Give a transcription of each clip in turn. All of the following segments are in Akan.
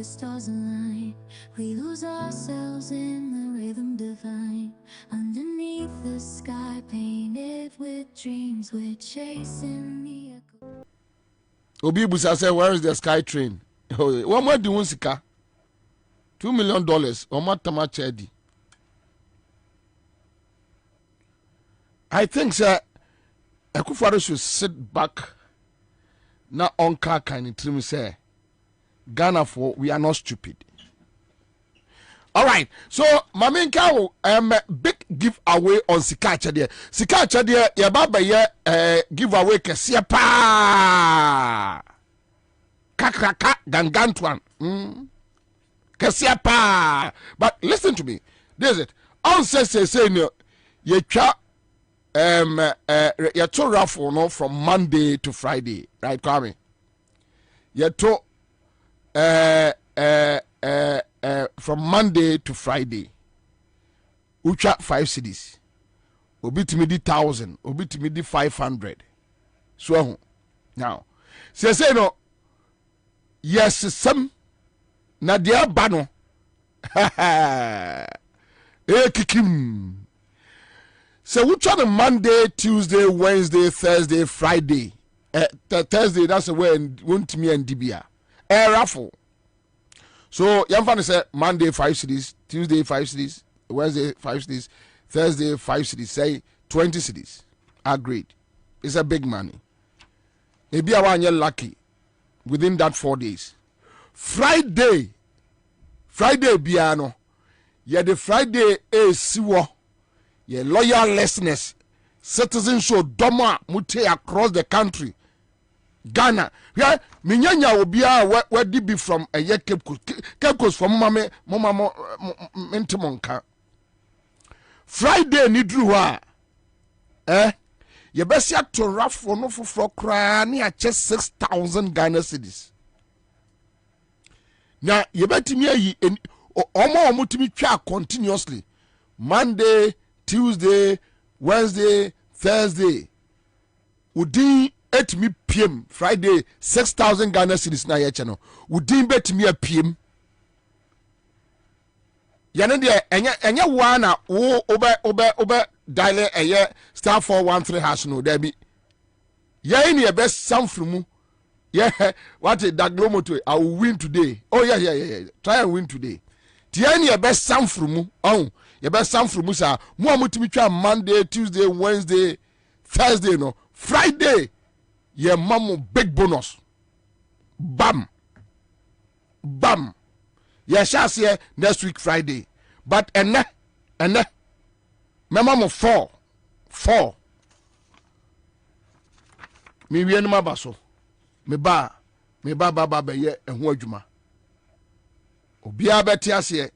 the stars align. We lose ourselves in the rhythm divine. Underneath the sky painted with dreams, we're chasing the echo. Obi Busa said, where is the sky train? One more do sika. $2 million. One more tama chedi. I think, sir, Akufo-Addo should sit back. Now, on car kind of trim say, Ghana for we are not stupid. All right, so my main cow big giveaway on Sika Chadia. Sika Chadia, ya baba ye giveaway kesia pa. Kakraka gangantwan. Kesia pa. But listen to me. This is it. Ansah say no. Ye cha you to raffle no from Monday to Friday, right, Kwame? You to from Monday to Friday. Ucha 5 cities. Obi to me di 1,000. Obi to me di 500. So now, say no. Yes, some na dia bano. Kikim. So we try on Monday, Tuesday, Wednesday, Thursday, Friday. Thursday, that's when won't me and Dibia. Raffle. So Yamfan said Monday 5 cities, Tuesday 5 cities, Wednesday 5 cities, Thursday 5 cities, say 20 cities. Agreed. It's a big money. Maybe I want you lucky within that 4 days. Friday biano. Yeah, the Friday is siwo. Yeah, loyalness, citizenship, doma mute across the country. Ghana, yeah, minyanya obia where did be from a year Cape Coast from mama mentimonka. Friday ni druwa, you best yet to rough for no for cry near just 6,000 Ghana cedis. Now you better me omo mutimi twa continuously Monday, Tuesday, Wednesday, Thursday. Udi 8 PM Friday 6,000 Ghana cedis na ye channel. Udi bet me a PM. Yana de enya wana obe dial eye star 413 hash no there be. Ye ni e best some from yeah, what a daglomoto I will win today. Oh yeah. Try and win today. Tie ni e best some from oh. You best some from Musa. More mutimitra Monday, Tuesday, Wednesday, Thursday, no. Friday, your mamu big bonus. Bam. You shall see next week Friday. But and my mamu 4. Me we no baso. Me ba be ye ehun adwuma. Obia beti ase.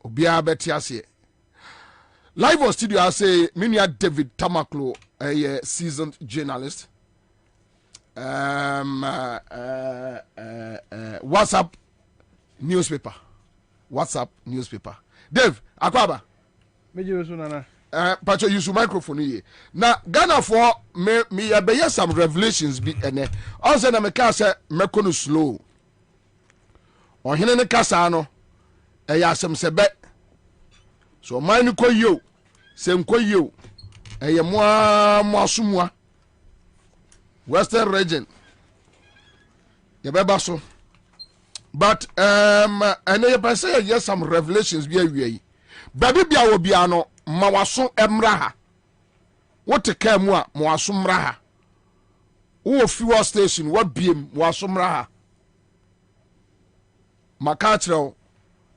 Obia beti live on studio I say minia David Tamaklo, a seasoned journalist. WhatsApp newspaper. Dave Akwaba. Meji nana. Pacho use microphone here. Now Ghana for me be some revelations be ene. Also na me ka say me kono slow. Ohene ne kasa no asem sebe. So mine ko yo. Sem ko yo. Mo asumwa. Western region. Yebeba so. But and you say yes some revelations be we. Baby bia wo bia no mawaso emraha. What take care mo aso mraha. Wo fuel station what biem waso mraha. Makachro,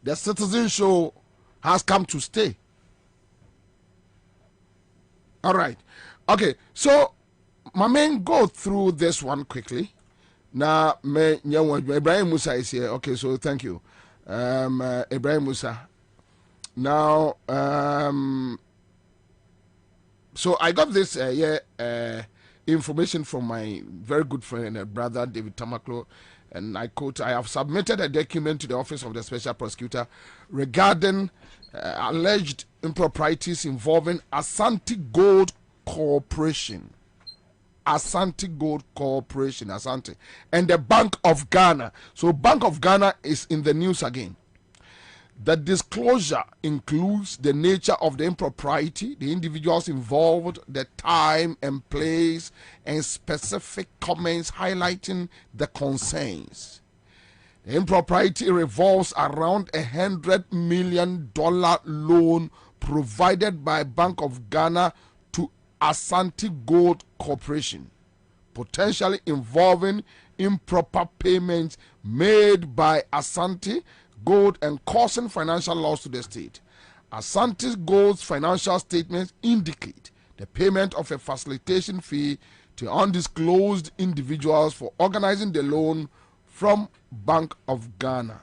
the citizen show has come to stay. All right. Okay. So, my man, go through this one quickly. Now, Ibrahim Musa is here. Okay. So, thank you. Ibrahim Musa. Now, so I got this information from my very good friend and brother, David Tamaklo. And I quote, I have submitted a document to the Office of the Special Prosecutor regarding alleged improprieties involving Asanti Gold Corporation. Asanti Gold Corporation, Asante, and the Bank of Ghana. So Bank of Ghana is in the news again. The disclosure includes the nature of the impropriety, the individuals involved, the time and place, and specific comments highlighting the concerns. The impropriety revolves around $100 million loan provided by Bank of Ghana to Asanti Gold Corporation, potentially involving improper payments made by Asanti Gold and causing financial loss to the state. Asanti Gold's financial statements indicate the payment of a facilitation fee to undisclosed individuals for organizing the loan from Bank of Ghana.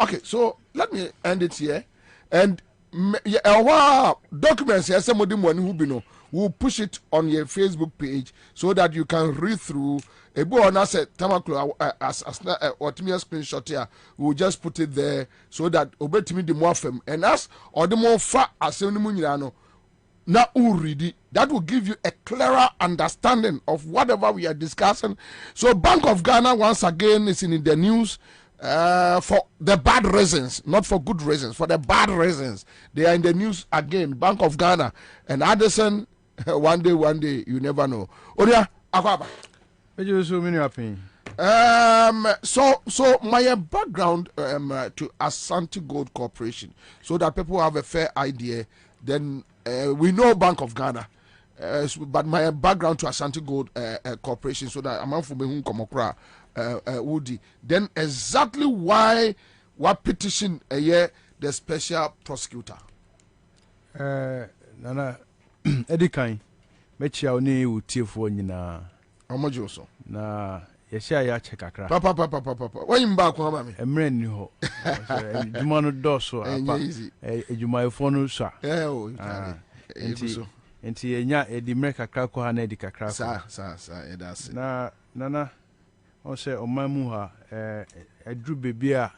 Okay, so let me end it here. And documents here, somebody will push it on your Facebook page so that you can read through. A boy on us tamaklo as what me screenshot here. We'll just put it there so that obetimi the more fem and us or the more far as no now read it. That will give you a clearer understanding of whatever we are discussing. So Bank of Ghana once again is in the news for the bad reasons, not for good reasons, for the bad reasons. They are in the news again. Bank of Ghana and Addison. One day, you never know. Oria Akwaba. So my background to Asanti Gold Corporation, so that people have a fair idea. Then we know Bank of Ghana, but my background to Asanti Gold Corporation, so that I'm from Behun Komokra, Woody. Then exactly why what petition a year the special prosecutor. Nana Edikan, Mechia Oni Utifo Nina. Omojoso. Na yeshia ya chekakra. Papa. When you back home, mami? Emre ni ho. Ejuma no doso apa. Ejuma efo no sha. Enti enya edimre kakra ko ha na edi kakra ko. Sa edase. Na nana on se omamu ha edru bebi a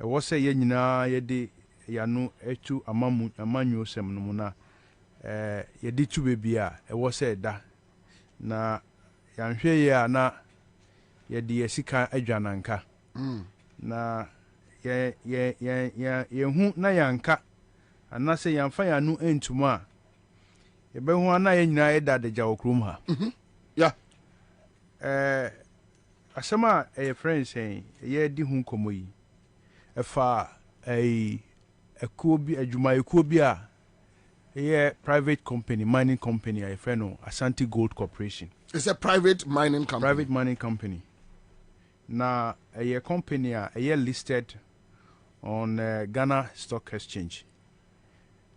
wo se ye nyina ye de yanu etu amanyu sem no mu na ye de tu bebi a wo se da na yanhwe ya na ye de yesika adwananka na ye hu na yanka anase yanfa yanu entumu a ye be hu na ye nyina eda de jawo krum ha yeah asema e friends say ye di hu komo yi efa ekuo bi adwuma ekuo bi a ye private company mining company a friend no Asanti Gold Corporation. It's a private mining company. Private mining company. Na a company a listed on Ghana Stock Exchange.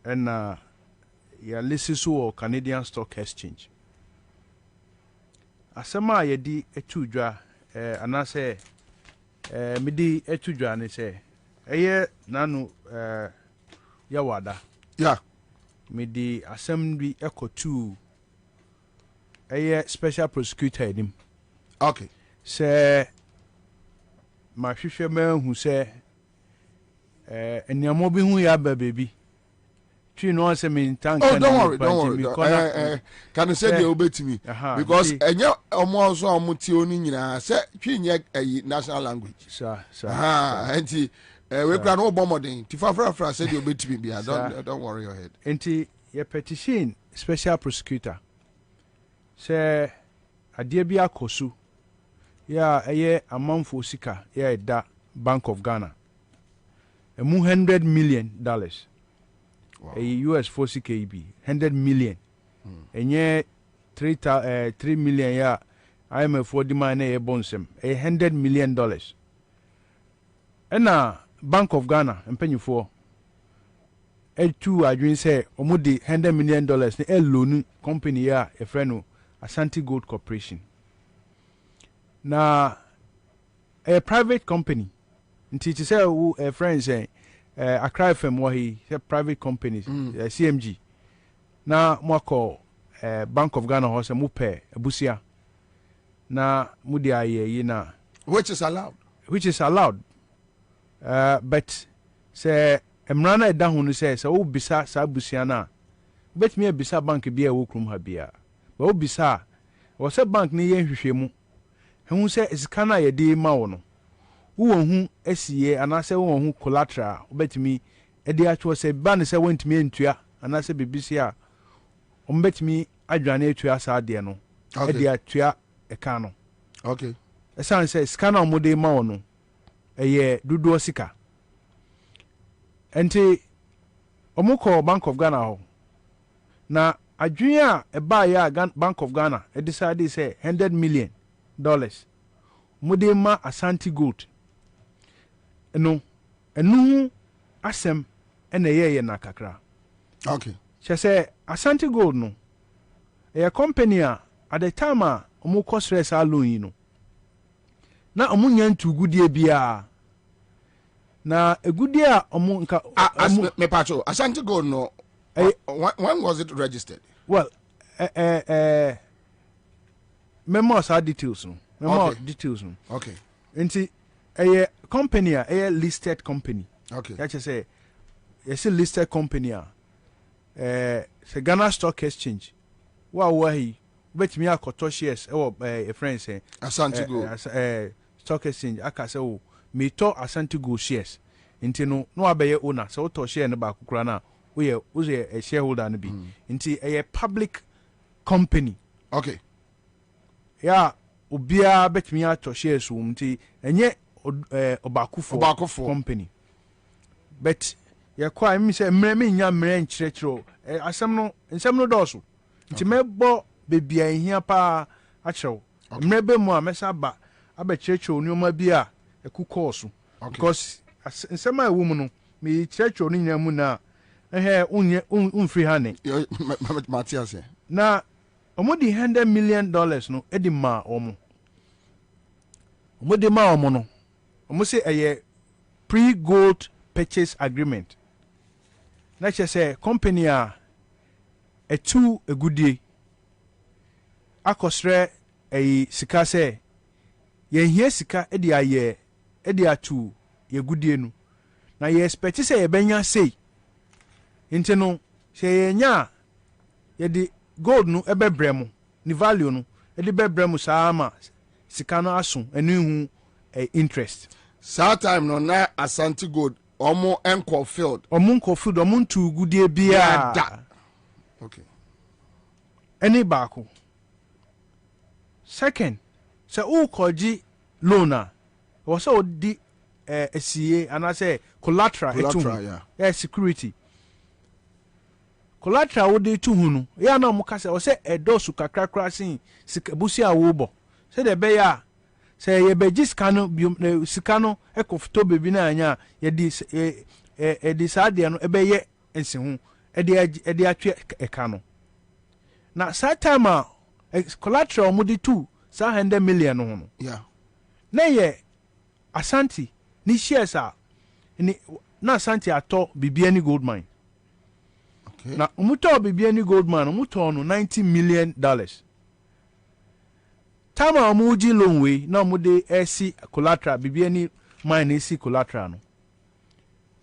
And ya listed so Canadian Stock Exchange. Asema ye di etudwa anase midi etudwa ne se eye nanu ya wada. Yeah. Midi assembly ekotu eye special prosecutor edim. Okay. Se ma hwehwe ma hu se eniamo bi hu ya ba baby. Twi no se me tank. Oh, don't worry. Can you say the obetimi? Because enye omo so omuti oni nyina se twi nye national language. Sir. Enti we kra no bomodin. Ti fra say the obetimi bia. Don't worry your head. Enti ye petition special prosecutor. Se adie bi akosu ya eye amanfo sika ya da Bank of Ghana. Emu $100 million. Wow. A US 4 CKB, $100 million. Enye 3 million ya IMF for demand e bonsem. $100 million. Ena Bank of Ghana empenyufo etu adwin say omudi $100 million ni loan company ya e freno Asanti Gold Corporation. Na a private company. Nti ti say who a friend say Accra FM wahi private companies CMG. Na mwako Bank of Ghana ho say mupe ebusia. Na mudi aye na which is allowed. But say emrana eda hu no say wo bisa sa busia na bet me bisa bank bia wo krum ha bia. But wo bisa was a bank near Hishemu. Who said it's kana ye de maono. Who SCA and I say who collateral, bet me, a dear to say ban is I went me into ya, and I say BBC. Bet me, I drank to us our dear no. A dear to ya a cano. Okay. A son says, Scana mode maono. A year do sika. Enti Omoko Bank of Ghana ho. Na adwunya e ba ya Bank of Ghana e decide say $100 million. Mode ma Asanti Gold. Enu asem ene ye na kakra. Okay. She say Asanti Gold no. E company at the time omoko stress alone yi no. Na omunya ntu gudie bia. Na egudi a omo nka me pacho Asanti Gold no when was it registered? Well memo sa details no memo details no. Okay. Nti a company a listed company. Okay. That say yes listed company se Ghana Stock Exchange wa hi betimi akoto shares a friend say Asanti Gold Stock Exchange aka say o me to Asanti Gold shares nti no abeye owner so to share ne ba kokura na we a shareholder na bi nti a public company. Okay. Ya obia betimi ato shares nti enye obakufo company but ye kwa mi say mre nya mre nchirechiro asem no doso nti mebo bebia hia pa achew mre be mu a mesa ba abechirechiro nyoma bi a ekukoso because nsem a ewu mu no me chirechiro no nya mu na unfree hane Matthias na omodi $100 million no edi ma omo omodi ma omo no omo say eye pre-gold purchase agreement na che say company a etu egudie akosre sika say ye hia sika edi aye edi atu ye gudie nu na ye expect say ye benya say nti no say ye nya ye di gold no ebebrem ni value no e di bebrem saama sika no aso enu hu interest sa time no na Asanti Gold omo enko field omo ntu gudie bia da. Okay. Any bako second say o koji loan o say o di SCA and I say collateral yeah security collateral wo dey tu hunu ya na mo ka say o say edosu kakrakra sin busi awobo say de be ya say ye be giskano sikano ekofto bebi na anya ye di sade no ebe ye ensihu e de atwe eka no na sa time collateral mo dey tu sa $100 million no no yeah na ye Asanti ni shares ni na Asanti ato bibia ni gold mine. Okay. Na umuto bibia ni gold mine umuto no $90 million. Tama amuji loan we na mude esi collateral bibia ni mine esi collateral no.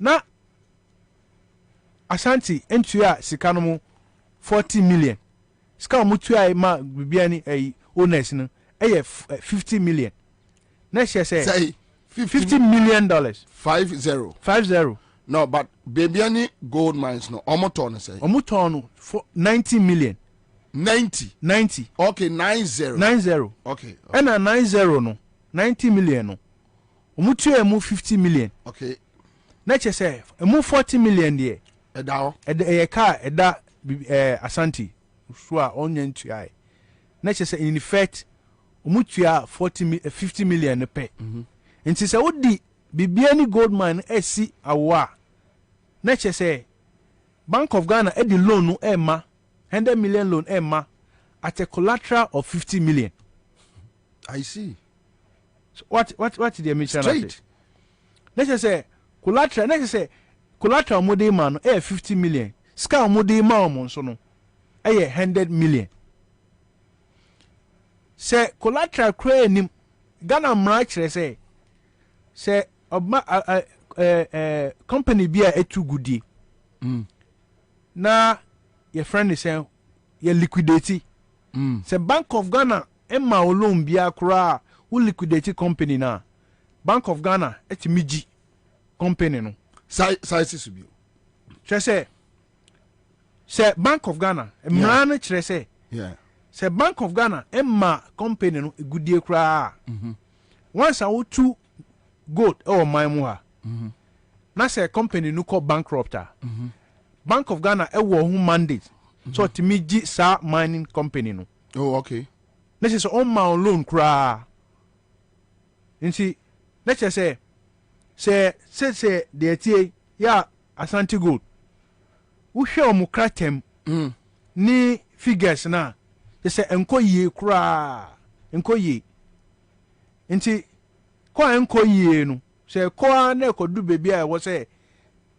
Na Asanti entua sika no mu $40 million. Sika mutua ma bibia ni owners no $50 million. Na say $50 million. 50. No, but baby gold mines no. Omoton say. Omoton for $90 million. 90. Okay, 90. 90. Okay. And 90 no. $90 million no. Omutu emu $50 million. Okay. Nature say emu $40 million there. Edao. Eda Asanti. So onye ntua. Nature say in effect omutu $50 million pe. Nti se wodi bibia ni gold mine esi awa na che say Bank of Ghana edi loan no ema $100 million loan ema at a collateral of $50 million. I see. So what the mission straight na che say collateral mode man no $50 million ska mode ma omo so no $100 million. Say collateral credit nim Ghana mra kire say company bi a etu gudie na your friend is saying you liquidate Se Bank of Ghana emma o loan bia kura wo liquidate company na Bank of Ghana etimigi company no size su bi se Bank of Ghana emra no kire se se Bank of Ghana emma company no egudie kura once I would to gold or my mua. Na say company no call bankrupt. Bank of Ghana e wo hu mandate. So to me gi sa mining company no. Oh, okay. This is on my loan kra. Nti let's just say the tie ya Asanti Gold. Wo hwe o mu kratem ni figures na. They say enko ye kra. Enko ye. Nti kwa enko ye no. Say kwa na ekodu baby I was say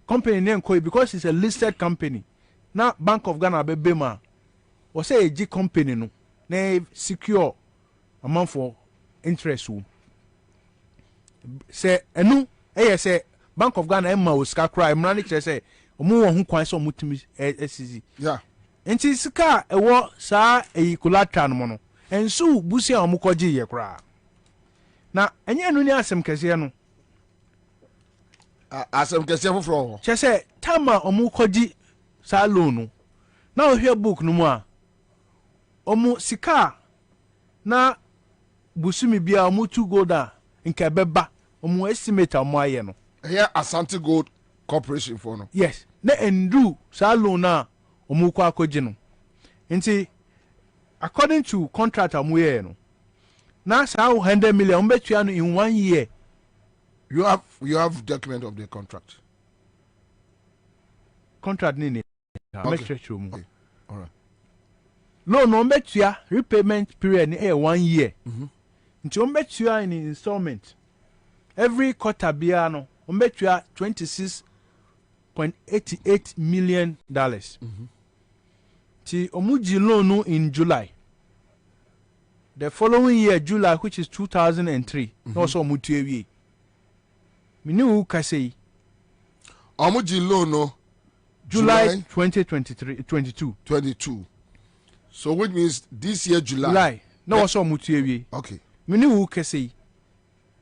company name ko because it's a listed company. Now Bank of Ghana bebema was say a G company no na secure amount for interest wo. Say enu say Bank of Ghana emma o ska cry emra ne kire say omo wo hu kwan so omutimi SCC. Yeah. Enti sika ewo saa collateral no no. Ensu busia omukoji ye kra. Na enye enu ni asem kese no. Asem kese foforo. Che say tama omukoji saa loan no. Na ohwe book no mu a omu sika na busumi bia omu 2 gold a nke beba omu estimate omu aye no. Here Asanti Gold Corporation for no. Yes. Na endu saa loan na omu kwa akoji no. Nti according to contract omu ye no. Na saa 100 million ombetua no in 1 year. You have document of the contract. Contract ni Okay. Okay. All right. Loan ombetua repayment period ni 1 year. Nti ombetua in installment. Every quarter bia no ombetua $26.88 million. Ti omuji loan no in July. The following year, July, which is 2003, also mutuewi. Minu kasei. Omuji loan no July 2022. 22. So which means this year July. No also mutuewi. Okay. Minu kasei.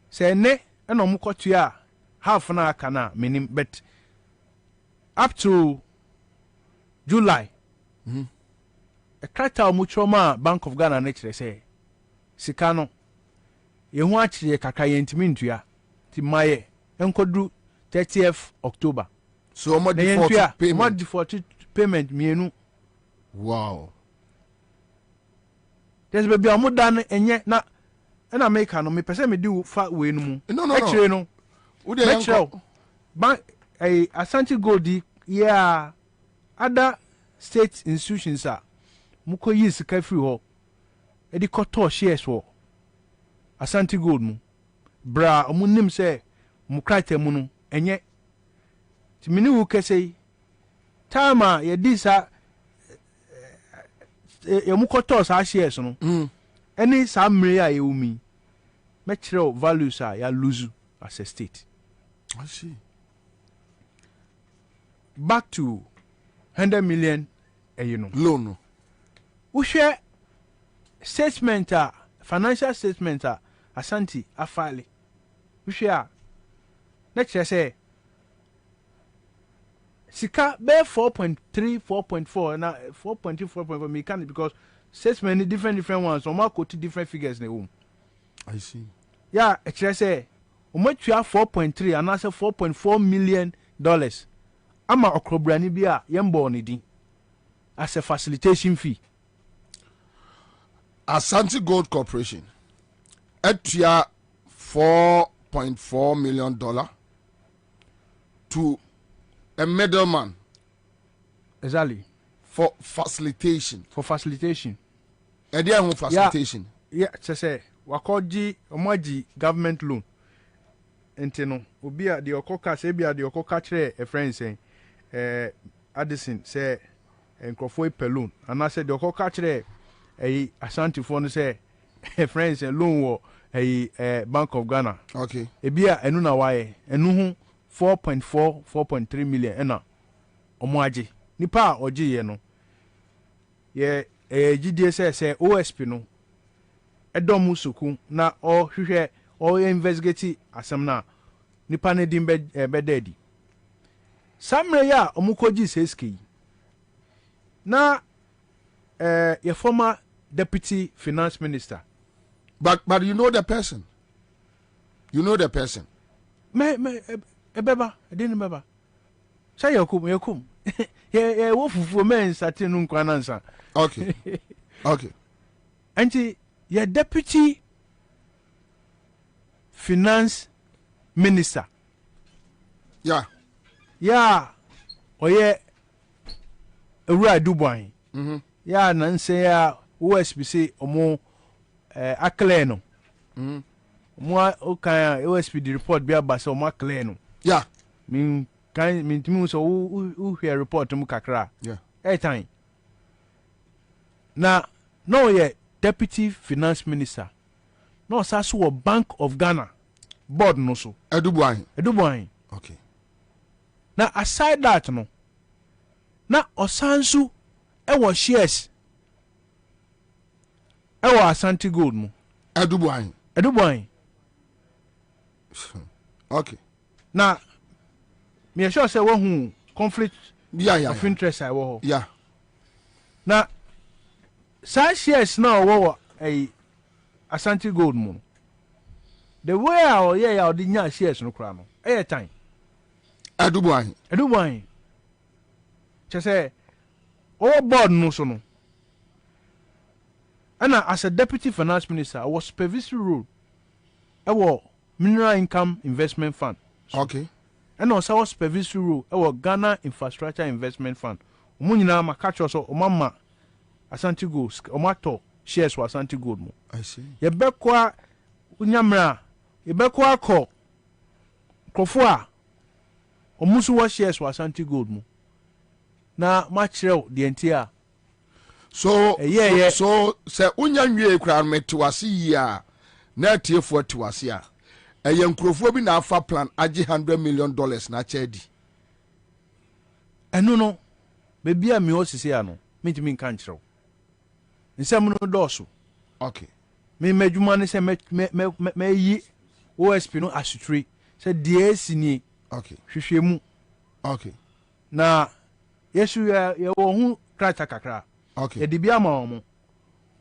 Say ne eno mukotua half na kana minim but up to July. A krata mutuoma Bank of Ghana nature say sika no ye hu akire kakra ye ntimi ntua ti maye enkodu 30th October. So mo default payment mienu. Wow. There's baby amudan enye na make no me pese me di fa we no mu. No. Akire no. Wo de yanko bank Asanti Gold yeah other state institutions are muko yi sika free ho. Edi koto shares wo Asanti Gold mu bra omunim se mukrate mu no enye timini wu kese tama ye disa ye mukoto sa shares no eni sa mre ya ye umi me kire values a ya lose as a state. I see. Back to 100 million loan no. We share statement financial statement Asanti afale we share let's say sika be 4.3 4.4 na 4.2 4.4 me can because statement different ones so ma quote different figures na home. I see. Yeah, say omatua 4.3 and also $4.4 million ama okrobrani bia yembo ni din as a facilitation fee. Asanti Gold Corporation etua $4.4 million to a middleman. Exactly. For facilitation. And there facilitation. Yeah, say wakoji omaji government loan. Enteno obi a de okoka se bia de okoka kire a friend say Addison say enkrofo pe loan and I said de okoka kire Ashanti for no say friends and loan wo Bank of Ghana. Okay. Ebia enu na waye enu hu 4.3 million ena omo age nipa oje ye no ye GDS say OSP no edomu suku na o hwehwe o investigate asem na nipa ne dim be daddy samre ya omukoji seski na your former deputy finance minister, but you know the person, ebeba I didn't remember say yakum ye wo fufu men satin nu nkwa nansa. Okay. Okay. And your deputy finance minister. Yeah. Yeah. Oye Ewura Dubois. Yeah, nanse ya OSPC omo akle no. Mo okan OSP the report bi abasa omo akle no. Yeah. Min timi so who hear report mu kakra. Yeah. Time. Na no ye deputy finance minister. No saso Bank of Ghana board no so. Edubuan. Okay. Na aside that no. Na osansu ewo shares. Ewo Asanti Gold mu. Edubuan. Okay. Na me sure say wo conflict of interest I wo. Yeah. Na sa shares na wo Asanti Gold mu. The way our yeah the nya shares no kra no. Time. Edubuan. Che say all board no so no. And as a deputy finance minister, I was supervisory role. I was mineral income investment fund. Okay. And also was supervisory role. I was Ghana infrastructure investment fund. Umunyina ma catch also omama Asanti Gold. Omato shares wa Asanti Gold mo. I see. Ye bekwa unyamra. Ye bekwa ko krofo omusu wa shares wa Asanti Gold mo. Na machirel the entire. So say unya nwie kra metiwase ya na tiefo tiwase a enkrofo bi na afa plan age $100 million na chedi eno no bebi a mi osisi ya no mitimi nkan kireo nsem no doso. Okay. Me madwuma ne se me yi OSP no asutri se die sini. Okay. Hwehwemu. Okay. Na yesu ye wo hu krata kakra. Okay. E dibia ma omo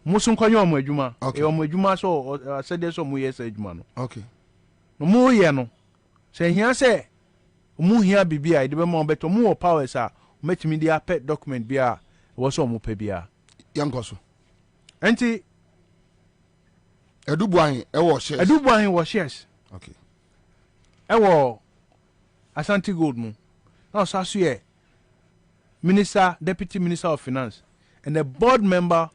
musu nkonye omo adwuma. Okay. E omo adwuma so asede so mu yesa adwuma no. Okay. No mu ye no se hia se mu hia bibia e de be ma obeto mu wo powers a metimi dia pet document bia wo so mu pe bia yankoso enti Edubuan wo shares. Okay. Ewo Asanti Gold mu na so aso ye minister, deputy minister of finance and a board member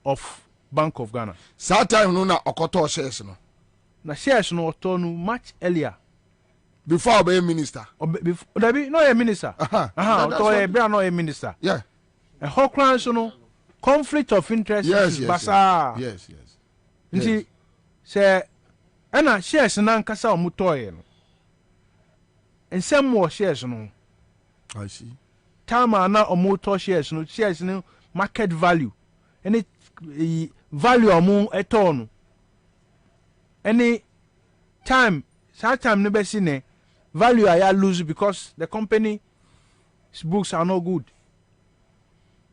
of Bank of Ghana. That time no na okoto shares no. Na shares no oto much earlier. Before be minister. Before no a minister. Oto e bra no a minister. Yeah. A hokran so no conflict of interest basa. Yes. Nti say ana shares na nkasa omutoye no. Ensem mo shares no. I see. Time na omuto shares no market value. Any value omu eto no. Any time no be seen value I lose because the company's books are not good.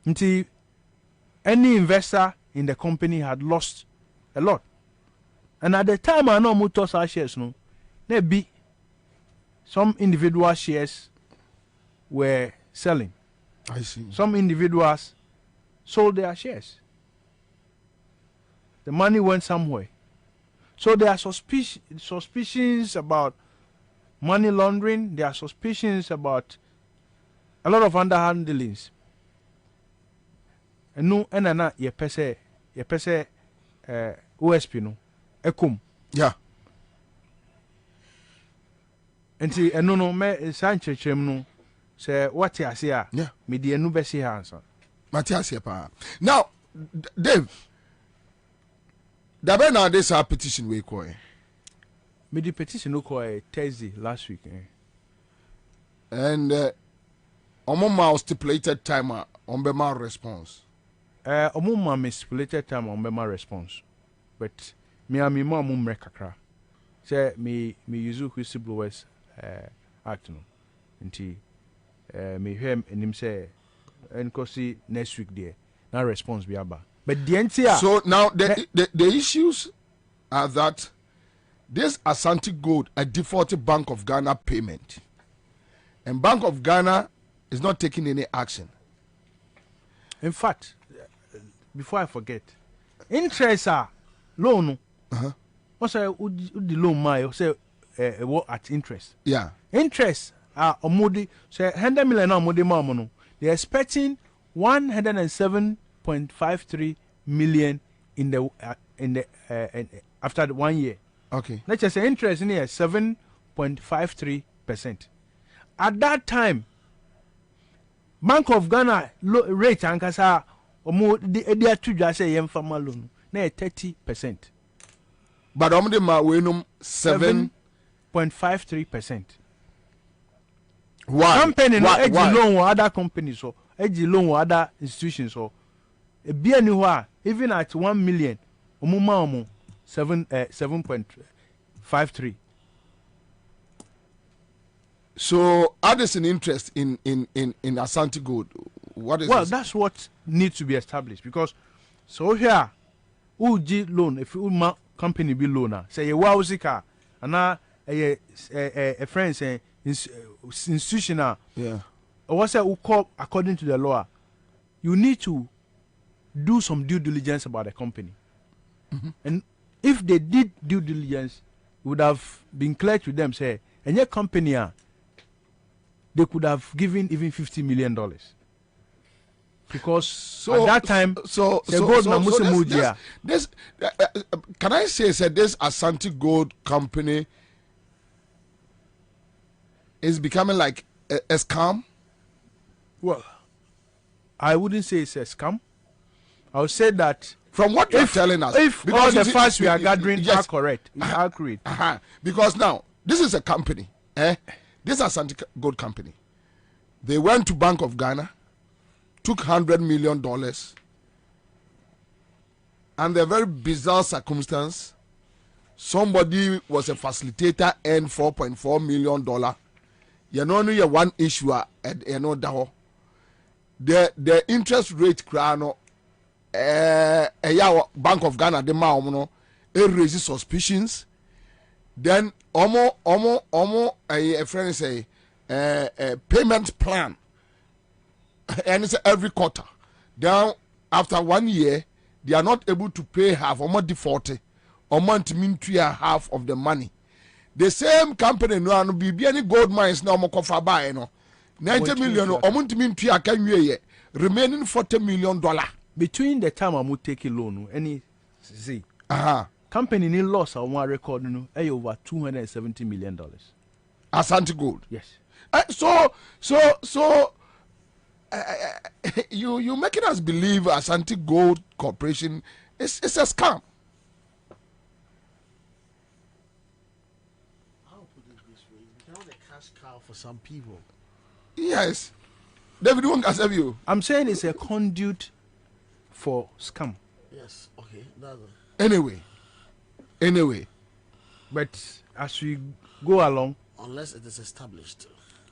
Until any investor in the company had lost a lot. And at the time I know mutos shares no, maybe some individual shares were selling. I see. Some individuals sold their shares. The money went somewhere. So there are suspicions about money laundering. There are suspicions about a lot of underhandlings. And no, and ye pese OSP no, ekum. Yeah. And see, and no, me Sanchez no, say what you say, yeah, me the no be see answer. Matthias pa. Now, Dave. Dabe na this petition we call. Me the petition no call Thursday last week. And on my stipulated timer on be my response. Omo ma me stipulated time on my response. But me and me mom kakra. Say me use whistleblowers act no. Nti me hear him say enkosi next week there. Now response be aba. But the entire so now the issues are that this Asanti Gold a defaulted Bank of Ghana payment, and Bank of Ghana is not taking any action. In fact, before I forget, interest loan. What's the loan my say what at interest? Yeah. Interest omodi say 100 million omodi mamono. They're expecting 107.53 million in the after the 1 year. Okay. Let's just say interest in here 7.53%. At that time, Bank of Ghana rate ankasa omo they to just say yem farmer loan na 30%. But omde ma wenum 7.53%. Why? Company no edge Why? loan or other companies so edge loan or other institutions so e be anywhere even at 1 million omo 7.53. So others in interest in Asanti Gold. What is Well, this? that's what needs to be established because so here uji loan if you company be loaner say you wow sika and a friend say institutional or what say call according to the law you need to do some due diligence about the company. And if they did due diligence it would have been clear to them say and your company they could have given even $50 million because at that time this can I say this Asanti Gold company is becoming like a scam? Well, I wouldn't say it's a scam. I would say that from what you're telling us, if all the facts we are gathering yes, are correct, it's accurate. Because now this is a company, this Asanti Gold company. They went to Bank of Ghana, took $100 million, and the very bizarre circumstance, somebody was a facilitator and $4.4 million. You know, only one issuer at the interest rate crano Bank of Ghana the ma it raises suspicions. Then a friend say a payment plan and it's every quarter. Then after 1 year they are not able to pay half or more default or month mean half of the money. The same company no be any gold mines now more cover buy no 90 million or month mean remaining $40 million. Between the time I would take a loan, any see company need loss on one record no over $270 million. Asanti Gold. Yes. So you making us believe Asanti Gold Corporation is a scam. I'll put it this way: it's become a cash cow for some people. Yes, David won't accept you. I'm saying it's a conduit for scam. Yes. Okay. Anyway, but as we go along, unless it is established.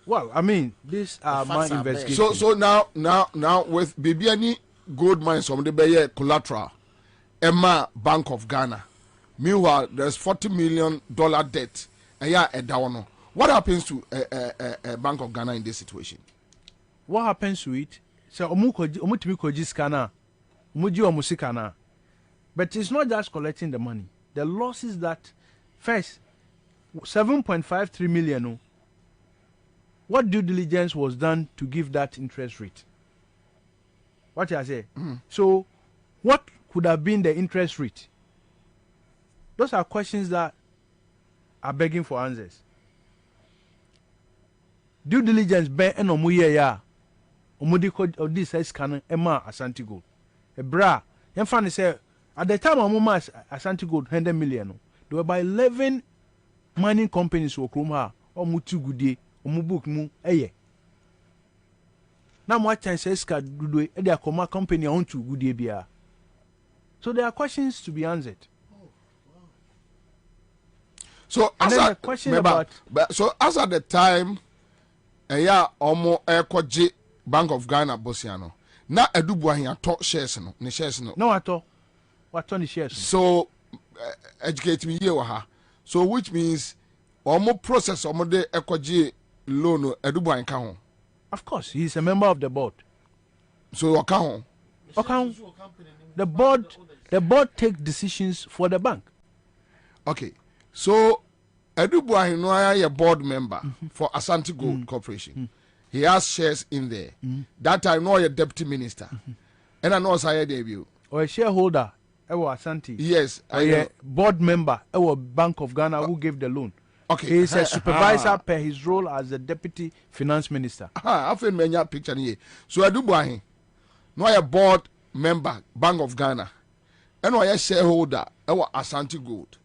Well, I mean, these are my investigations. So now with Bibiani gold mines from the Bayer collateral, Emma Bank of Ghana. Meanwhile, there's $40 million debt. What happens to a Bank of Ghana in this situation? What happens to it? So but it's not just collecting the money. The loss is that first 7.53 million. What due diligence was done to give that interest rate? What I say? So, what could have been the interest rate? Those are questions that are begging for answers. Due diligence be eno mu ye ya. Omudi ko odi say scan ema Asanti Gold. E bra, yen fa ne say at the time amoma Asanti Gold 100 million. There were by 11 mining companies who chrome ha omu tu gudie. Book mu eye. Now what time says ka do they come company on to good bia. So there are questions to be answered. So and as then a the question remember, about so as at the time omo ekoje Bank of Ghana bosiano na edubu ahin ato shares no ne shares no no ato what on the shares. So educate me here ha. So which means omo process omo de ekoje loan no edubu ahin ka ho. Of course, he is a member of the board. So ka ho. The board take decisions for the bank. Okay. So edubu ahin no a board member for Asanti Gold Corporation. He has shares in there. That time no a deputy minister. And I know say debut. Or a shareholder, Asante. Yes, a board member, Bank of Ghana who gave the loan. Okay. He is a supervisor per his role as the deputy finance minister. I feel many picture here. So edubu ahin no a board member Bank of Ghana. And no a shareholder, Asanti Gold.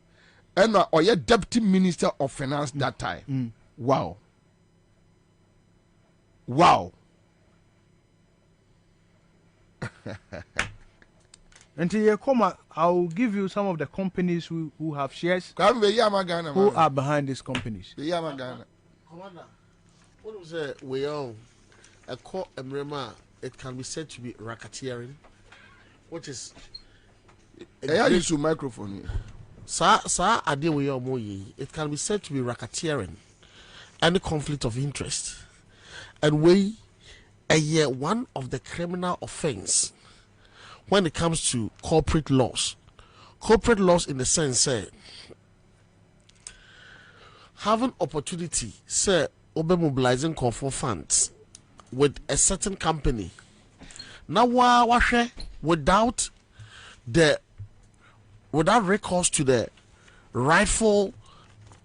And or a deputy minister of finance that time. Wow. Until you come, I'll give you some of the companies who have shares, Come be yama Ghana. who are behind these companies. Be yama Ghana. Commander, what was it? We own a court emblema. It can be said to be racketeering, which is. I use your microphone here. Sir, it can be said to be racketeering, any conflict of interest, and we one of the criminal offense when it comes to corporate laws. Corporate laws in the sense, say, having opportunity, say, over mobilizing for funds with a certain company. Now, without recourse to the rightful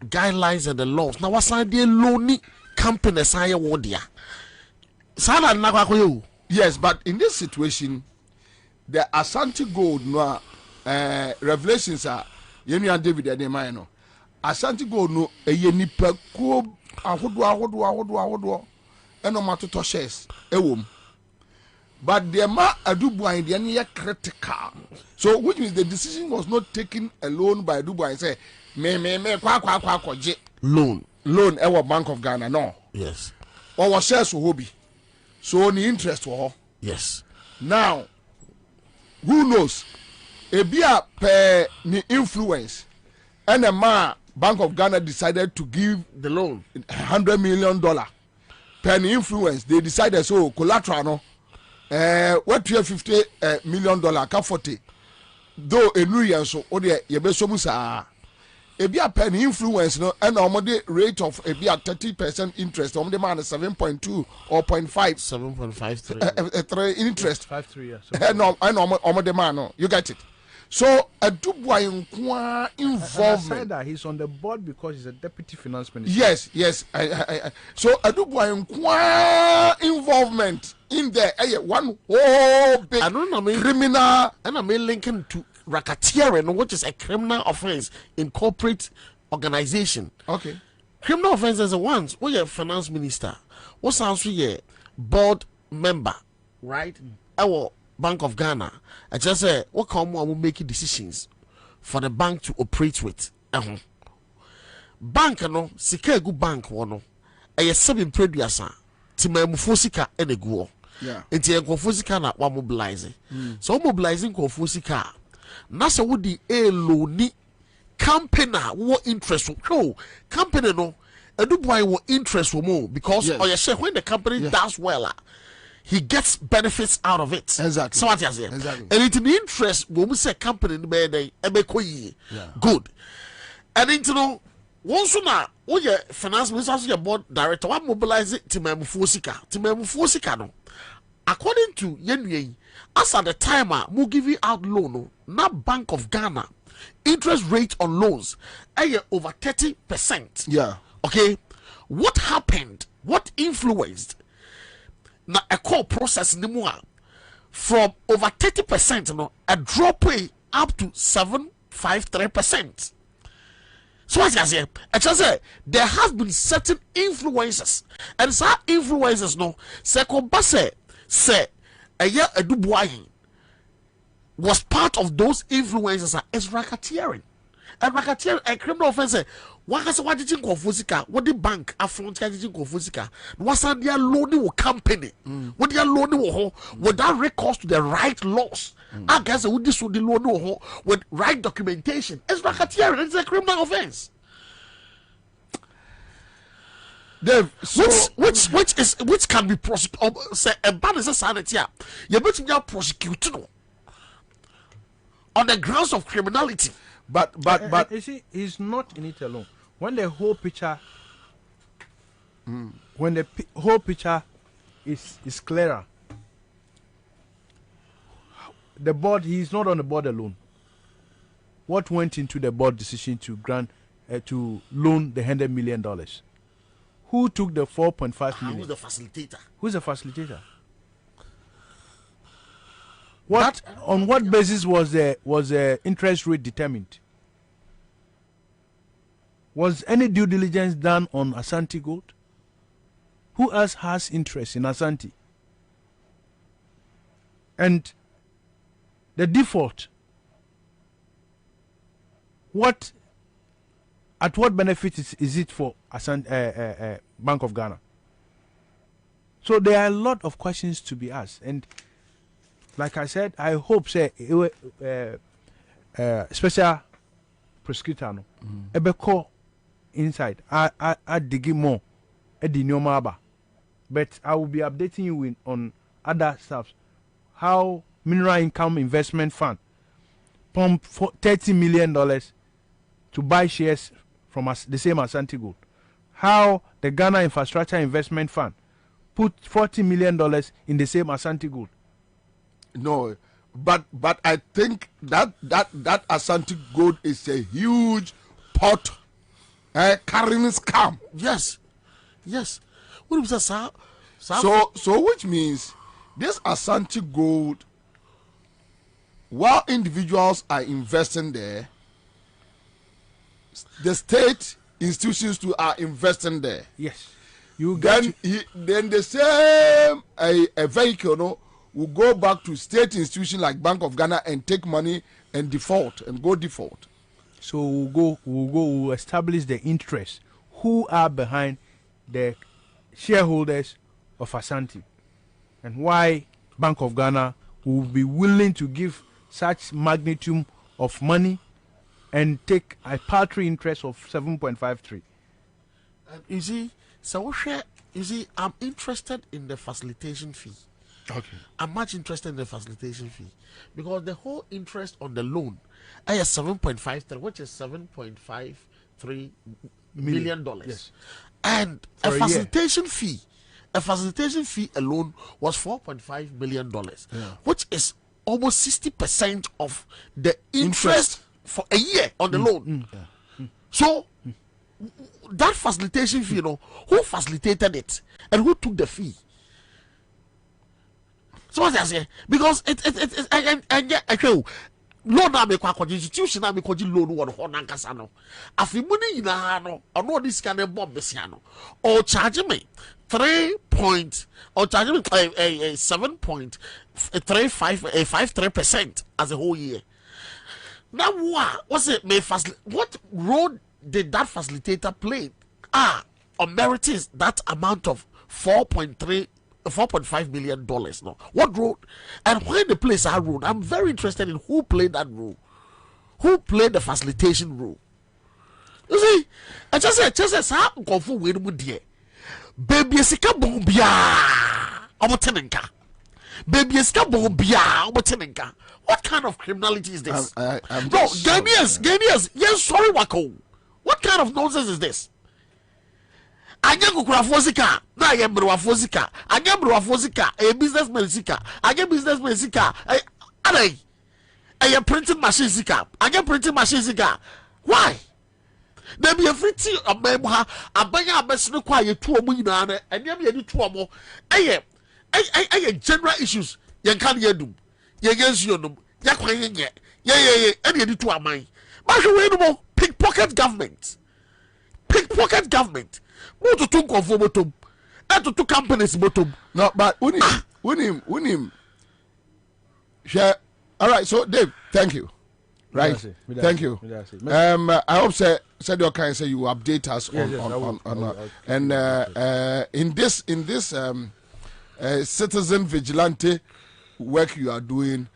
guidelines and the laws. Now, what's the lonely company? Yes, but in this situation, the Asanti Gold no revelations are Yemi and David and Emino. Asanti Gold no a yenipa ko ahodo and no matter to shares but the ma adubuan the any critical. So which means the decision was not taken alone by Adubuan say me kwa loan our Bank of Ghana no. Yes. Or was shares for hobby. So the interest for her. Yes. Now, who knows? A beer per the influence, and a man Bank of Ghana decided to give the loan $100 million per the influence. They decided so collateral no. What you $50 million ka 40. Though a new year so or the yebesomusa. A beer pen influence no and the rate of a beer 30% interest on the man 7.2 or 0.5 7.53 interest 5.3 years. No I know the man no you get it. So a Dubois involvement that he's on the board because he's a deputy finance minister. Yes so a Dubois involvement in there one whole big criminal and I mean linking to racketeering, which is a criminal offense in corporate organization. Okay. Criminal offense is the ones where you're a finance minister, what sounds to you board member, right? Our Bank of Ghana. I just say what come will make decisions for the bank to operate with. Bank no sika gu bank wono. A seven producer timemufosika enegu. Yeah. Enti enkofosika na wa mobilize. So mobilizing kofosika na se wodi eloni company wo interest wo company no eduboy wo interest wo mo because or share when the company does well he gets benefits out of it. Exactly. So what you say? Exactly. And it in the interest when we say company be dey ebekoyi good and into no once na wo ye finance minister so your board director wa mobilize timamufuo sika no according to yenue as at the time we give you out loan na Bank of Ghana interest rate on loans over 30%. Yeah. Okay, what happened, what influenced na a core process nimua from over 30% no a drop up to 7.53%. So what I say, I just say there have been certain influences and some influences no second base say a year a Dubois was part of those influences as racketeering. And racketeering, a criminal offense. What has what did you go for Sika? What the bank affront did you go for Sika? What's that their loaning company? What their loaning with that recourse to the right laws? I guess with this would the loan with right documentation. It's racketeering, it's a criminal offense. Dave, so which can be prosecuted? Say a ban is a sanity. You're better to prosecute on the grounds of criminality. But you see, he's not in it alone. When the whole picture, whole picture is clearer, the board, he's not on the board alone. What went into the board decision to grant to loan the $100 million? Who took the 4.5 million? Who's the facilitator? Who's the facilitator? What on what basis was the interest rate determined? Was any due diligence done on Asanti Gold? Who else has interest in Asanti? And the default, at what benefit is it for Bank of Ghana? So there are a lot of questions to be asked, and like I said, I hope special prosecutor no ebeko inside I dig more but I will be updating you on other stuff. How Mineral Income Investment Fund pumped $30 million to buy shares from the same Asanti Gold. How the Ghana Infrastructure Investment Fund put $40 million in the same Asanti Gold. No, but I think that Asanti Gold is a huge pot carrying scam. Yes. What was that, sir? So which means this Asanti Gold, while individuals are investing there, the state institutions too are investing there. Yes. Then the same a vehicle will go back to state institution like Bank of Ghana and take money and go default. So we'll establish the interest. Who are behind the shareholders of Asanti, and why Bank of Ghana will be willing to give such magnitude of money and take a paltry interest of 7.53. You see, I'm interested in the facilitation fee. Okay. I'm much interested in the facilitation fee because the whole interest on the loan is 7.53, which is $7.53 million. Yes. And For a a facilitation fee alone was $4.5 million, which is almost 60% of the interest for a year on the loan. So that facilitation fee, who facilitated it and who took the fee? So what I say, because loan na me kwa institution na me kwa loan won ho na nkasa no afi mu ni nyina no ono this kind of bomb besia no or charge me 7.53% as a whole year. Now what's it may what role did that facilitator play on meriting that amount of $4.5 million? No, what role and when the plays are role? I'm very interested in who played that role, who played the facilitation role. You see, I just said, go for win with dear baby sika bombia omotenenka baby sika bombia omotenenka. What kind of criminality is this? I'm no, Ghanaians, yes, sorry, Wako. What kind of nonsense is this? Anya kukura fosika na ye mrewa fosika anya mrewa fosika a businessman sika anya businessman sika a printing machine sika anya printing machine sika. Why there be a free amemha abanya abesno kwa ye tu omu nyina na enya me ye tu omo aye general issues ye kan ye dum ye yensu yonum ya kwan ye nye ye ene ye tu aman ma hwe we no mo pickpocket government moto to confo bottom and to companies bottom. No, but Winim. Share. All right, so Dave, thank you. Right, thank you. I hope said your kind say you update us in this citizen vigilante work you are doing.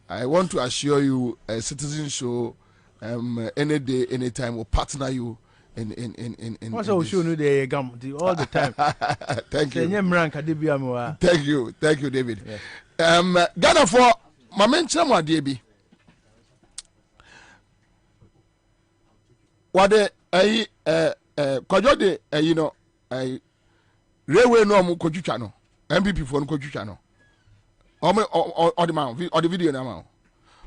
I want to assure you, a citizen show, any day, anytime, will partner you in. Also, show you all the time. Thank you. Thank you, David. Yeah. Ghana for my mention my DB. What the kojode you know railway no mu kojucha no MPP for no kojucha no or the man or the video now.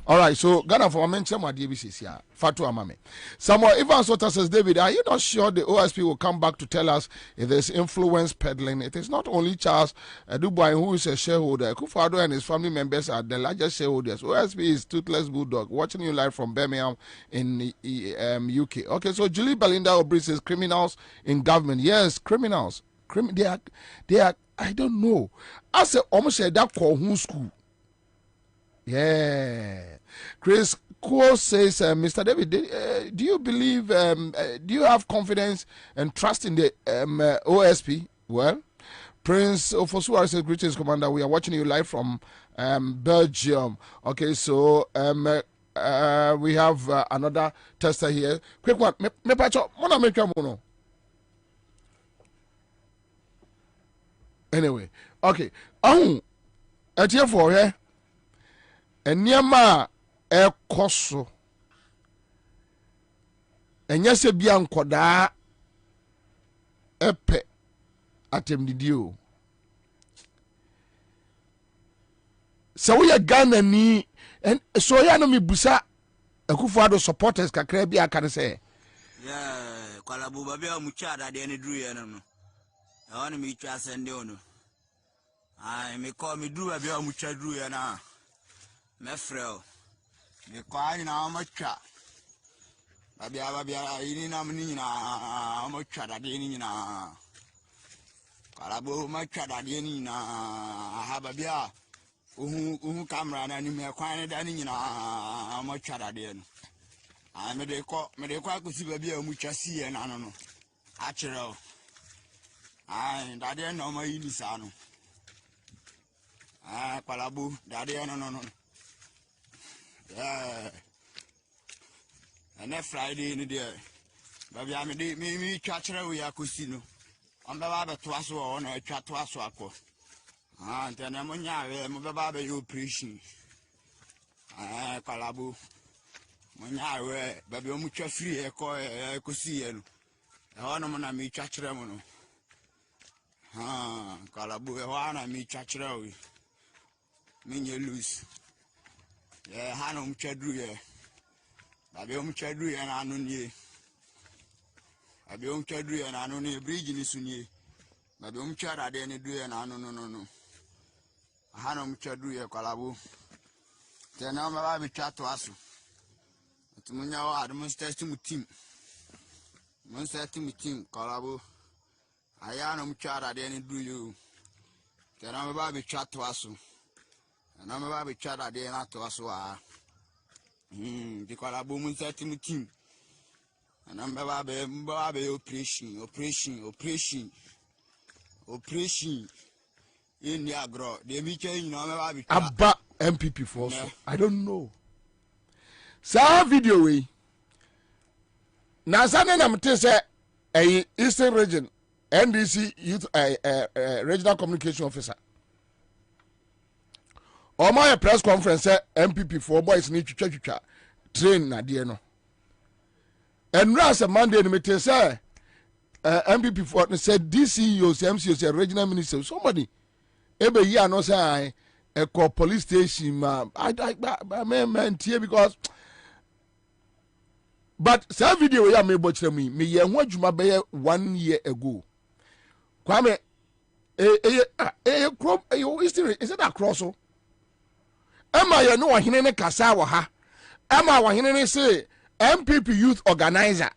All right, so Ghana for mention my DBC here. Fatu Amame. Samuel Evans Sota says, David, are you not sure the OSP will come back to tell us if there's influence peddling? It is not only Charles Dubois who is a shareholder. Kufado and his family members are the largest shareholders. OSP is Toothless Bulldog. Watching you live from Birmingham in UK. Okay, so Julie Belinda Obri says criminals in government. Yes, criminals. They are. I don't know. I said almost said that call who school. Yeah. Chris Kuo says, Mr. David, do you believe, do you have confidence and trust in the OSP? Well, Prince Ofosuwa says, greetings, Commander. We are watching you live from Belgium. Okay, so we have another tester here. Quick one. Me pacho, mona make mono. Anyway, okay. At here for here. Enyama ekoso enyase bia nkoda epe atemdidio so we Ghana ni and so ya no mebusa Akufo-Addo supporters kakra bia kan say yeah kwalabu babia muchada de ne duru ye no no e wona me twa sende ono ai me call me duru babia muchada duru ye na me frel me kwani na amacha babia ini na mni na amacha da de ni na kalabo macha da de ni na ha babia uhu camera na ni me kwani da ni na amacha da de no a me de ko akusi babia mucha si ye na no a chiro ai da de no ma yini sa no kalabo da de no yeah, and Friday in the baby, I made me catcher we are cusino. On the Baba Twasso on a chat was wako. And then I'm on your Baba you preaching. Calabu. When I wear baby mucha free a cusino. The ornament I meet catcher. Calabu, one I meet catcher. Mean you lose. Yeah, Hanum Chadru, yeah. Babium Chadru and Anuni. Babium Chadru and Anuni, bridge in Sunni. Babium Chad at any do and no. Hanum Chadru, yeah, Calabu. Then I'm a baby chat to us. To Munya, I must test him with team. Must test him with team, Calabu. I am Chad at any do you. Then I'm a baby chat to us. And I'm about to chat at the end to us. Because I boom set him team. And I'm about operation. In the agro, they be changing about MPP force. I don't know. Sa video we. Now, Sunday, I'm telling you, Eastern Region, NDC Youth Regional Communication Officer. Or my press conference MPP for boys need to train na dear no. And last Monday meeting say MPP for said DCEOs, MCOs, regional ministers, somebody every year no say a call police station I man here because but some video we are me watch me ye ho adwuma be 1 year ago. Kwame is it across? Emma ye no wahene ne kasa wa ha. Emma wahene ne say MPP youth organizer.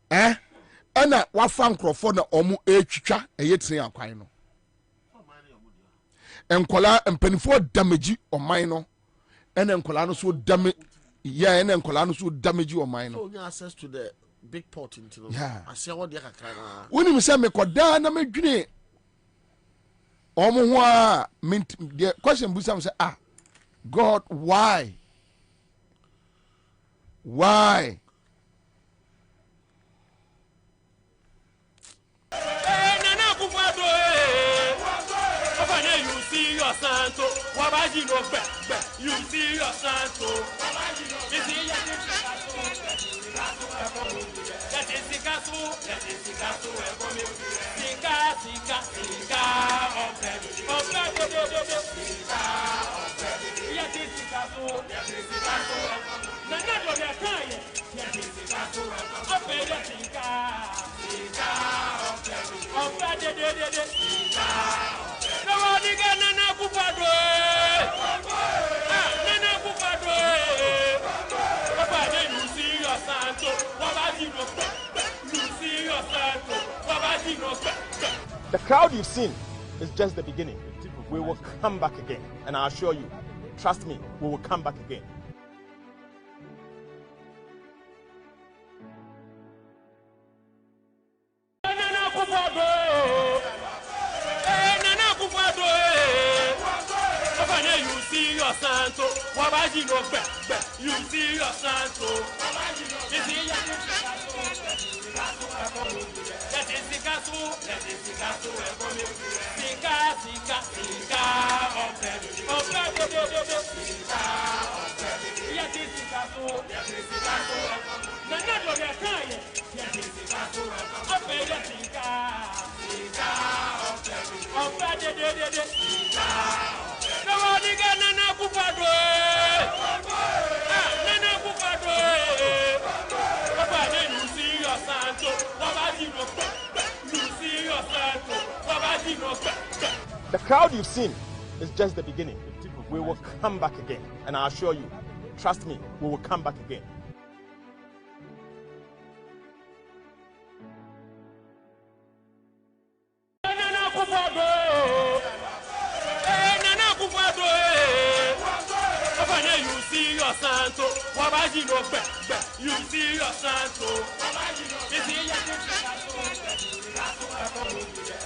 Ena wafa nkrofo na omu etwitwa eye tren akwan no. enkola empanifo damage ɔman no ɛna enkola no so damage ɛna enkola no so damage ɔman no. So you access to the big pot into. Yeah. I see what they are kind of. Wonim sɛ mekoda na medwene ɔmo ho a the question busam say God, why? Why? You see your santo, Wabaji no back. You see your santo, Wabaji no back. That is the castle, that is the castle, Sika, of them. Yet is the castle, that is the castle. None of their kind, yet is the castle. Up there, Sika, of them. Of that, no one again, Nana Kupado. Nana Kupado. Papa, you see your santo. Wabaji no back. You see your santo. Wabaji no back. The crowd you've seen is just the beginning. We will come back again, and I assure you, trust me, we will come back again. You see your santo, Wabaji no back. You see your santo, Wabaji no back. That is the castle, that is the castle, Sika, of them. Of that, yet is the castle, that is the castle. None of their kind, yet is the castle. Up there, Sika, of them. Of that, no one again, Nana Kupado. Nana Kupado. Papa, you see your santo, Wabaji no back. You see your santo, Wabaji no back. The crowd you've seen is just the beginning. We will come back again, and I assure you, trust me, we will come back again. You see your santo, Wabaji no back. You see your santo, Wabaji no back.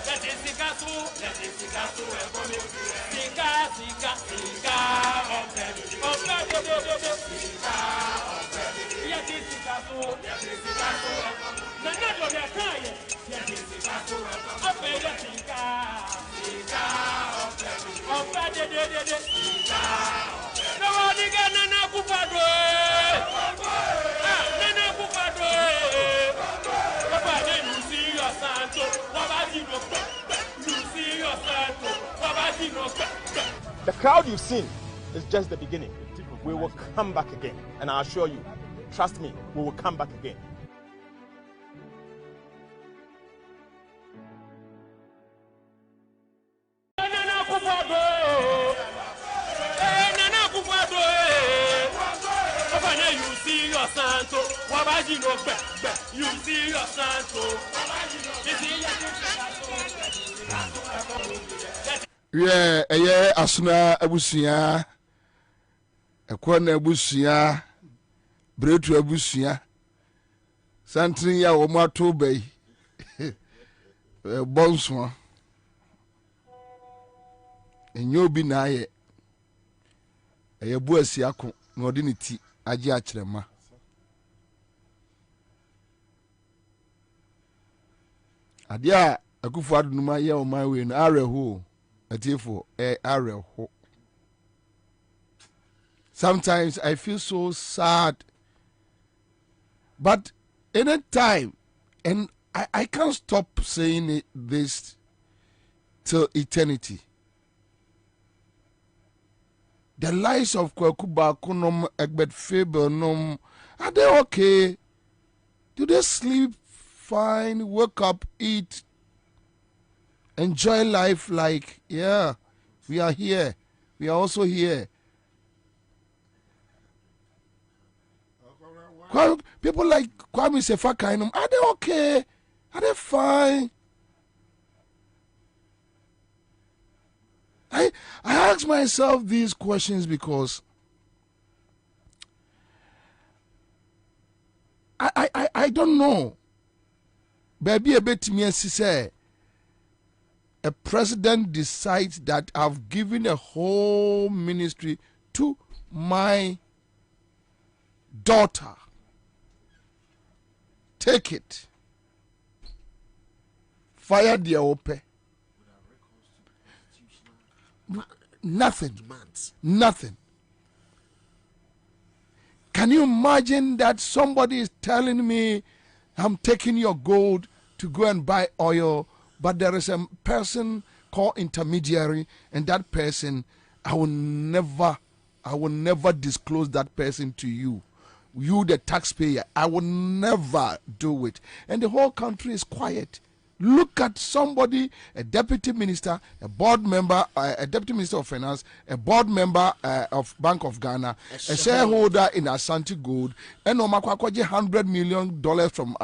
That is the castle, that is the castle, Sika, of them. Of that, yet is the castle, that is the castle. None of their kind, yet is the castle. Up there, Sika, of them. Of that, no one again, Nana Kupado. Nana Kupado. Papa, you see your santo, Wabaji no back. You see your santo, Wabaji no back. The crowd you've seen is just the beginning. We will come back again, and I assure you, trust me, we will come back again. You see your santo, Wabaji no back. You see your santo, Wabaji no back. Asuna abusia, ekwana abusia, bretu abusia, santri ya omato bay, bonswa, enyobi na ye, eyebuasi ako, n'odiniti aji achirema. Adia Akufo-Addo numa ye o my way no areho atifo areho. Sometimes I feel so sad, but any time, and I can't stop saying this till eternity. The lives of Kwakuba Kunom, Egbert Faber, Nom, are they okay? Do they sleep fine, wake up, eat, enjoy life like, yeah, we are here. We are also here. People like Kwame Sefa-Kainom, are they okay? Are they fine? I ask myself these questions because I don't know. Baby, a bit me say a president decides that I've given a whole ministry to my daughter. Take it. Fire the open. Nothing. Nothing. Can you imagine that somebody is telling me, I'm taking your gold to go and buy oil, but there is a person called intermediary, and that person, I will never disclose that person to you. You, the taxpayer, I will never do it. And the whole country is quiet. Look at somebody, a deputy minister, a board member, a deputy minister of finance, a board member of Bank of Ghana, a shareholder in Asanti Gold, and $100 million from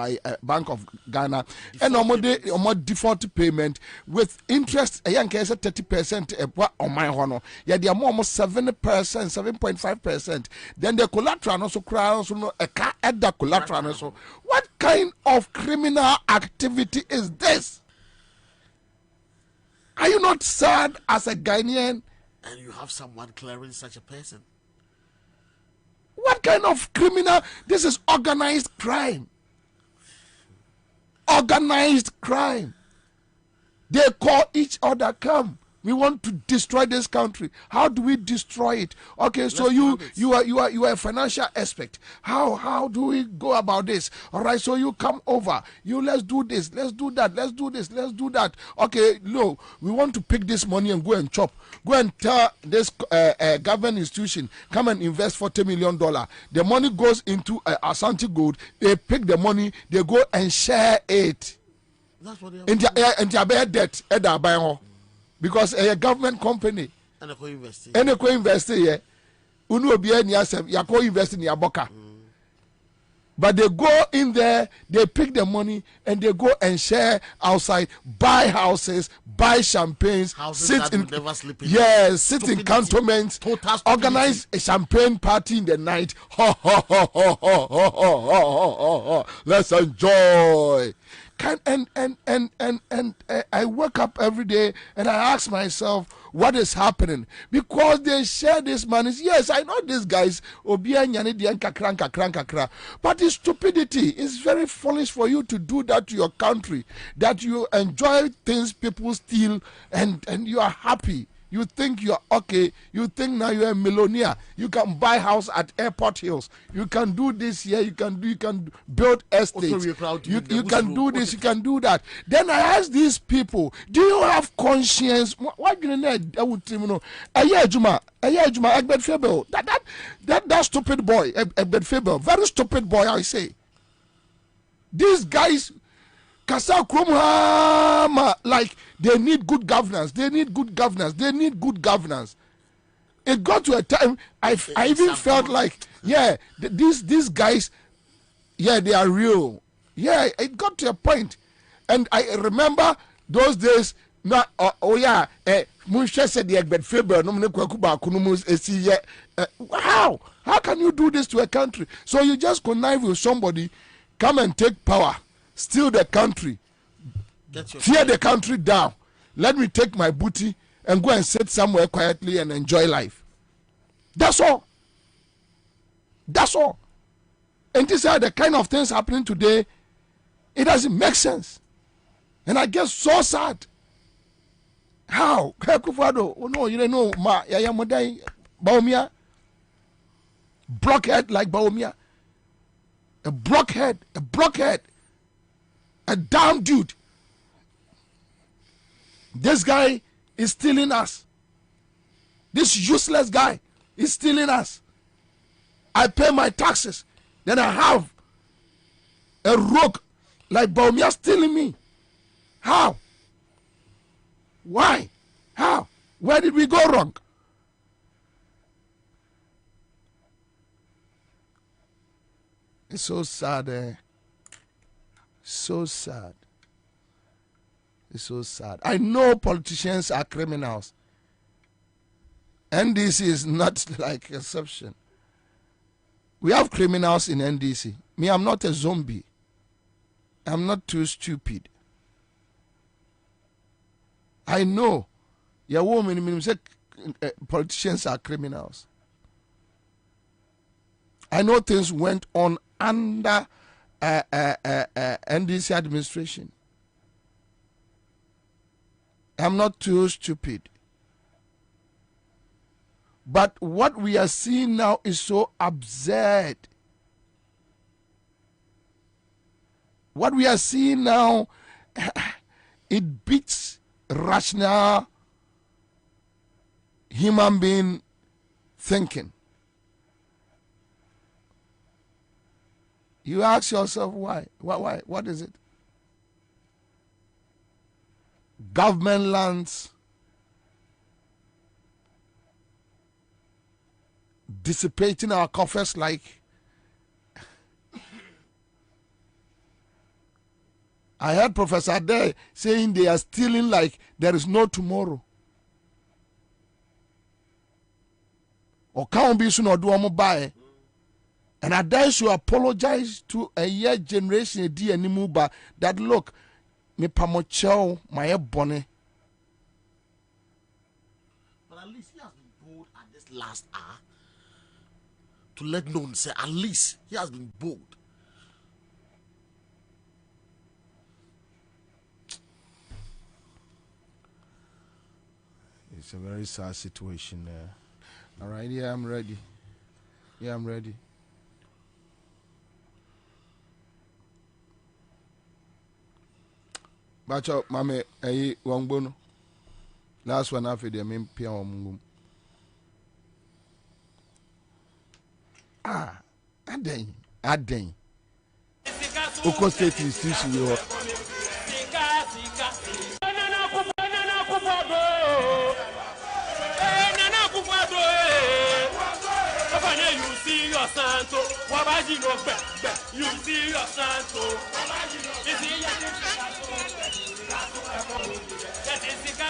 Bank of Ghana, and default payment with interest. 30% on my honor. Yeah, they are almost 7%, 7.5%. Then the collateral also crowns a car at the collateral also. What kind of criminal activity is this? Are you not sad as a Ghanaian? And you have someone clearing such a person. What kind of criminal? This is organized crime. Organized crime. They call each other, come. We want to destroy this country. How do we destroy it? Okay, so you are a financial expert. How do we go about this? All right, so you come over. Let's do this. Let's do that. Let's do this. Let's do that. Okay, no, we want to pick this money and go and chop. Go and tell this government institution, come and invest $40 million. The money goes into Asanti Gold. They pick the money. They go and share it. That's what they are. And their bad debt. Because a government company and a co-invest here, unu obi ani asem ya co-invest in Yaboka. But they go in there, they pick the money and they go and share outside, buy houses, buy champagnes, sit in cantonments, organize a champagne party in the night. Let's enjoy. And I wake up every day and I ask myself, what is happening? Because they share this money. Yes, I know these guys, but it's stupidity. It's very foolish for you to do that to your country, that you enjoy things people steal and you are happy. You think you're okay. You think now you're a millionaire. You can buy house at Airport Hills. You can do this here. You can build estates. You can do this. You can do that. Then I ask these people, do you have conscience? What do you know? That stupid boy, Egbert Faber, very stupid boy, I say. These guys, like they need good governance. They need good governance. They need good governance. It got to a time I even felt like, yeah, these guys, yeah, they are real. Yeah, it got to a point, and I remember those days. Now, Musha said the Egbert Faber. How can you do this to a country? So you just connive with somebody, come and take power, steal the country, tear the country down. Let me take my booty and go and sit somewhere quietly and enjoy life. That's all. That's all. And these are the kind of things happening today. It doesn't make sense. And I get so sad. How? Oh no, you don't know. Baumia. Blockhead like Baumia. A blockhead. A damn dude. This guy is stealing us. This useless guy is stealing us. I pay my taxes. Then I have a rogue like Baumia stealing me. How? Why? How? Where did we go wrong? It's so sad. So sad. It's so sad. I know politicians are criminals. NDC is not like exception. We have criminals in NDC. Me, I'm not a zombie. I'm not too stupid. I know. Your woman say politicians are criminals. I know things went on under NDC administration. I'm not too stupid. But what we are seeing now is so absurd. What we are seeing now, it beats rational human being thinking. You ask yourself why? Why? What is it? Government lands, dissipating our coffers like. I heard Professor Ade saying they are stealing like there is no tomorrow. Or can't be soon or do a buy. And Ade should apologize to a year generation anymore that look, me pamochao my bonnet. But at least he has been bold at this last hour to let known say at least he has been bold. It's a very sad situation there. All right, yeah, I'm ready. Yeah, I'm ready. Bacho, mame, ayi wangbono. Last one after the main pia wangbono. Aden. Oko State Institution you you see your santo, wabaji no be. You see your santo, you see your santo. Let it sika,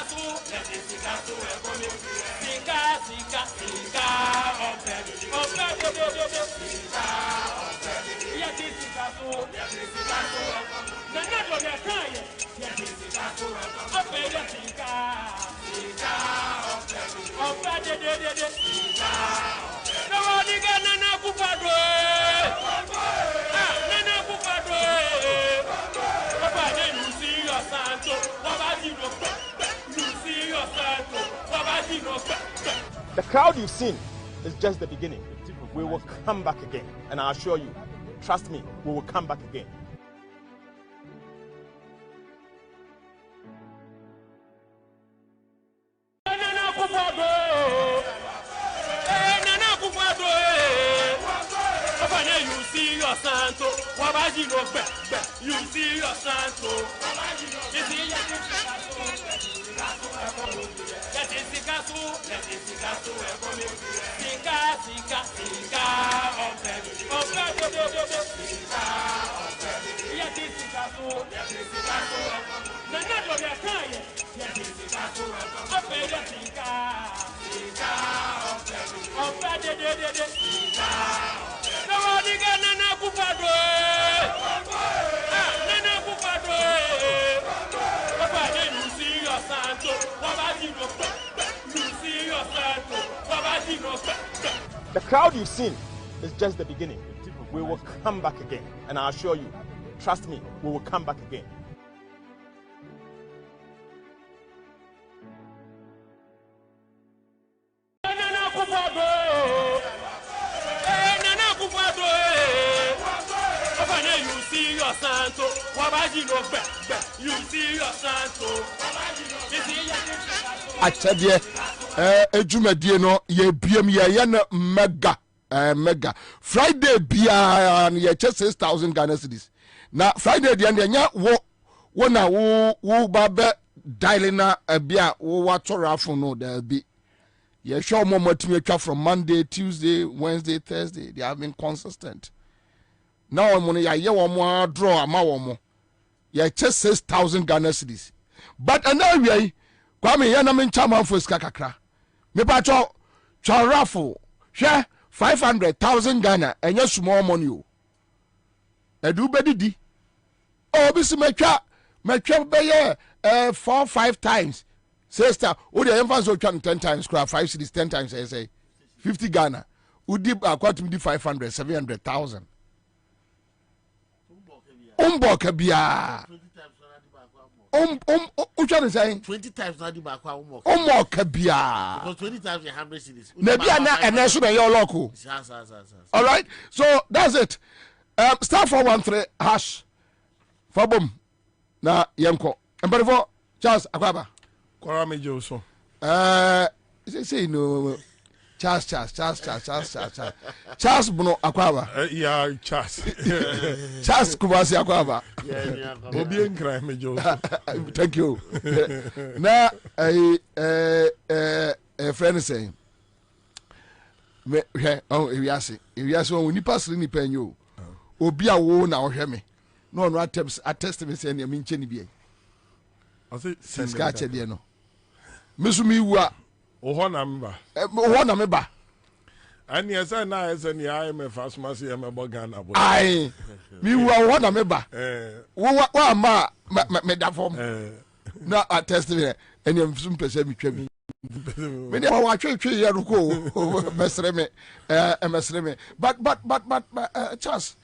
The crowd you've seen is just the beginning. We will come back again, and I assure you, trust me, we will come back again. You see your santo, wabaji no be. You see your santo, you see your santo. Let it sika, The crowd you've seen is just the beginning. We will come back again, and I assure you, trust me, we will come back again. You see your santo, wabaji no be. You see your santo, you see your santo. Achadie ejumedie no ye biem ye na mega Friday bia ye che 6,000 Ghana cedis. Na Friday dia nya wo na wo ba be dialing na bia wo watora phone no there be. Ye show more matimi from Monday, Tuesday, Wednesday, Thursday. They have been consistent. Now I'm going to more draw a mawomo. Ye che 6,000 Ghana cedis. But another way, Kwame yana men chairman for skakakra. Me pacho Charafo, share 500,000 Ghana, and your small money. I do better di. Oh, Miss Mecha Bayer 4-5 times. Sister, oh, the infants will come 10 times, 5 cities, 10 times, I say 50 Ghana. Would dip according to 500, 700,000. Kabia. What are you saying? 20 times not the back one more. Kabia. Because 20 times 100 cities. Maybe and that's your local. All right. So that's it. Start 413 hash. For boom. Na yemko. And but for Charles Akwaba. Kwame Joso. Say no. Charles Bruno Akwaba. Yeah, Charles. Charles Kubasi Akwaba. Bobie Nkrame Joso. Thank you. Now a friend saying if you ask when you pass any pen you obi a wo na ohwe me no no attest me say na me nche ni bia I say ska che de no mesumi wu a oho na mba ani esa na esa ni IMF asumasi ya mebo Ghana bo ai mi wu a oho na meba wa ma me da form na attest me eni mfum pese mi twa mi me dey wa twa ya ruko mesre me but Charles.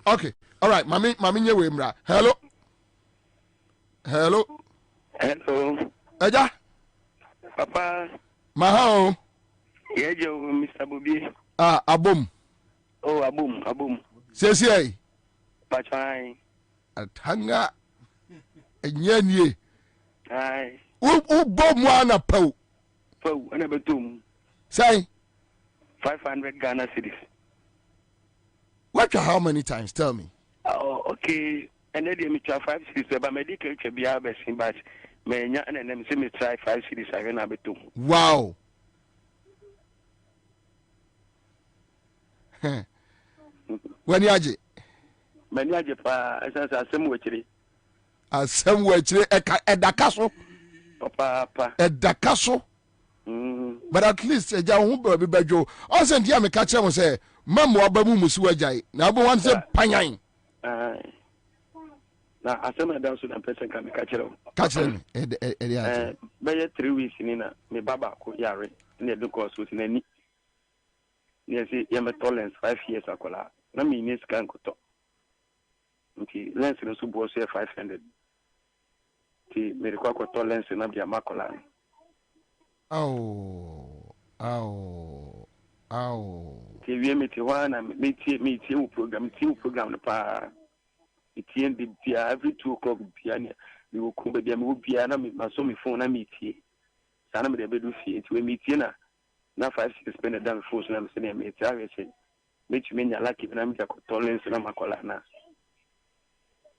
Okay. All right. Mami nyewe mra. Hello. Eja. Papa. Mahao. Yejo Mr. Bobie. Abum. Oh, abum. Sesi. Pachai. Atanga. Enye. Ai. U bom wana pau. Pau, ana betum. Say 500 Ghana cedis. What how many times? Tell me. Oh, okay. And then me try 5 cedis, but medical che bia be sin but me nya and then say me try 5 cedis I na betum. Wow. When yaje? Many aje pa asem wechiri. Asem wechiri edakaso. Papa. Edakaso. But at least a young be bejo. Also, dear me catch him say, Mamma Babu Musuajai. Now, one say Panyan. Now, I said, my dance with a person can catch him. Catch him. By 3 weeks in me Baba could yari near the course with any. Yes, Yama tolerance 5 years akola. Na me needs can go talk. Okay, lens in the subo say 500. The medical tolerance in Abia Makola. Ow. TV Metiwana, meet you program the pa. It's the every 2 o'clock piano. We will come back, will be an my son phone. I meet here. Sana me the bedu fee to a meetina. Now 5 6 spend a damn force and I'm saying, meet you mean you like it and I'm just tolerance and I'm a colana.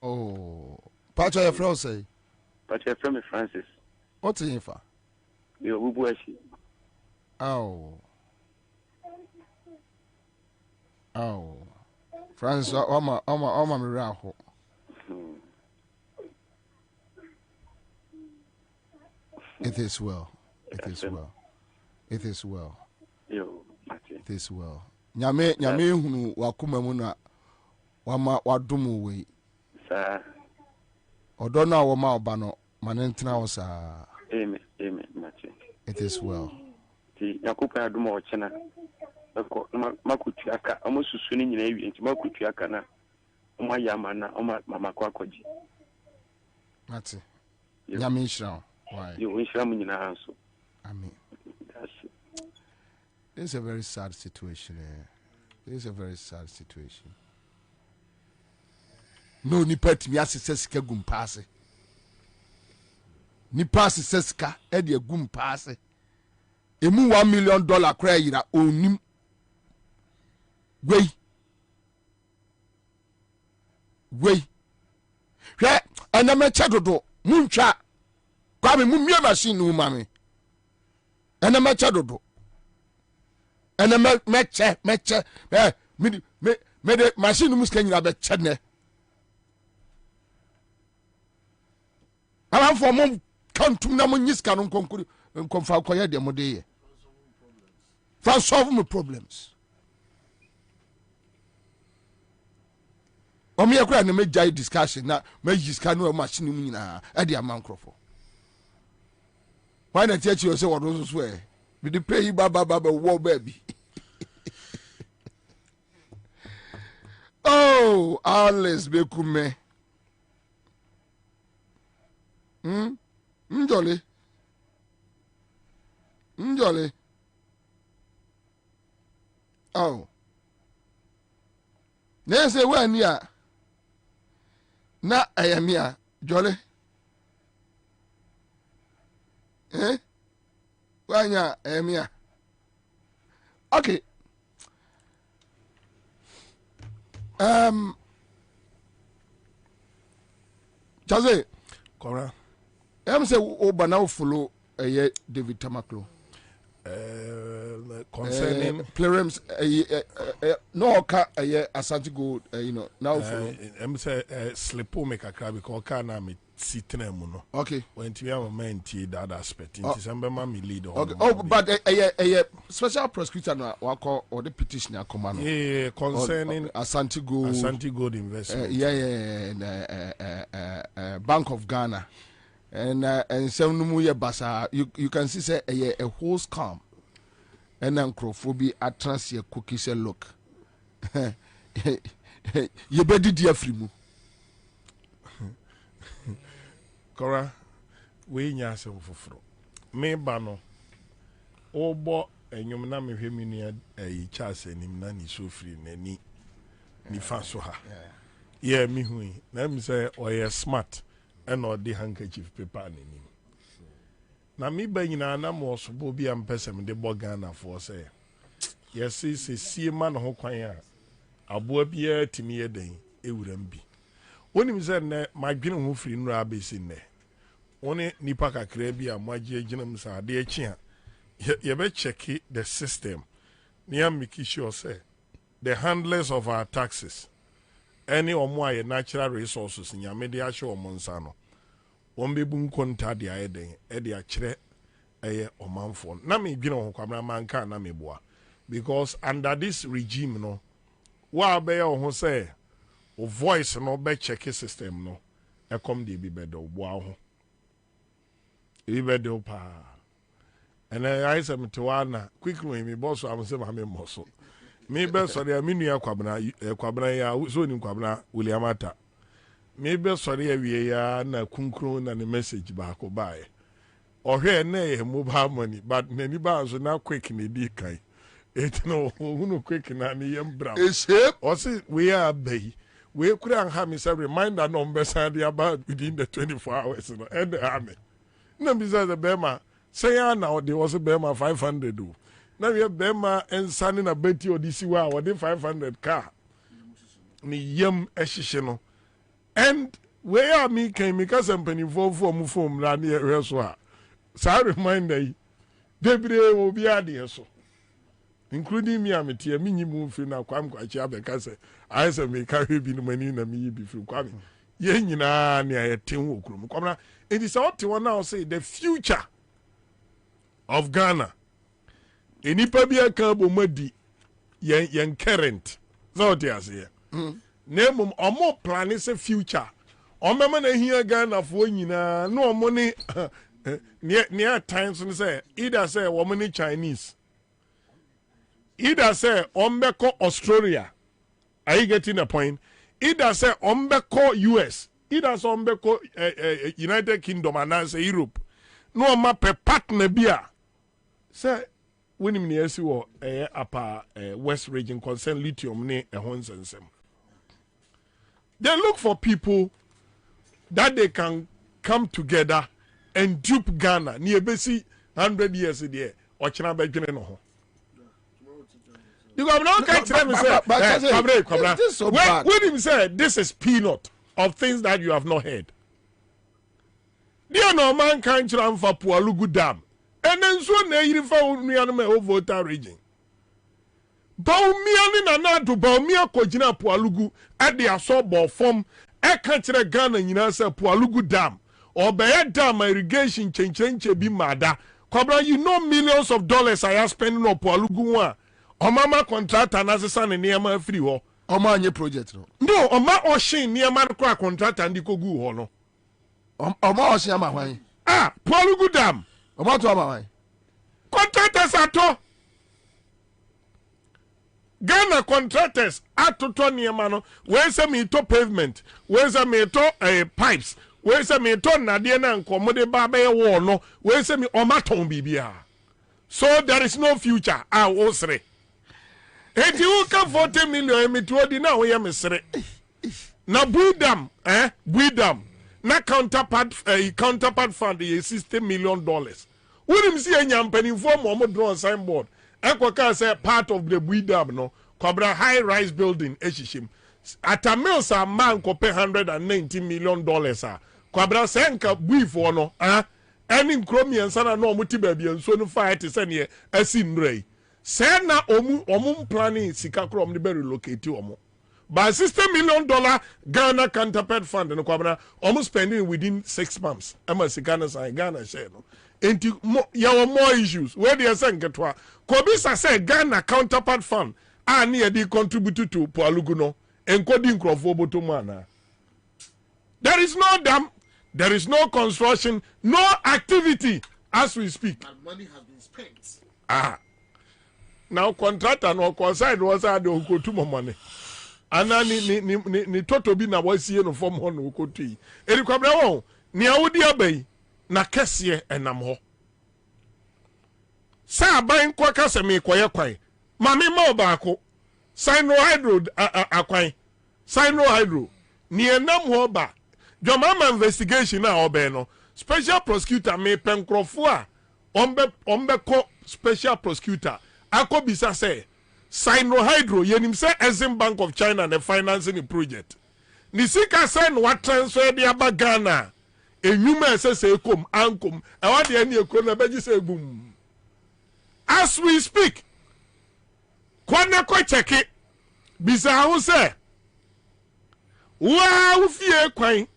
Oh, part of your friend say, but your friend Francis. What's in for? Your Ubuashi. Oh. Francis, Oma Miraho. It is well. It is well. It is well. It is well. Nyame hunu wakuma mu na wama wadumu we. Sir. Odo na wama oba no manentina wo saa. Amen. It is well. Ti yakupa adumu ochena. Ko makutu aka amosusu ni nyina ewi nti makutu aka na omo yama na omo mama kwa koji. Mati. Nyame nshira. Why? You nshira mu nyina anso. Amen. This is a very sad situation. This is a very sad situation. No nipa timi asese sika gumpase. Nipa asese sika e de gumpase. Emu $1 million kra yira onim. Wey. Hwe eneme chedodo muntwa kwa me mumie machine no mame. Eneme chedodo. Eneme meche me de machine no muska nyina be chene. Alan for mom kantum na munyiska no konkuri nkomfa koye de mo de ye fa solve my problems omi ekura na mejai discussion na mejiska no machine mu nyina e de amankrofo why na teach you say what so e we dey pay baba wo baby oh alles bekume njole oh nese wani a na ayamia jole wanya ayamia okay Chaze Kora say oba now follow David Tamaklo concerning plerums no ka Asanti Gold now follow say slepo make a crab because kana me sitting mu no okay when we have a man that aspect in December me lead okay but special prosecutor no wako or the petitioner command concerning Asanti Gold investment Bank of Ghana and some no ye basa you can see say a whole scam and ancrophobia attrans ye cookie say look ye bedi dia frimu Kora we nya se foforo me ba no obo enyum na me hwemi ni chance nim na ni so free nani ni fa so ha yeah me hui na me say oye smart and or the handkerchief paper nani na me ba nyina na mo so bo bia mpesem de bogana for say yes se sie ma no ho kwan a aboa bia timi ye den ewuram bi onim say na madwene ho free nura abesi ne one nipa kakra bi a magye ginam sa de achi a ye be check the system near make sure say the handlers of our taxes any omo aye natural resources nyame de ahye omo nsa no won be bu nkonta de aye den e de akire eye omanfo na me dwene ho kwamra manka na me boa because under this regime no wa be ho say o voice no be check system no e come de bi bedo boa ho e do pa and I say me to wana quickly me boss am say ma me moso me be sorry a me nua kwabena ya so ni kwabena William Ata me be sorry awie ya na kunkro na ne message ba ko bae ohwe na e mobile money but na ni ba so na quick na di kai it no hunu quick na ni yam bra o say we are bay we kura ha me say reminder number send about within the 24 hours no and army na me say the bema say now there was a bema 500 do now we have bema Ansah na beti odisi wa or the 500 car ni yam ehihye no and where me can me cause mpanifo mu form na na reso a sa reminder yi debre obi ade so including me amete me nyimu fi na kwam kwachi abeka say I say me carry bi no mani na me yi bi fi kwam ye nyina na ye ten okrum kwamna it is out to now say the future of Ghana enipa bi aka bomadi yen current so what you say nemum omo plan is a future omema na hia Ghana fo nyina no omo ni near times say either say woman ni Chinese either say ombeko Australia are you getting the point either say ombeko US either say ombeko United Kingdom and say Europe no ma pe partner bia say when him near see wo upper west region concern lithium ne ehonsensem they look for people that they can come together and dupe Ghana near besi 100 years there or china be dwene no ho you go now can't tell me say when him say this is peanut of things that you have not heard there no man can transfer Pualugu Dam and then so na yiri fa nua me over region Baumia ni na do Baumia kogina Pualugu at the asobo form e ka kire Ghana nyina say Pualugu Dam or be dam irrigation chenchenche bi mada Kwabena, you know millions of dollars I have spending on Poalugu. Omama contractor na sesa ne niema free ho. Oma anye project no. No, oma oshin niema no contractor ndi kogu ho no. Oma oshin ama hwan. Ah, Poalugu dam. Oma to ama hwan. Contractors ato. Ghana contractors atoto niema no. We say me to pavement, we say me to pipes, we say me to nade na nkomode ba be wo no, we say me oma ton bibia. So there is no future. Ah, osre. Eti u ka 40 million emitodi na wo ye mesre. Na buidam, buidam. Na counterpart fund is $60 million. Wouldn't see any company form or draw signboard. Ekwaka say part of the buidam no. Kwabena high rise building eshishim. At a mill sa man ko pay $190 million. Kwabena senka bui for no. Any nkromi and sana no muti baby and so no fire to send ye esin ray. Say na omu planning sika krom ni be relocate omo. By $60 million Ghana counterpart fund no Kwabena almost spending within 6 months. Ama sika na say Ghana share no. Enti yawo more issues. Where they say nketwa. Kobisa say Ghana counterpart fund ani e di contribute to Poalugu no. Enkodi nkrofo botomana. There is no dam. There is no construction, no activity as we speak. And money has been spent. Now contractor no consign was had to go to money. And ni toto bi na wasi no form ho no ko tui. Eri Kwabena won, ni awudi abai na kese enam ho. Sa aban kwa kase me koye kwan. Mame ma obaako. Sino hydro akwan. Sino hydro. Ni enam ho ba. Jomama investigation na obeno. Special prosecutor me penkrofo a ombe ko special prosecutor akobisa say Sinohydro yenim say Exim Bank of China na financing the project. Ni sika say no transfer the aba Ghana. Enyuma say kom ankom e wa de ani ekro na beji say gum. As we speak, kwana ko check it. Bisa ho say wa ufie kwan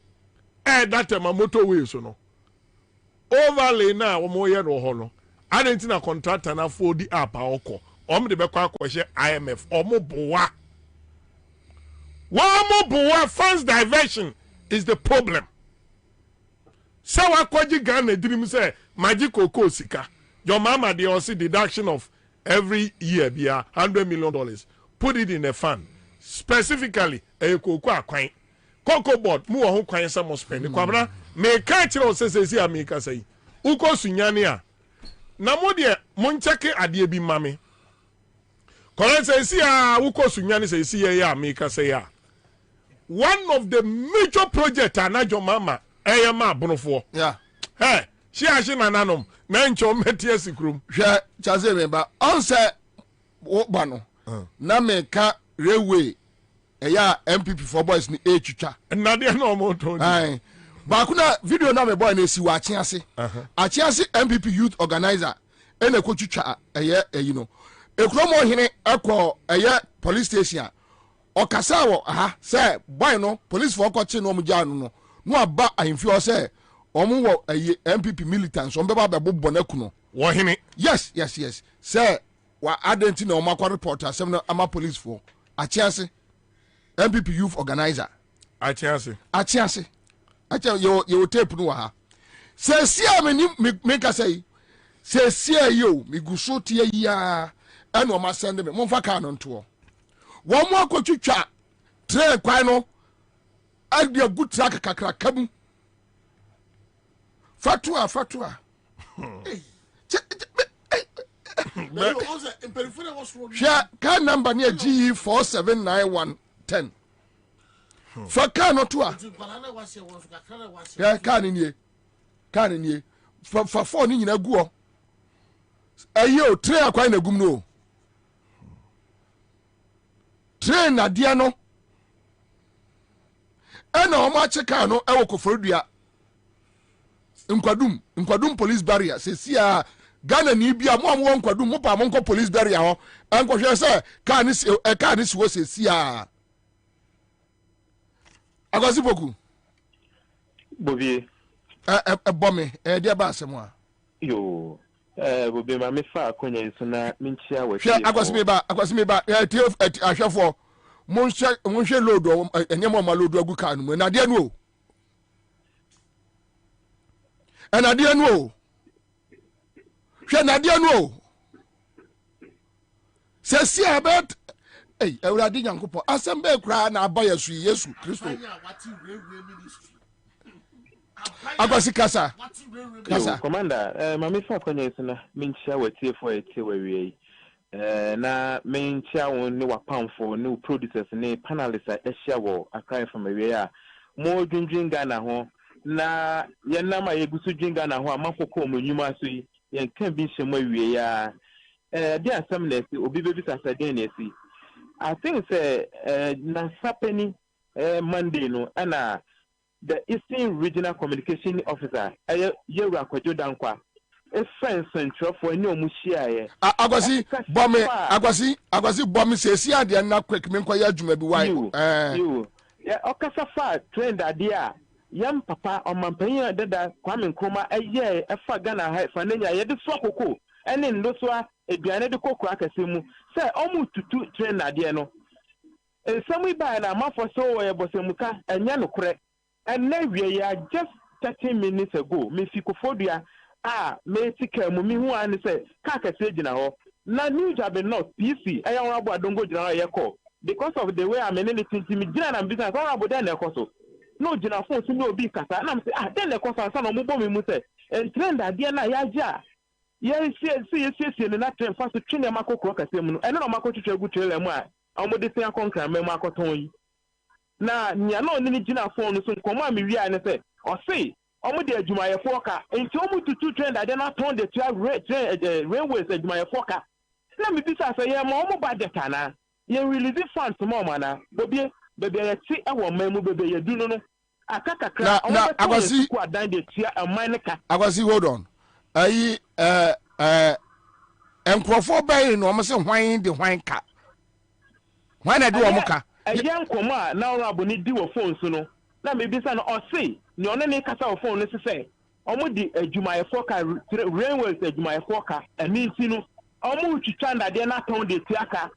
that my motorway so no. Overlay na omoye no ho no. Adentina contractor na for the app akọ. De be kwa kwehye IMF. Omo boa. Wa boa funds diversion is the problem. So akwaji Ghana dream say magic koko sika. Your mama dey also deduction of every year bia $100 million. Put it in a fund. Specifically koko akwan. Cocoa board mu ho kwan sa mo spend Kwabena me ka kire o sesesi a me ka sai uko sunyane a na mo de mo ncheke ade bi mame kore sesi a uko sunyane sesi ya me ka sai a one of the major project anajo mama ma bonofo hey she na nanom na ncho metie sikrum hwe chaze me ba on say wo ba no na me ka railway eya MPP for boys ni etwitwa na de na omo ton ai ba kuna video na me boy na esi wa achiase achiase MPP youth organizer ene ko twitwa eye eyi no ekromo hene akọ eye police station okasa wo say boy no police for ko chi no mo ja no no aba ahimfi o say omo wo eye MPP militants on beba bebo na kuno wo hene yes say wa identity na o makwa report asem na ama police for achiase MPP youth organizer achiase you tape no ha say sia me ka say sia yo me guso tie ya and o ma send me mo fa ka no nto wo mo akotwitwa train kwan no adia good track kakra kabu fatua Share car number near G479110. For car not to can ye for 4 in a go. Ayo, train a quite a gumno. Train a diano. And no much a car no elko for dia. Nkwadum police barrier says here. Ghana ni bia mo am won kwadu mo pa mo nko police barrier ho anko hwe se car ni wo se sia agozi boku Bobie bombe dia ba asemo a yo Bobie ma me fa akonya so na minchia we. Hwe akwasime ba tie ahwefo monhwe load enyemo ma load agu ka no mu na de no o. Na de no o. Hwe na de no o. Se si about Hey, Ewurade Nyankopɔ asɛmbe kura na abaya su Yesu Kristo. Akwasi kasa. Commander, ma me fa akonya so na minchia we tie for etie we wi. Na minchia won ni wapamfo ni producers ni panelists a ehia wo akai from wi a mo dwundwin Ghana ho na yenam a yegusu dwun Ghana ho amafoko mo nyuma so yi yen kan bi hyemo wi ya dia asem na esi obi bebi sasa den na esi I think say na sapeni Monday no ana the Eastern Regional Communication Officer Yeru Akwajo Dankwa a friend central for any omushia ye Agwasi bombe se si ade na quick me nkwa ya adwuma bi wai you ya okasa fa trend ade a yam papa omampanyin dada Kwame Nkrumah eye efa Ghana ha fa nanya ye de so kokoko ene ndo so a eduane de kokko akase mu se omu tutu trend ade no ensamu ba na amafo so we bosemuka enya no kore ene wie ya just 30 minutes ago me fikofodua me tika mu mi hu an say ka kase gina ho na new job not PC eya abo adongo gina ho ye call because of the way I'm in anything me gina na business all abo den ekoso no gina phone so no obi kasa na me say den ekoso ansa no mo bo me mu say en trend ade na ya ja ye see na trend fast twene makokro kase mu no ene no makotwetwe gu trailer mu a amode se akonkran me makoton yi na nya na oni gina phone so nkomo a me wi an say o say omo de adwumayefo ka enti omo tutu trend ade na ton de railways adwumayefo ka na me bisa say ye ma omo budget ana ye release funds mo mana bobie ya ti e wo mamu bebe ye du no akakakra omo agwasi ku adan de tia aman ka agwasi hold on ayi enkrofo bay no omo se hwan de hwan ka hwan na de omo ka eye nkomo a na oro aboni di wo phone so no na me bisa no o say ni ono ne kasa wo phone no se omo di adwumayefo ka railways adwumayefo ka ani nti no omo twitwa ndade na ton de tiaka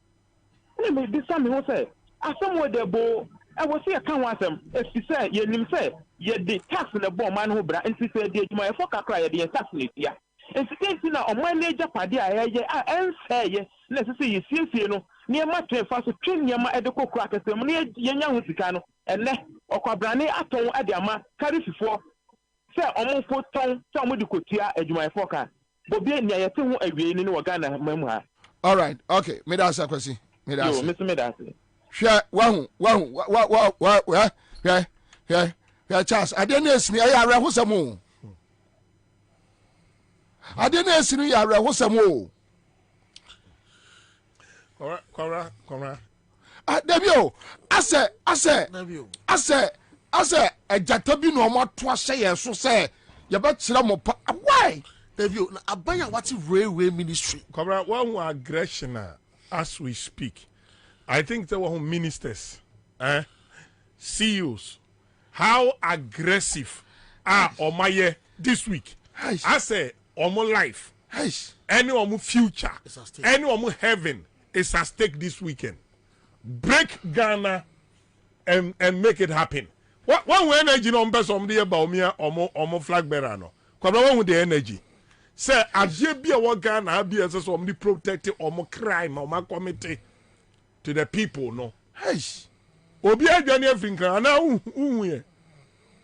na me bisa me ho se asem wo de bo e wo se ya kan wasem e se ye nim se ye de tax na bo man ho bra nti se de adwumayefo ka kra ye de tax na tia nti na omo na japade a ye ense ye na se ye siesie no ni ma trefa so twenya ma edeko kra kasem ni yenya ho sika no ene okwabrane aton ade ama karififo se omufo ton se omudi kotia adwumayefo ka Bobie nia yete ho awie ni wo Ghana mamu ha. All right, okay, me da asa kwasi me da asa yo me da asa hwe wa Charles ade na esini ya awre hosam ade na esini ya awre hosam o Kora. Debio, ase ejata bi no mo to ahye ye so se ye ba kira mo pa why Debio na abanya what railway ministry Kora one aggression as we speak. I think there were ministers, CEOs, how aggressive are Omaye this week. I say Omo life, any Omo future, any Omo heaven is at stake this weekend. Break Ghana and make it happen. What one energy no mbe somebody about me omo flag bearer no. Kwabra one with the energy. Say adie bia wo Ghana bia say somebody protect omo crime omo committee to the people no. Hey. Obi adwane Africa na hu ye.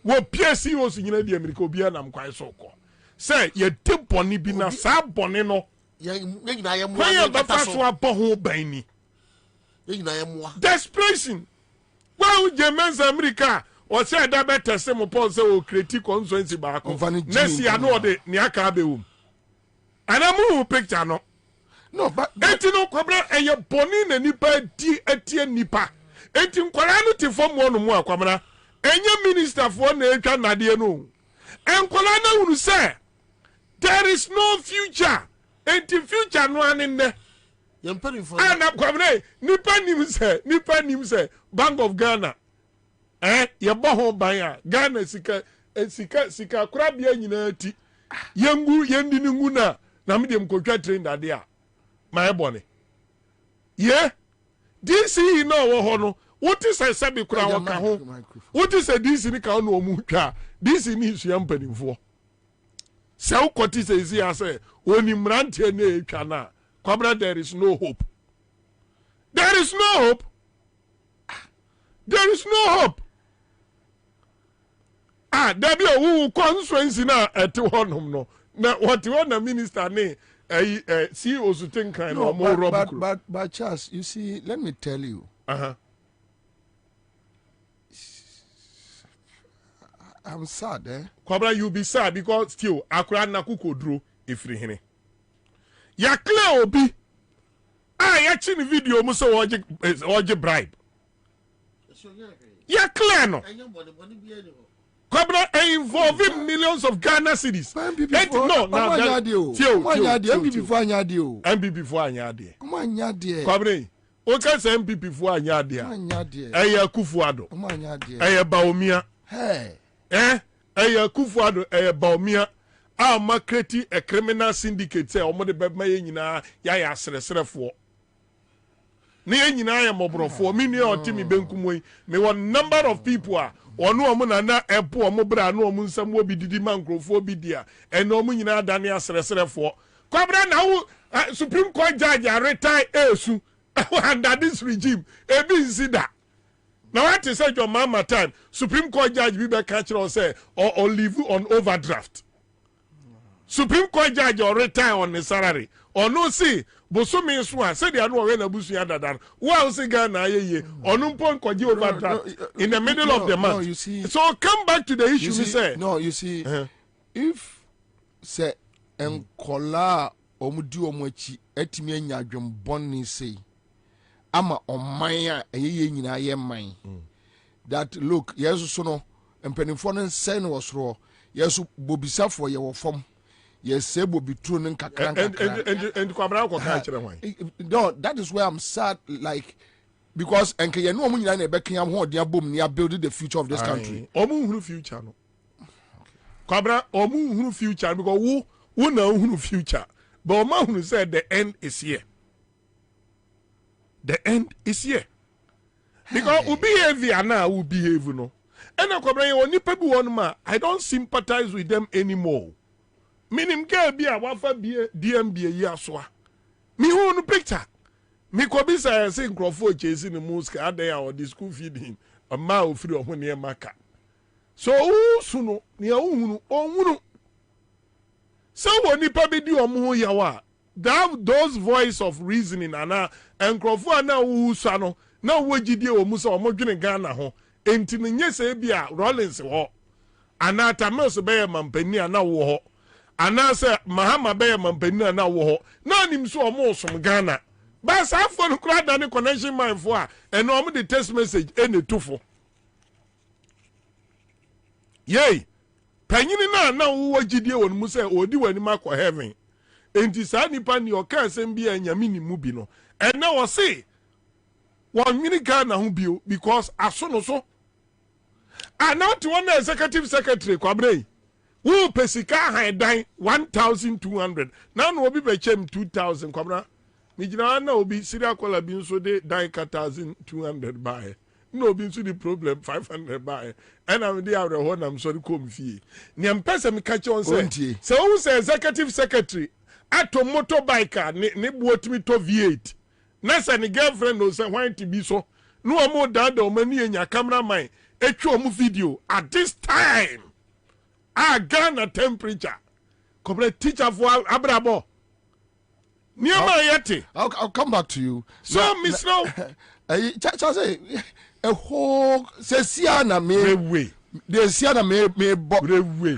Wo PSC wo so nyina di America obi na mkwan so ko. Say ye de boni bi na sa boni no. Ye nyina ye mo na beta so aboho ban ni. Desperation. Why would you men's America or say that better some upon so critique constituency back? Next year, no, the Niaka Beum. And I move picture no. No, but Etino Quabra and your bonin and nipa di etienne nipa. Etin quality from one more Quamana. And your minister for Nature Nadia no. And Colana will say there is no future. Eti future no one in there. Ana kwamne nipa nim se Bank of Ghana ye boho ban Ghana sika kura bia nyina ti yengu yendi ningu na na me dem ko twa train that there my bone yeah DC no wo ho no what is say be kura wo ka ho what is say DC ni ka no mu twa DC ni sua mpanimfo se wo koti say isi ase oni mrante na etwa na Kwabena there is no hope. There is no hope. There is no hope. There be a constituency na ete honum no. Na what you want the minister ne CEO to think kind of more but Charles, you see, let me tell you. I'm sad, eh? Kwabena, you be sad because still akura na kukodro ifri hene. Ya clear obi. Ya chin video mo so oje bribe. Ya clear no. Kwabena involving millions of Ghana cedis. No, MPP for anyade o. MPP for anyade. Come on anyade. Kwabena, o ka say MPP for anyade. Eya Kufuado. Come on anyade. Eya Baomia. Hey. Eya Kufuado, eya Baomia. Makreti a criminal syndicate say omo de bema ye nyina ya asresrefo ne ye nyina ya mobrofo me ne otimi benkumoi me one number of people onu omo na epo omo bra na omo nsam obi didi mankrofo bi dia ene omo nyina dane asresrefo Kwabena na wo Supreme Court judge retire esu under this regime ebi nsida now what is say your mama time Supreme Court judge bi be catch or say or leave on overdraft. Supreme Court judge or retire on the salary or no see Bosumi Swan said they are no na busu ya dadan wa say Ghana ye or no point koji overdraft in the middle of the month. No, you see, so come back to the issue you say. No, you see, if say enkola omudi omochi etimi anya adwembon say ama oman a ye nyina ye man that look yesu so no empanimfo no nse no wosoro yesu bobisafo ye wo fom. Yes, say Bobie true and Kwabena ko ka kire hwan. No, that is where I'm sad, like because enke ye no omu nyina na ebeka yam ho de abom ni build the future of this country. Omu hunu future no. Kwabena omu hunu future because wo na hunu future. But omu hunu said the end is here. The end is here. Because we behave na we behave no. And Kwabena ye onipa bi won ma I don't sympathize with them anymore. Minim girl be a wafa be DMB ye asoa. Me hu no picture. Me ko bi say nkrofo chasing the mosque adan or the school feeding. A ma ofiri o ne maka. So su no ne ohunu onhunu. So woni pa bi di omo ya wa. Those voice of reasoning ana nkrofo ana wu sa no na wogidie o mu so omo dwene Ghana ho. Enti ne nyese bi a Rollins ho. Ana Tamils be mampani ana wo ho. Ana say Mahama be mampani na wo ho na nim so omo som Ghana ba sa phone kura da ne connection mind for a and omo the text message ene tufo yey panyini na wo gidie won mu say odi wani makọ heaven enti sa nipa ni o kan sem bi anyame ni mu bi no and na wo say won mini Ghana ho bio because aso no so ana to one executive secretary Kwabena wo pesika haidan 1200 na no obi be chem 2000 Kwabena mi gina na obi serial caller bi nso de dan 1200 buy no obi nso the problem 500 buy and am dey awre ho na am sorry come fie ni am pesa mi catch on say so who say executive secretary ato motorbike ne buotimi to V8 na say ni girlfriend no say why to be so no omo dada o mani enya cameraman etwa omo video at this time Ghana temperature. Complete teacher for Abrabo. I'll come back to you. So, Miss No. Say a whole Siana me way. The Siana me bob way.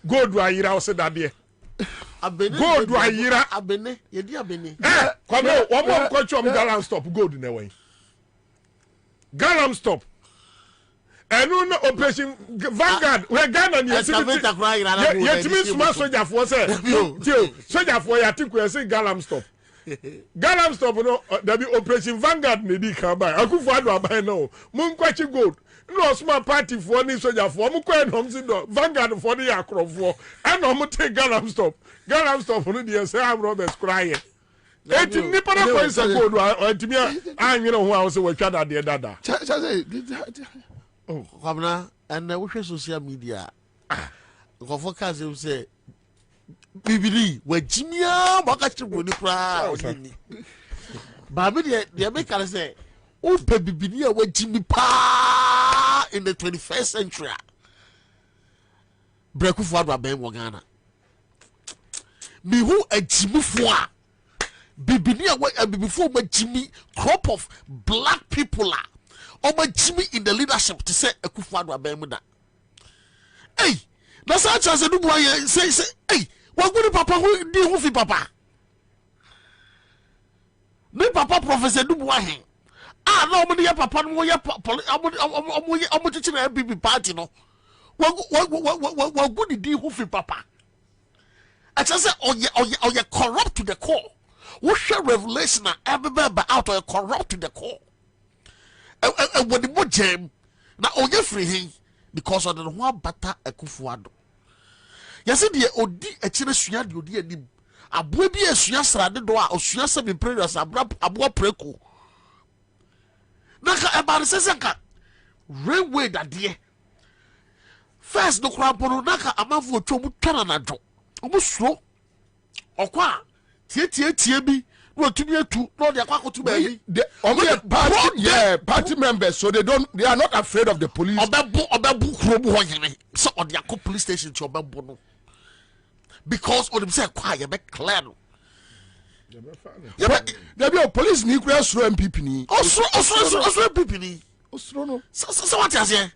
Go do I hear say that there. Go do I hear Abene, ye di Abene. Come on, one more question Galam stop go in the way. Galam stop. And no operation Vanguard where Ghana ni yetimi small soldier for say soldier for ya think we say Galam stop no there be operation Vanguard ni di kan buy Akufo-Addo abai no mun kwachi gold no small party for ni soldier for mo kwen hom si do Vanguard for ni akrofo and no mo take Gangnam stop no dey say am Roberts crying eti nipa na ko isa go do antimi anwere ho a wo se watwa da de dada oh Kwabena and we share social media go focus say bibili wa jimia baka chibo ni pra oni ba me de make can say o pe bibili wa jimi pa in the 21st century breku fo adwa ben wo Ghana mi hu ajimi fo a bibili wa bibifo ma jimi crop of black people o ma jimi in the leadership to say akufo adwa ben mu da hey na sa chance do boy say hey waguni papa who di who fi papa me papa professor du boy hen na omo ya papa no ya omo chichi na BB party no waguni di who fi papa I just say oye corrupt to the core. What share revelation everybody out or corrupt to the core. And when the more jam na oye free him because of the one bata ekufuado. Yasi die odi echire sua de odi anim. Aboa bi asua srade do a osua se be prayers aboa preko. Naka about sesenka railway that die. First no krampo naka amafo otwo twana na do. Omusro okwa tie bi no tumi atu no de akwa kotu ba yi party members so they are not afraid of the police obebu krobu ho yene so ode akọ police station to obebu no because on them say kwa ye be clear no there be police ni kura sro MPP ni osro MPP ni osro no so what you say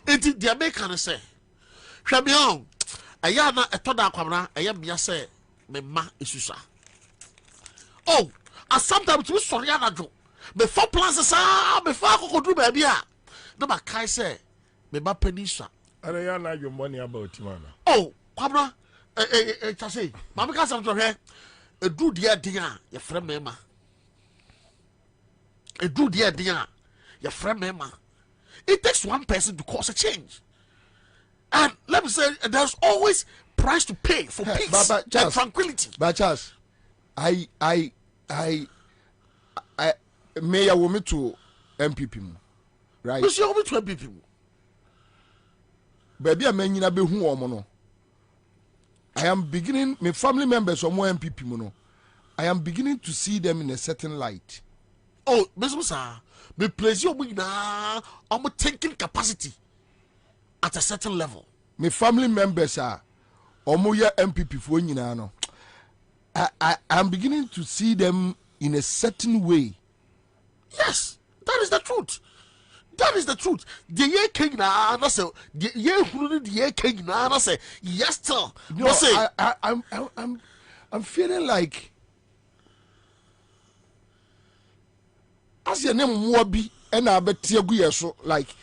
enti the American say hwabi on aya na etoda Kwabena aya bia say me ma esusa oh and sometimes we sorry anajo me for plans sa me for akokodru ba bia na ba kai say me ba panisha and ya na your money about man oh Kwabena say mama ka sam to he edu dia din a ye frɛ me ma edu dia din a ye frɛ me ma it takes one person to cause a change. And let me say, there's always price to pay for peace and tranquility. But Charles, I may I want me to MPP, right? Yes, you want me to MPP. Baby, I mean, you be who mono. I am beginning. My family members are more MPP mono. I am beginning to see them in a certain light. Oh, Mr. Sir, me place you now. I'm thinking capacity. At a certain level, my family members are Omoya MPP for no. I am beginning to see them in a certain way. Yes, that is the truth. That is the truth. The year king na say the year who the year king na say yes still. No, I'm feeling like as your name Mobi and I bet you so like.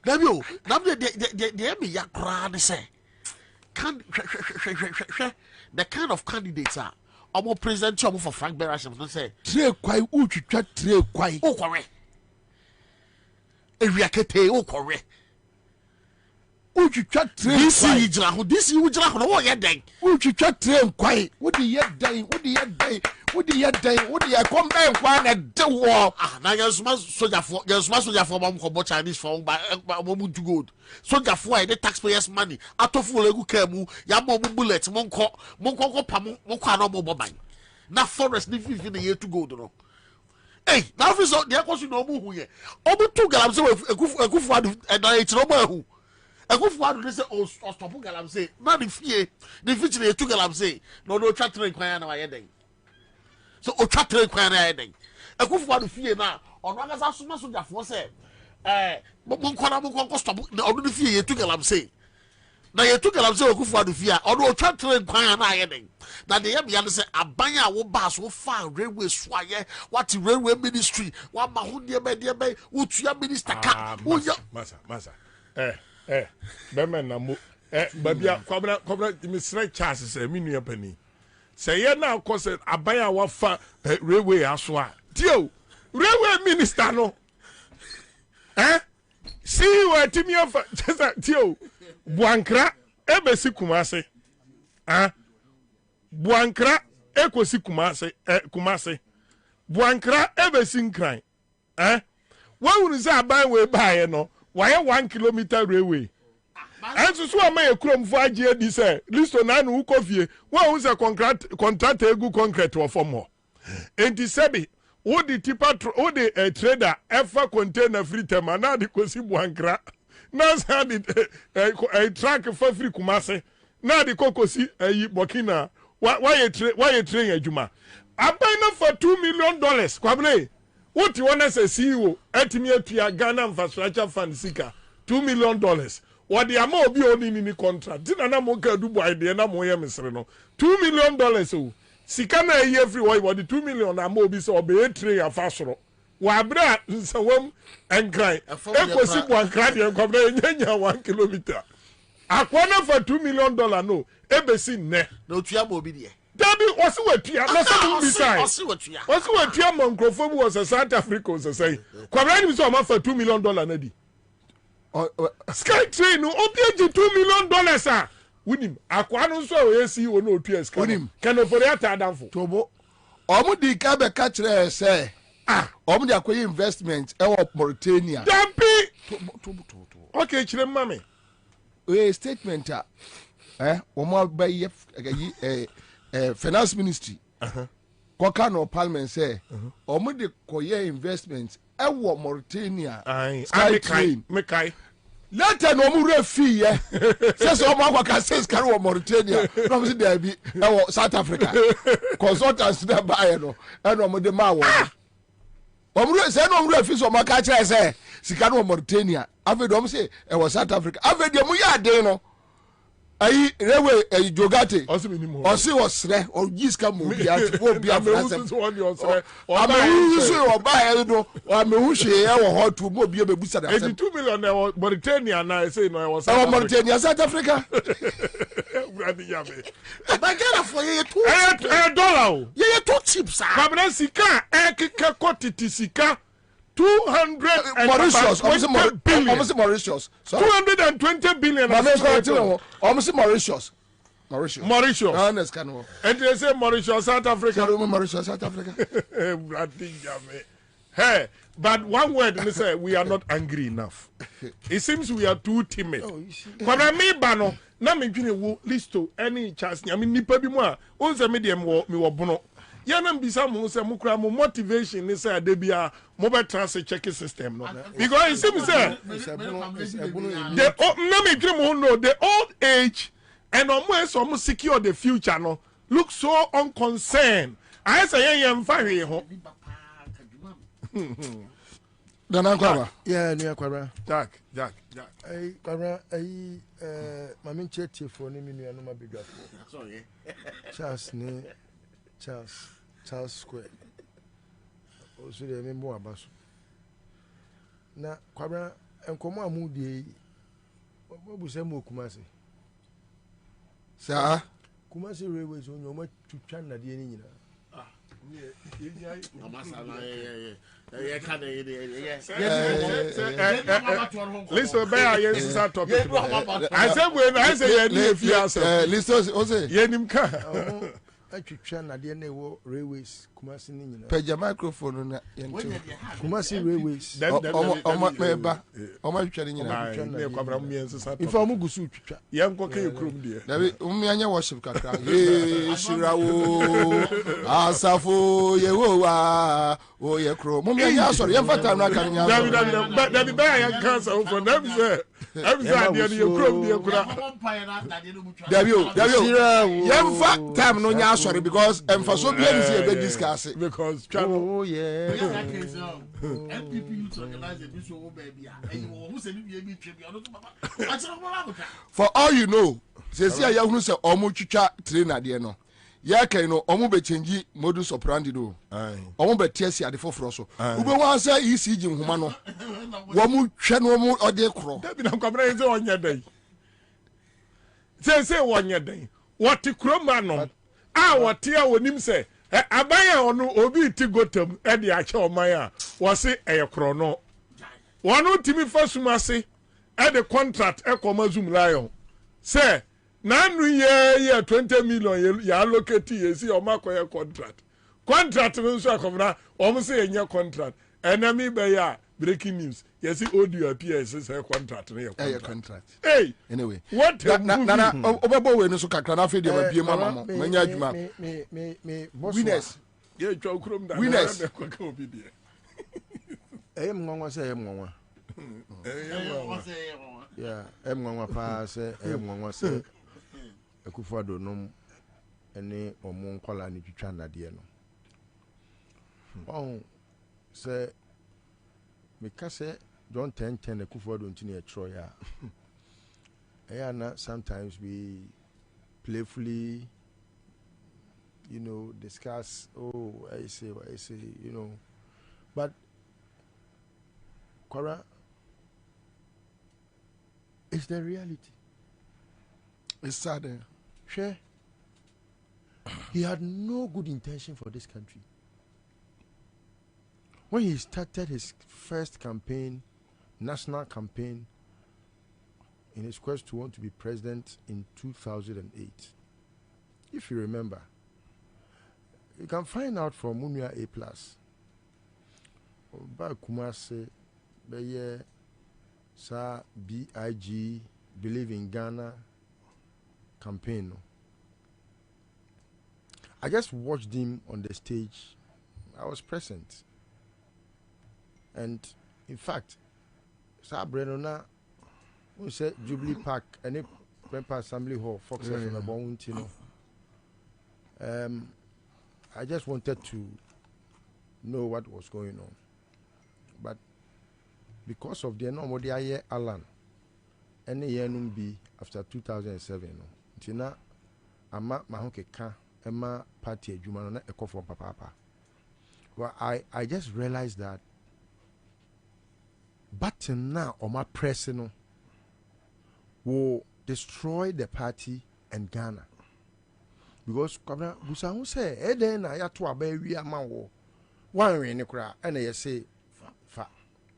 Dabio, the me ya crowd say can the kind of candidates are almost present for Frank Berasham to say tre kwai utwitwa tre kwai o kore ewiakete o kore utwitwa tre kwai this you jira ho no ye den utwitwa tre kwai wo de ye dan wo de ye kom ben kwa na de wo na yesuma soja for mom ko Chinese for mom to gold soja for the taxpayers money atofo legu kamu ya mom bullet monko pam monko na mom ban na forest ni fifi na ye to gold no hey na fi so de akoso no mu hu ye obu tu galam se ekufu adu na e tiro mo ahu ekufu adu ne se o stop galam se na the fie the fichi na tu galam se no twa train kwan na wa ye den so o twa train kwan na ye den ekufu adu fie na ono agasa soma soja fo se monko stop na ono the fie ye tu galam se na ye tu galam se ekufu adu fie ono o twa train kwan na ye den na de ye bia ne se aban a wo ba so fa railway so aye what railway ministry wa ma ho de be wo tua minister ka wo ya masa bemen na mo babia Kwabena Mr. Charles say me nua pani say ye na ko say aban a wa fa railway aso a dio railway minister no see what Timmy of Tio Buankra Ebesi Kumase. Ah, Buankra Ekosi Kumase. Buankra Ebesi Cry. Eh? Why would you buy way by no? Why 1 kilometer railway? And so I may a chrome 5 years this list on an Ukofie. What was a contract a good concrete or for more? And the Sebi, what the tipper, what the trader ever contain a free time and now the Kosi Buankra. Now a track for free Kumase. Now the Kokosi a Bokina. Why a train a Juma? I buy enough for $2 million. Kwabena. What you want as a CEO? Etimia to your Ghana Infrastructure Fund Sika $2 million. What the amount be only in the contract? Didn't I moka do by the end of my $2 million. So Sika na year free. What the $2 million amount be so be a tray of fashion. Wabra so and cry. Eko si one cry and come 1 kilometer. Akwana for $2 million no. Ebesi ne. No tiamo be there. Dabi wasi wetia na sabu bisai. Wasi wetia microphone was a South Africa was say. Kwabena ni so ma for $2 million na di. Sky train no obi $2 million ah. Winim akwa no so we see wo no otua sky. Winim can operate adamfo. Tobo. Omo di ka be ka kire say omo di akoye investment e wo Mauritania. Dabi. Tobo. Okay, kire mame. We statement omo ba ye finance ministry koka no parliament say omo de koye investment e wo Mauritania sky train mekai later no omo refi ye say omo akwa say sky wo Mauritania no say there be e wo South Africa consultants na buy no e no omo de ma wo omo say no omo refi so omo ka kire say sika no Mauritania ave do omo say e wo South Africa ave de mo ya de no ayi rewe ayi jogate osi osre o giska mo bia wo bia frase amehu so o ba he do amehu hwe e wo hotu mo bia bebusa da $2 million na Mauritania na say no e was Mauritania South Africa brandi yame Bagana for ye $1 ye too cheap sir Kwabena sika ekeka kotiti sika 200 Mauritius almost Mauritius so 220 billion almost Mauritius honest can and they say Mauritius South Africa Mauritius South Africa hey but one word they say we are not angry enough it seems we are too timid kwabena me ba no na me dwene wo listo any chance I mean nipa bi mu a on say me dem me wo bono yanam bisa mo say mo kra mo motivation ni say adebia mo be transfer checking system no because it seems say the na me dream mo no the old age and almost secure the future no look so unconcerned I say yen fa hwe ho Dana Kwaba yeah ni Kwaba Jack ai Kwaba ai mama nchetie fo ni minu anu mabedwafo sorry Charles Square. Also, the member abaso. Na Kwabena enkomo amudi what we say mo Kumasi. Sir Kumasi railways on your much to China the nyina. Listen, bear yes that topic. I said when I say if you answer. Listen, Ose. Yenim ka. Atwitwa na de na ewo railways Kumasi ni nyina. Peja microphone na yento. Kumasi railways. Oma meba. Oma twitwa ni nyina. Ne kwabra miense sa. Ifa mu gusu twitwa. Yanko ke ekrom de. Dabi anya worship kakra. Shirawo. Asafo yewowa. O ye kro. Anya sorry yemfata na kan nya. Dabi ba yan cancer for them say. Every day you krom de kura. Dabi yemfa time no nya sorry because emfaso bia ni se be discuss it because oh yeah for all you know say see ya hunu say omo twitwa trainer de no ya kan no omo be change modus operandi do omo be tiesi ade foforo so ube wan say ECG nhoma no wo mu hwe no omo ode kro dabi na kwabra yin say onya dan say onya dan what kroma no what tia wonim say abaya ono obi ti gotam e de ache oman a wo se eye kro no wono timi fasumase at the contract Ekomazum Lion. Say, Nanu ye 20 million ye allocate ye see or mark your contract. Contract means almost say in your contract. Enemy by ya breaking news. Yes, it audio appears as a contract. A contract. Hey, anyway, what? Nana, Obo, no so can't feed your be mamma. Winners. Yeah, Joe Crum. Winners. Mwa say mwa. Yeah, mwa pa say mwa say Akufo-Addo nom ene omo nkwala ni twitwa nade no. Oh, say because say John 10:10 Akufo-Addo ntini e tro ya. Sometimes we playfully discuss, I say, but Kora, it's the reality. It's sad. Sure. He had no good intention for this country. When he started his first campaign, national campaign, in his quest to want to be president in 2008, if you remember, you can find out from Munia A+. Ba Kumase, Beye, Sa BIG, Believe in Ghana campaign. I just watched him on the stage. I was present. And in fact, Sa Brenona, we said Jubilee Park, and Pempa Assembly Hall, Fox FM, I just wanted to know what was going on. But because of the normal year Alan, any year be after 2007, Tina Ama Mahoke Ka Emma Party Jumana Eko from Papa. Well, I just realized that button now on my personal will destroy the party and Ghana. Because Kwabena Busahu say, Eden I had to obey we a man wo. One way in the crowd, and they say, fa,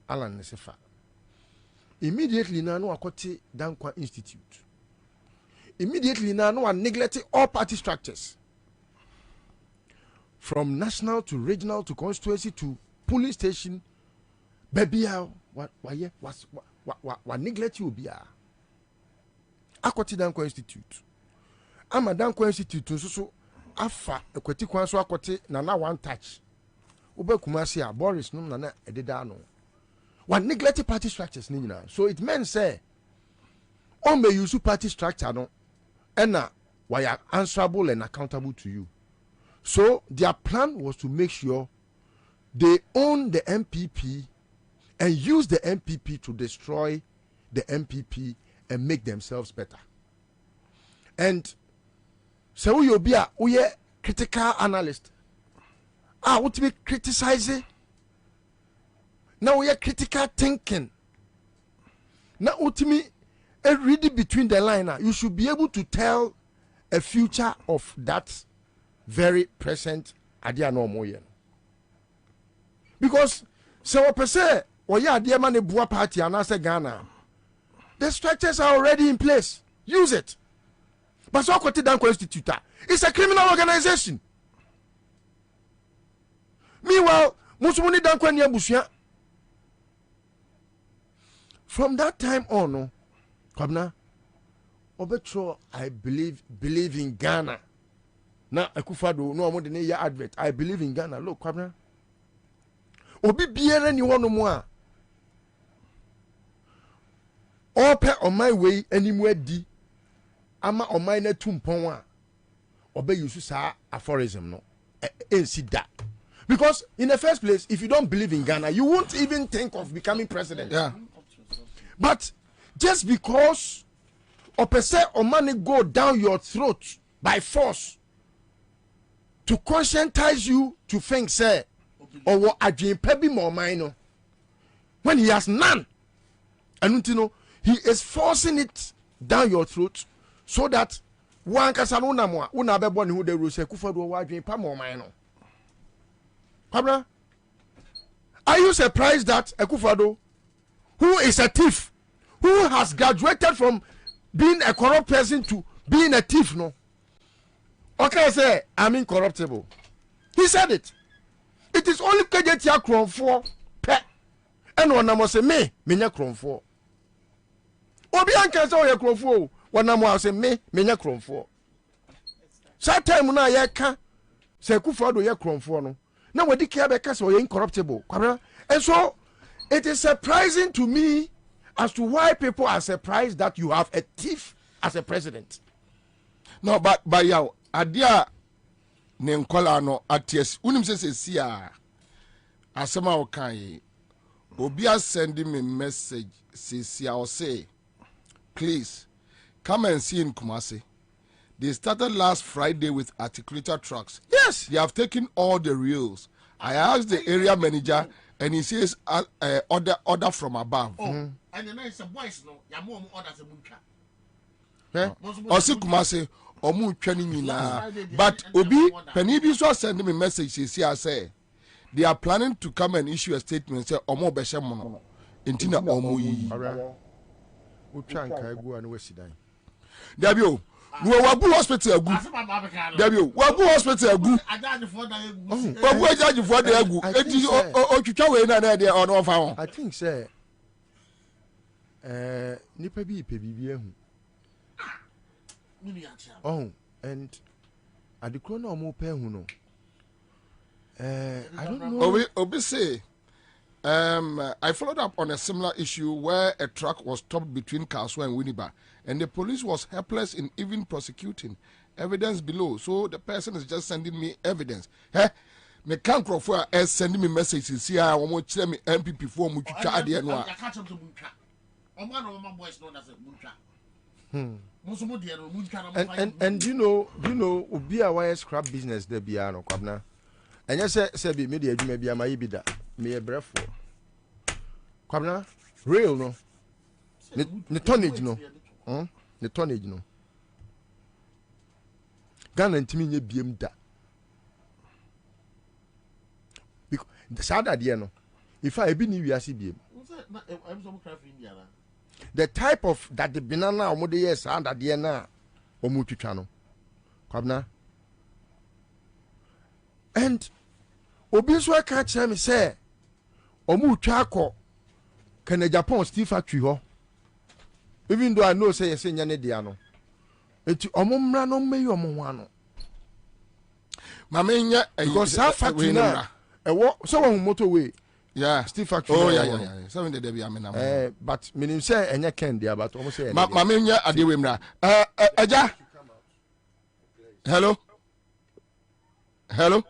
Alan is a fa. Immediately now, no Akoti Dankwa Institute. Immediately now, no one neglected all party structures. From national to regional to constituency to police station, baby, what neglect you be a Akoti Dankwa Institute. Ama Dankwa Institute so afa ekwati kwan so akote na one touch. Ube Kumasi a Boris no na ededa no. One neglect party structures ni nyina. So it means say on may use party structure no na why are answerable and accountable to you. So their plan was to make sure they own the MPP and use the MPP to destroy the MPP and make themselves better. And so we be a critical analyst. What we criticizing? Now we are critical thinking. Now ultimately, read between the line. You should be able to tell a future of that very present idea no more. Because so what per se, or yeah, dear man, a Boa party and I say Ghana. The structures are already in place. Use it. But so Kwabena Dankwa Institute, it's a criminal organization. Meanwhile, Musumuni Dankwa Niabusia. From that time on, Kwabena, Obetro, I believe in Ghana. Now, Akufo-Addo, no more than a year advert. I believe in Ghana. Look, Kwabena. Obi biere ni one more. All pair on my way anywhere di. Ama on my net tumpon obey you sa aphorism no. See that. Because in the first place, if you don't believe in Ghana, you won't even think of becoming president. Yeah. But just because or money go down your throat by force to conscientize you to think, say, or what I dream pebby more minor when he has none. And you know, he is forcing it down your throat so that one casanuna more, una be born who they will say, Akufo-Addo, why dream pa more minor. Kwabena, are you surprised that Akufo-Addo, who is a thief, who has graduated from being a corrupt person to being a thief, no. Okay, say I'm incorruptible. He said it. It is only KJT Chrome 4 pet. And one number say me Chrome 4. Obian can say Chrome 4. One number say me Chrome 4. That time na ye can say Kufado ye Chrome 4 no. Now we declare because we incorruptible. And so it is surprising to me as to why people are surprised that you have a thief as a president. No, but yaw adia ne nkola no aties unim se sia asema o kan obi sending me message sia o say please come and see in Kumasi. They started last Friday with articulated trucks. Yes, they have taken all the reels. I asked the area manager and he says order from above. And then it's a voice no ya mo orders a munka. Osi Kumasi omu twani nyina, but obi pani bi so send me message say they are planning to come and issue a statement say omo behye mo no ntina omo yi utwa nka egu anu wasidan dabio no wabu hospital agu dabio wabu hospital agu wabu ajaji for the agu eti otwitwa we na de ono ofa ho. I think say nipa bi bibi ehu. Oh, and at the corner of more pen, no. I don't know. Obi say, I followed up on a similar issue where a truck was stopped between Kaswa and Winneba, and the police was helpless in even prosecuting. Evidence below, so the person is just sending me evidence. Hey, me can't crop for sending me messages. See, I want to tell me MPP for me to chat the annual. And you know obi a why scrap business there bia no Kwabena and you say be media adwuma bia ma yibi da me brefo Kwabena real no ne tonnage no ne tonnage no Ghana ntimi nye biem da because the sad idea no if I be ni wiase biem the type of that the banana omo dey yes and that the na omo twitwa no Kwabena and obi so aka kire me say omo twa akọ Kenya Japan steel factory ho even though I know say yes nya ne dia no enti omo mra no meyi omo ho ano mama nya because that factory na ewo so one motorway. Yeah, steel factory. Oh yeah. Something that they be amena. But meaning say enya ken dia but almost say. Mama nya adewe mra. Aja. Hello. Hello.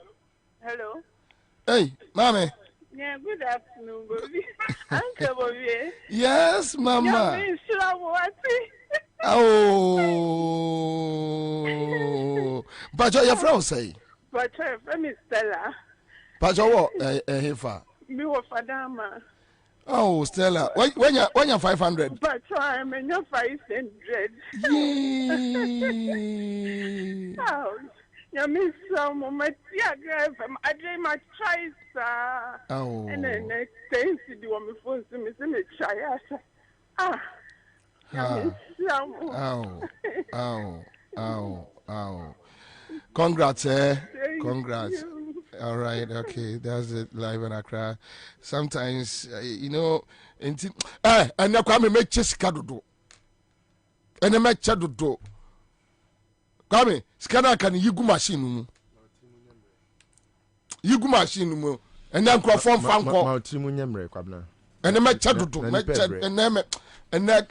Hey, mommy. Yeah, good afternoon, Bobie. Uncle Bobie. Yes, mama. Oh. But your friend say. But your friend is Stella. But what? Hefa. Me wa Fadama. Oh, Stella. When you're 500. But I'm in your 500. Yay. Oh, you miss some of my dear girl from I dream my choice. Oh. And then next time to do me for some try. Oh. Congrats, Congrats. All right, okay, that's it. Live in Accra. Sometimes, and now come make Cheska do. And I make Chadu do. Come, scanner can you go machine? You go machine, and then perform fan call. Kwabena. And I make Chadu do. And then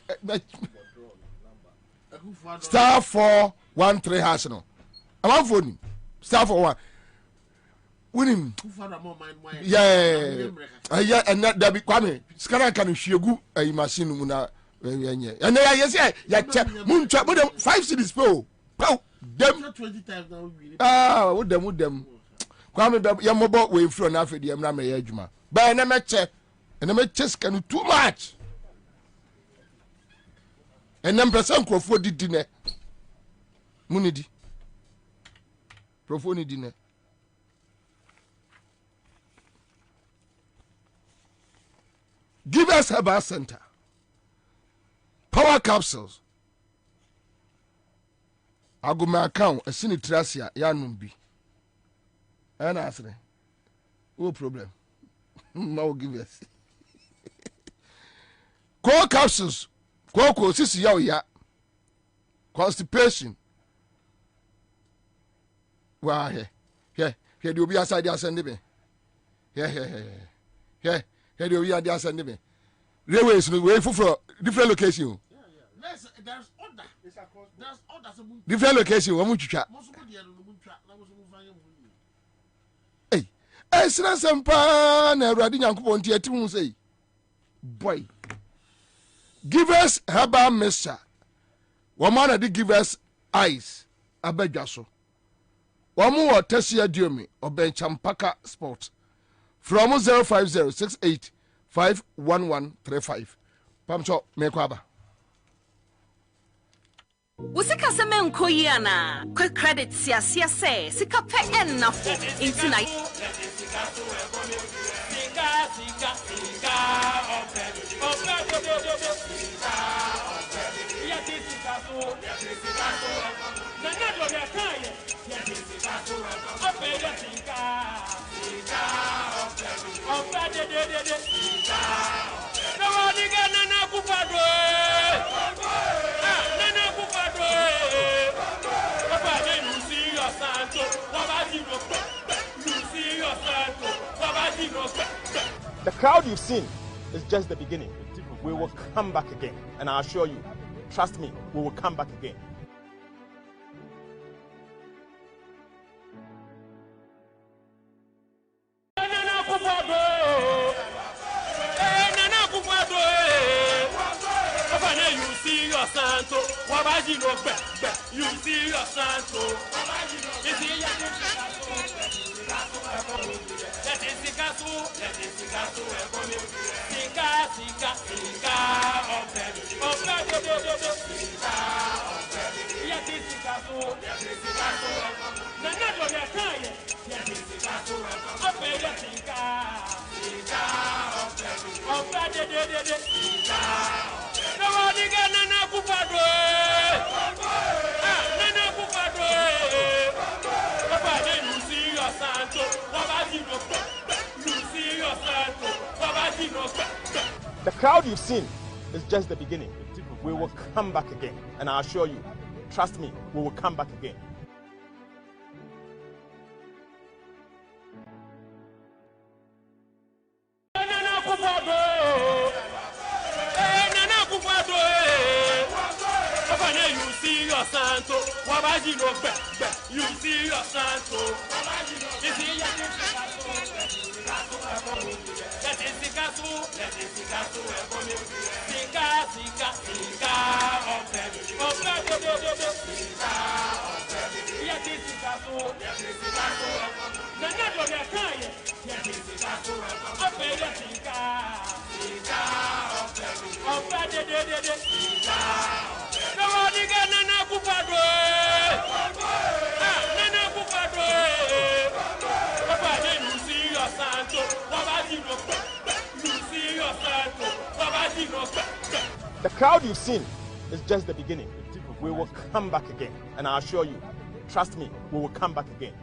star 413 hash no. I'm phone. Star 41. Winning. Yeah, and that be Kwame. Scanner can shegu a machine muna. And yes, moon trap with them 5 cities po. Them 20 times now. With them. Kwame Yamobo way from Africa, I'm not my ejuma. But I match and I make chess can do too much. And then person Crawford did dinner. Munidi. Profoni dinner. Give us a bar center. power capsules. I go my account, a sinitrasia, yanum be. And answer. No problem. No give us. Core capsules. Core sisi ya. Constipation. Why here the obi aside there send me. Here the obi there send me. Railways no way for different location. There's order. There's order. Different location. Wo mu twitwa. Hey, sina sempa na Awurade Nyankopɔn tie ti hu sei. Boy. Give us herbal mixture. Woman na give us ice abadwa so. Wamu wa Tesia Diomi or Ben Champaka Sport from 05068511135. Pamcho Mekwaba. Usika seme nkoyiana quick credit sia say sika pe enough into night. The crowd you've seen is just the beginning. We will come back again, and I assure you, trust me, we will come back again. You see your santo. The crowd you've seen is just the beginning. We will come back again, and I assure you, trust me, we will come back again. You see your santo, you see your santo. The crowd you've seen is just the beginning. We will come back again, and I assure you, trust me, we will come back again.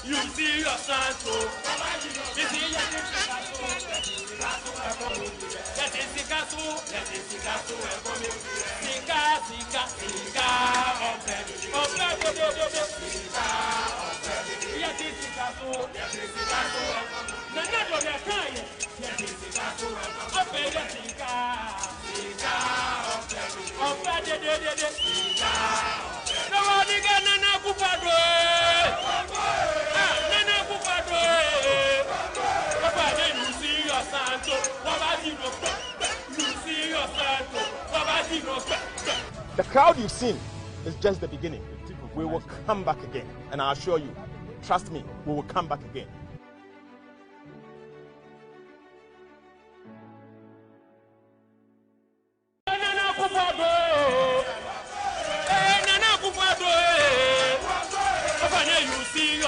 You see your santo, you see your santo. The crowd you've seen is just the beginning. We will come back again, and I assure you, trust me, we will come back again.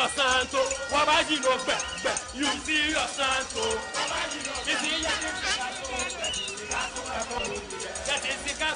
your santo, wabaji no be, you see your santo, you see your let it sika,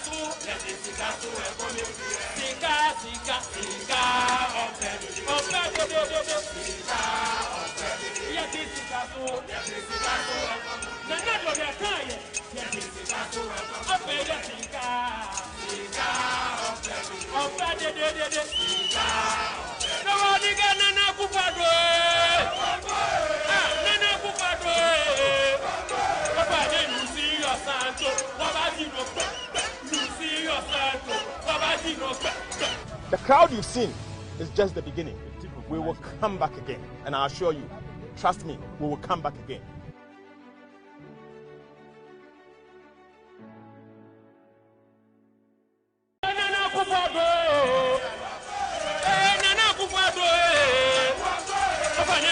The crowd you've seen is just the beginning. We will come back again, and I assure you, trust me, we will come back again.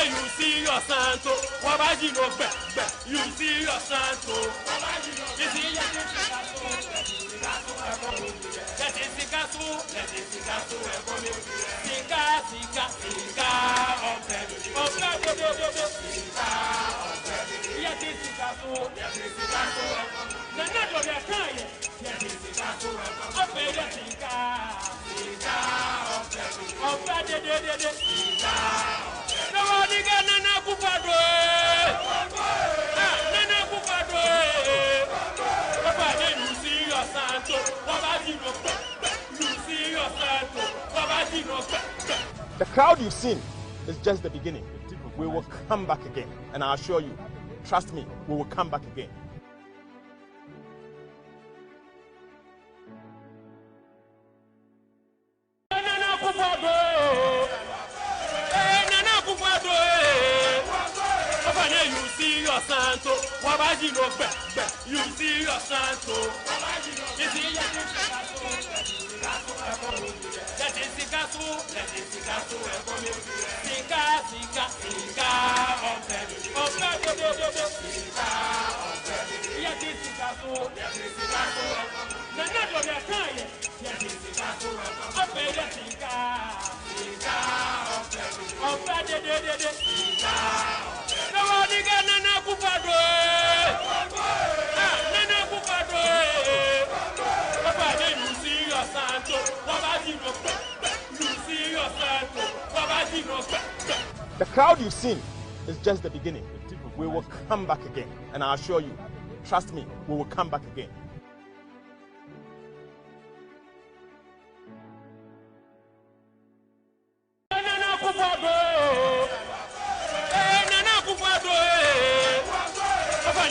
You see your santo, wabaji no be, you see your santo, you see your The crowd you've seen is just the beginning. We will come back again, and I assure you, trust me, we will come back again. You see your santo, wabaji no be, you see your santo, you see your The crowd you've seen is just the beginning. We will come back again, and I assure you, trust me, we will come back again.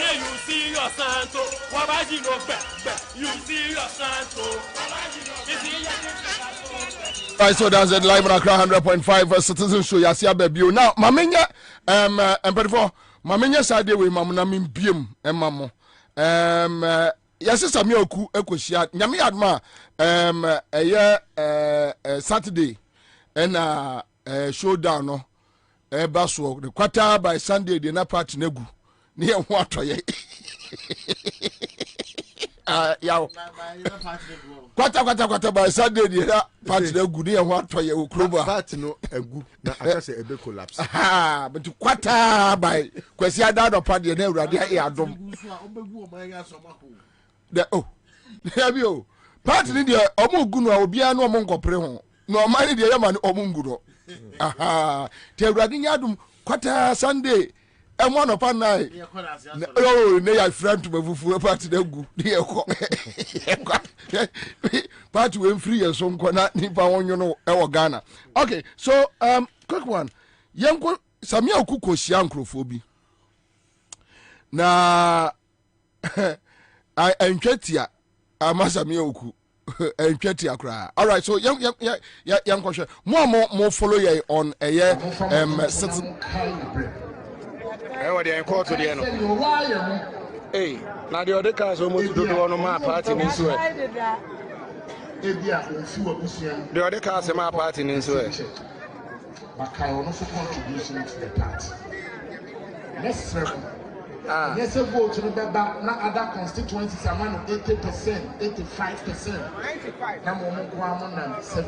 You see your santo, wabaji no be, you see your santo, you see your Right, so that's it. Live in Accra 100.5 Citizen Show. Yasia baby. Now, mamenya empedifo mamenya sade we mamuna mimbiem emamo. Yasi sami oku ekoshia. Nyame adma Saturday and showdown no. Baso the quarter by Sunday the na part negu. Ni ho atoye. Yaw kwata by Sunday the party na gu ne ho atoye okroba party no agu na aka say ebe collapse but kwata by kwesi adado party na awurade e adom the have you party ni de omo gu no obia na omo nkopre ho na o mani de yama ni omo ngu no te awurade nya adom kwata Sunday emo no pa na ne ya friend to mafufu party na gu ne ekọ party we free ya so nko na nipa wonyo no e wo Ghana. Okay, so quick one yenko samia okuko hia nkrofo bi na entwetia amasamia oku entwetia kra. All right, so yenko hwe mo follow ye on citizen what they call to the end. Hey, now the other cars almost do on my party in Israel. The other cars in my party in Israel. But I also contribution to the party. Let's circle. Yes, a vote to the back, not other constituencies, a man of 80%, 85%.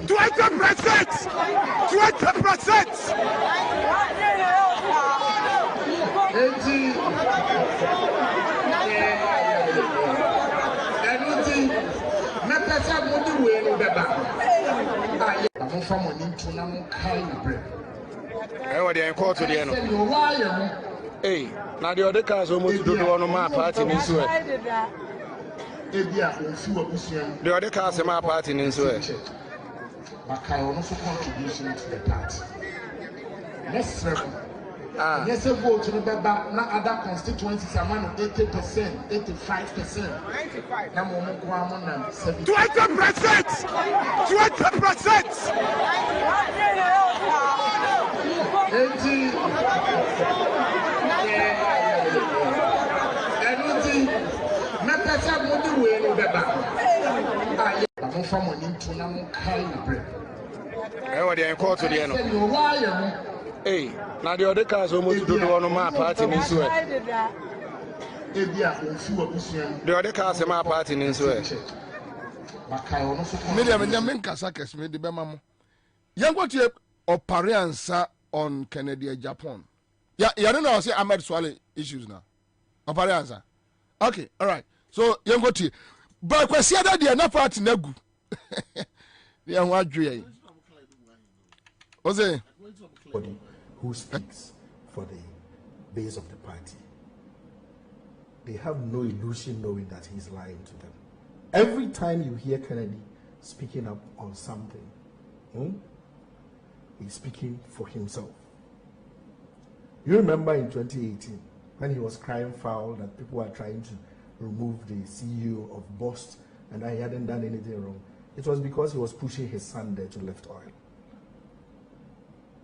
20%! 20%. Hey, now the other cars almost do one my party in Israel. The other cars in my party in Israel. But I also contribution to the party. Let's yes, a vote to the back, not other constituencies, a man of 80%, 85%. 20%! 20%! Hey, now the other cars almost do one my party in Israel. The other cars in my party in Israel. Medium and Yamin Kasakes made the Bemamo. Young what you operate Ansah on Canada, Japan. Yeah, you don't know, say Ahmed Swale issues now. Operate Ansah. Okay, all right. So, young what you, but question that they are not part in Nagu. They are what you say. Who speaks for the base of the party. They have no illusion knowing that he's lying to them. Every time you hear Kennedy speaking up on something, he's speaking for himself. You remember in 2018 when he was crying foul that people were trying to remove the CEO of Bost and that he hadn't done anything wrong. It was because he was pushing his son there to lift oil.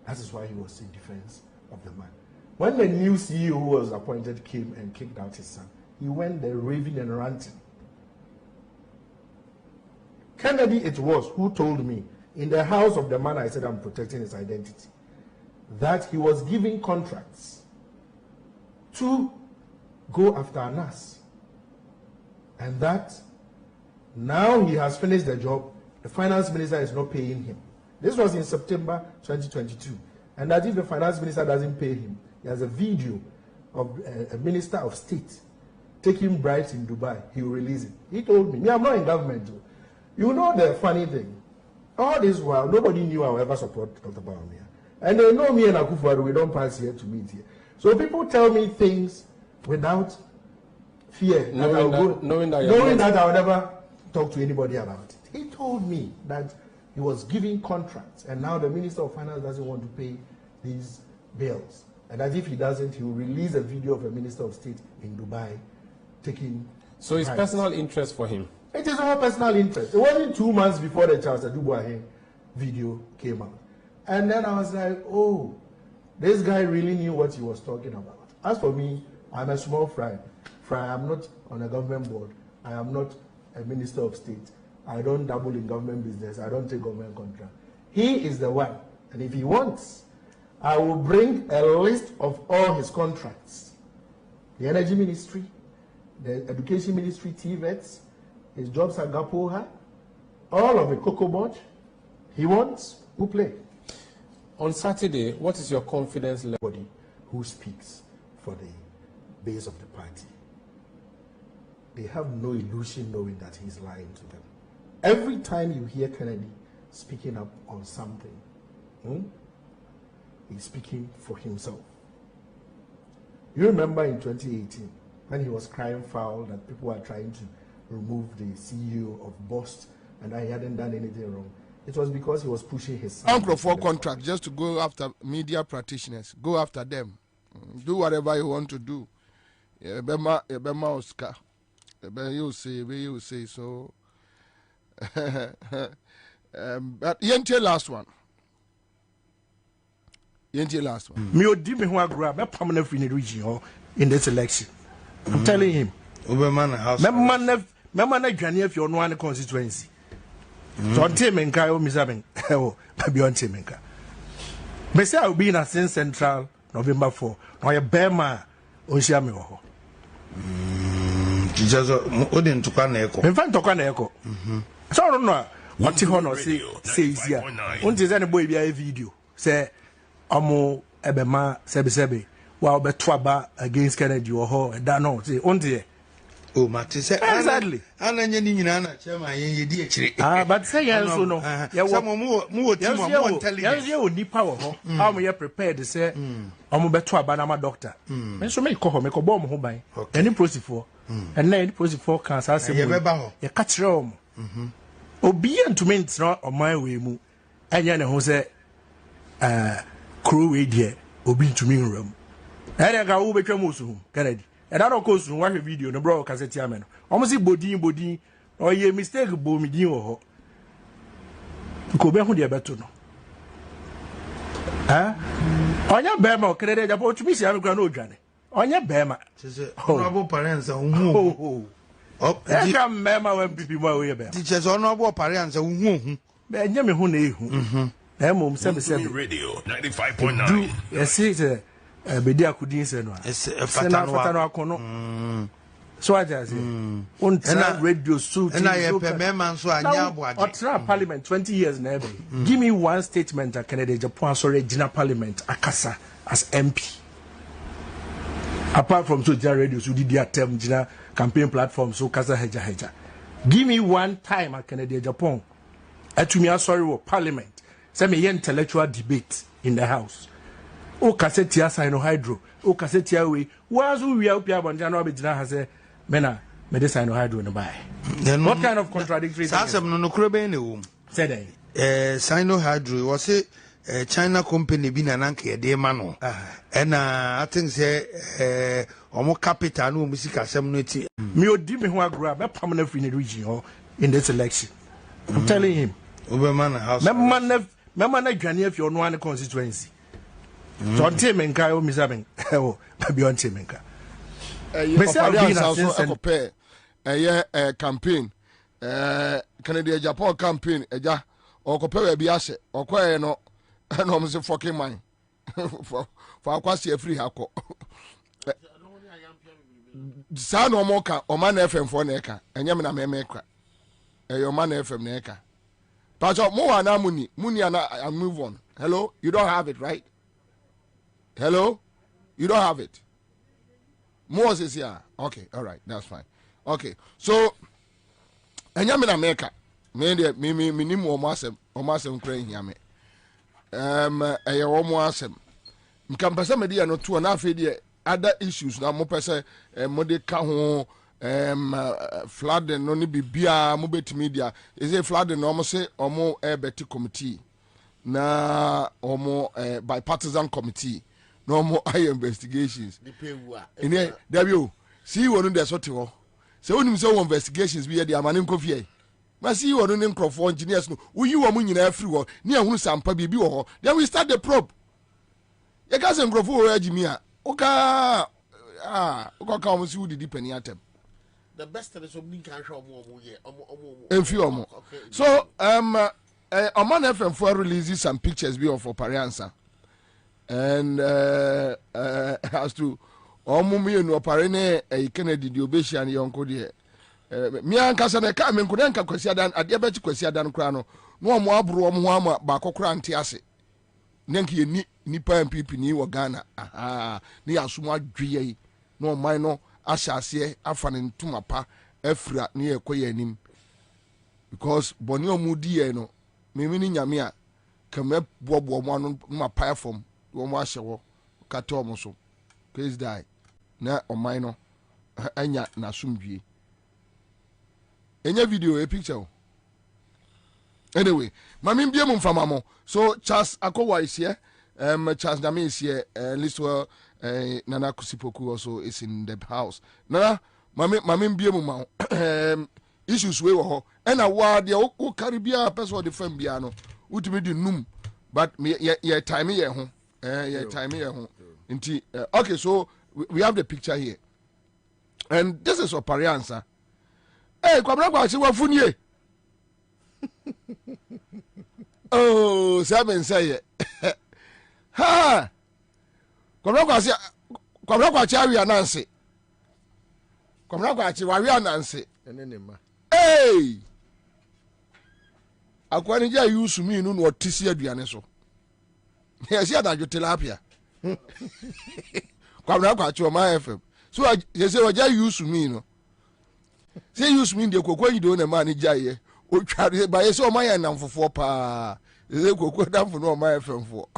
That is why he was in defense of the man. When the new CEO who was appointed came and kicked out his son, he went there raving and ranting. Kennedy it was who told me in the house of the man I said I'm protecting his identity that he was giving contracts to go after Anas. And that now he has finished the job, the finance minister is not paying him. This was in September 2022. And that if the finance minister doesn't pay him, he has a video of a minister of state taking bribes in Dubai. He will release it. He told me, I'm not in government. You know the funny thing. All this while, nobody knew I would ever support Dr. Bawumia. And they know me and Akufo-Addo, we don't pass here to meet here. So people tell me things without fear. Knowing that I would never talk to anybody about it. He told me that he was giving contracts, and now the Minister of Finance doesn't want to pay these bills. And that if he doesn't, he will release a video of a Minister of State in Dubai taking. So it's personal interest for him? It is all personal interest. It wasn't 2 months before the Charles Adubuahe video came out. And then I was like, oh, this guy really knew what he was talking about. As for me, I'm a small fry. I'm not on a government board. I am not a Minister of State. I don't dabble in government business. I don't take government contract. He is the one. And if he wants, I will bring a list of all his contracts. The Energy Ministry, the Education Ministry, TVETs, his jobs at Gapoha, all of the Cocoa Board. He wants, who play. On Saturday, what is your confidence level? Who speaks for the base of the party. They have no illusion knowing that he's lying to them. Every time you hear Kennedy speaking up on something, he's speaking for himself. You remember in 2018 when he was crying foul that people were trying to remove the CEO of Bost and that he hadn't done anything wrong. It was because he was pushing his son. Uncle for contract just to go after media practitioners. Go after them. Do whatever you want to do. Bema Oscar. You say so. But Yente last one. Me odi me ho agro be permanent in the region in this election. I'm telling him. Memman na dwane afi ono an constituency. So Temenka o misaben. Oh, Babion Temenka. Me say I will be in a Central November 4. No ye bema o hia me ho. Jesus, wouldn't to can echo. In fact, to can echo. So I don't know what you want to say here. One is any boy be a video. Say, Amo Ebema Sebe, while Betwaba against Kennedy or ho, and that no, say, on the oh, Matty said, exactly. And then you know, Chairman, dear. But say, yes, so no. Someone more tell you, need power. How may you prepare to say, Amo Betwaba, I'm a doctor. And so make call, make a bomb home by any process for. And then process for cancer, you catch room. Obedient to me, it's not on my way. And then who say, crew dear, obedient to me room. And I go over to Kennedy. And I don't go to watch a video, no bro, cassette yaman. Almost body, or ye mistake, Bobie or go back with your better. On your bema, Kennedy, about to miss your grano journey. On your bema, honorable parents, oh, I can mema when people my way about. Teachers, honorable parents, who Benjamin Hune, Emom 77 Radio 95.9. Yes, it's a Bedia Kudin Senwa. It's a Fatano. So I just say, on radio suit, and I have a man so I know Parliament 20 years never. Give me one statement that Canada, Japan, sorry, Gina Parliament, Akasa as MP. Apart from social radio, so did their term Gina campaign platform, so Kasa Heja. Give me one time at Canada, Japan. To me, sorry, Parliament. Some intellectual debate in the house. O cassetia hydro. O cassetia way. Was we are up here when General Vigilante has a mena medicine hydro in the buy. What kind of contradictory? Sasam no Kwabena. Said Sino hydro was it China company being an anchor, dear Mano. And I think say almost capital no music assembly. Me or Dimmy who grab a permanent in the region in this election. I'm telling him. Uberman house. Member Ghanaian if you're one constituency. So on Temenka, oh, Miss Abbing, oh, beyond Temenka. A campaign, Canadian Japan campaign, a ja, or compare Biase, or quite no, and almost a fucking mine for quasi a free hako. San or Moka, or man FM for Neka, and Yamina Meka, your man FM Neka. But more and money and move on. Hello, you don't have it, right? Hello, you don't have it. Moses here. Okay, all right, that's fine. Okay, so and Yamina Meka, me name Omasem crying yame. A Omoasem. Mkampasa media no two and half other issues now. Mo pese modeka ho. Flooding no ni bibia mo bet media is a flooding no mo say omo betty committee na omo bipartisan committee no mo eye investigations in here w see wonu de so te ho say onim say investigations bi ye de amane nkofie ma see wonu ne nkrofo engineers no uyi wo mo nyina afri ho ne ahunu sampa bi wo ho then we start the probe ye ka se nkrofo wo agimi a oka oka omo si wudi dipani atem. The best is something can show more. So, Oman FM for releases some pictures of Ansah. And as to Omumi and Oparene, a Kennedy, the Obeshi and Yonko dear. Mian Casane Kamen Kudanka Kwesiadan, a diabetic Kwesiadan Crano, no more bro, Muama, Bakokran Tiase. Nenki Nipa and Pipi ni Ghana. Aha, near Suma Drie, no minor. Ashase afanin tumapa efra ne ekoye anim because boni omudi e no memini nyame a kama bobo mo anu mapa fom wo mo ahye wo kata omo so case die na oman no anya na sumdwie enya video a picture anyway mami bia mu mfama mo so Charles Akowa is here Charles Dami is here Liswell Nana Kusipoku also is in the house. Nana, Mammy Biamu, issues we were, and a word the Caribbean person of the Fembiano, would be the noom, but me, yeah, time here home, time here home. Okay, so we have the picture here, and this is Ansah. Hey, Kwabena, see what funny. Oh, Seven say it. Ha! Kwabena Kwachi awi ananse Kwabena Kwachi wawe ananse. Enenema. Hey! Akwani ja use me no no tisi aduane so. Yes, ya da tilapia. Kwabena Kwachi o my FM. So you say waja use me no. Say use me de kokwa yi do na ma ni jaye. O tware ba yes o my namfofo pa. Say kokwa damfo no o my FM fo.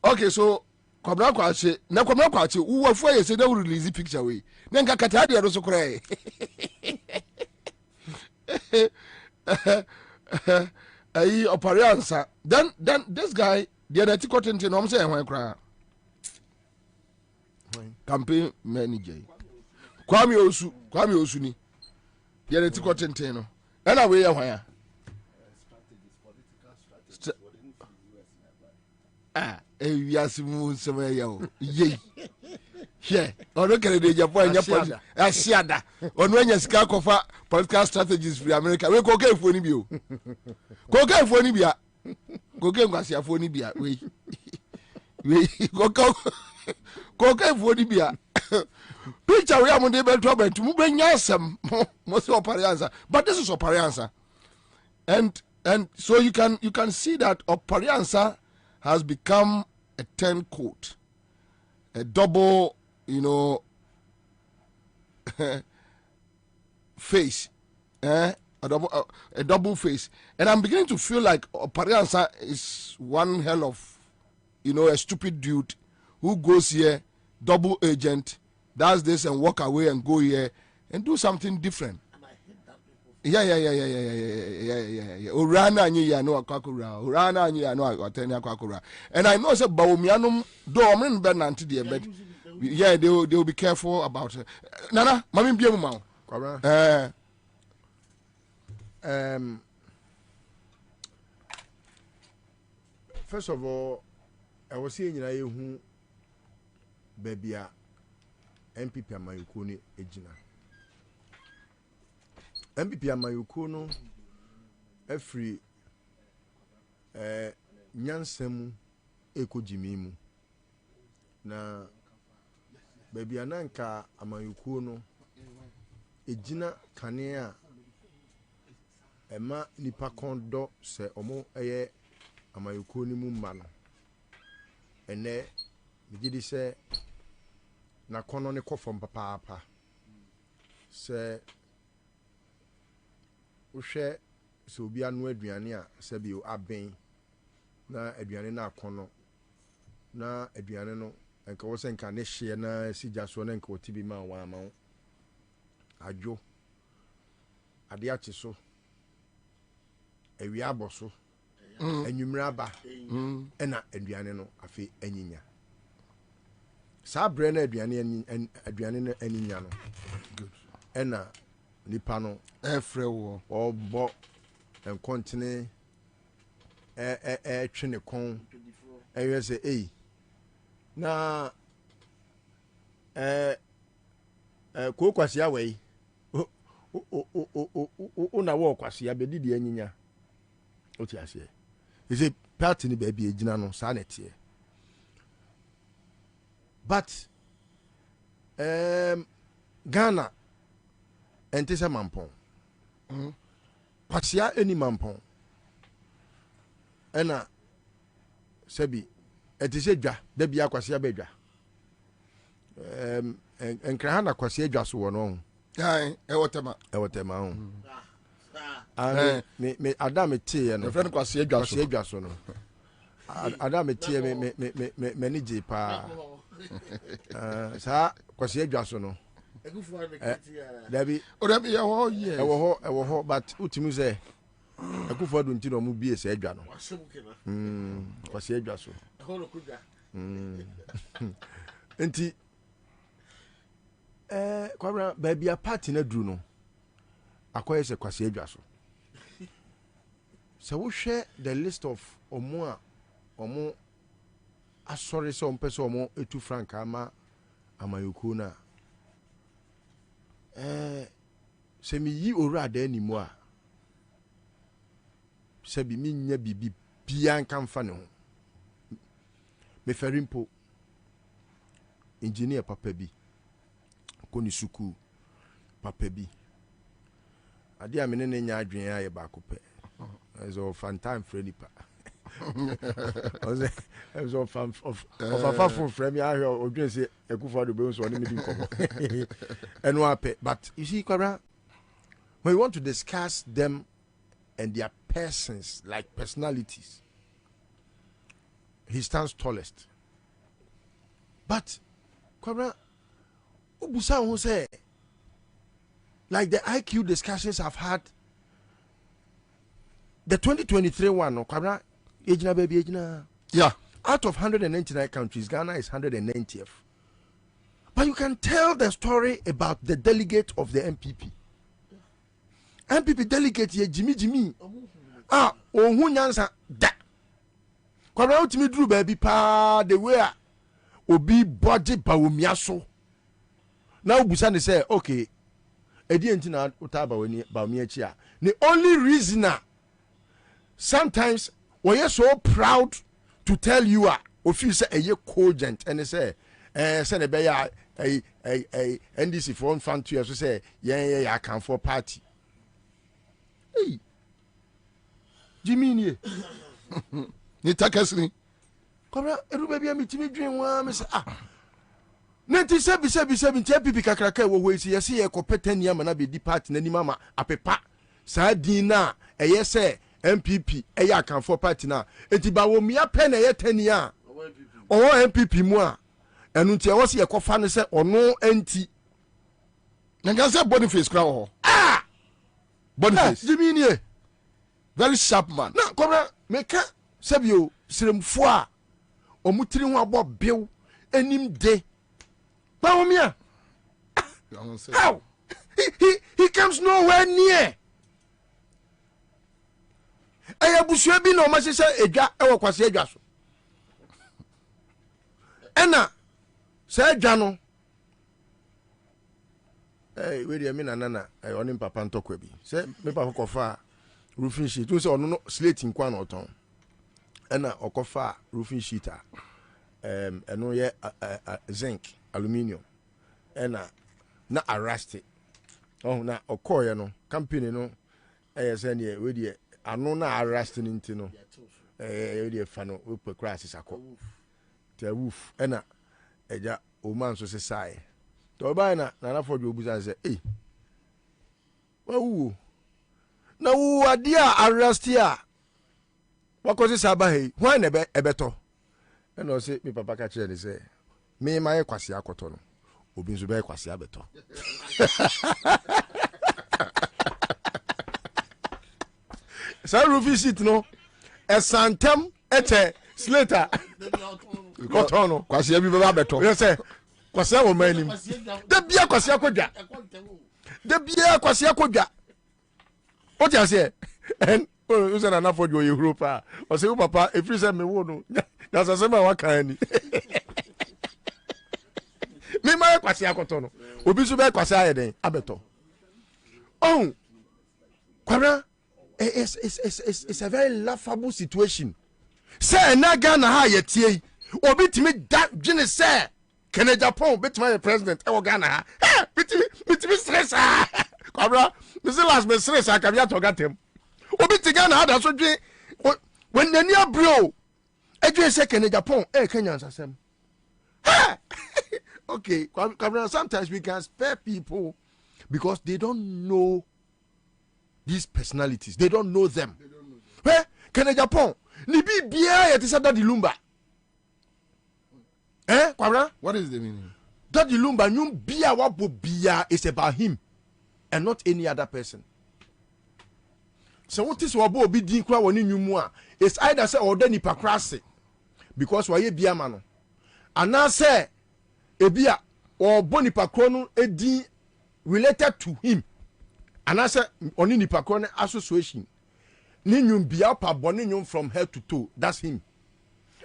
Okay, so Kwabena Kwachi na Kwabena Kwachi wo fo ye say they will release picture we. Na nka kata de so krai. Ayi opare Ansah. Then this guy the other content no say hwan kra. Campaign manager. Kwame Osu ni. The other content no. And away hwan. We are smooth somewhere yo. Ye. Yeah. Ono kere de Japan nya asiada. Ono nya sika kofa political strategies for America. We ko ke fo ni bi o. Ko ke fo ni bia. Ko ke ngwasia fo ni bia. We ko ke fo ni bia. Picture we am de be to mu be nya asem. Mo se opare Ansah. But this is opare Ansah. And so you can see that opare Ansah has become a turncoat, a double, face, a double face. And I'm beginning to feel like opare Ansah is one hell of, a stupid dude who goes here, double agent, does this and walk away and go here and do something different. Yeah. Urana anyi ya no akakura. Urana anyi ya no ateni akakura. And I know say bawumianum do omren be nante de but yeah, they will be careful about it. Nana, mami bia mu ma. Kwabena. First of all, I was saying nyina ye hu babia MPP amayuko ni ejina. MPP amayuko no every nyansemu ekojimi mu na babia nanka amayuko no ejina kanea ema nipa kondo se omo eye amayuko ni mu ma no ene migidi se na kono ne kofom papa se uhwe so obi anu aduane a se bi o aben na aduane na akono na aduane no enka wo se nka ne hye na sigya so na nka otibi ma wa ma adwo ade ache so ewi aboso anwumra aba ena aduane no afi anyinya sa bre na aduane no anyinya no good ena nipa no efre wo obo en kontine twene kon say na ko kwasi awai una wo kwasi abedidi anyinya oti ase is party ni ba bi ejina no sa na tie but Ghana entese mampon kwasia eni mampon ena sebi etise dwa da bia kwasia bedwa enkra na kwasia dwa so wo no ai ewotema ho and me adam tie no friend kwasia dwa so no adam tie me ni je pa sa kwasia dwa so no Debbie, ewo ho, but utimi say akufo do ntino mu bie se adwa no. Kwase adwa so. Enti kwabra baby a party na duru no. Akoye se kwase adwa so. So we share the list of omo asori so mpese omo etu frank ama amayoko na se mi yi ora da animu a se bi mi nya bibi bia nka mfa ne ho me ferimpo engineer papa bi koni suku papa bi ade a mene ne nya adwen aye ba ko pe so fan time for nipa so fan of afafo frame ya ahwe odwen se ekufo do be so oni me di nkomo eno ape. But you see, Kwabena, when we want to discuss them and their persons, like personalities, he stands tallest. But Kwabena, Ubusa who say, like the IQ discussions I've had, the 2023 one, Kwabena, ejina baby ejina. Yeah. Out of 199 countries, Ghana is 190th. But you can tell the story about the delegate of the MPP. MPP delegate ye Jimmy. Ohun nyansa da. Kwabena utimi duru baby pa the way obi body bawumia so. Now Busa ne say, okay, edi enti na utaba weni bawumia chi a. The only reason sometimes we are so proud to tell you if you say a cogent and they say send a bear a NDC for one fan to you say yeah I can for party. Hey, Jimmy, you take us in. Come everybody a meeting me dream one. I say 97 people kakraka we see yes here ko 10 year na be di party na ni mama apepa sa dina eye say MPP eya kan for party na enti ba wo mia pen eye 10 year o MPP mu a enu ntia wo se ye kofa ne se ono enti na ga say Boniface kra ho Boniface Jimmy very sharp man na Kwabena meka sebio siremfo a omutiri ho abo bew enim de ba wo mia how he comes nowhere near. Aya busua bi na o ma sese edwa e wo kwase edwa so ena se edwa no we dey me na oni papa ntokwa bi se me papa kofa roofing sheet to se ono no slate nkwa na oton ena okofa roofing sheet eno ye zinc aluminium ena na arrest oh na okoye no company no se ne we dey ano na arrest ninti no we dey fa no we pe crash sako te woof ena eja o man so se sai to ba na for do buza say wawu na wu ade a arrest ya wakosi saba he hwan na ebeto ena o se me papa ka kire ni say me ma kwase akoto no obi nso be kwase abeto sa roofing sheet no esantem ete slater kotono kwase abi baba beto you say kwase wo manim da bia kwase akodwa o ti ase en o se na for you Europe o se papa e free say me wo no na so se ma wa kan ni me ma kwase akotono obi so be kwase ayeden abeto oh Kwabena, it's a very laughable situation. Say na Ghana ha yetie obi timi da dwene say Kenya Japan betima president e wo Ghana ha bitimi stress Kwabena me say last me stress ka bia to gatem obi ti Ghana ha da so dwe when nani abro e dwe say Kenya Japan Kenya ansasem okay Kwabena, sometimes we can spare people because they don't know these personalities. They don't know them. Where Kenya Japan ni bi bia yet is Daddy Lumba. Kwabena? What is the meaning? Daddy Lumba nyum bia wabo bia is about him and not any other person. So what is wabo obi din kra woni nyumu a it's either say or then nipa krase because waye bia ma no. Ana say ebia or bonipa kro no edin related to him. And I said, only nipa kro association. Ni nyum bia pa boni nyum from head to toe. That's him.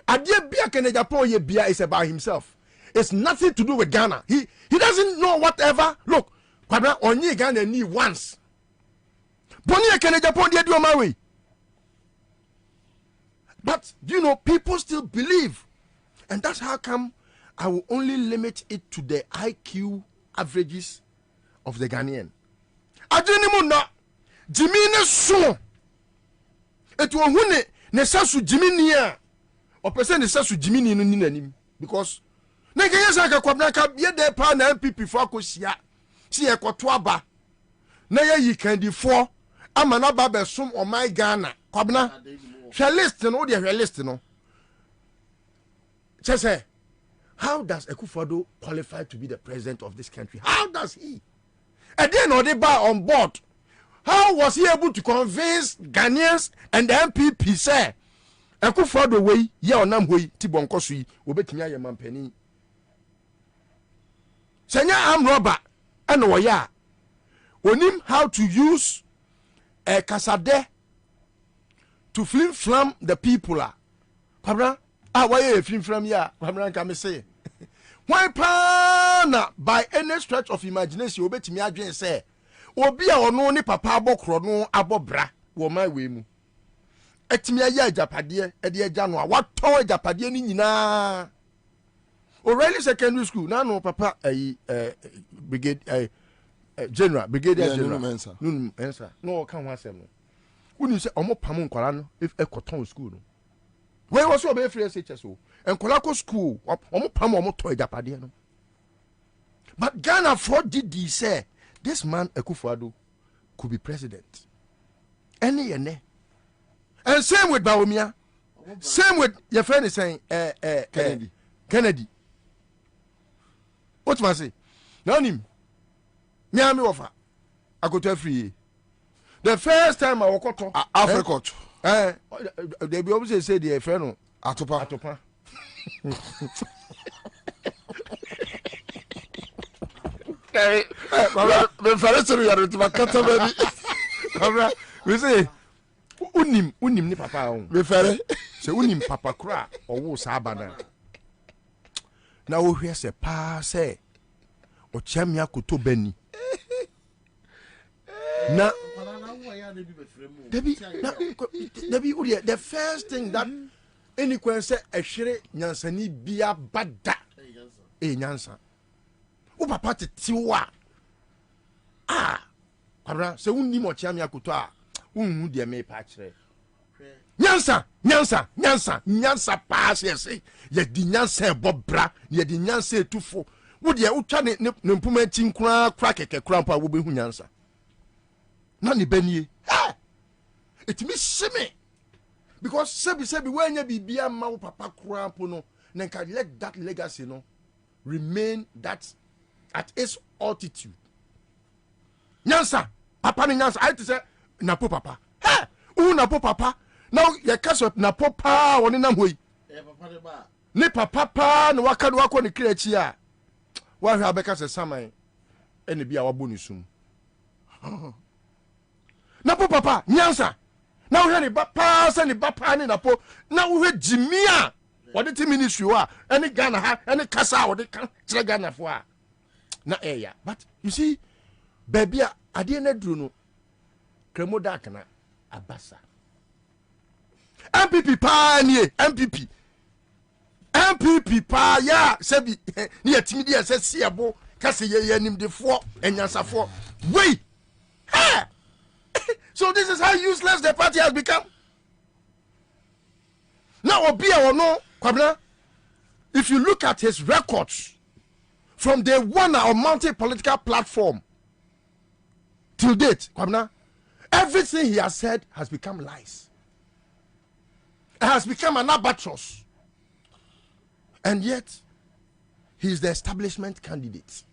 Adie bia Kenya Japan ye bia is about himself. It's nothing to do with Ghana. He doesn't know whatever. Look, Kwabena only Ghana ni once. Boni Kenya Japan they do my way. But you know, people still believe, and that's how come I will only limit it to the IQ averages of the Ghanaian. Adenimu na Jimmy ne so. Etu ohune ne sasu Jimmy ni a. O person ne sasu Jimmy ni no ni nanim because na kenya saka Kwabena ka ye de pa na MPP fo akosia. Si e kwoto aba. Na ye yi kandifo ama na ba be som o my Ghana. Kwabena hwe list no de hwe list no. Say, how does Akufo-Addo qualify to be the president of this country? How does he? And then on the bar on board, how was he able to convince Ghanaians and the MPP say Akufo-Addo way ye onam way tibonko sui obetimi aye mampani. Senya am robber and oya onim how to use a kasade to flim-flam the people. Kwabena why you film from here? Kwabena can say. Why pana by any stretch of imagination obetimi adwen say obi a ono ni papa abokro no abobra wo my we mu. Etimi aye ajapade e de agya no a waton ajapade ni nyina. Already secondary school na no papa brigade general brigadier general no Ansah no kan ho asem no. Woni say omo pam nkwara no if ekoton school no. Where was your be free SHSO? And Kolako school, omo pam omo toy japade no. But Ghana for did say this man Akufo-Addo could be president. Any ene. And same with Bawumia. Same with your friend is saying Kennedy. What must I say? Now him. Me am offer. I go to free. The first time I walk out Africa. They be always say the friend Atopa. Me farese ri yare to kata baby. Abra, we say unim ni papa on. Me fere. Say unim papa kra owo sa abana. Na wo hwe se pa say o chamia koto bani. Na Debbie, the first thing that any question a shere nyansani bia bada nyansa. O papa te tiwa. Kwabena se unni mo chiam yakoto a unhu de me pa kire. Nyansa pa se ye di nyansa bobra, ye di nyansa etufo. Wo de utwa ne mpuma chinkura kra keke kra mpa wo behu nyansa. Na ni banie. It me shime because sebi when you be ma wo papa krampo no then can let that legacy no remain that at its altitude. Nyansa papa ni nyansa I to say napo papa napo papa now you catch up napo pa woni nam hoyi papa de ba ni papa pa no waka do akọ ni krechi a wa hwa beka se saman ene bia wabo ni sum napo papa nyansa now we papa send the papa ni napo now we jimia what the ministry wa any Ghana ha any kasa what the kire Ghana for na eya but you see baby ade na duru no kremo dark na abasa MPP pa ni MPP pa ya sebi ni yatimi dia se siabo kase ye nim de fo enyansafo wait so this is how useless the party has become. Now Obia or no, Kwabena, if you look at his records from day one on multi-political platform till date, Kwabena, everything he has said has become lies. It has become an albatross. And yet, he is the establishment candidate.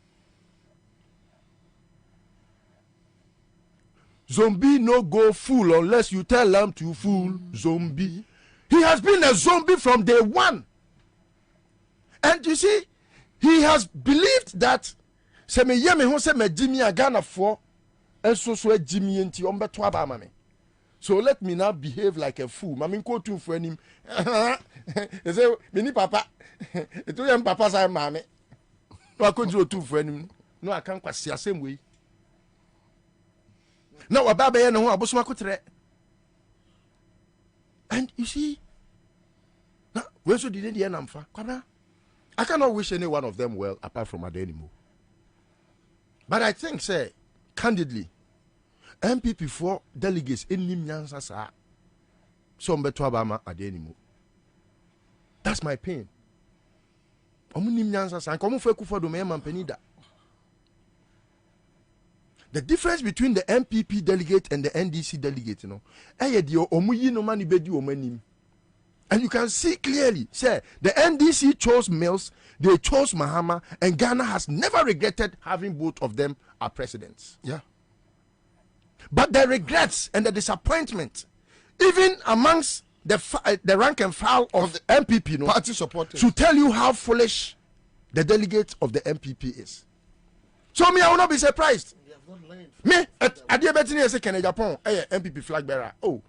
Zombie no go fool unless you tell them to fool. Zombie. He has been a zombie from day one. And you see, he has believed that se me yeme ho se me Jimmy Ghana for and so Jimmy enti ombeto aba mame. So let me now behave like a fool. Mami ko tu for him. He say me ni papa. Eto yam papa say mame. No akonji tu for him. No akan kwasi asem we. Now ababa ye no ho abosoma kotre. And you see, now we so did the namfa. Kwabena. I cannot wish any one of them well apart from Adenimo. But I think, say, candidly, MPP for delegates in Nimnyansa sa some beto Obama Adenimo. That's my pain. Nimnyansa sa komu fe kufa do me manpenida. The difference between the MPP delegate and the NDC delegate, and you can see clearly, say, the NDC chose Mills, they chose Mahama, and Ghana has never regretted having both of them as presidents. Yeah. But the regrets and the disappointment, even amongst the rank and file of the MPP, party supporters, to tell you how foolish the delegate of the MPP is. So me, I will not be surprised. Me, at the Betty say Japan, MPP flag bearer. Oh,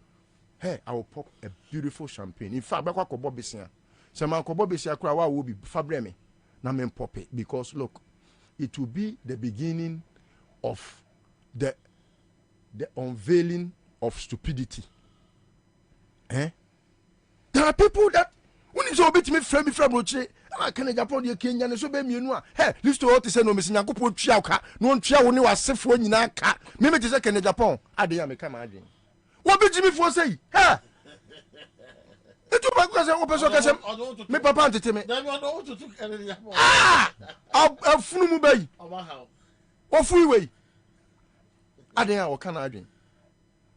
hey, I will pop a beautiful champagne. In fact, I will Bobie Sia. Some uncle Bobie Sia will be Fabreme. Now me pop it because look, it will be the beginning of the unveiling of stupidity. There are people that when it's obit me from Roche. I can't Japan the Kenya and so be me no. Hey, list to what say no Miss Nyankopon twa no twa wo ne wasefo nyina ka. Me me say Kenya Japan. Ade ya me ka ma adwen. What be Jimmy for say? Hey. Eto ba ko say wo person ka say me papa antete me. Then you know to took Kenya Japan. Afunu mu bayi. Ofu we. Ade ya wo ka na adwen.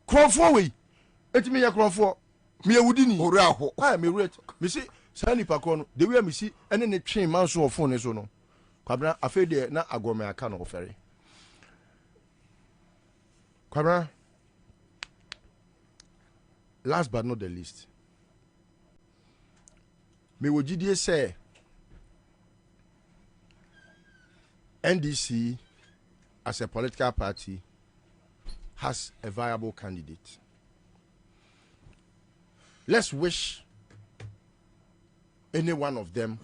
Krofo we. Etimi ya krofo. Me ewudi ni. Ore aho. Ah me rate. Me say Sani Pakono, the way I see any train man so phone is no. Kwabena afede na agome aka no ofere. Kwabena, last but not the least, me wojidie say NDC as a political party has a viable candidate. Let's wish any one of them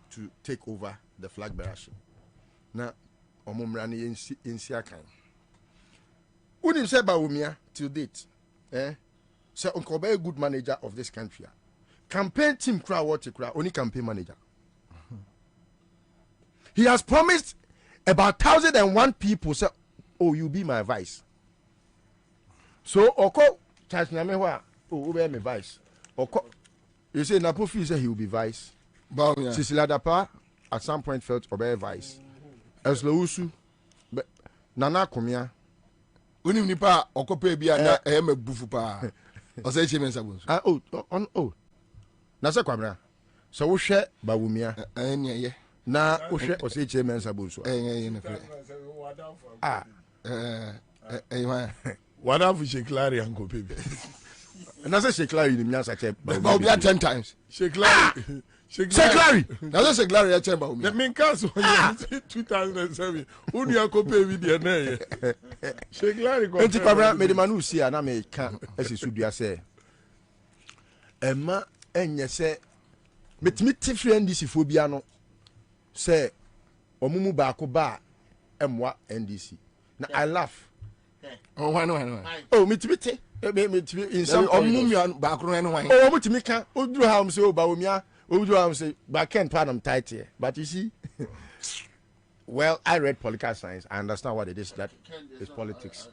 to take over the flag bearership. Now, omumrani yensi akan. Unim say Bawumia till date, say Uncle be a good manager of this country. Campaign team only campaign manager. He has promised about 1,001 people say, "Oh, you be my vice." So Oko charge nyame oh, be my vice. Oko. You say Napofi said he will be vice. Cecilia Dapa at some point felt obey vice. Eslousu, Nana Kumia. Unim nipa okope bia na me bufu pa. O say che mensa bunso. Oh. Na se Kwabena. So wo hwe Bawumia. Ye. Na wo hwe o say che mensa bunso. Ye ne fere. Wadafu Sheklari anko pepe. And I say Sheklari in Miasa Chep. Bobie 10 times. Sheklari. Now say Sheklari at Chep Bobie. The main cast 2007. Who do you compare with the name? Sheklari. Enti Kwabena me de manu si ana me ka esi sudua say. Emma enye say metimi tifre NDC phobia no say omumu ba ko ba emwa NDC. Na I laugh. Oh why no. Oh metimi in some background why. Oh mutimika oduru ha say Bawumia oduru ha say ba ken panam tight here. But you see well, I read political science. I understand what it is that is politics.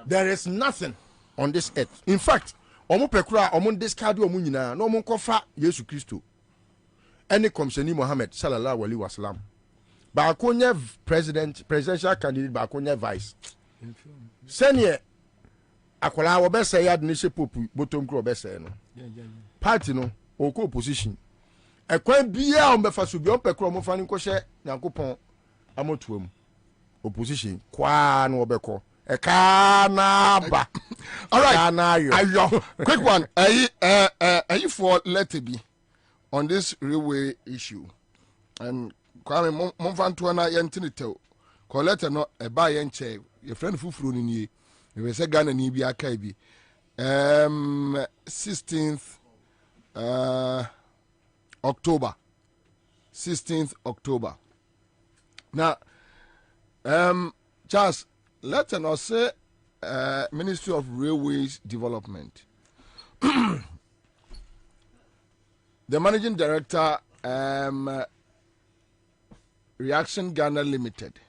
There is nothing on this earth. In fact, omo pekura omo discard omo nyina no omo kofa Yesu Kristo. Any komseni Muhammad sallallahu alaihi wasallam. Ba akonya presidential candidate ba akonya vice. Senior akola wo be say yad ni se popu botom kro be say no. Party no o ko opposition. Ekwan bia o befa so bi o pekura omo fa ni ko hye Nyankopon amotuam. Opposition kwa no obeko. Ekanaba. All right. Ayo. Quick one. Are you for let be on this railway issue? And Kwame Monfantuana Yentinitel. Collect no a buy and chair. Your friend Fufru ni. You say Ghana ni bi akai bi. 16th October. 16th October. Now Charles, let us say Ministry of Railways Development. The managing director Reaction Ghana Limited.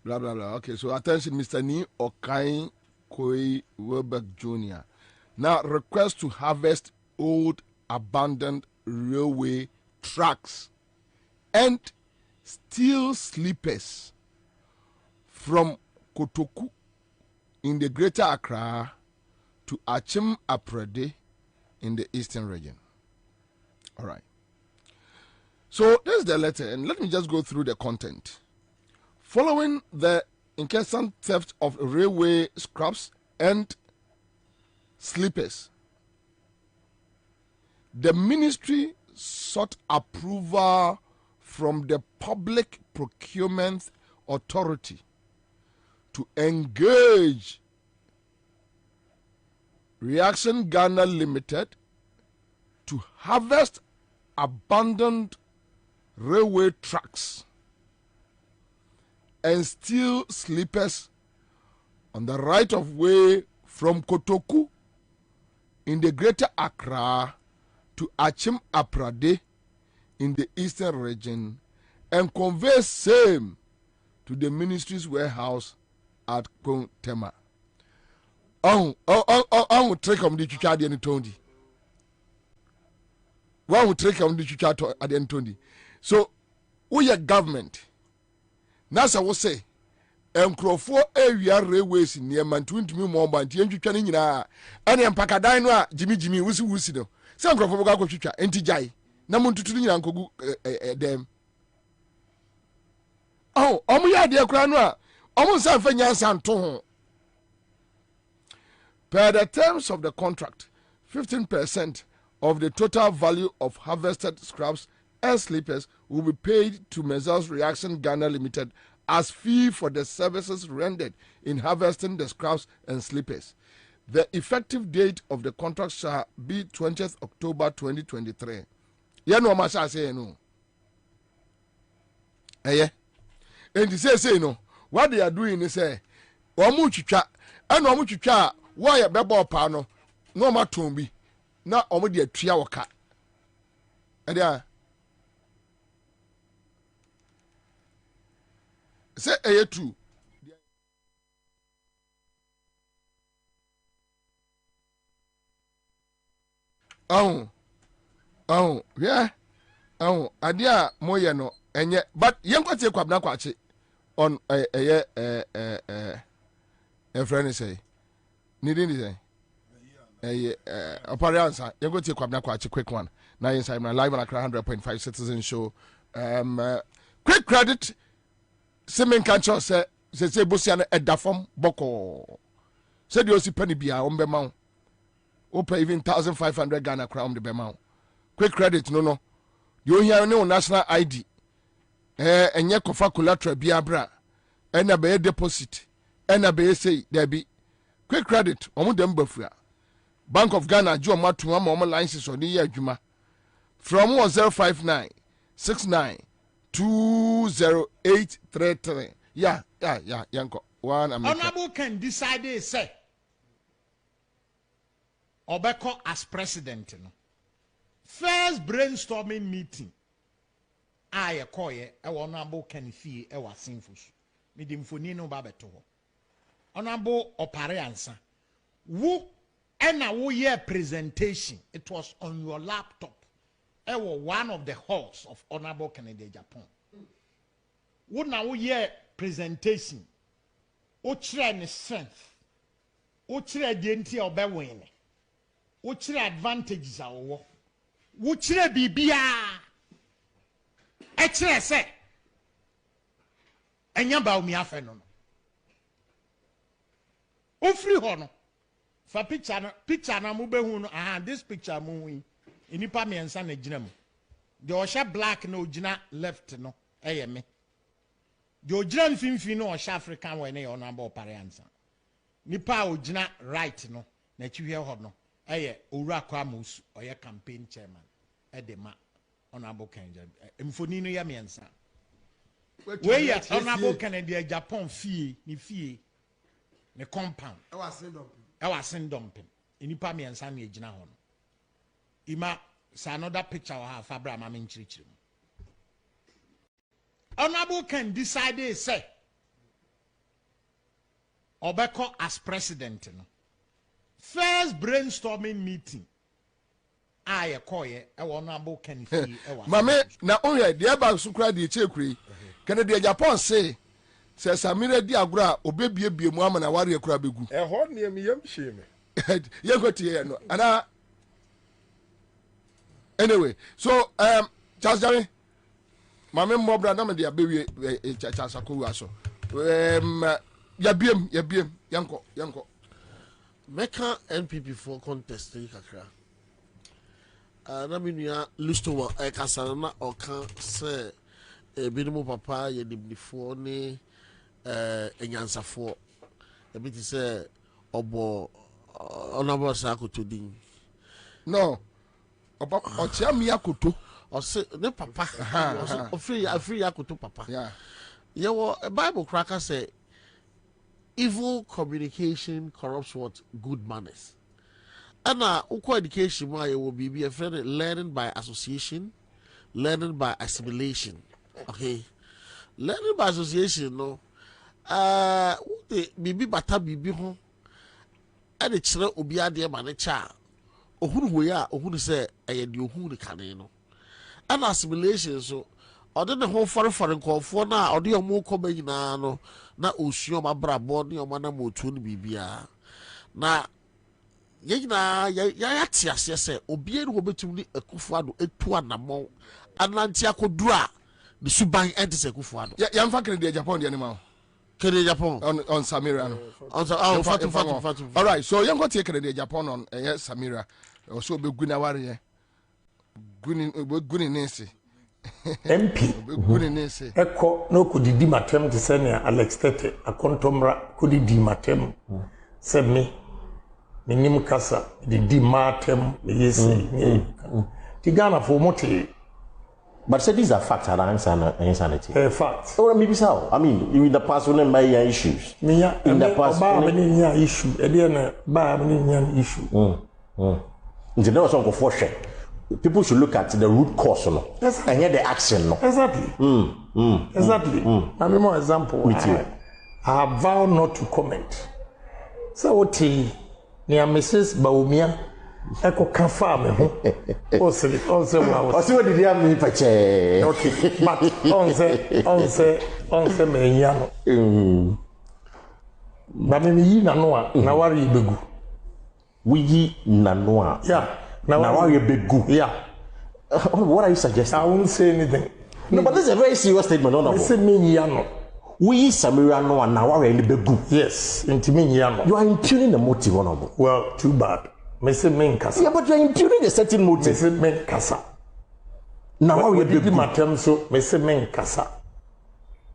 Blah blah blah. Okay, so attention, Mr. Ni Okai Koi Weberg Jr. Now request to harvest old abandoned railway tracks and steel sleepers from Kotoku in the Greater Accra to Achim Aprade in the Eastern region. All right. So there's the letter, and let me just go through the content. Following the incessant theft of railway scraps and sleepers, the ministry sought approval from the Public Procurement Authority to engage Reaction Ghana Limited to harvest abandoned railway tracks and steel sleepers on the right of way from Kotoku in the Greater Accra to Achim Aprade in the Eastern region and convey same to the ministry's warehouse at Kontema. One will take on the chucha at the end. One will take on the chucha at the end. So, we are government. NASA will say, Encrofo area railways in near Mantwin to me more than Tianjukanina, and Empacadino, Jimmy, Wusi no. Some Crofo chucha, and Tijai, Namuntuini Uncle them. Oh, Omuya dear Cranwa, almost Sanfanya Santon. Per the terms of the contract, 15% of the total value of harvested scraps and sleepers will be paid to Measures Reaction Ghana Limited as fee for the services rendered in harvesting the scraps and sleepers. The effective date of the contract shall be 20th October 2023. You know what I say, no? Eh? And they say, no. What they are doing is say, Wamuchicha, and Wamuchicha. Why a bebo pano no matumbi na omudi a tria waka adia say a true yeah adia moye no enye but yenkwate kwabna kwache on a friend say Nidin say, Ansah, you're going to take Kwabena quick one. Now, inside my live on Accra 100.5 Citizen Show. Quick credit. Semen Kancho say Busiana at Dafom Boko. Said you see penny beer on Bemau. Open even 1,500 Ghana crown the Bemau. Quick credit, no. You hear no national ID. And yet kofa collateral beer bra. And a bear deposit. And a bear say there be. Quick credit, Omudembafria. Bank of Ghana, Joe Matuma, Mama Lines on the year Juma. From 1059 69 20833. Yeah, Yanko. One Honorable can decide, say, Obeko as president. First brainstorming meeting. I call ye, a honorable can fee, a was sinful. Midim for Nino Babeto. Honorable Ansah, who and a year presentation, it was on your laptop. It was one of the halls of Honorable Kennedy Japan. What now year presentation? Uchre strength, Uchre identity or bewin, Uchre advantages our war, Uchre bibia, Uchre say, and yamba mi afenon. Ofri hono fa picture na mube hu no this picture mu wi enipa miensa na gina mu de o sha black na ogina left no eye me de ogina mfimfi no o sha African we na ye ona ba Ansah nipa ogina right no na chiwe ho no eye owura kwa musu o ye campaign chairman edema ona bo Kenya mfoni no ya miensa we ye ona bo Kenya Japan fie ni fie ne compound I was send dumping inipa miensa na ejina ho no ima It's another picture of her Fabra Mamin Church. Honorable can decide, say, Obeko as president. First brainstorming meeting. I honorable can feel. Mame, na onye the about Sukra di Chekri. Can the Japan say, says Samira Diagra, Obebie Muhammad and Warrior Krabigu. A horn near me, shame. You got here, no. And anyway, so, Charles Jerry, Mame Mobra, Namadia, baby, Charles Akuaso. Yabiem, Yanko. Mecca NPP for contest, Kakra. Na minia listo wa ekasa na oka se ebinumu papa ye nimnifo ne enyansafo ebiti se obo onabo sa akotodin no oba ochia mi akoto o se ne papa o free akoto papa yeah ye wo Bible cracker say evil communication corrupts what good manners. And education will be a friend learning by association, learning by assimilation. Okay, learning by association, no. Bibi bata bibi ho. And the children will be at the manager. Ohun say ayedi ohun kane no. And assimilation so. Other the whole foreign call for now. Or the more coming na no. Na osio ma brabo ni o mana motun bibia. Na yena ya tiase se obie no betum ni Akufo-Addo etu anamo ananti akodura the suban enti se Akufo-Addo ya mfa kene Japan de anima kene Japan on Samira no on fatu all right so you go take kene Japan on Samira so be guna ware guni nese MP guni nese eko no kudidi matem te se ne Alex Tete akontomra kudidi matem se me Minim kasa di matem yesi Tigana for motive. But say these are facts and insanity. Facts. Oh, maybe so. I mean, in the past when buy issues. In the past when issue, again buy issue. It's never some for people should look at the root cause and hear the action. Exactly. Exactly. I mean, more example. With you. I have vowed not to comment. So what near Mrs. Baumia, Echo Kafa me ho. Also, what did you have me pache? Okay, but on se me yano. Na me yi na noa na wari begu. We na noa. Yeah, na wari begu. Yeah. What are you suggesting? I won't say anything. No, but this is a very serious statement. No, I say me yano. We Samira no and now are in the begu. Yes, into me yano. You are impugning the motive, honorable. Well, too bad. Mese men kasa. Yeah, but you are impugning a certain motive. Mese men kasa. Now we did my term so mese men kasa.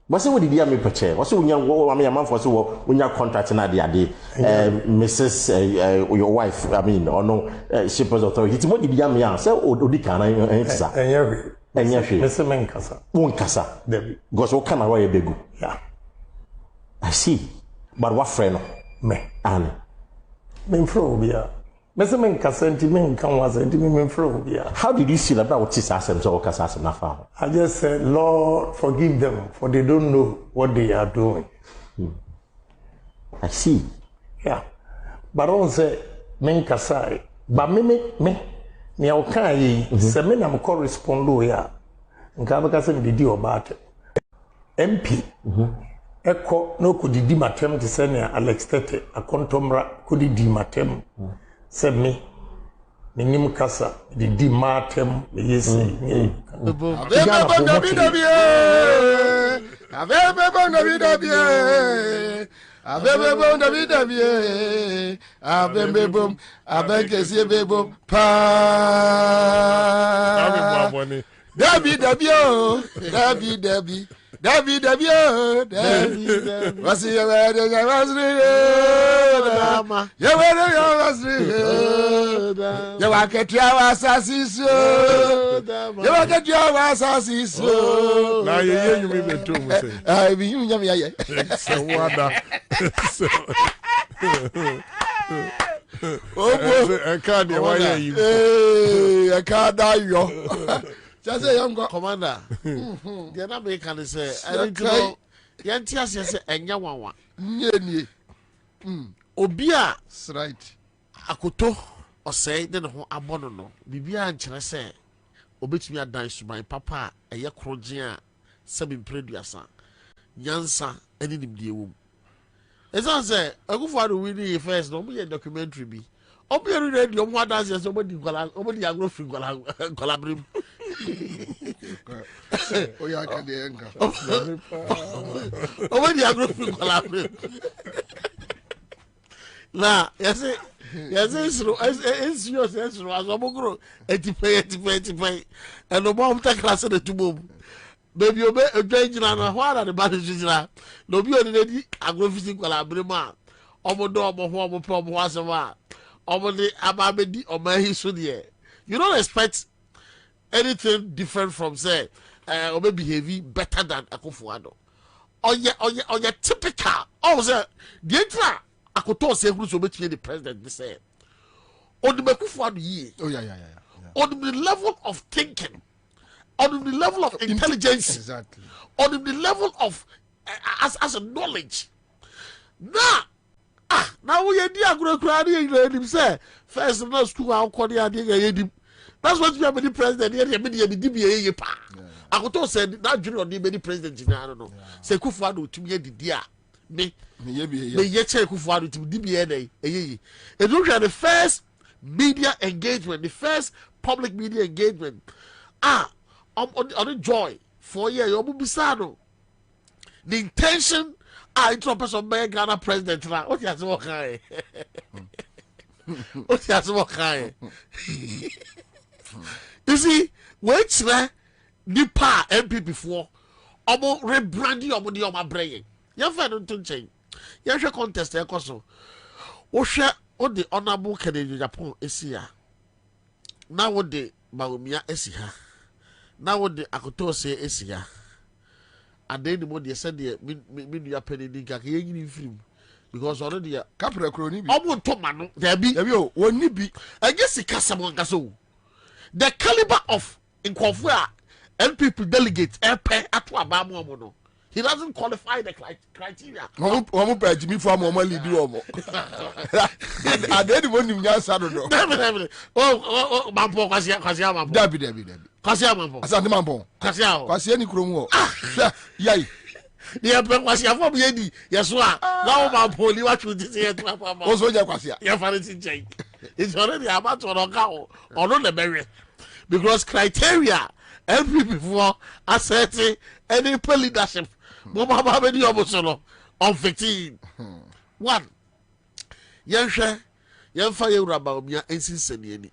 What's what did you make purchase? What's when you I mean a month for so when you contract na the Mrs. Your wife, I mean, or no shippers authority. What did you mean? Say Odika and Ansah. Mr. Menkasa. Won't kasa. Debbie. Because what kind of way begu? Yeah. I see. But what friend? Me. Anne. Memphobia. Mr. Menkasa and Timin can was a Memphobia. How did you see that what is Assam or Casas Nafa? I just said, Lord, forgive them, for they don't know what they are doing. I see. Yeah. But on say Menkasa. But me. Ni aukai se me na m correspond ya nka baka se me di obate MP eko no kudidi matem te se ne Alex Tete akontomra kudidi matem se me nim kasa di matem yesi Abebe bom abekesi bebo pa Dabi wasi ya waketia wasasiso na ye nyumi beto mu se ai bi nyumi ya se wada I can't you. I can't die, yo. Just say, young commander. The other can say, I need to know. Yantia says, and Yawawa. Obia, right. Akoto, or say, then abono. Bibia and China obet me a dance to my papa, a yakrogia, seven preduasa, Ansah, and in the womb. As I say, I go for the winning first, no be a documentary be. Obi read your one dance as somebody agro free collabrim. Oh, yeah, I can the anchor. Over the agro free collabrim. Now, yes, it's yours, as a mogro, 80 and the bomb take class at the two boom. Baby, you be a danger and what are the badges? No, be already agro physical abrima. Omodo, Mohomo, Pom, Wasama. Over the Ababedi or Mahi. You don't expect anything different from say or maybe heavy better than Akufuado. Or your typical say the entire Akoto say who's obeying the president say on the Akufuado ye. Oh yeah. On the level of thinking, on the level of intelligence, exactly. On the level of as a knowledge. Now we are dear Grady, say, first no school, I'll call the that's what you have been the president here, DBA. I could also say that junior many president, I don't know. Say Kufadu to me, the dear. Me, yet check Kufadu to DBA. And look at the first media engagement, the first public media engagement. On the joy for a year, Yobubisano. The intention. It's a person by Ghana president now. What has walk high? What has walk high? You see, which Nipa MP before, Omo rebranding Omo the Oma brain. You find don't change. You should contest there, Koso. Osha, what the honorable Canadian Japan is here. Now what the Baumia is here. Now what the Akoto say is here. And then the more they said, you are penny in film because already a capital crony. Almost Tomano, there be one be. I guess the Casamon Gaso. The caliber of in Kwabena and people delegate airpay at Wabamono. He doesn't qualify the criteria. One pay Jimmy for more lead you. I didn't want him. Yes, I don't know. Oh, Mampo, Kasiama, Debbie. Kasiama, Asanti Mampo, Kasiani Krumo. Yay. The Emperor was your former lady. Yes, now Mampo, you watch with this here. Also, Yaquasia, your fancy change. It's already about to go or not the barrier because criteria every before asserting any leadership. Mama Babedi Obosono on 15. 1. Yansha Yanfa Rabaumia and Sinseniani.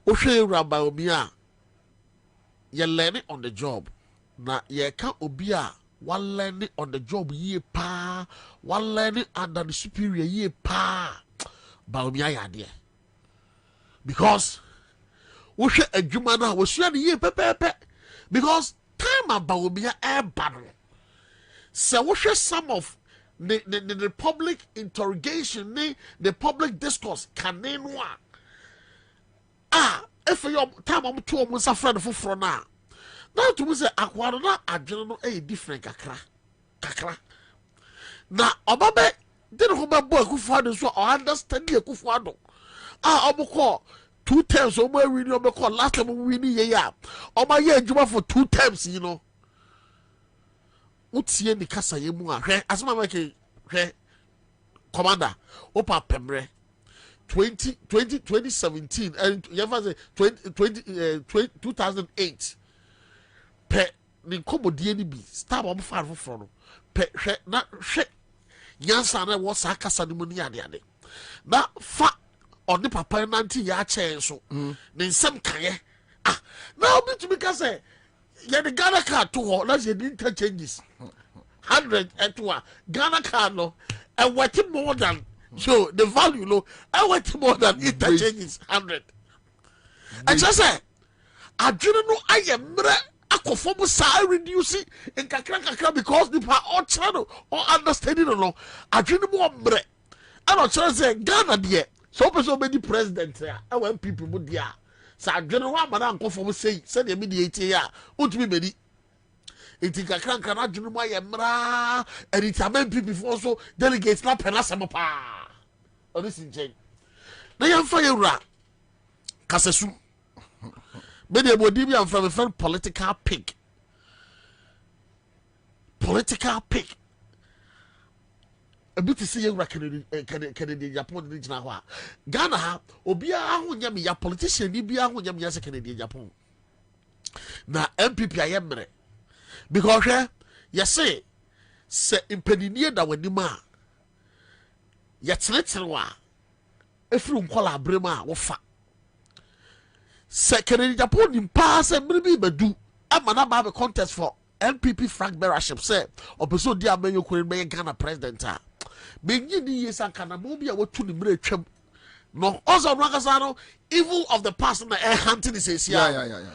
Oshe Rabaumia. You learn it on the job. Na ye can't obia one learning on the job ye pa, one learning under the superior ye pa. Baumia ya dear. Because Oshe a Jumana was shady ye pepe. Because time about me air battle. So what some of the public interrogation, the public discourse can name one. If your time I'm 2 months afraid for now. Now to me say Aquana a general a different kakra. Now Obabe didn't hold my boy Kufado so I understand you Kufado. Oboko 2 times or more we know because last time we need ya. Oh my year Juma for 2 times, you know. What's the casa yemu? As my commander, Opa Pembre 2017 and you say 2008. Pe Ninkobo DNB stab on far from Pe na she Ansah na was a casa de money ade. Na fa on the papa nanti ya chain so then some kaye now be to because say ya the Ghana card to her that's the interchanges 100 and to Ghana card no and what more than so the value no and what more than interchanges 100 and just say I didn't know I am akofo sa reduce in kakra because the all channel or understanding no adwene mo mbre I don't try to say Ghana there. So person be the president there. I want people mu there. So general man go for say the mediate here. Untumi be di. Iti kakran kana dwunu ma ye mra. And it amen people for also delegates na penasem pa. On this in change. Na yan fa yewra. Kasesu. Be the body be am from a political pig. Political pig. A bit to see you Canadian Japan regional. Ghana, Obia, who yam ya politician, Libya, who yam yas Canadian Japan. Now, MPP, I am because you say impedinia that when the ma yet let's if you call a brema or fa. Say Canadian Japan in pass and maybe do. I'm an have a contest for MPP Frank Beraship said, or pursue dear man you could make Ghana president. Being in the years and Canamobia were to the break. No, also Rakasano, evil of the person that hunting is yeah.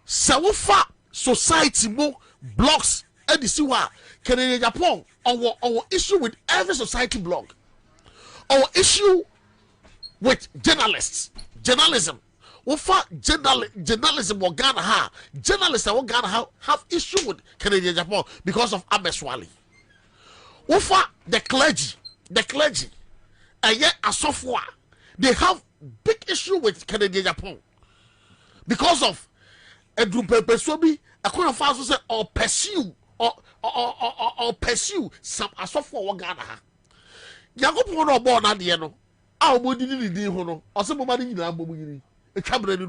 So far, society more blocks and the Siwa, Canadian Japan, our issue with every society blog, our issue with journalists, journalism. What journalism or Ghana ha journalists or Ghana have issue with Canadian Japan because of Abeswali. What the clergy, and yet a software they have big issue with Canadian Japan because of a group of Sobi, a kind of fast say or pursue some a software or Ghana ha. Yago pono born at the end. Our body didn't do or somebody in Lambo. A cabinet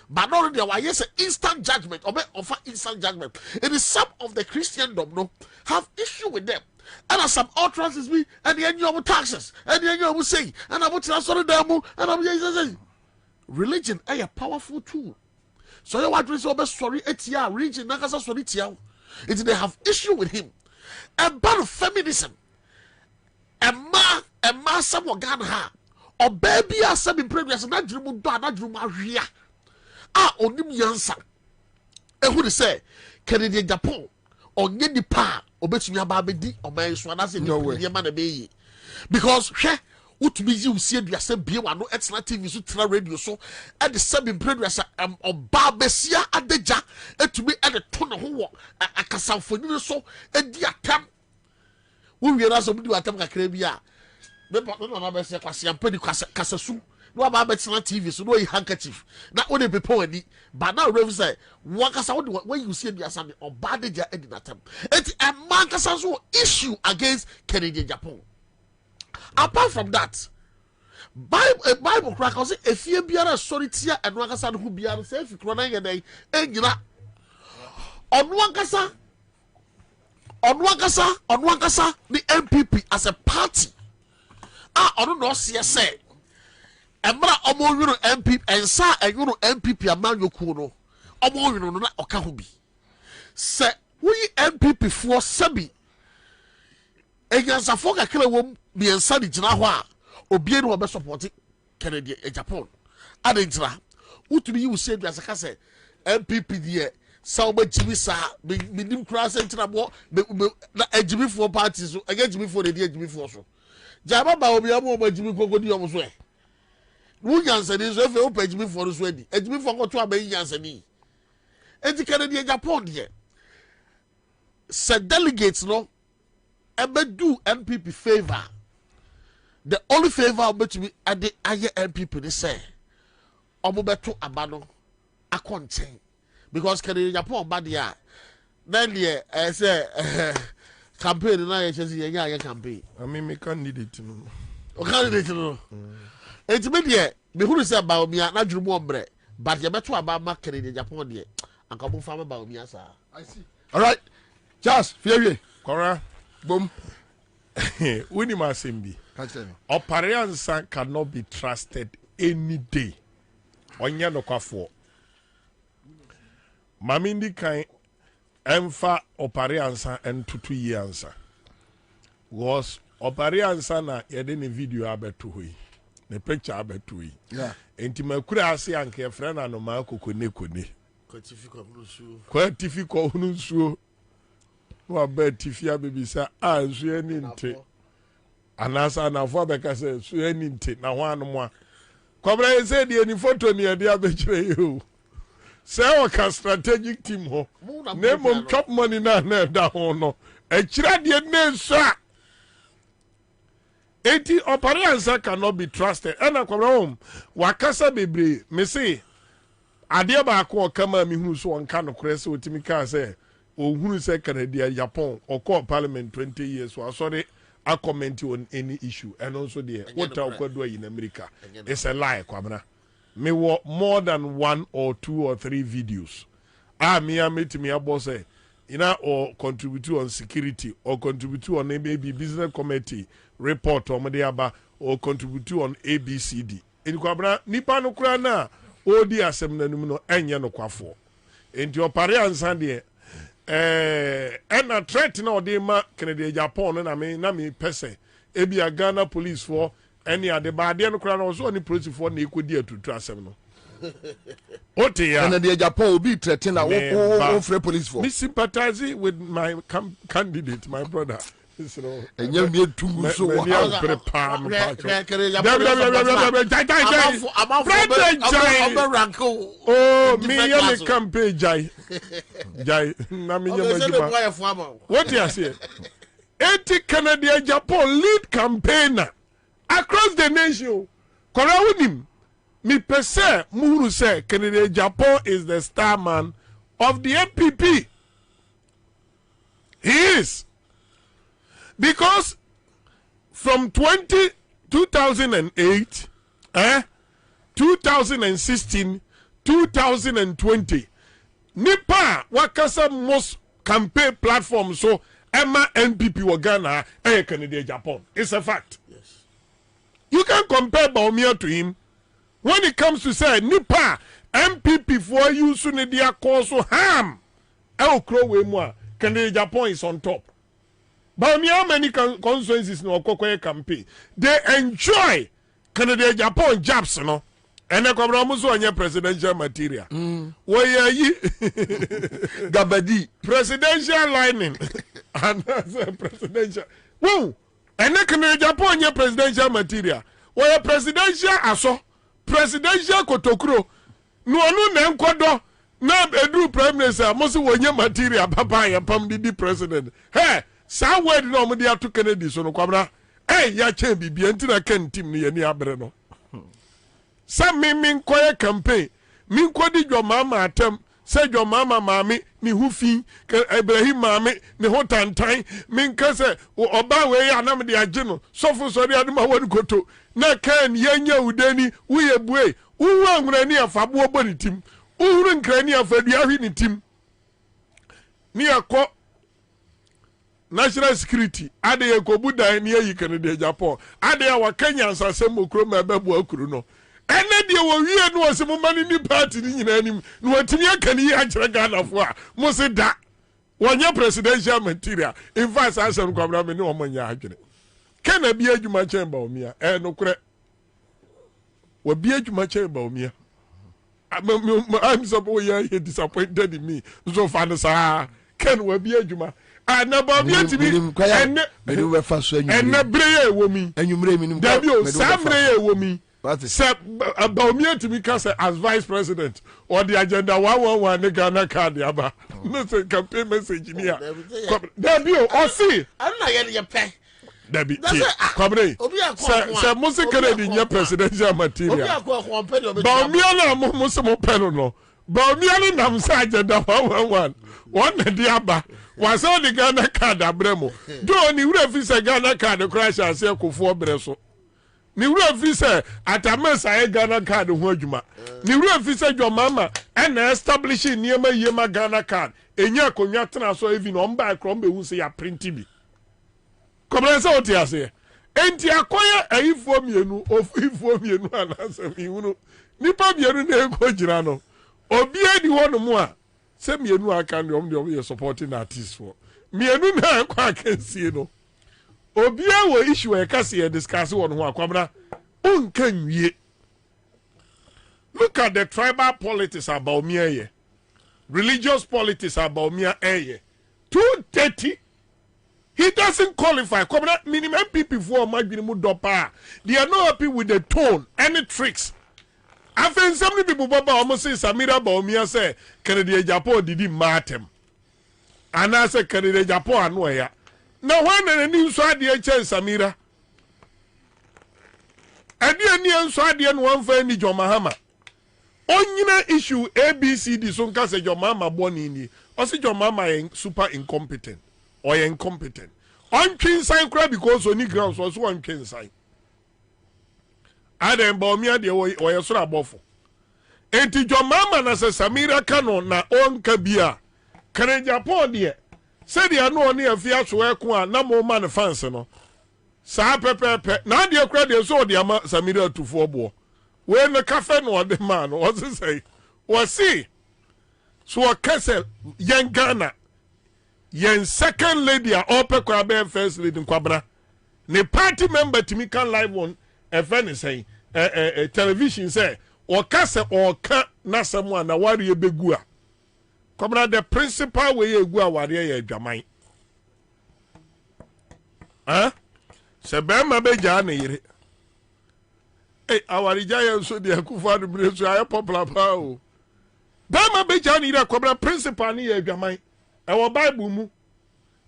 but not only why yes instant judgment or offer instant judgment. It is some of the Christendom no have issue with them. And as some utterances be and the annual taxes and the annual say and I would transfer them and I'm religion a powerful tool. So you want to say sorry etia region nakasa sorry tia. It they have issue with him. And ban feminism. And ma some Ghana ha. Or baby as some in previous and that dream ria. Onim Ansah. And who say Canadian Japan or Yenny Pa or bet me about Bedi or my Swanas in your way, man. Because what me you see the same beer no excellent TV so radio so at the same previous or Barbesia at the ja and to be at the ton of a Casanfoni so and the attempt. We realize some do attempt at Caribbean. No, say Kasasu. No about TV, so no handkerchief. Not only people any, but now Rev say, Wakasa, when you see the Asanti or bad danger in attempt. It's a Mankasasu issue against Canadian Japan. Apart from that, Bible crack say if you be a solitaire and Wakasan who be a safe, crying a day, and you know, on Wakasa, the MPP as a party. I don't know, see, say, and Mara Omo MPP and Ansah and MPP a man you kuno. Omo na Okahubi. Say, we MPP for Sabi. And Ansah Foga Kilawum be Ansah di Jinawa, or be no best supporting Canada Japan. Adentra, who to be you said as a case MPP dear. Sauber Jimmy Sa, Minim Cross and Trabo, a Jimmy for parties, against Jimmy for the dear Jimmy for so. Jama Bobie, I'm over Jimmy Cogodi almost way. Who answer is if you open Jimmy for the sweaty, and Jimmy for what to obey answer me. And the Canadian Japan here. Said delegates no, ever do MPP favor. The only favor I'll bet me at the higher MPP they say, Omobeto Abano, a contain. Because Canadian Japan bad ya. Then yeah, I say campaign na I say yeah campaign. I mean me can't need it to know. O can't need it to know. It's me there. Me who say about me na drum ombre. But you better about my Canadian Japan there. And come farm about me sir. I see. All right. Just fear Kora. Boom. Winnie Masimbi. Ansah cannot be trusted any day. Onya no kwafo. Mamindi kan emfa Ansah and 2 years was Ansah na yede ne video abeto hoi ne picture abeto hoi yeah enti makura ase anke friend na no ma kokone kwa tifi ko hunu nsuo wa ba tifi abebisa nsuo ni nte anasa na fo beka say so ani nti na ho anmo a Kwabena say the any photo ni e dia be kire you say o ka strategic team ho name mom chop money na da ho no e kire de ne so a eti Ansah cannot be trusted and Kwabena wakasa bebre me say ade ba ko kama mi hunu so onka no kure se otimi ka say ohunu say Canada Japan or parliament 20 years so sorry I comment on any issue and also the what do in America it's a lie Kwabena me more than 1 or 2 or 3 videos me meet me about say or contribute on security or contribute on maybe business committee report or mediaba or contribute on ABCD in Kwabena nipa no kura na odi asem nanum no enye no kwafo enti opare Ansah de and a threat na odi ma Canada Japan na me pese ebi Ghana police for any ade ba de no kura na so ni police for na ekodi atutu asem no ote ya Canada Japan obi threat na wo free police for me sympathize with my candidate my brother. Enye mi tungu so wa Oh, me ya me campaign jai na me nyama. What you say? 80 Canada Japan lead campaigner across the nation. Korawunim me pese muhuru say Canada Japan is the star man of the MPP. He is. Because from 2008, 2016, 2020, Nipa wakasa most campaign platform so Emma NPP wa Ghana Canada Japan. It's a fact. Yes. You can compare Baumia to him when it comes to say Nipa MPP for you soon dia cause so harm. Crow we moi Canada Japan is on top. But how many constituencies no Okokoye campaign? They enjoy Canada Japan jobs, no. And the Kwabena on your presidential material. Where ye Gabadi presidential lining and presidential. Woo! And the Canada Japan your presidential material. Where presidential aso presidential kotokuro. No na nkodo na edu prime minister mo se wonye material papa ya pam di president. Hey! Sa word no mo dia to Kennedy so no Kwabena ya chen bibia ntina kan team ni ani abre no sa min koye campaign min kodi dwo mama atem se dwo mama maame ni hufi Ibrahim maame ni hotantan min ka se oba we ya nam de age no sofo so de aduma won koto na kan yenya udani uye bue uwu angrani afabo oboni tim uhuru nkrani afadua hwi ni tim ni akọ national security ade ye kobudan ni yi Canada Japan ade ya wakanya ansasem okro ma bebu akuru no ene de wo wie no osemo mani ni party ni nyina anim no watimi aka ni ya kire Ghana fo a mo se da wonye presidential material in fact asem Kwabena me ni o manya adwene kana bi adwuma chamber omia no kure wa bi adwuma chamber omia I'm so boy disappointed in me so far sa ken wa bi adwuma na Bobie timi enne we fa so anyu enne breye womi anwumre minim da bio sambreye womi se Bobie timi ka se as vice president or the agenda 111 ne Ghana card aba no say campaign message ni a da bio o si na ye pe da bi Kwabena se musikere di nya presidential material Bobie na mo se mo pelo no Bobie ni nam sa agenda 111 one the aba was on the Ghana card abremo do ni wura fi se Ghana card crash ase akofo bre so ni wura fi se atamesa e Ghana card ho adwuma ni wura fi se dwomama and establishing niema yema Ghana card enya konwa tena so even on ba krom be hu se ya print bi Kwabena se oti ase enti akoye ayifo mienu ofifo mienu anase mi hunu nipa mienu na eko gira no obi edi hono mu a se mienu aka ndi omde supporting artists for mienu na kwa kensie no obi awo issue e kase e discuss won ho Kwabena unkan wie. Look at the tribal politics about me here, religious politics about me here 230. He doesn't qualify. Kwabena minimum MPP for Madwinimu Dopa. They are not happy with the tone, any tricks. I think so many people Baba almost say Samira Baumia say Kennedy Japan did matem. And I say Kennedy Japan anwaya. Now when the news saw the Samira. And the news saw the one for any John Mahama. Onyina issue ABCD so nka say your mama born in or say your mama is super incompetent or incompetent. On twin sign cry because only grounds was one twin sign. Adam Baumia de or so abofo. Enti your mama na say Samira Kano na on kabia. Kane Japan de say they are no near fear so ekwa na mo man fans no. Sa pepe na de kra de so de ama Samira to fobo. When the cafe no the man was to say was see so a castle young Ghana yen second lady a upper Kwabena first lady in Kwabena ne party member to me can live on a friend say television say or castle or can na someone na worry begua Kwabena the principal way you go warrior jamai se be ma be jana yire our giant so the Akufo Addo I popular power. Bama beja ni ira Kwabena principal ni ya adwaman. E wo Bible mu.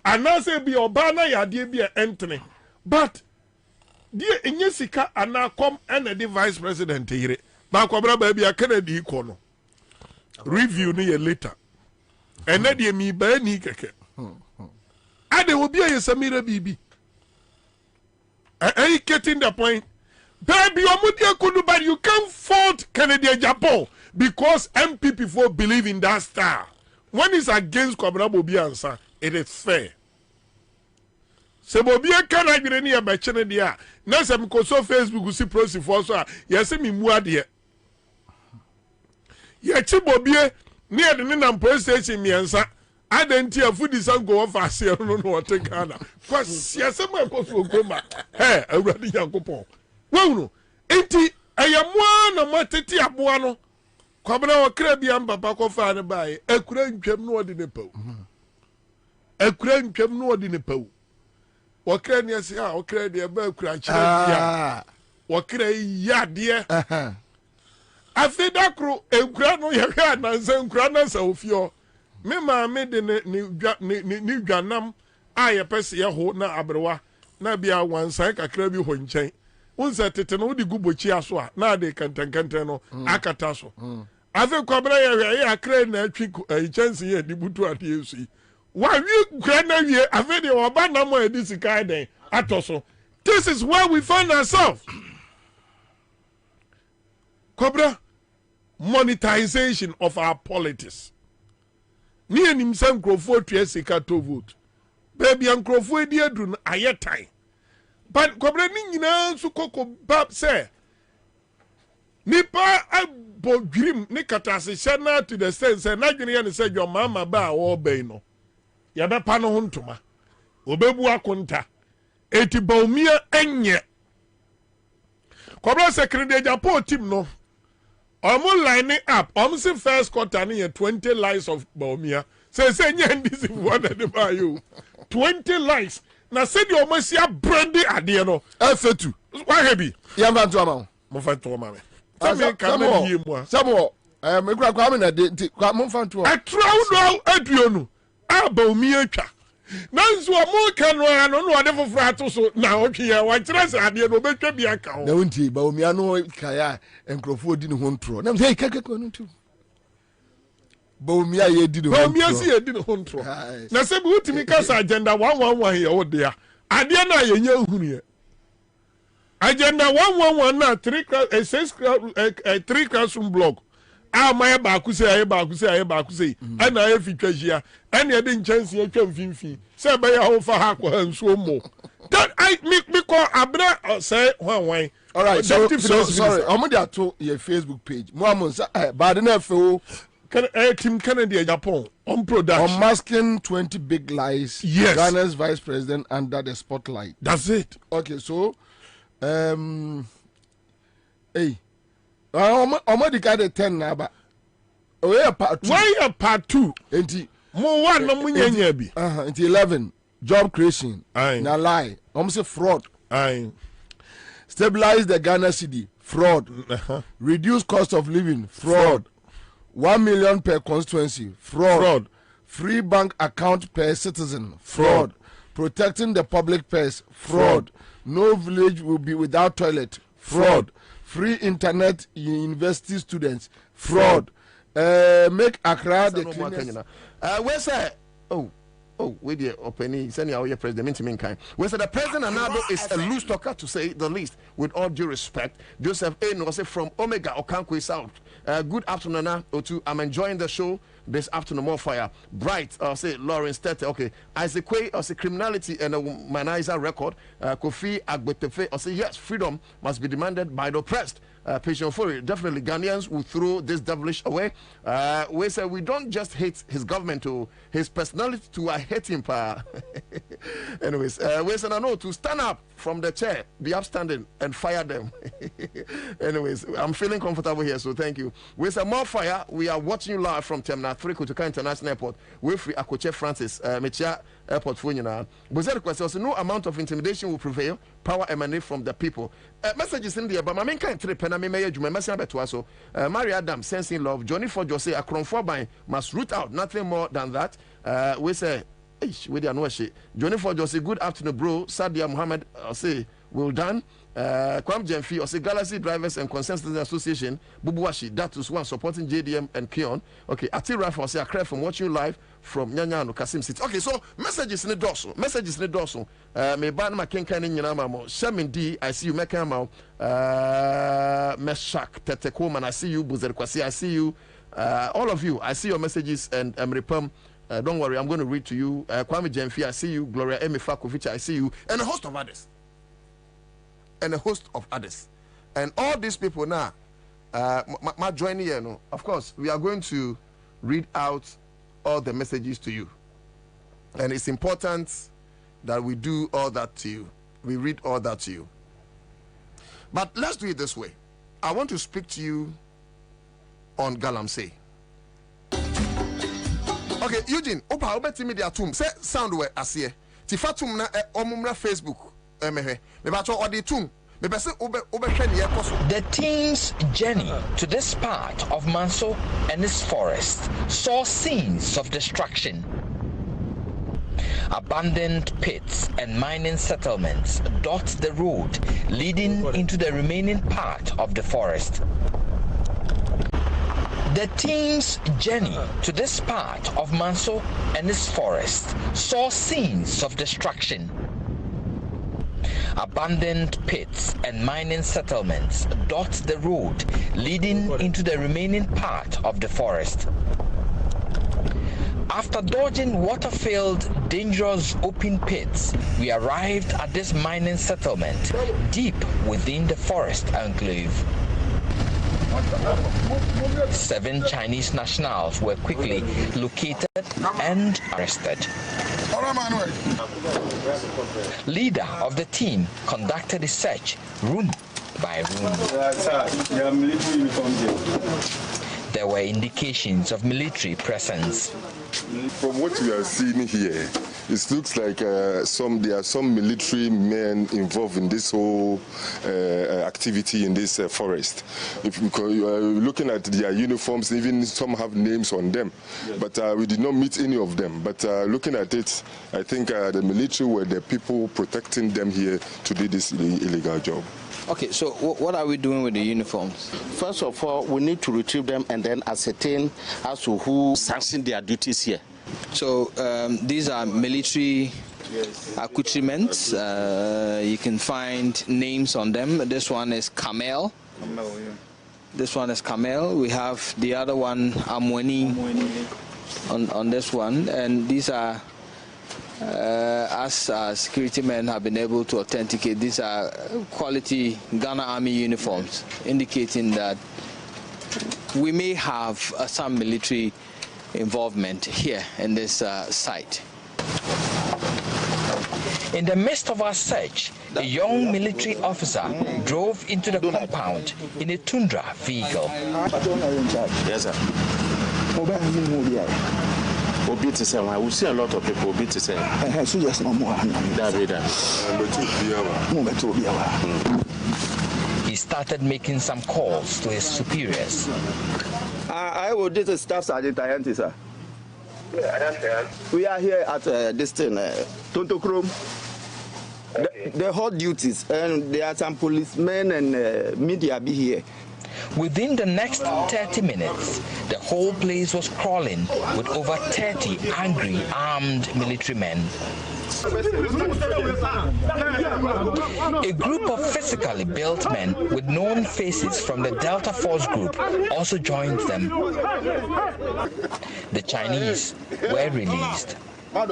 Anase bi oba na yade bi entene. But die enye sika anakom ene the vice president yire. Ba Kwabena ba bi akana di ko no. Review ni ye later. Ene die mi ba ni keke. Ade obi ya Samira bibi. Are you getting the point? Baby, but you can't fault Kennedy Japan because MPP for believe in that star. When it's against Kwabena Bobie Ansah, it is fair. Se Bobie can I get any about channel there? Now some so Facebook see prosi for so yes me muade. Ye chi Bobie near the Nina police station me Ansah. I didn't hear food is go off as you don't know what take Ghana. Because yes, my go go hey, already Yankopon. Well, enti ayamwa na mateti aboa no Kwabena wakra bia mpapa kofa ne bae akura ntwam no odi ne paw akura ntwam no odi ne paw wakra ne ase a wakra de ba akura kire bia wakra yade afidakro akura no yehwa na nkura na sa ofio me ma me de ne dwanam a ye pese ye ho na abrewa na bia wansan kakra bi ho nchen unsa tete no di gubochi aso a na de kantankanta no akata so ave Kwabena ye akra na atwi chance ye di butu ade esu wa wi kra na wie ave de oba na mo edi sika den atoso. This is where we find ourselves. Kwabena, monetization of our politics. Ni enim san krofo twa sika to vote baby an krofo edi adru na ayetan. But Kwabena ni nyina su koko bab say nipa abodrim ni katase shana to the sense na dwene ya ne say your mama ba wo ben no ya be pa no hontoma obebu akonta eti baumia enye Kwabena secretary Japan team no line up se first quarter ni 20 lies of baumia say nyandisi one de ba you 20 lies. Na said you almost see a brandy idea no. Fetu. Why heavy? Yamba to ama. Mo fa to ama me. Samo me kura kwa me na de mo fa to. Atrawo no aduonu. Aba omi atwa. Nanso mo ka no ano no ade foforo ato so na otwe ya wa kire se ade no betwa bi aka ho. Na wonti ba omi ano kaya enkrofo di ne ho ntro. Na say kekeko no tu. Baumia ye di no Baumia si ye di no hontro na se bi utimi kasa agenda 111 ye wo dia ade na ye nya hunu ye agenda 111 na 3 classroom block a ma ye ba ku se ana ye fitwa hia ana ye de nchance ye twa mfimfi se be ya ho fa ha kwa nso mo that I me call abra say hwan. All right, so sorry omo ato your Facebook page mo amonsa ba de na fe o Team Kennedy Japan on production. Unmasking 20 big lies. Yes. Ghana's vice president under the spotlight. That's it. Okay, so hey. Already got a 10 now, but why a part 2? Enti mo one no munyanya bi. Enti 11. job creation. Aye. Na lie. Say fraud. Aye. Stabilize the Ghana cedi. Fraud. Reduce cost of living. Fraud. 1 million per constituency. Fraud. Free bank account per citizen. Fraud. Protecting the public purse. Fraud. No village will be without toilet. Fraud. Free internet university students. Fraud. Make Accra the cleanest. Where's that? Wait there, Openi, send our president in kind. We said the president Anado is a loose talker, to say the least. With all due respect, Joseph A. Nose from Omega Okankwe South. Good afternoon, Otu. I'm enjoying the show this afternoon. More fire. Bright, say Lawrence Tete. Okay, Isaac Quay, say criminality and a humanizer record. Kofi Agbetefe, say yes, freedom must be demanded by the oppressed. Patient for it. Definitely Ghanaians will throw this devilish away. We say we don't just hate his government, to his personality, to I hate him. Anyways, we say no, to stand up from the chair, be upstanding and fire them. Anyways, I'm feeling comfortable here, so thank you. We say more fire. We are watching you live from Terminal 3 Kotoka International Airport. We're free Akoche Francis Mechia Airport for you now. But the question was no amount of intimidation will prevail. Power emanate from the people. Messages in there, but my main kind of trip and I may make you message better. So, Mary Adam, sensing love, Johnny for Jose, a crown for by must root out nothing more than that. We say, we don't know shit. Johnny for Jose, good afternoon, bro. Sadia Muhammad, say, well done. Kwam Jemfi, or say Galaxy Drivers and Consensus Association, Bubuashi, that is one supporting JDM and Kion. Okay, Ati Rafa, say, I cry from watching you live from Nyanyano, Kasim City. Okay, so messages in the dorsal. Messages in the dorsal. Me ban ma kenkan in Yanama. Shamin D, I see you, Mekama. Meshak, Tete man, I see you, Buzer Kwasi, I see you. All of you, I see your messages and Repam. Don't worry, I'm going to read to you. Kwame Jemfi, I see you. Gloria Emifakovic, I see you. And a host of others. And all these people now, my joining here, no, of course, we are going to read out all the messages to you. And it's important that we do all that to you. We read all that to you. But let's do it this way. I want to speak to you on Galamsey. Okay, Eugene, opa obeti media tum say sound we asie. Tifatum na omumra Facebook. The team's journey to this part of Manso and its forest saw scenes of destruction. Abandoned pits and mining settlements dot the road leading into the remaining part of the forest. The team's journey to this part of Manso and its forest saw scenes of destruction. Abandoned pits and mining settlements dot the road leading into the remaining part of the forest. After dodging water-filled, dangerous open pits, we arrived at this mining settlement deep within the forest enclave. 7 Chinese nationals were quickly located and arrested. Leader of the team conducted a search room by room. There were indications of military presence. From what we are seeing here, it looks like there are some military men involved in this whole activity in this forest. Because you are looking at their uniforms, even some have names on them. Yes. But we did not meet any of them. But looking at it, I think the military were the people protecting them here to do this illegal job. Okay, so what are we doing with the uniforms? First of all, we need to retrieve them and then ascertain as to who sanctioned their duties here. So these are military accoutrements. You can find names on them. This one is Camel. This one is Camel. We have the other one, Amweni, on this one. And these are, as security men have been able to authenticate, these are quality Ghana Army uniforms, indicating that we may have some military involvement here in this site. In the midst of our search, a young military officer drove into the compound in a Tundra vehicle. Yes, sir. Obi to say, I will see a lot of people Obi to say. So just no more. He started making some calls to his superiors. I will do the staff sergeant, sir. We are here at this thing, Tonto Chrome. The hot duties, and there are some policemen and media be here. Within the next 30 minutes, the whole place was crawling with over 30 angry, armed military men. A group of physically built men with known faces from the Delta Force group also joined them. The Chinese were released. Our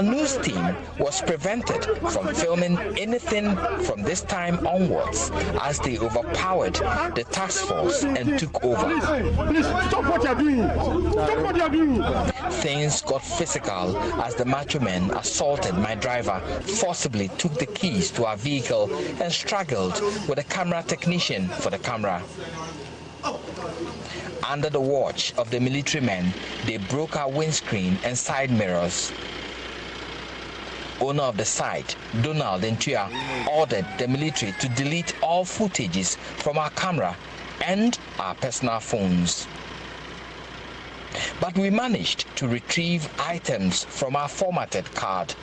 news team was prevented from filming anything from this time onwards as they overpowered the task force and took over. Please stop what you're doing. Stop what you're doing. Things got physical as the macho men assaulted my driver, forcibly took the keys to our vehicle and struggled with a camera technician for the camera. Under the watch of the military men, they broke our windscreen and side mirrors. Owner of the site, Donald Ntua, ordered the military to delete all footages from our camera and our personal phones. But we managed to retrieve items from our formatted card.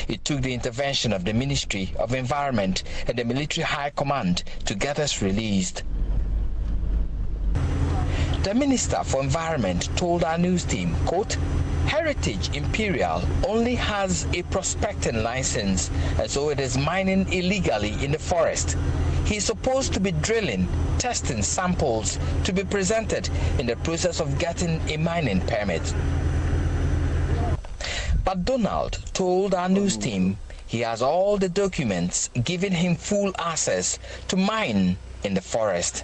It took the intervention of the Ministry of Environment and the Military High Command to get us released. The Minister for Environment told our news team, quote, Heritage Imperial only has a prospecting license, and so it is mining illegally in the forest. He is supposed to be drilling, testing samples to be presented in the process of getting a mining permit. But Donald told our news team he has all the documents giving him full access to mine in the forest.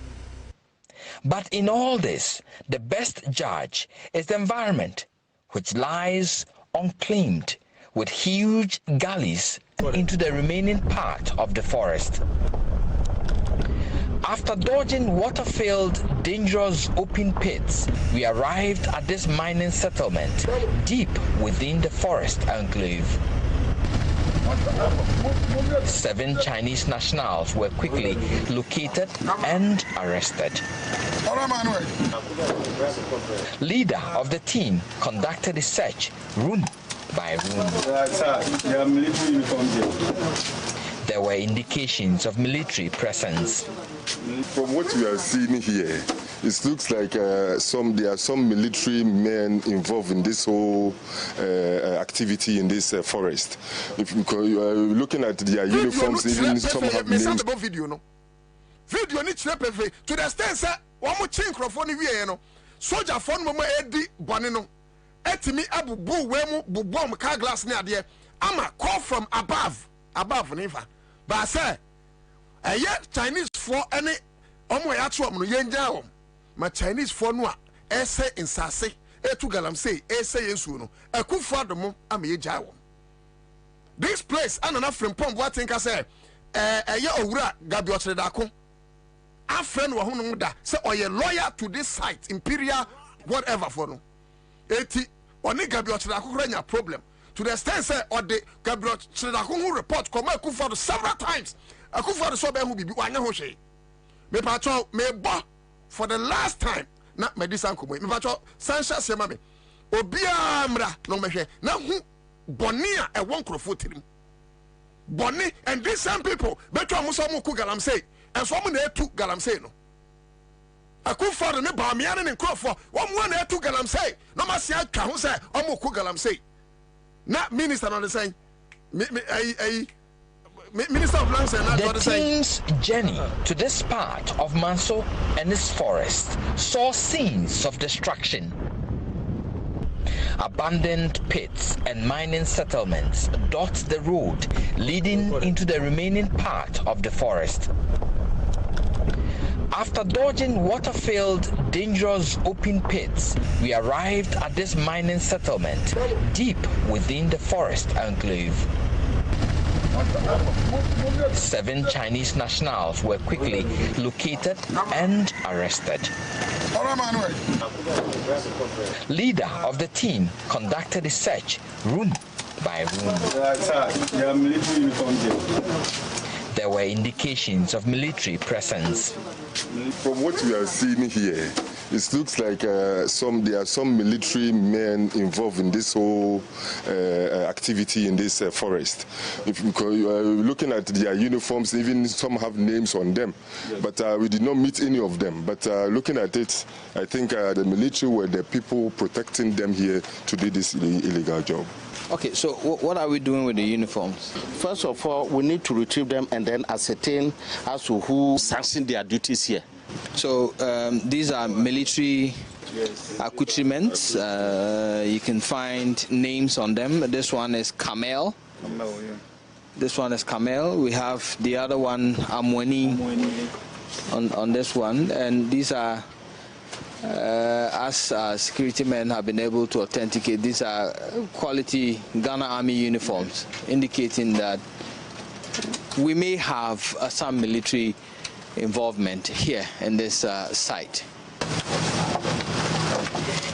But in all this, the best judge is the environment, which lies unclaimed with huge gullies into the remaining part of the forest. After dodging water-filled, dangerous open pits, we arrived at this mining settlement deep within the forest enclave. 7 Chinese nationals were quickly located and arrested. Leader of the team conducted a search room by room. There were indications of military presence. From what we are seeing here, it looks like there are some military men involved in this whole activity in this forest. If you are looking at their uniforms, even some have names. Video ni chire perfect to the extent say one mo chin crofo ni wie no soldier phone mo edi bone no etimi abubu we mu bubom car glass ni ade ama call from above never but say Chinese for any omo ya to no yenja o ma Chinese for no a ese insase etu galamsey ese yesu no akufo adomo ama yeja wo this place anana frimpom what think I say owura gabi otredako a friend wa hunu da say oye lawyer to this site imperial whatever for no eti oni gabi otredako kranya problem to the extent say or the gabi otredako who report come akufo several times akufo so be hu bibi wanya ho hwe me patcho me bo for the last time na medicine komo me patcho sansha sema me obia mra no mehwe na hu boni a e won krofo tirim boni and these same people beto amuso mu ku galamsey and so mu na etu galamsey no akufo ne ba me ane ne krofo wo mu na etu galamsey no ma sia twa ho say omu ku galamsey na minister no say Minister of Lands and the team's journey to this part of Manso and its forest saw scenes of destruction. Abandoned pits and mining settlements dot the road leading into the remaining part of the forest. After dodging water-filled, dangerous open pits, we arrived at this mining settlement deep within the forest enclave. 7 Chinese nationals were quickly located and arrested. Leader of the team conducted a search room by room. There were indications of military presence. From what we are seeing here, it looks like there are some military men involved in this whole activity in this forest. Because looking at their uniforms, even some have names on them, but we did not meet any of them. But looking at it, I think the military were the people protecting them here to do this illegal job. Okay, so what are we doing with the uniforms? First of all, we need to retrieve them and then ascertain as to who sanctioned their duties here. So these are military accoutrements. You can find names on them. This one is Camel. This one is Camel. We have the other one, Amweni, on this one. And these are, as security men have been able to authenticate, these are quality Ghana Army uniforms, indicating that we may have some military involvement here in this site.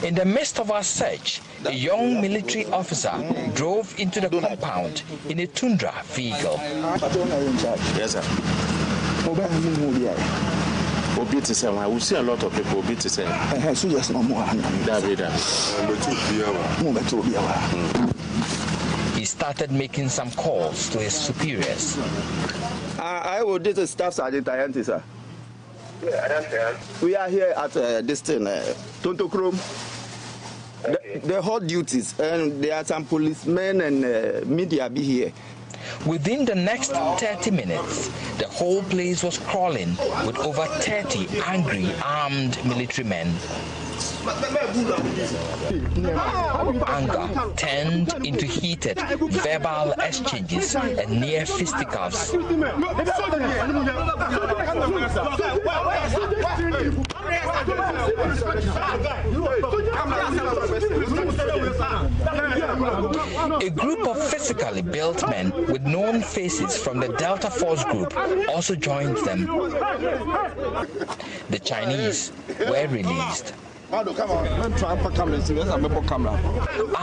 In the midst of our search, a young military officer drove into the compound in a Tundra vehicle. Yes, sir. Bobie to say, we see a lot of people. Bobie to say, so yes, no more. He started making some calls to his superiors. I will do the staff sergeant, sir. Yeah, I understand. We are here at this thing, Tontokrom. The hot duties, and there are some policemen and media be here. Within the next 30 minutes, the whole place was crawling with over 30 angry, armed military men. Anger turned into heated verbal exchanges and near fisticuffs. A group of physically built men with known faces from the Delta Force group also joined them. The Chinese were released. Our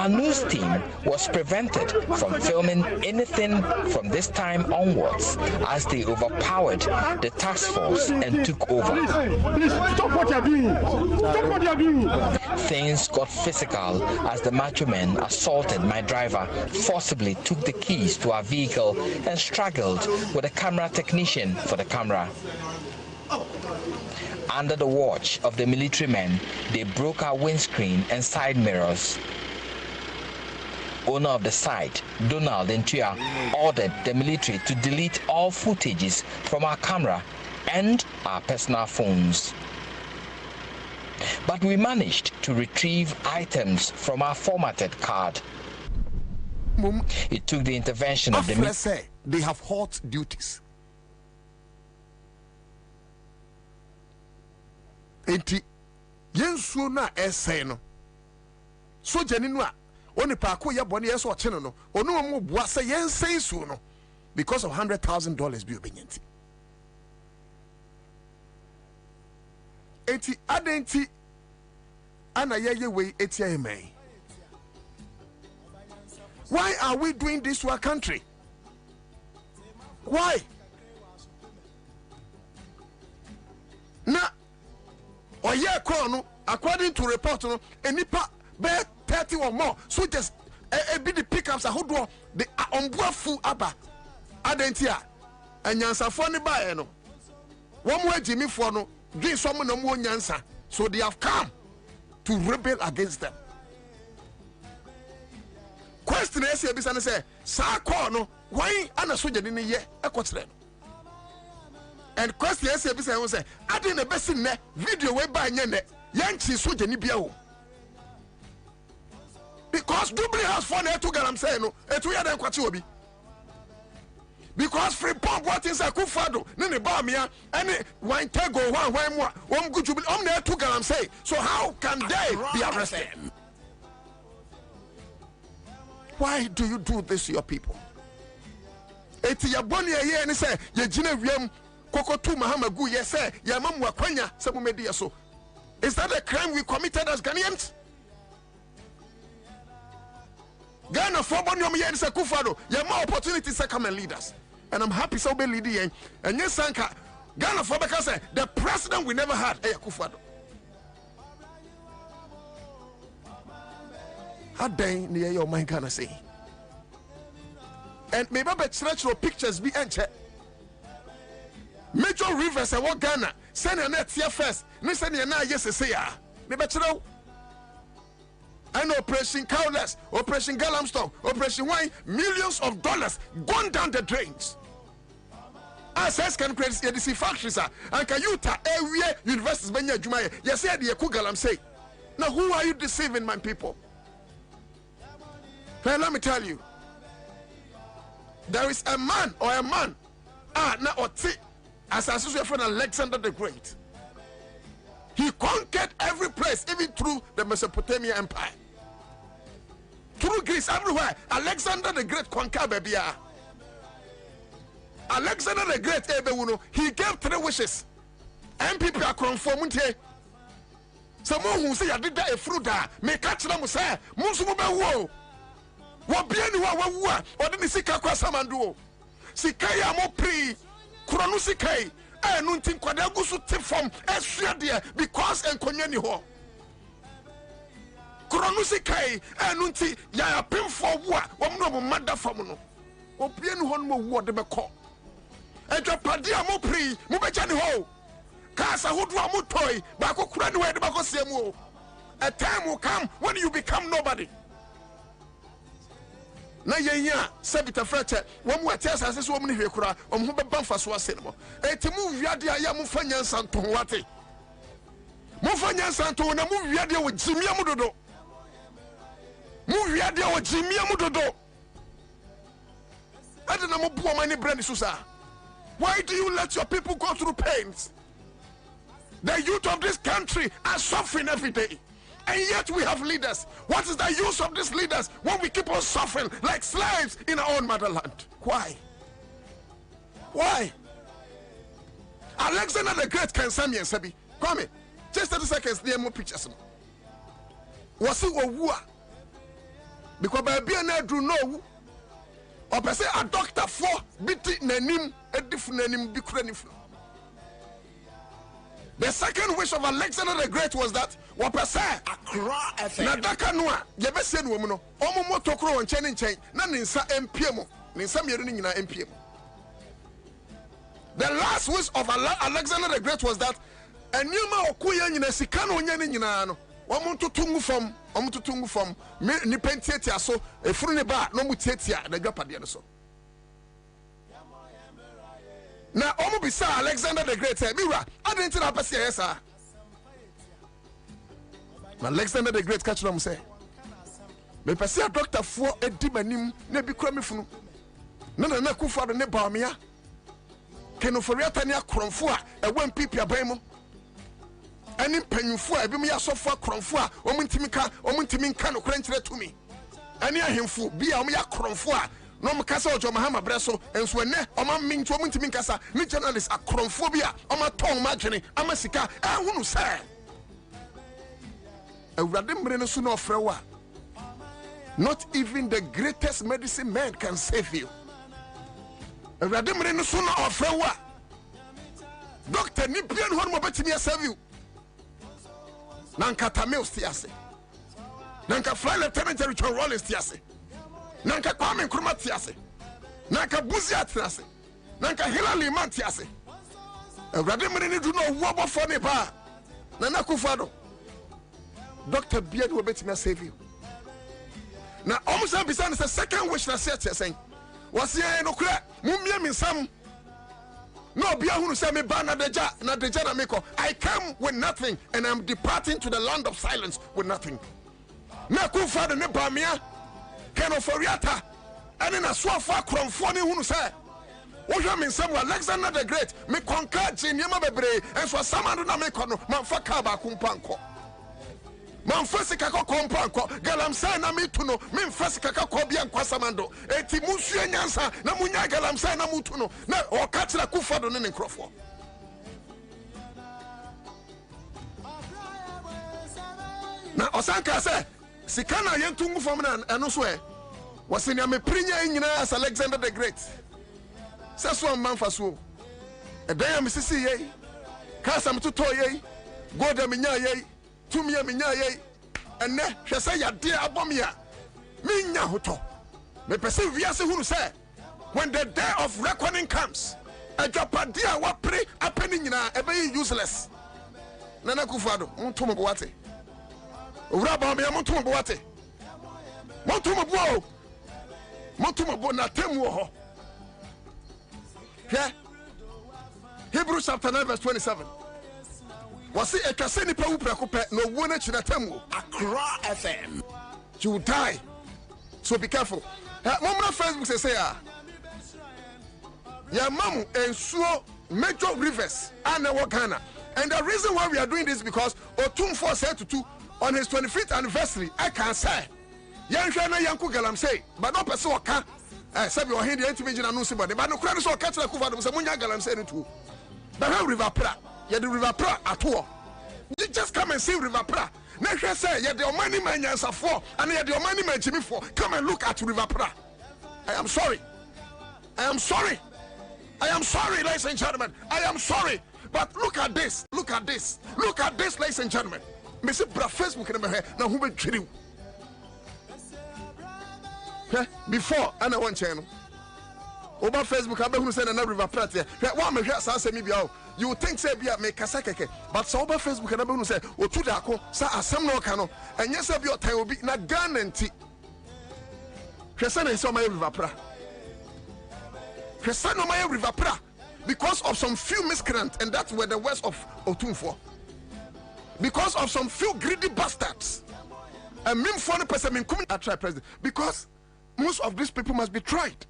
news team was prevented from filming anything from this time onwards as they overpowered the task force and took over. Stop what you're doing! Stop what you're doing! Things got physical as the macho men assaulted my driver, forcibly took the keys to our vehicle and struggled with a camera technician for the camera. Under the watch of the military men, they broke our windscreen and side mirrors. Owner of the site, Donald Ntua, ordered the military to delete all footages from our camera and our personal phones. But we managed to retrieve items from our formatted card. It took the intervention of the military. They have hot duties. Enti yensuo na essay no soja ni no a oni pa ko ye bone yeso ochene no onu mo boa se yensay suo no because of $100,000 bi obenyanti. Enti adenti ana ye we etia me. Why are we doing this to our country? Why? Na oye no, according to report no, enipa be 30 or more so just be the pickups ahodo the ombuafu aba adentia anyansafo ne ba no wo mo agimifo no dwen so mo na mo nyansa, so they have come to rebel against them. Question is ebisa ne say sa call no why ana soja ni ye ekotre no. And question is ebisa won say ade na besi ne video we ba nya ne yanchi soja ni bia wo. Because Dublin has fun to get I'm saying no etu ya den kwachi obi. Because free pump what is a kufado ne ba mia any one tego one more one good to be there to get I'm saying. So how can they be arrested? Why do you do this to your people? eti ya boni ye ne say ye gina wiem kokotu mahamagu ye say ya mamu akwanya se mu medi so. Is that a crime we committed as Ghanaians? Ghana for boni o me ye say Kufado ye more opportunities to come and lead us. And I'm happy so be leading and yes sanka Ghana for because the president we never had Kufado. How dang near your mind can I say? And maybe natural pictures be entered. Major rivers and what Ghana send a net here first. Listen, you're not yes, say ya. Maybe and Operation Cowless, Operation Galamstock, Operation Wine, millions of dollars gone down the drains. Access can create the factories and can Utah area universities Benya Jumaya. Yes, said the Kugalam say. Now who are you deceiving, my people? Well, let me tell you. There is a man now or as associated with Alexander the Great. He conquered every place, even through the Mesopotamia Empire. Through Greece, everywhere. Alexander the Great conquered Babia. Alexander the Great, he gave 3 wishes. And people are conforming here. Someone who say I did that a fruit, may catch them say, Musuba. What bien wa or didn't see Kakwasamando. Sikaya mo pre Kronusikai, and Nuntin Quadagusu tip from Eshadia because and Konyani ho. Kronusikai, and Nunti ya pim for what, one no mother famuno. O bien one more word the call. And your padia mo pre, Mubachani ho. Casa Hudwa Mutoi, Bako Kranway, the Bakosemo. A time will come when you become nobody. Na yenya sabita frete wo mu ati asase so mu ne hwekura o mu beba mfa so ase no etimu wiade aya mu fanya nsanto wate mu fanya nsanto na mu wiade wo jimia mu dodo mu wiade wo jimia mu dodo adena mo buo mani brand susa. Why do you let your people go through pains? The youth of this country are suffering every day. And yet we have leaders. What is the use of these leaders when we keep on suffering like slaves in our own motherland? Why? Why? Alexander the Great can send me and Sabi. Come in. Just 30 seconds, there more pictures. Was it a war? Because by being a drew no, or per se a doctor for beating nanim a different name be credit. The second wish of Alexander the Great was that what per se na daka noa ye be se no mu no omomo tokro on chen na ninsa empiem ninsa mieru nyina empiem. The last wish of Alexander the Great was that enima okuya nyina sika no nya nyina no omo tutungu fam ni pentietia so efuru ne ba no mu tietia na dwapade no so. Now, omo bisa Alexander the Great say, "Mira, I didn't know person here, sir." Alexander the Great catch them say, "Me person doctor for a dimanim ne bi kura me funu. Na kufa ne ba me ya. Keno for yata ne akromfo a wan pipi aban mu. Ani panyufo a bi me asofo akromfo a omuntimi nka no kura nkyere to me. Ani ahemfo bi a omo ya akromfo a no mkasa ojo mahama breso enso ene oma mintu omuntimi nkasa ni journalist akronphobia oma ton madwene amasika ehunu se awurade mre no so no ofrewa. Not even the greatest medicine man can save you. Awurade mre no so no ofrewa. Doctor ni pian hon mo betimi save you. Nanka tamil stiase. Nanka fly lieutenant Richard Rollins stiase. Nanka Kwame Nkrumah tiase. Nanka Buzia tiase. Nanka Hillary Man tiase. Awurade mre ni do no wo for ne ba. Nana Akufo-Addo. Dr. Beard will bet me save you. Now almost beside the second wish na saying was here no clear. Mumia min sam. No bia who say me ba na deja na meko. I come with nothing and I'm departing to the land of silence with nothing. Na Akufo-Addo ne ba mia. Keno foriata and in a swafa kromfoni who say Oja min sam Alexander the Great me conquer Jinyama bebre and so someone na me kono man fa ka ba kumpanko. Man first kaka kompanko galamsey na mituno min first kaka ko bia nkwasamando eti musu enyansa na munya galamsey na mutuno na o katira kufado ne nkrofo na osanka se sikana yentungu fom na eno so e wasini ame prinya nyina as Alexander the Great saso man faso edan am sisi ye kasa mtoto ye goda menya ye tumia menya ye ene hwese yade abomia menya hoto me pese wiase hunu se when the day of reckoning comes ajapadia wa pre apeni nyina ebe useless nana kufado montomo boate owura ba me montomo boate montomo bo na temu ho hwe Hebrews chapter 9 verse 27 wasi ekase nipa wu preko pe no wo na china temu Accra FM you will die, so be careful. Mama Facebook say ya mamu ensuo major rivers and Ghana, and the reason why we are doing this because Otumfo said to on his 25th anniversary I can say yanhwe na yanku galamsey but no person waka sabi o hin the intimate na no se but no kra so ka tira kufa do say munya galamsey no too but how river pra ya the river pra at all you just come and see river pra na hwe say ya the omani manyansa for and ya the omani manchimi for come and look at river pra. I am sorry, ladies and gentlemen. I am sorry, but look at this, ladies and gentlemen. Mr. Bra Facebook na who be treating before and I want channel over Facebook. I be say na river plate wa me hwe sa me bia you think say bia me kasa keke but so over Facebook and I be say otu da ko sa asem no ka no enye say bia otan obi na Ghana nti hwe say na so my river pra hwe say no my river pra because of some few miscreants, and that's where the worst of Otumfo, because of some few greedy bastards and me 40% mean coming at try president because most of these people must be tried.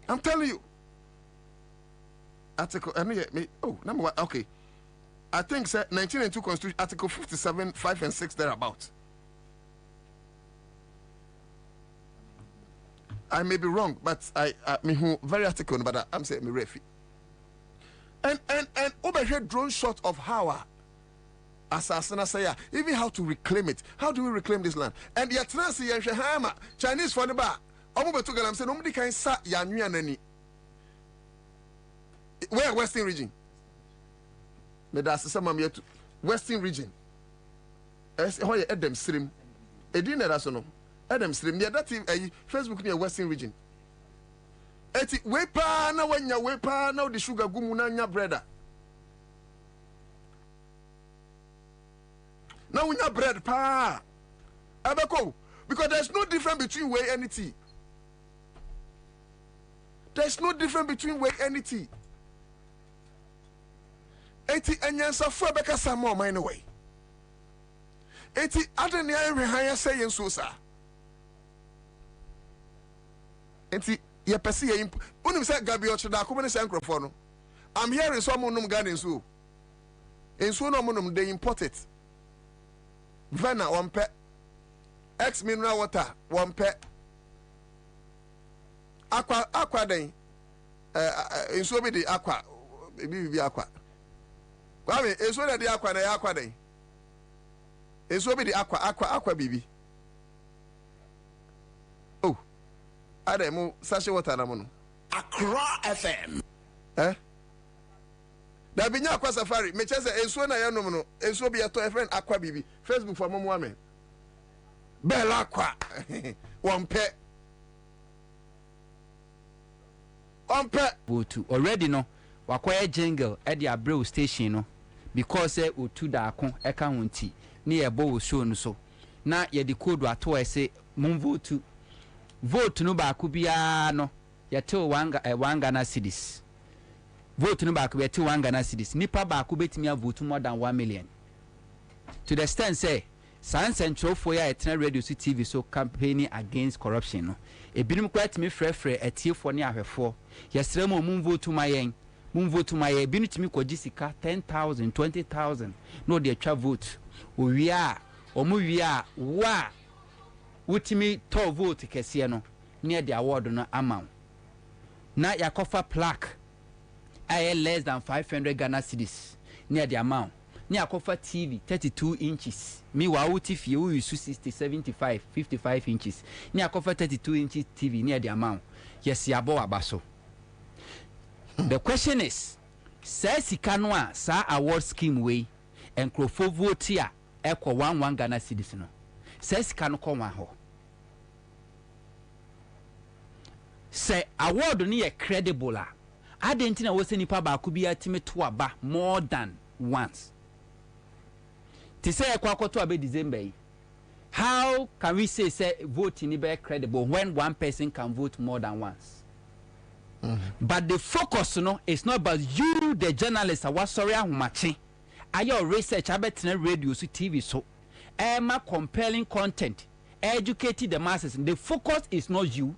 I'm telling you. Article number one, okay. I think 1992 Constitution, Article 57, 5 and 6 thereabout. I may be wrong, but I mean very article, but I'm saying me refi. And over here drone shot of how assassin say even how to reclaim it. How do we reclaim this land? And the trans Chinese for the bar. I'm saying nobody can say nani. Where Western region? Me that's some am to Western region. How you Adam stream? Edina that's no. Adam stream near that Facebook near Western region. Eti wepa na wanya wepa na the sugar gumu na nya bread. Now we nya bread pa. Abeko because there's no difference between whey and tea. There's no difference between whey and tea. Eti enyansa fu abeka samo mine way. Eti adeni ayi hanya say yenso sa. Enti ye pese ye unim say gabi ochida ko ne say nkrofo no I'm hearing someone num Ghana enso no monum they import it vena one pe ex mineral water one pe aqua den enso bi di aqua bi aqua kwame enso na di aqua na aqua den enso bi di aqua bibi Ademu sachet water na mono Accra FM da binya akwa safari me chese ensuo na ye nom no ensuo bi eto friend akwa bibi Facebook for momo amen bella akwa wonpe votu already no wakoya jingle e di abreu station no because otu da akon e ka wonti na ye bo show no so na ye di code ato e say mum vote no ba kubia no yete one Ghana cedis vote no ba kubia yete one Ghana cedis nipa ba kubetimi vote more than 1 million to the extent say science and for ya etna radio TV so campaigning against corruption no ebinim kwat me frefre etiefo ne ahwefo yesrem omum vote mayen Mum vote my ability me ko jisika 10,000 20,000 no dey twa vote o wi a o mu wi a wa wutimi to vote kese no near the award no amount na yakofa plaque I less than 500 Ghana cedis near the amount ni yakofa TV 32 inches me wa wuti fie we use 60 75 55 inches ni yakofa 32 inches TV near the amount yes yabo abaso. The question is, say sikanwa sa award scheme way and crofo vote here equal 1 Ghana cedis no. Say sikano ko wan ho. Say award ni ye credible a. Adentina wo se nipa ba ku bia time to aba more than once. Ti say ekwakoto abe December. How can we say vote ni be credible when one person can vote more than once? But the focus is not about you, the journalist. I was sorry, I'm matching. I your research, I bet radio, so TV, so am compelling content, educating the masses. The focus is not you.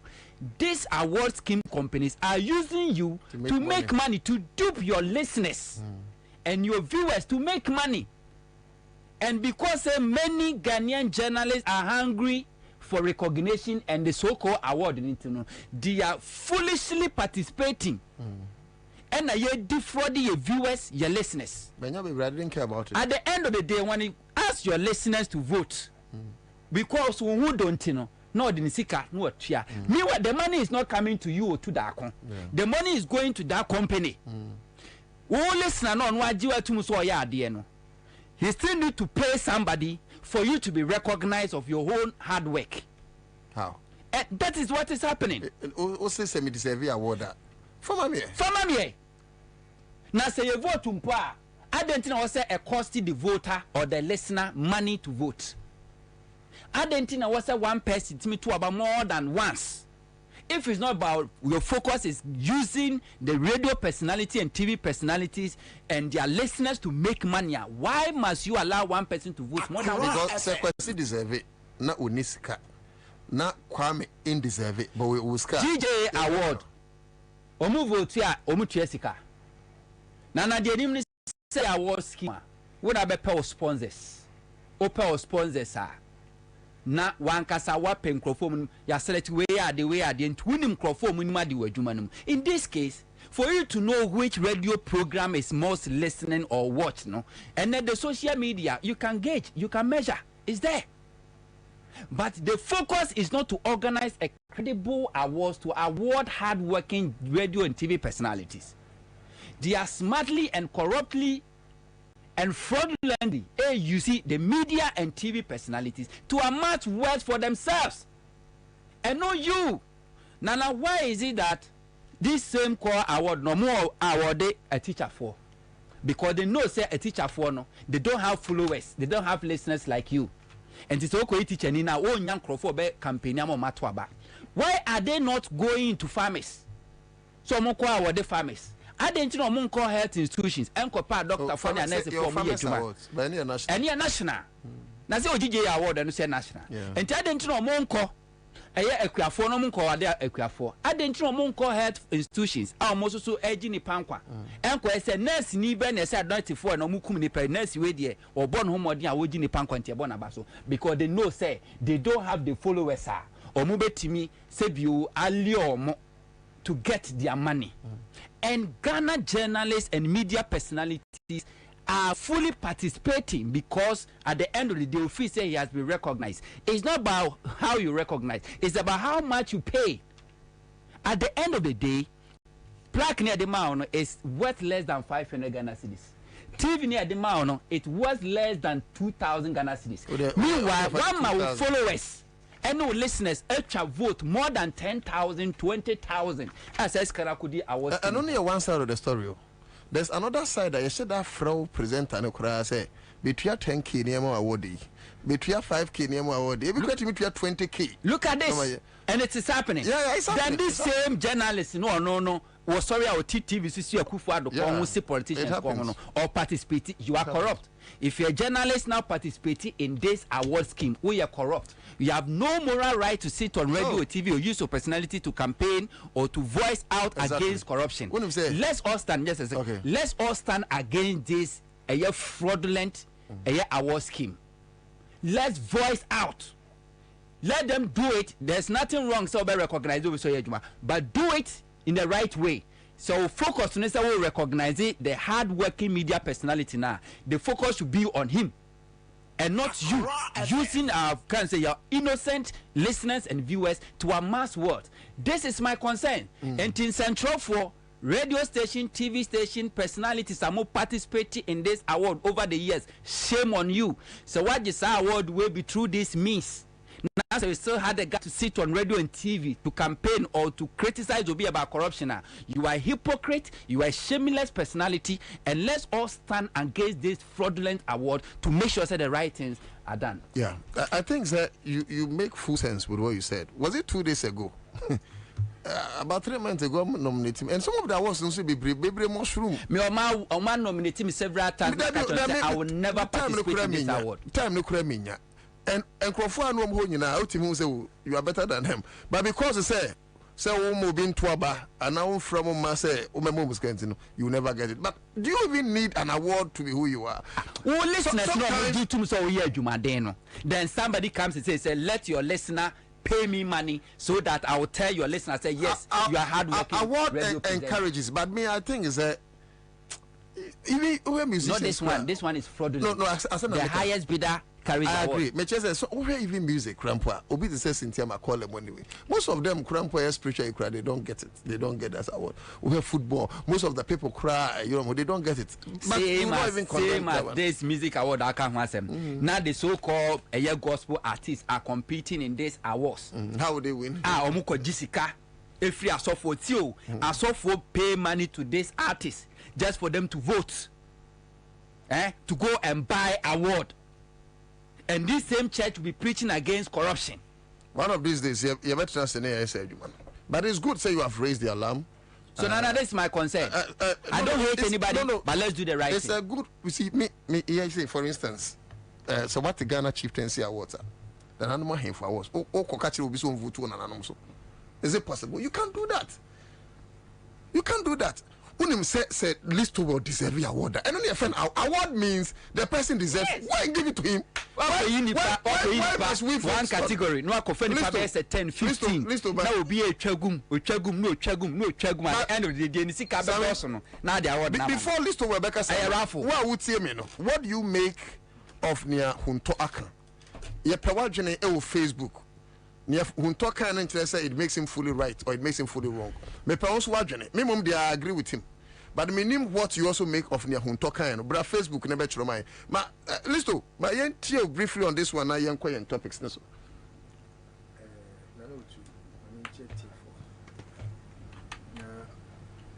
These award scheme companies are using you to make money, to dupe your listeners and your viewers to make money. And because many Ghanaian journalists are hungry for recognition and the so-called award, they are foolishly participating. And you defrauding your viewers, your listeners. I didn't care about it. At the end of the day, when you ask your listeners to vote, because who don't know, no, the Nisika, no, Chia. Meanwhile, the money is not coming to you or to that company. The money is going to that company. Who listen on what you are to Musoya, Dieno. You still need to pay somebody for you to be recognized of your own hard work. How? And that is what is happening. Also, say me deserve award. For me. Now say you vote to mpa. I don't know what say a cost the voter or the listener money to vote. I don't know what say one person to me to about more than once. If it's not about your focus is using the radio personality and TV personalities and their listeners to make money, why must you allow one person to vote more than one? Because Sekwesi deserve it, not Unisika, not Kwame in deserve it, but we will GJ award. Omu vote ya omu tiesika. Nana jenim say award scheme. Would have pay sponsors. Open sponsors are. Na wankasa wapen microphone ya select way are the and win microphone minima di wajumanum. In this case, for you to know which radio program is most listening or watch, no, and then the social media you can gauge, you can measure, is there. But the focus is not to organize a credible awards to award hard-working radio and TV personalities. They are smartly and corruptly and fraudulently you see the media and TV personalities to amass wealth for themselves and not you. Nana, why is it that this same core award no more award a teacher for? Because they know say a teacher for no, they don't have followers, they don't have listeners like you. And it's okay teacher in our own young crowd campaign. Why are they not going to farmers? So more award the farmers. I didn't know mon call health institutions and call doctor for the nurse for me. Any national. Now say OGJ award and say national. And I didn't know mon call a equiafo no mon call there equiafo. I didn't know mon call health institutions. I almost so edging the pankwa. And say nurse ni ben say 94 no mukum ni per nurse we there or born home or dia woji ni pankwa ntia bona baso because they know say they don't have the followers or mu betimi say biu ali omo to get their money. And Ghana journalists and media personalities are fully participating because at the end of the day, if we say he has been recognized, it's not about how you recognize, it's about how much you pay. At the end of the day, plaque near the mound is worth less than 500 Ghana cedis. TV near the mound, it's worth less than 2,000 Ghana cedis. Meanwhile, one man with followers and no listeners extra vote more than 10,000, 20,000. As Karakudi, I was. And only one side of the story. There's another side that you said that Frau presenter and Okra say between 10K Niamo awardee, between 5K Niamo awardee, between 20K. Look at this, and it is happening. Yeah, it's happening. Then this same journalist, no, was sorry our TV see a kufuado or see politicians or participate. You are corrupt. If you're a journalist now participating in this award scheme, we are corrupt. You have no moral right to sit on radio or TV or use your personality to campaign or to voice out against corruption. Let's all stand. Yes, let's all stand against this fraudulent award scheme. Let's voice out. Let them do it. There's nothing wrong. So be recognized, but do it in the right way. So focus on this. Will recognize it. The hard-working media personality now. The focus should be on him, and not you using your innocent listeners and viewers to amass what. This is my concern. And in Central for radio station, TV station personalities are more participating in this award over the years. Shame on you. So what this award will be through this means. Now, so you still had the guy to sit on radio and TV to campaign or to criticize Obi about corruption. You are a hypocrite, you are a shameless personality, and let's all stand against this fraudulent award to make sure that the right things are done. Yeah, I think that you make full sense with what you said. Was it 2 days ago? About 3 months ago, I'm nominating him. And some of the awards don't be baby mushroom. Me Oma nominated me several times. I will never participate in this award. Time no kreminya. And Crawford no more say you are better than him. But because they say moving to Aba and now from say you never get it. But do you even need an award to be who you are? Well, listeners no do to so here Jumadeno. Then somebody comes and say let your listener pay me money so that I will tell your listener say yes you are hardworking. Award encourages, but me I think is that even musicians. Not this one is fraudulent. No, the highest bidder carries the award. I agree. So where even music, Krampua, Obi the says Cynthia call them anyway. Most of them Krampua spiritual cry, they don't get it. They don't get that award. We have football. Most of the people cry, they don't get it. But same as this music award I can't answer. Now the so-called gospel artists are competing in this awards. How would they win? Omuko Jessica. If you are so for Tio, I so for pay money to this artist just for them to vote. To go and buy award. And this same church will be preaching against corruption. One of these days, you better say, but it's good say you have raised the alarm. So now that's my concern. I don't hate anybody, but let's do the right thing. It's a good. You see, me here say for instance, so what the Ghana chieftaincy awards are? The animal him for awards. Kokachi will be so vote on an animal. Is it possible? You can't do that. You can't do that. When him say list to deserve the award, and only a friend award means the person deserves. Yes. Why give it to him? Why must we one category? No, I confirm the 10, 15. That will be a chagum. At the end of the day, you see now the award. Before list of Rebecca say, what would say me? What do you make of near Hunto Aka? Ye pewajene Facebook. Hunto Aka and say it makes him fully right or it makes him fully wrong. Me also wajene. Me mum I agree with him. But meaning what you also make of near Huntoka and Bra Facebook never try my listo. My yen tell briefly on this one. I young quiet topics.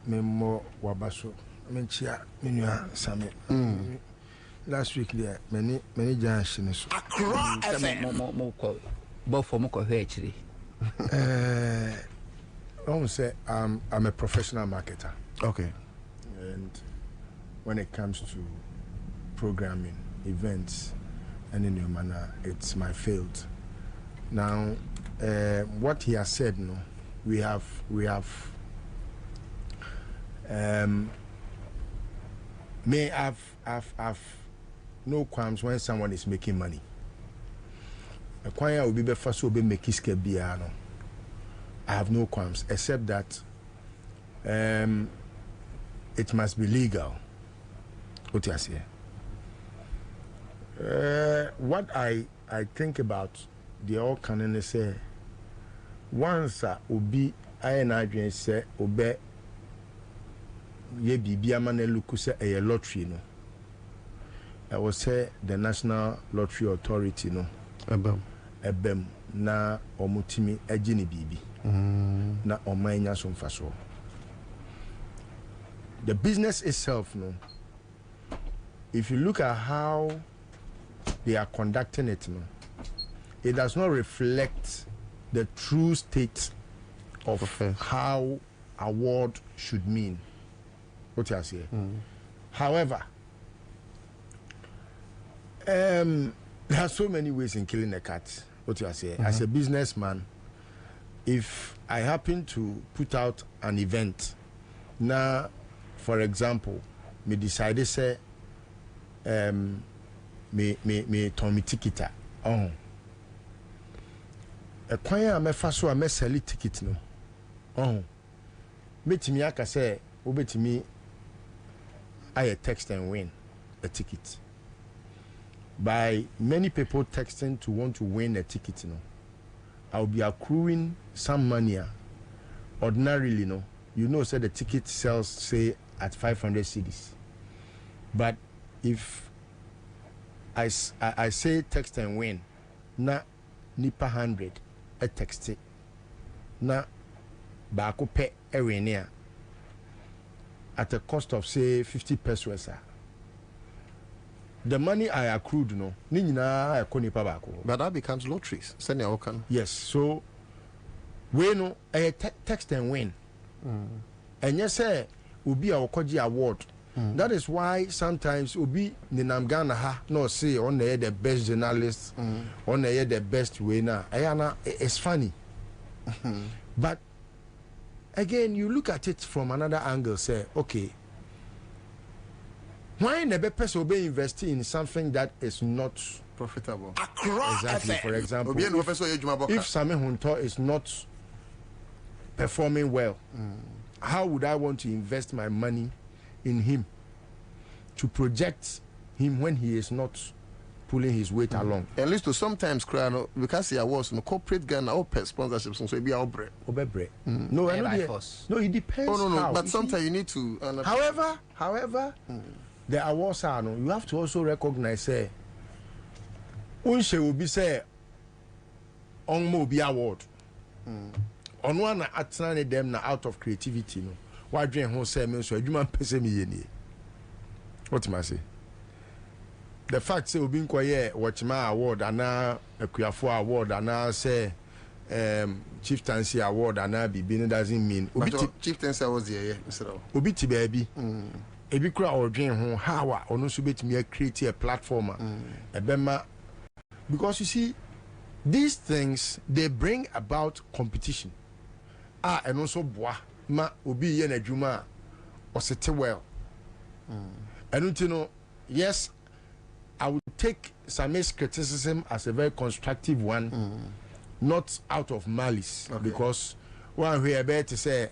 Memo Wabaso. Menchia Minua Sami. Last week there many giants in this. Both for Moko actually. I won't say I'm a professional marketer. Okay. And when it comes to programming, events, and in your manner, it's my field. Now, what he has said, no, we have may have no qualms when someone is making money. A choir will be first will be making skebiano. I have no qualms, except that it must be legal. What you say? What I think about the all canon say once obi I say obe ye bibia mane luku say a lottery no. I will say the National Lottery Authority no. Ebem na omutimi ejini bibi. Na omanya somfaso. The business itself, no. If you look at how they are conducting it, no, it does not reflect the true state of how award should mean. What you say? However, there are so many ways in killing a cat. What you say? As a businessman, if I happen to put out an event, now, for example, me decide say, me Tommy ticketa. Oh, a choir me faso a me sell ticket no. Oh, me aka say, obeti me. I text and win a ticket. By many people texting to want to win a ticket, I'll be accruing some money. Ordinarily, say the ticket sells, say, at 500 cedis. But if I say text and win, na nipa 100 a text it, na baako pe ewenia. At a cost of say 50 pesos. The money I accrued, but that becomes lotteries. Yes, so we know a text and win. And yes, sir, will be our Koji award. That is why sometimes Ubi Ninamgana ha no say on the best journalist, on the best winner. Ayana, it's funny. But again, you look at it from another angle, say, okay, why never person will be investing in something that is not profitable? Exactly. For example, if Sami Hunter is not performing well, how would I want to invest my money in him to project him when he is not pulling his weight along? At least to sometimes because he was no corporate Ghana or sponsorships, so be our bread. No, no, it depends. No, but sometimes you need to. However, the awards are no. You have to also recognize say, Unshe will be say, on mo be award. On one at them na out of creativity no. Why drink who say me so adwuma pese me yeni. What am I say? The fact say obi nkoye watchman award ana akuafo award ana say chieftaincy award ana bibi doesn't mean obi chieftaincy awards here Mr. Obi ti baby. Ebi kura odwen ho how ono so betimi create a platform ebema, because you see these things they bring about competition. And also bois ma obi ye na adwuma o sete well. And you know, yes, I would take Same's criticism as a very constructive one, not out of malice, because one we are better to say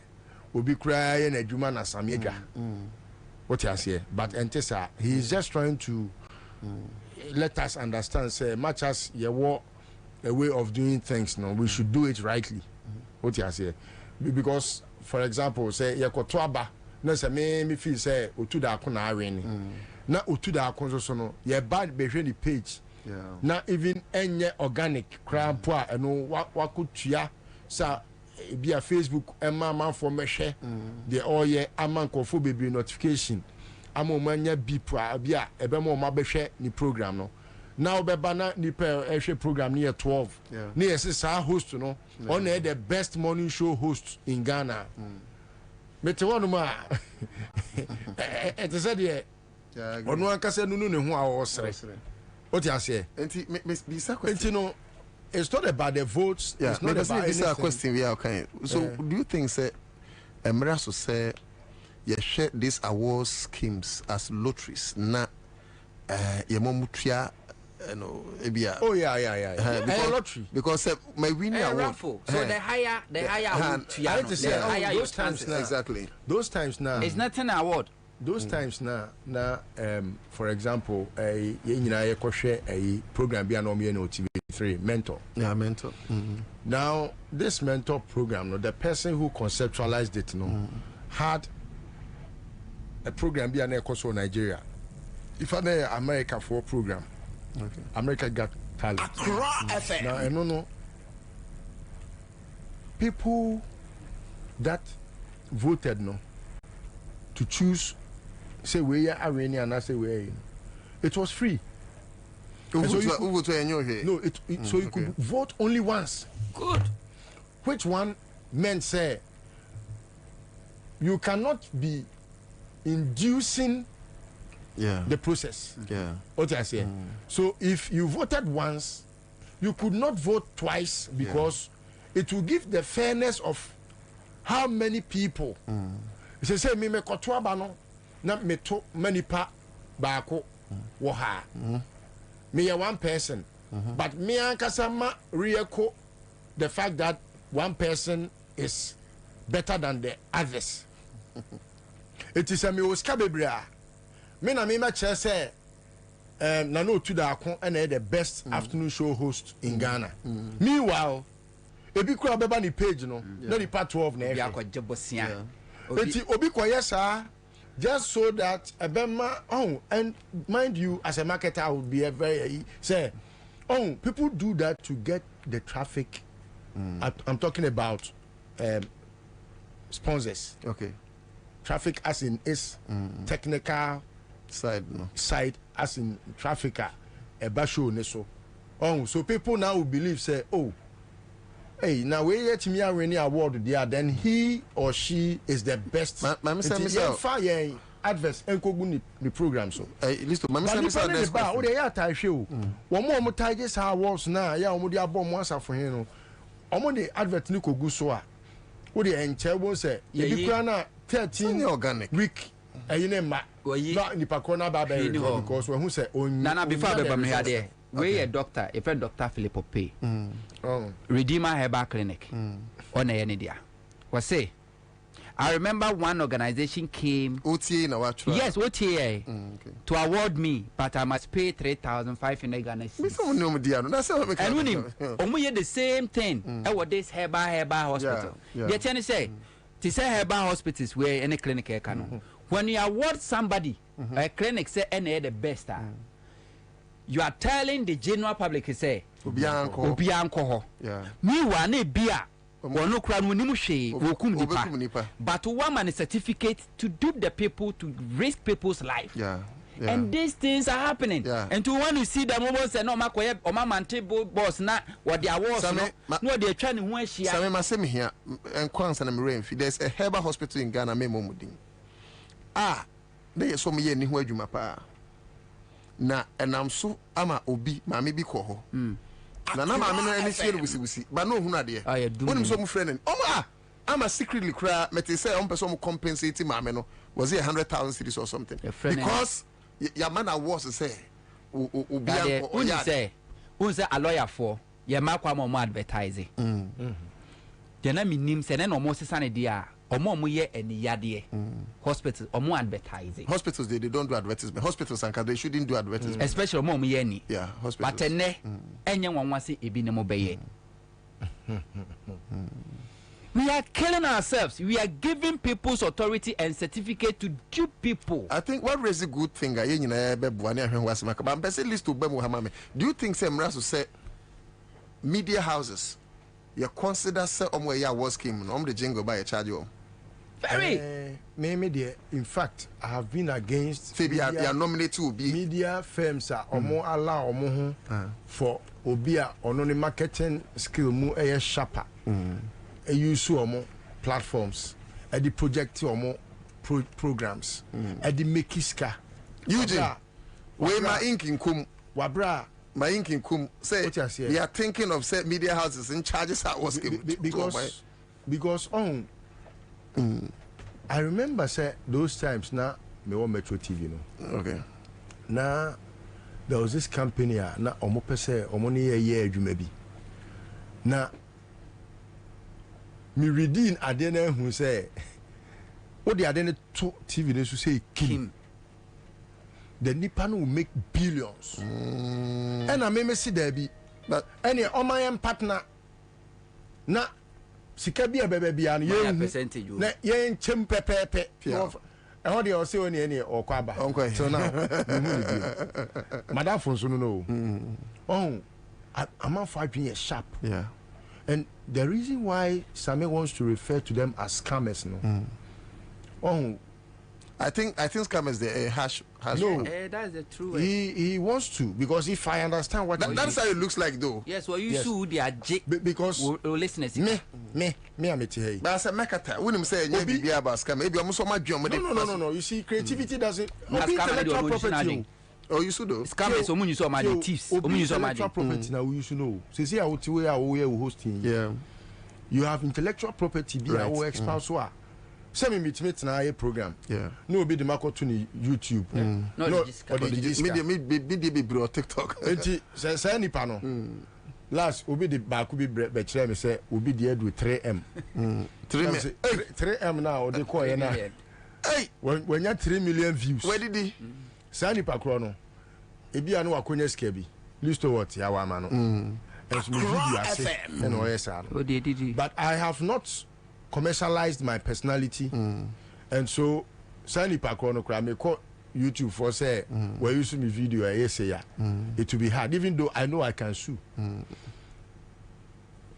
obi cry and adwuma na Sameja. What you say? But Antessa, he is just trying to let us understand, say, much as you want a way of doing things, no, we should do it rightly. What you say? Because, for example, say, Yakotwaba, no, say, me feel say, Otuda Akuna Aweni. Na Otuda Akonso sono, ye bad behind the page. Na even any organic, crampoa, and no, what could ya, sa. Be a Facebook man for me share the all year among baby notification. I'm on mania beep be a bemo my share ni program no. Now be bana ni per program near 12. Near says our host no on the best morning show host in Ghana. Metewanuma it is said on one case no who I was what you say? And no. It's not about the votes. Yeah, it's not about this is a anything. question we are okay. So, do you think, say, Emiraso say, you share these award schemes as lotteries? Na, Yamomutria, Ebia. Oh yeah. Because, lottery. Because my winning award. Raffle. So the higher those times now. Exactly. Those times now. It's not an award. Those times now, for example, a program be an TV3 mentor. Yeah, mentor. Now, this mentor program, the person who conceptualized it, had a program be an eco Nigeria. If I know America for a program, America got talent. Now, I don't know people that voted to choose. Say we are Iranian and I say we it was free. So you could vote only once. Good. Which one men say you cannot be inducing the process. What I say. So if you voted once, you could not vote twice because it will give the fairness of how many people. Say me kotwa ba no na me to manipa baako wo ha. Me ya one person. But me ankasa ma reeko the fact that one person is better than the others. It is a me oska bebrea. Me na me ma che say na no to da akon and the best afternoon show host in Ghana. Meanwhile, ebi kura beba ni page no, na ni part 12 na e. Eti obi koyesa just so that ebema and mind you as a marketer I would be a very say people do that to get the traffic. I'm talking about sponsors. Okay. Traffic as in is technical side as in traffic a basho neso. So people now will believe say hey, now we yet me any award there, then he or she is the best. Fire adverts enkogu ni program so. Listen, Mr. Ba o dey ata hwe o. Wo mo tigers awards na ya o mo dey abom asafo hin no. O dey advert ni kogu so a. O dey enche won say ye bi kura na 13 organic week ayine ma. Na ni pakona ba ba because we who say Nana before be me here we a doctor, a friend Dr. Philip Ope. Redeemer Herbal Clinic. On a dia. Was say I remember one organization came OTA na what? Yes, OTA to award me, but I must pay 3,500 Ghana cedis. And when him, the same thing. I this Herbal Hospital. They tell me say, to say Herbal hospitals where any clinic can. When you award somebody, a clinic say any the best. You are telling the general public say Obianko. Meanwhile, ne bia no crowd nipa. But one man certificate to dupe the people to risk people's life. And these things are happening. And to want to see them almost say no makoye o mamante boss na what their awards no they trying to win share. Same masem here and kwansa na me there's a herbal hospital in Ghana memomudin. They so me ye ni ho adwuma pa. Na enam so ama obi ma me bi ko ho na ma me no eni sie wusi ba no hunu ade wonim so mu friend ama secretly cry meti say on person compensate ma me no was it 100,000 cedis or something because your man was say obi an say a lawyer for ye ma kwa mo advertising je na minim se na no mo sesa ne dia omo ye eni yade hospitals omo advertising hospitals they don't do advertisement hospitals and they shouldn't do advertisement especially omo ye ni hospitals but ene enye nwanwase ebi ne mo beye we are killing ourselves. We are giving people's authority and certificate to dupe people. I think what is a good thing do you think say media houses you consider say was scheme the jingle by a charge you very media in fact I have been against media nominated to be media firms are allow for obia on marketing skill mu sharper a use platforms at the project programs at the mekiska Eugene where my ink in kum wabra my ink in kum say we are thinking of say media houses in charges that was because I remember say those times now me want Metro TV no okay now there was this company na omo pese omo ne ye adwuma bi na me reading adena hu say what the adena to TV ne so say Kim the nipa no will make billions and I me see there be but any my partner na sika bi abebe bia no ye percentage na ye nchem pepepe and what they say when any or kwaba so now madam fonso no I'm not fighting sharp and the reason why Same wants to refer to them as scammers no I think scam is the hash. No, that's the true way. He wants to, because if I understand what that's how it looks like though. Yes, well you should they are because listeners. Me am it here. But as a makata, when him say you be about scam, maybe I'm so much No. You see, creativity doesn't. Intellectual property. Oh, you should do. Scam is someone you saw my thieves. Intellectual property now we should know. So see how we are hosting. Yeah. You have intellectual property be our expert so. Send me meet na a program. Yeah. No be the market to YouTube. No, be bro TikTok. Enti say nipa no. Last obi the back be kire me say obi the do 3M. 3M now they call you na. Hey, when you 3 million views. Where did he? Say nipa kro no. Ebi anu akonya sika bi. List what ya wa ma no. And so video ase. And o yes But I have not commercialized my personality, and so Sani Pakono cry me call YouTube for say where you see me video it will be hard, even though I know I can sue.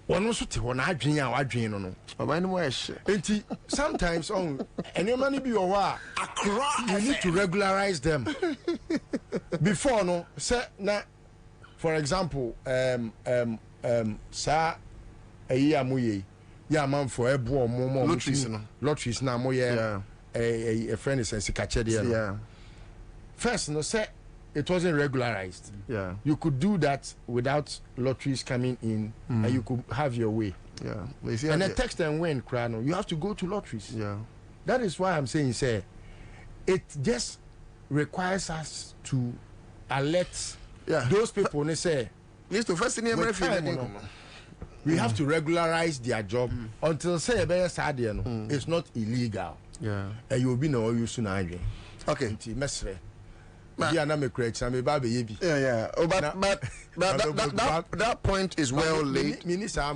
One also te one adwin a wadwin no no. Enti sometimes on any money be your wa you need to regularize them before no say na for example sa eya moye ya man for ebo mo lotteries na mo ye a friend is sikache there. Yeah. First no say it wasn't regularized. Yeah. You could do that without lotteries coming in and you could have your way. Yeah. And a text and win crano, you have to go to lotteries. Yeah. That is why I'm saying say it just requires us to alert those people they say we have to regularize their job until say it's not illegal. Yeah. And you will be no use to okay. Yeah. Oh, but that point is well laid.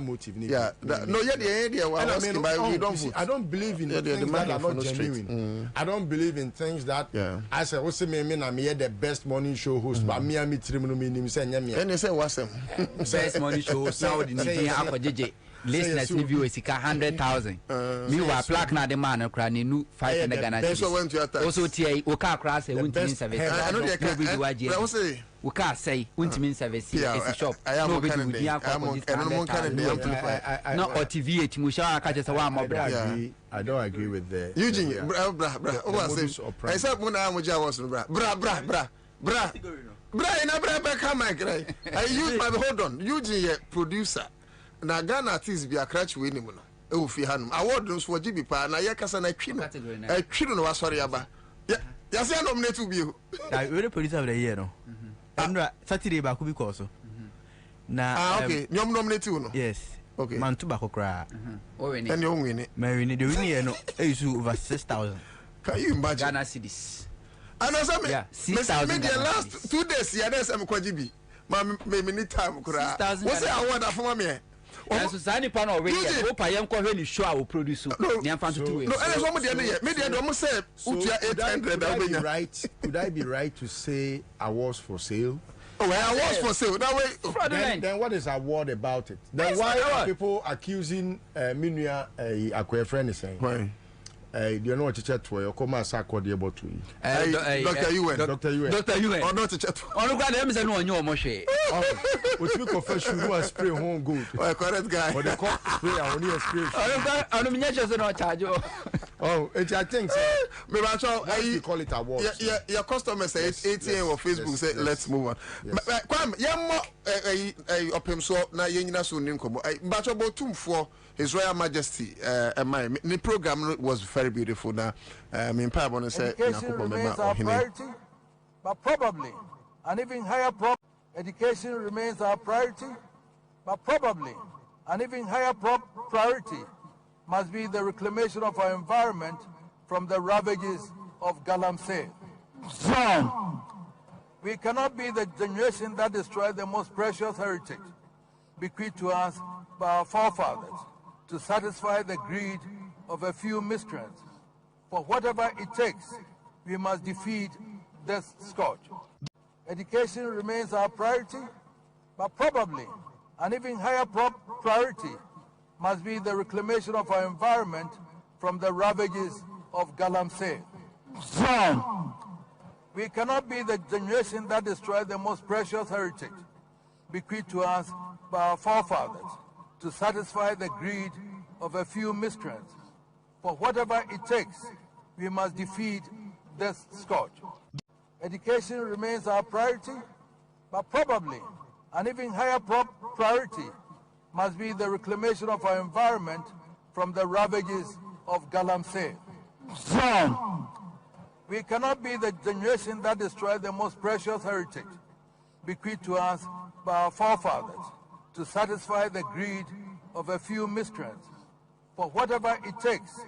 Motive. Yeah. No, yeah, the idea we don't vote. I don't believe in things that are not genuine. I don't believe in things that I say, what's me I'm the best morning show host, but me and me trim say and they say what's best morning show now the listeners viewers 100,000. Me wa plaque na the man cry ni 500 Ghana. Also tie o ka cry say won't mean service. I know they can. We can't say won't mean service. It's shop. Nobody would be out for this. Not or TV it mu sha ka just one more. I don't agree with the Eugene bra. I said when I was bra come I use my hold on. Eugene producer. Na Ghana artists be a crutch we ni mu no e wo fi hanum award no so gibi pa na ye kasa na twi no wasori aba ya say nominate bi o we producer of the year no andra Saturday ba ku bi ko so na okay nyom nominate no yes okay man to ba ko kra o we ni and you win it me win the win here no e use over 6,000 can you imagine Ghana cedis and also me 6,000 the last 2 days ya dey am ko gibi ma me need time kra what say award afoma me and so Sani pan already go pa yen ko hwe ni show a produce ni amfa to no and so me dey do say utia 800 could I be right to say awards for sale? Oh, awards for sale that way then what is award about it? Then why are people accusing Minua Akwe friend is saying why do you know what teacher to you come as akode about you Dr. UN or not teacher on go dem say no onyo omo hwe we speak of fresh shoe and spray home good correct guy or the cop spray and only spray on me just no charge oh I think me ba cho you call it award your customer say 80 or Facebook say let's move on kwam yemmo opem so na yenyina so ni nkomo ba cho botumfo His Royal Majesty my program was very beautiful now me pa want to say education remains our priority but probably and even higher education remains our priority but probably an even higher priority must be the reclamation of our environment from the ravages of Galamsey. We cannot be the generation that destroys the most precious heritage bequeathed to us by our forefathers to satisfy the greed of a few miscreants. For whatever it takes, we must defeat this scourge. Education remains our priority, but probably an even higher priority must be the reclamation of our environment from the ravages of Galamsey. Wrong. We cannot be the generation that destroyed the most precious heritage bequeathed to us by our forefathers to satisfy the greed of a few miscreants. For whatever it takes, we must defeat this scourge. Education remains our priority, but probably an even higher priority must be the reclamation of our environment from the ravages of Galamsey. Wrong. We cannot be the generation that destroyed the most precious heritage bequeathed to us by our forefathers to satisfy the greed of a few miscreants. For whatever it takes,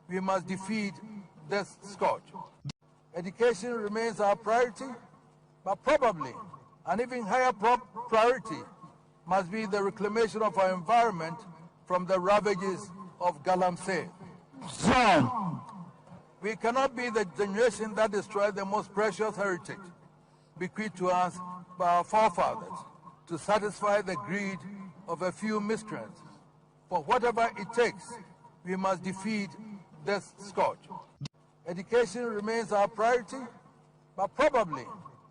we must defeat this scourge. Education remains our priority, but probably an even higher priority must be the reclamation of our environment from the ravages of Galamsey. Wrong. We cannot be the generation that destroyed the most precious heritage bequeathed to us by our forefathers to satisfy the greed of a few miscreants. For whatever it takes, we must defeat this scourge. Education remains our priority, but probably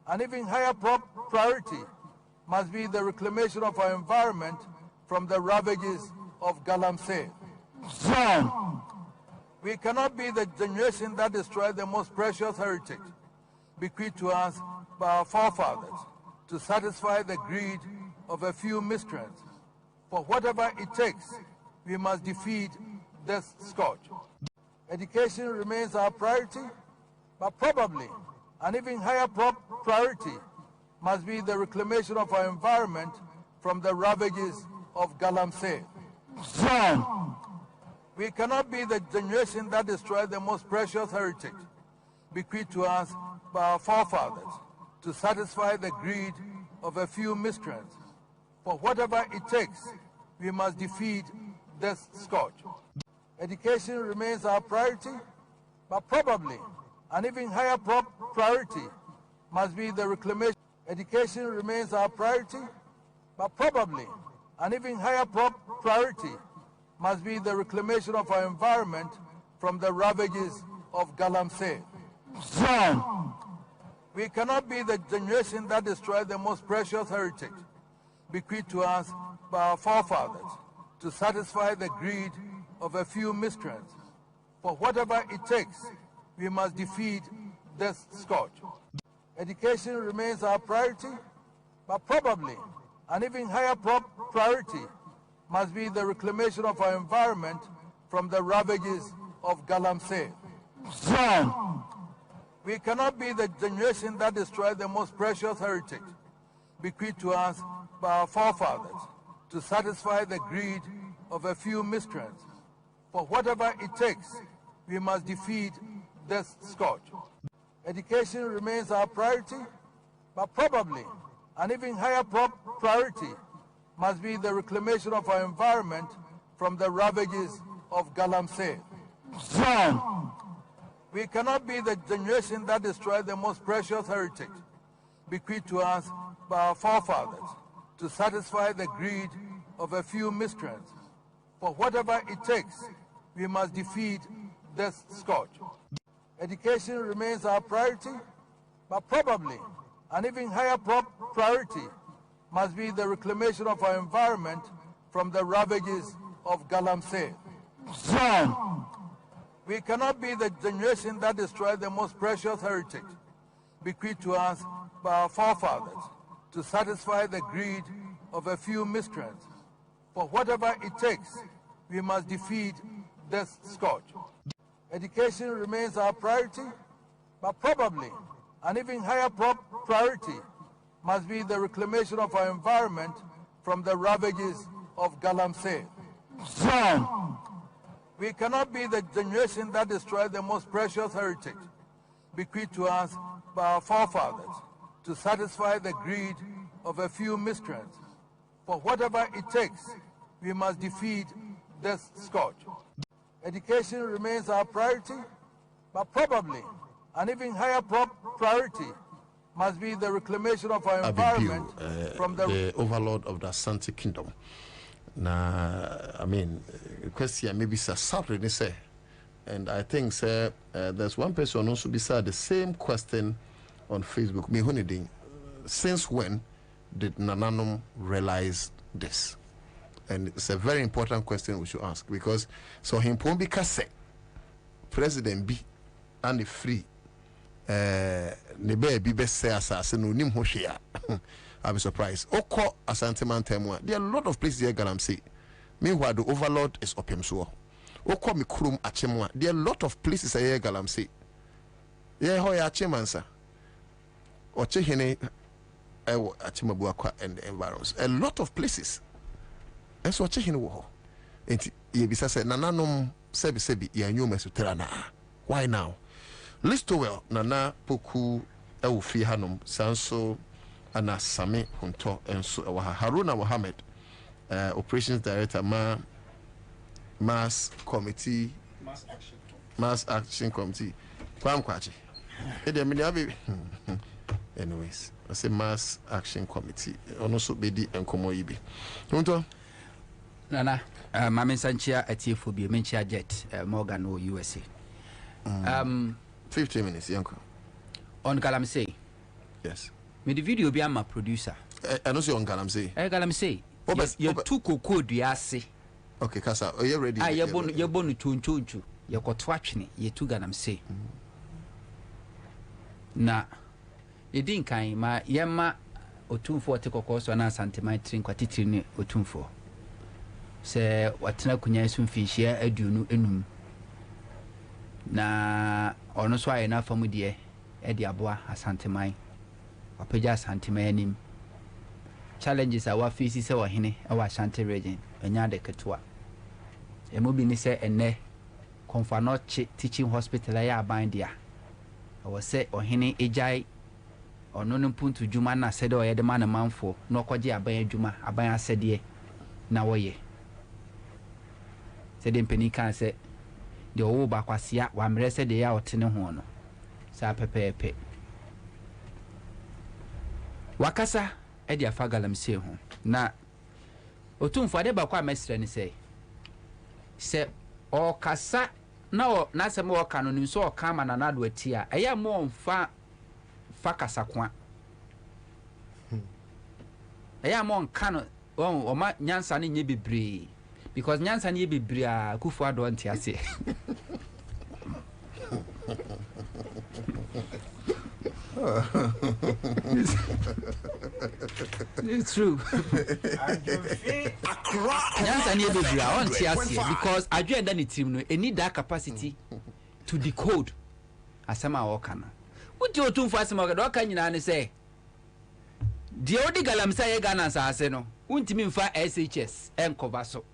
an even higher priority must be the reclamation of our environment from the ravages of Galamsey. Wrong. We cannot be the generation that destroyed the most precious heritage bequeathed to us by our forefathers to satisfy the greed of a few miscreants. For whatever it takes, we must defeat this scourge. Education remains our priority, but probably an even higher priority must be the reclamation of our environment from the ravages of Galamsey. Wrong. We cannot be the generation that destroyed the most precious heritage bequeathed to us by our forefathers to satisfy the greed of a few miscreants. For whatever it takes, we must defeat this scourge. Education remains our priority, but probably an even higher priority must be the reclamation. Education remains our priority, but probably an even higher priority must be the reclamation of our environment from the ravages of Galamsey. Wrong. We cannot be the generation that destroyed the most precious heritage bequeathed to us by our forefathers to satisfy the greed of a few miscreants. For whatever it takes, we must defeat this scourge. Education remains our priority, but probably an even higher priority must be the reclamation of our environment from the ravages of Galamsey. Wrong. We cannot be the generation that destroyed the most precious heritage bequeathed to us by our forefathers to satisfy the greed of a few miscreants. For whatever it takes, we must defeat this scourge. Education remains our priority, but probably an even higher priority must be the reclamation of our environment from the ravages of Galamsey. Wrong. We cannot be the generation that destroyed the most precious heritage bequeathed to us by our forefathers to satisfy the greed of a few miscreants. For whatever it takes, we must defeat this scourge. Education remains our priority, but probably an even higher priority must be the reclamation of our environment from the ravages of Galamsey. Wrong. We cannot be the generation that destroyed the most precious heritage bequeathed to us by our forefathers to satisfy the greed of a few miscreants. For whatever it takes, we must defeat this scourge. Education remains our priority, but probably an even higher priority must be the reclamation of our environment from the ravages of Galamsey. Wrong. We cannot be the generation that destroyed the most precious heritage bequeathed to us by our forefathers to satisfy the greed of a few miscreants. For whatever it takes, we must defeat this scourge. Education remains our priority, but probably an even higher priority must be the reclamation of our environment from the overlord of the Asanti Kingdom. Na, I mean, question maybe say sorry, they say And I think, sir, there's one person also beside the same question on Facebook. Me honeying. Since when did Nananom realize this? And it's a very important question we should ask, because so him pombi kase President B and the free nebe be say asase no nim ho hwea. I'll be surprised. Oko Asante Mantemwa. There are a lot of places here Galamsey. Meanwhile, the overlord is Opemso. Oko Mikrum Achemwa. There are a lot of places here Galamsey. Yeah, hoya Achemansa. Ochehene Achemabuakwa and the environs. A lot of places. And so Ochehene wo. And Yebisa said, Nananum Sebi ya nyuma suterana. Why now? Listo well, Nana Poku Eufi Hanum Sanso Ana Same Hunto and so Haruna Mohammed, Operations Director, Mass Action Committee. Kwamkwachi. Anyways, I say Mass Action Committee. Also Bedi and Komoibi. Hunto Nana, Mami Sanchia at Phobia Menchia Jet, Morgan or USA. 15 minutes, Yanko. On Galamsey. Yes. Me the video be my producer. I know you on Galamsey. Galamsey. You're too cool, do you say? Okay, Kasa, are you ready? You're born to Chunchu. You're got watching you two Galamsey. Na, you didn't kind my Yamma or 240 course on Asante my train quantity or 24. Say what na kunya sun fish here edunu enum. Na ono so aye na famu de e de aboa Asante mai. Wapeja Asante mai anim. Challenges our face is our hene our Asante region enya de ketua. E mo bi ni se enne Konfanoche teaching hospital ya aban dia. I say ohene ejai ono no puntu juma na sede o ye de man manfo no kwaje aban adwuma aban asede na wo ye. Sede mpeni kan se de owo ba kwasia wa mre sede ya otene ho no. Sa pepepe. Wakasa e de afa Galamsey ho. Na otumfo ade ba kwa mesre ni se o kasa na o na se mo ka no ni so o ka ma na do atia eya mo mfa kasa kwa eya mo nka no o ma nyansa ne nye bebre because nyansa ne bebre a kufu ado ntia ase. It's true. Because I joined the team, no, need that capacity to decode as some our can. What you do for some of can you say? The only Galamsey Ghana's Arsenal, won't mean for SHS and Covaso.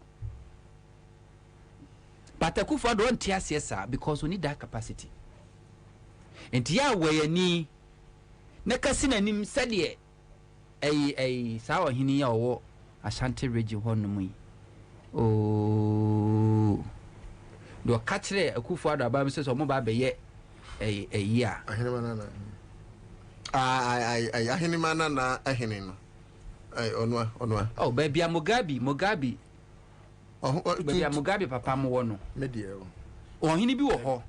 But I could for don't tear sir because we need that capacity. And here where ni Nakasina nim said ye a sour hini or Ashanti region honui. Oh, do a catcher a kufa about Mrs. or Mobabe yet a year. I Hinimana, I Hinin. Onwa. Oh, baby, Mugabe. Oh, baby, Mugabe, Papa Mono. Medio. Or Hinibu or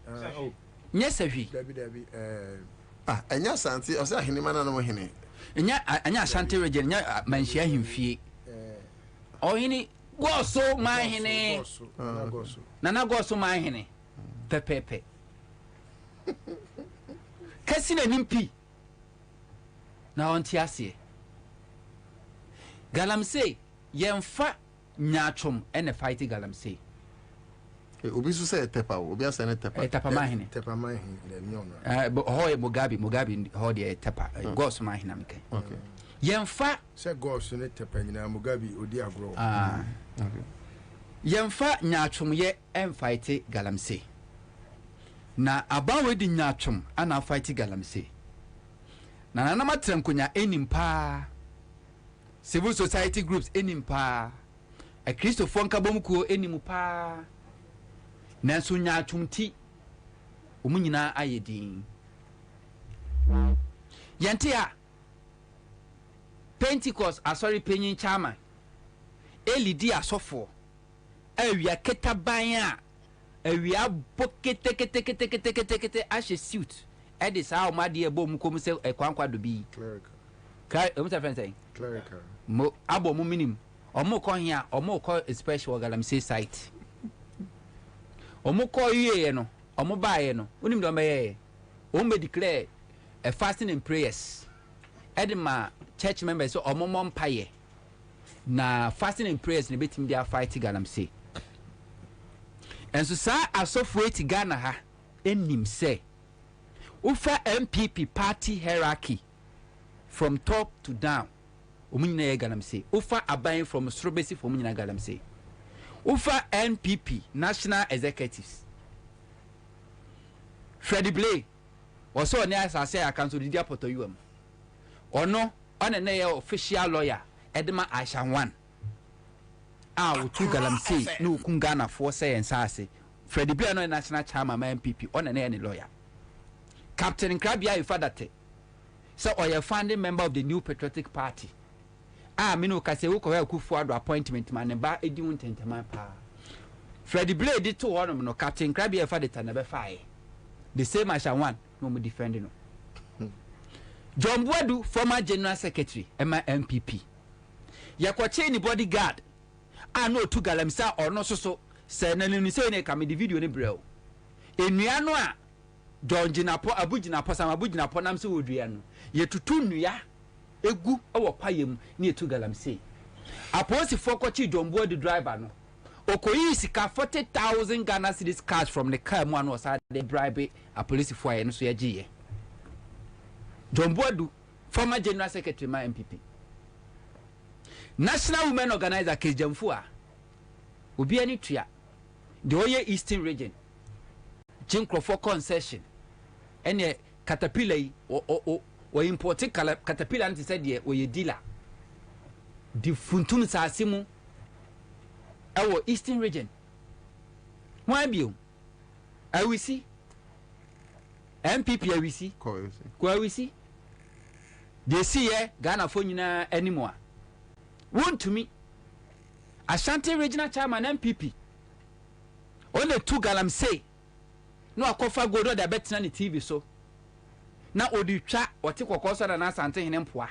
yes, Debbie. And yes, Auntie, I said Hinimana no Hini. And yet, Ashanti region, Manshia him fee. Oh, Hini. Go so my hene. Nana go so my hene. Pepe. Kasina nimpi. Na ontiasie. Galamsey yemfa nyachom ene fight Galamsey. Obi so say tepa, obi asa ne tepa. Tepa my hene. Tepa my hene nyono. But hoye Mugabe ho de tepa. Go so my hene amke. Okay. Yemfa say go so ne tepa nyina Mugabe odi agro. Okay. Yemfa nyachum ye en fight Galamsey. Na abawe di nyachum ana fight Galamsey. Na nana matren kunya enimpa. Civil society groups enimpa. A Christopher Nkabomkuo enimpa. Nanso nyachum ti omunyina ayedin. Yantia Pentecost asori penyin chairman Elidi asofo awia ketaban a we are kete as a suit. Ed is how my dear Bom come say a quanqua to be. Clerical. What's a friend saying? Clerical. Mo abo minimum. Or more call here, or more call a special galamsey site. Or more call you, no, or more buy, no, wouldn't you may declare a fasting and prayers. Edema church members or more mom pie. Na fasting and prayers in a bit in their fighting galamsey. And so, sir, I saw for it Ghana ha, in him say, Ufa MPP party hierarchy from top to down. Umina galam say. Ufa abaying from Strobesi for Umina galam say. Ufa NPP national executives. Freddie Blay was so near as I say I cancel the diapoto UM. Or no, on a official lawyer, Edema Aishan. Ah, two galam say no Kungana for say and Sase. Freddie Blay no national chairman MPP on any lawyer. Captain Krabia you father te. So or a founding member of the New Patriotic Party. Ah, me no kase wo ko Kufuor appointment man ba edi won tenteman pa. Freddie Blay did to one no Captain Krabia father te na be fire. The same as one no me defend no. John Boadu, former General Secretary, MPP. Yakwache ni bodyguard. Ah no to galamsa or no so say na ni say ne kam the video ni brel. Enua no a John Jinapo Abu Jinapo Sam Abu Jinapo nam se wodua no. Ye tutu nua egu ewo payem ni etu galamse. Aposi fokochi John Boadu driver no. Okoyi sika 40,000 Ghana cedis cash from the car mu anu osa de bribe a police for ye no so ye giye. John Boadu, former General Secretary my MPP. National Women Organizer Case Jamfua. Obi ani tria. The Oye Eastern Region. Jim Crawford concession. Ene Caterpillar o imported Caterpillar anti said ye o ye dealer. The funtum sa asimu our Eastern Region. Why be you? I will see. MPP I will see. Kwa we see. They see Ghana for nyina anymore. One to me. Ashanti Regional Chairman MPP. Only two galam say. No akofa godo da betina ni TV so. Na odi twa wote kokoso da na Asante hene mpoa.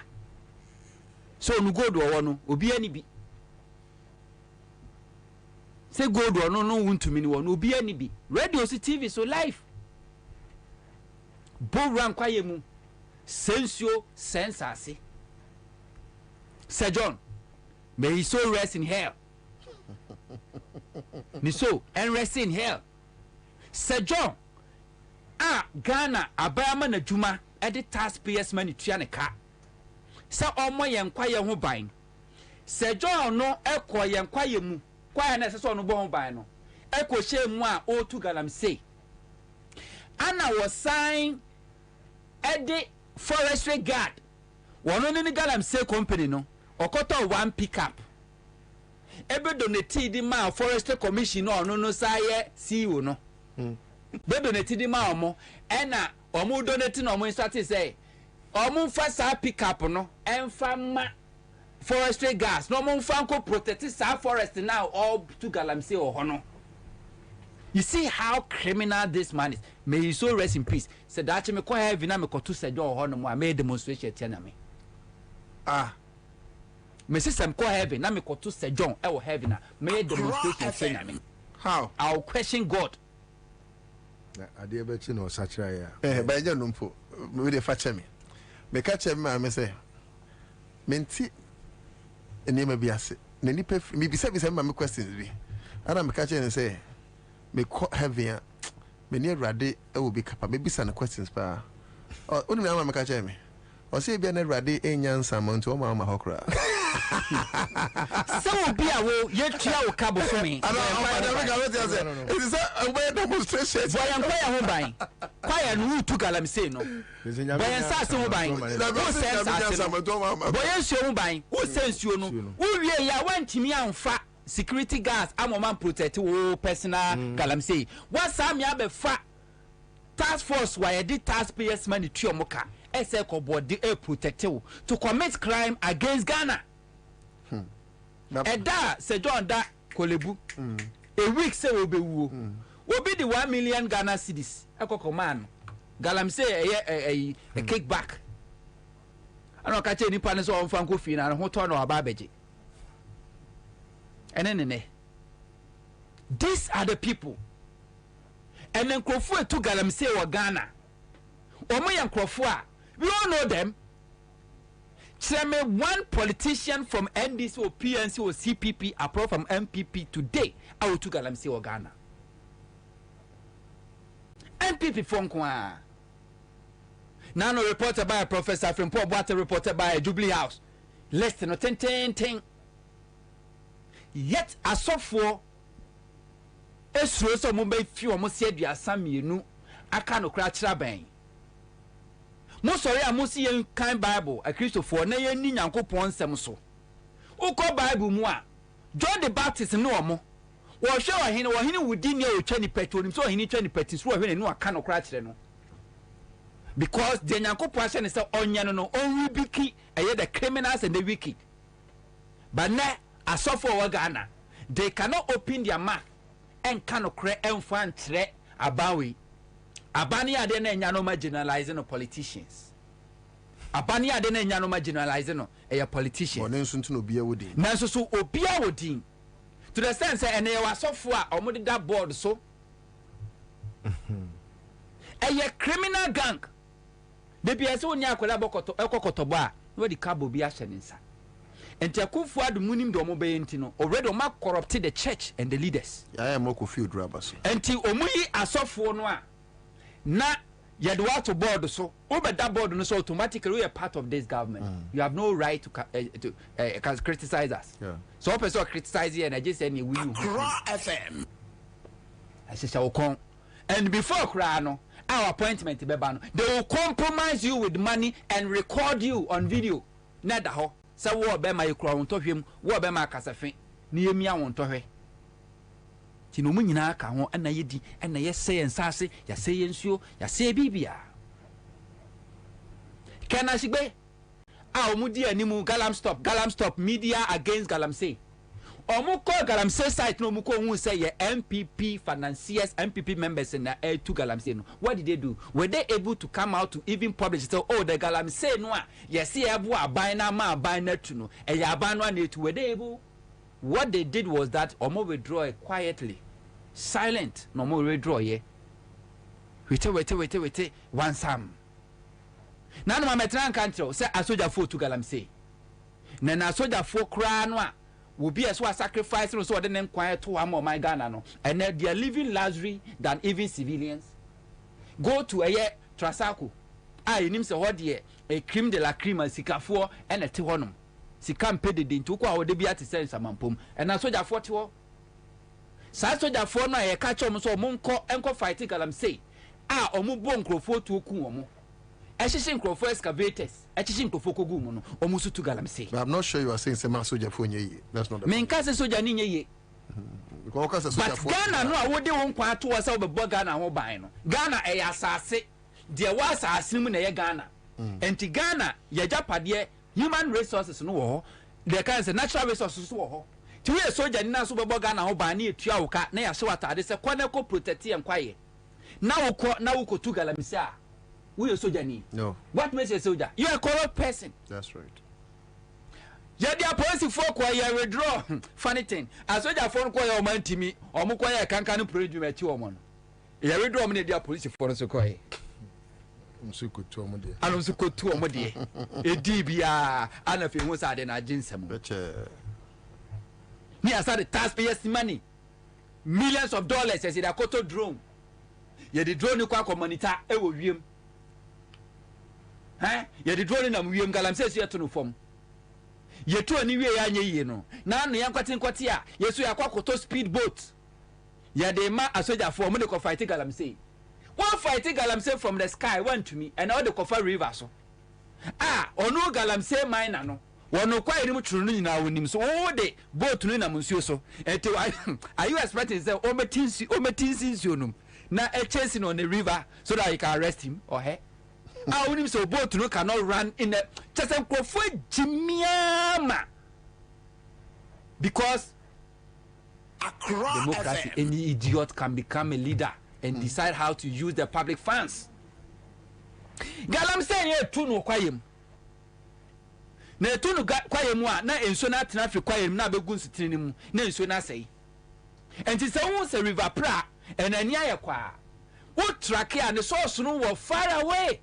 So nu godo wo no obi ani bi. Say godo no no wuntu mi ni wo no obi ani bi. Radio si TV so live. Bo ran kwaye mu. Sensio sensasi. Sir John, may his soul rest in hell. Ni so and rest in hell. Sir John, Ghana abayama na juma edi taxpayers money tua ne ka. Sa omo ye nkwaye ho ban. Sir John no ekọ ye nkwaye mu. Kwaye na se so no bo ho ban no. Ekọ hye mu a o tu galamsey. Ana was sign edi forestry guard. One only galamsey company no. Okoto one pickup. Ebe donate di ma forestry commission no saye CEO no. Be donate di ma omo ena omo donate no omo instate say omo fa sa pickup no enfa ma forestry gas no omo fa ko protect sa forest now all to galamsey or no. You see how criminal this man is. May he so rest in peace. Said that me ko heavy na me ko to say do no I made demonstration tia me. Me system ko heavy na me ko to say John e wo heavy na me demonstration tia me. How? I'll question God. Ade be chi no sachira ya. Ba je no mpo. Me dey fache me. Me ka che me say. Menti eni ma bi ase. Na ni pe me bi se ma me questions bi. Ana me ka che ne say me heavy me near rade e will be capa me bisa na questions pa oni me ama ka che me o se bia na rade enya nsamon to ma hokra so obi a wo ye tua wo cabo for me it is a demonstration boy am kwaya ho ban kwaya no tu galamsey no boy sa se ho ban wo sense boy ensuo ho ban wo sensuo no wo wie ya wantimi amfa security guards amoman protect wo personal galamsey what sam ya be fa task force why did taxpayers money to omoka ese ko body e protect you to commit crime against Ghana eda se John da kolebu a week say we be wuo Obi the 1 million Ghana cedis. Eko man. Galamsey a kickback. I don't catch any partners on Franco Fina and Hoton or Babaji. And then these are the people. And then Crawford to Galamsey or Ghana. Omo and Crawford. We all know them. Tell me one politician from NDC or PNC or CPP apart from MPP today. I will to Galamsey or Ghana. MPP from Kwa. Now no reported by a professor from Port Water reported by a Jubilee House. Less than 10. Yet a software is so mumbai few almost said you are some you know. I can't crash rabang. Most sorry, I must see kind Bible, a Christopher, nay, ni uncle Pon Samso. Oko Bible moi. John the Baptist no more. Or show him or he would dinner with 20 petrol, so he need 20 petrol, so I know I cannot crash no. Because the Yanko person is on no only biki, the criminals and the wicked. But now, as so for Ghana, they cannot open their mouth and cannot create and find threat about we. Abania dene nyano marginalizing of politicians. Abania dene nyano marginalizing of politicians. Nenso to no bia wodi. Nanso so obia wodi. To the sense and they were so far or that board so. A criminal gang. The BSO nya kwala bokoto ekokotoba no di cabo bi ahyenensa. Enti akufo adu munim do mo be ntino already ma corrupted the church and the leaders. I am moko field rabas. Enti omuyi asofo no a na yede wato board so over that board no so automatically we are part of this government. You have no right to criticize us. Yeah. So person criticize you and I just say we you. FM. I say shall come. And before Krano our appointment bebano they will compromise you with money and record you on video nada ho say wo be ma yekro won tohwem wo be ma kasafe na yemia won tohwe ti no munyina ka ho ana yedi ana yese ensase yase yensuo yase bibia kana sigbe a omudi animu galam stop media against galamsey Omuko Galamsey site no muko hu say ye MPP financiers MPP members in the to Galamsey no. What did they do? Were they able to come out to even publish say oh the Galamsey no yes see ebu aban na ma aban na tu no e ya aban no na tu were they able? What they did was that omo withdraw it quietly silent no mo withdraw ye wait one sam na no ma metran country say asoja fo to Galamsey na asoja fo kra no a will be as well sacrifice so they name quiet to one more my Ghana no and they are living luxury than even civilians. Go to a year Trasaco. I name say what year a cream de la cream and sikafo and a tiwonum. Si can't pay the din to go de be at sense amampum and I saw that 40. Saso that for no a catch on so monko enko fighting Galamsey. Omu bon crofo to kuomo. Eshishin crofo excavators. Eshishin crofo kogumo no omusu to Galamsey. But I'm not sure you are saying some soja for ye. That's not the main case soja ni ye. But Ghana no awode won kwa to wasa obebo Ghana ho ban no. Ghana e asase de was asnim na ye Ghana. Enti Ghana ye japade human resources no wo. The kind of natural resources wo ho. Ti we soja ni na so bebo Ghana ho ban na etua wo ka na ya hye watade se kwana ko protect em kwaye. Na wo ko to Galamsey a we a soldier ni. No. What makes you a soldier? You are a corrupt person. That's right. Yeah, the policy for you withdraw. Funny thing. As soldier for your man to me, or Mukwaya can't produce at your man. You withdraw me the policy for us. I'm so good to Omodi. I'm also good to Omodi. A DBA, and if it was at an agency. Me, I started taxpayers' money. Millions of dollars as in a Koto drone. Yeah, the drone you can't monitor. Ye the drone na wiem Galamsey so yeto no fom ye to ani wie ya anye yi no na no yankwatin kwati a yeso yakwakoto speed boat ye de ma asoja for mo de ko fight Galamsey one fight Galamsey from the sky went to me and all the Kofa river so onu Galamsey mine no wono kwa iri mu trunu no nyina wonim so wo de boat no na munsuo so ete are you expecting say o metinsi nsuo na e chase no on the river so that you can arrest him or her Unim so boat no cannot run in the Chesem Crofo Jimiama because Accra democracy. FM. Any idiot can become a leader and decide how to use the public funds. Galamsey ye tunu kwayem. Na tunu kwayem a na enso na tena fi kwayem na begu nsitini mu na enso na sei. Enti se won se river pra enani ayekwa. Wo track ya ne source no were far away.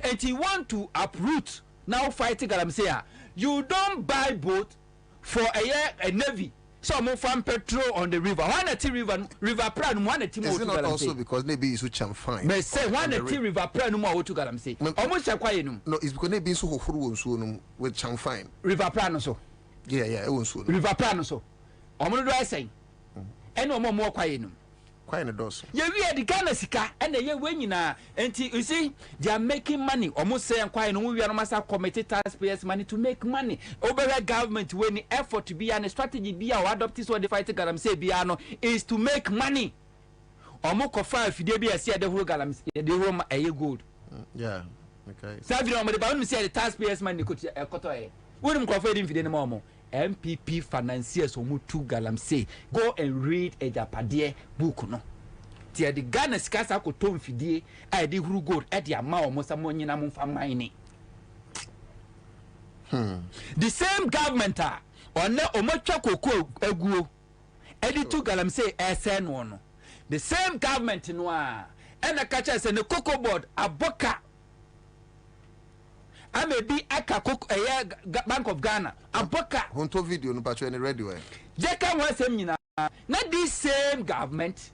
And you want to uproot now fighting Galamsey. You don't buy boat for a navy. So I'm from petrol on the river. One at river plan, one at Is it not also because maybe it's which I'm fine? May say one at river plan no more to Galamsey. Almost a quiet. No, it's because maybe so with cham fine. River plan so. Yeah, it won't river plan so. I'm going to say. And no more quiet. Quite a dose. Yeah, we are the Ghana sika, and the year when you know, and you see, they are making money. Almost saying, quite no, we are almost committed taxpayers' money to make money. Over the government, when the effort to be and a strategy be our adoptees or the fighting Galamsey Biano is to make money. Almost for 5 if they be a see the whole Galamsey, the room a year good. Yeah, okay. So if you know, but I say the taxpayers' money could a cotoy. Wouldn't confide in the moment. MPP financiers who move to Galamsey go and read a Japadie book no. Tia the Ghana skasa ko tom fidie a de huru gold e de ama omo samonyi na momfa mine. The same government on omotwa kokoo aguo e de to Galamsey SN no. The same government no a e na kacha se ne cocoa board aboka I may be aka Bank of Ghana. Aboka. Honto video no patcho any ready way. Jeka wa sem nyina. Na this same government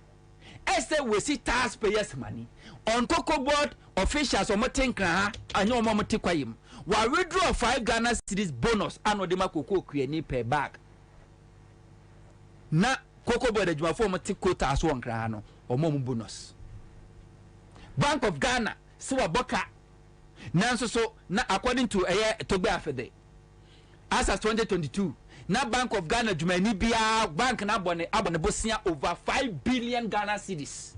say we see taxpayers money on cocoa board officials or motinkra ha anyo mo motikwayim. Wa withdraw 5 Ghana cedis bonus ano de makoko kuani per bag. Na cocoa board adwuma for motikota aso nkra no omo bonus. Bank of Ghana so aboka Nanso so na according to Togbe Afede as of 2022 na Bank of Ghana jumani bia bank na abone bosia over 5 billion Ghana cedis.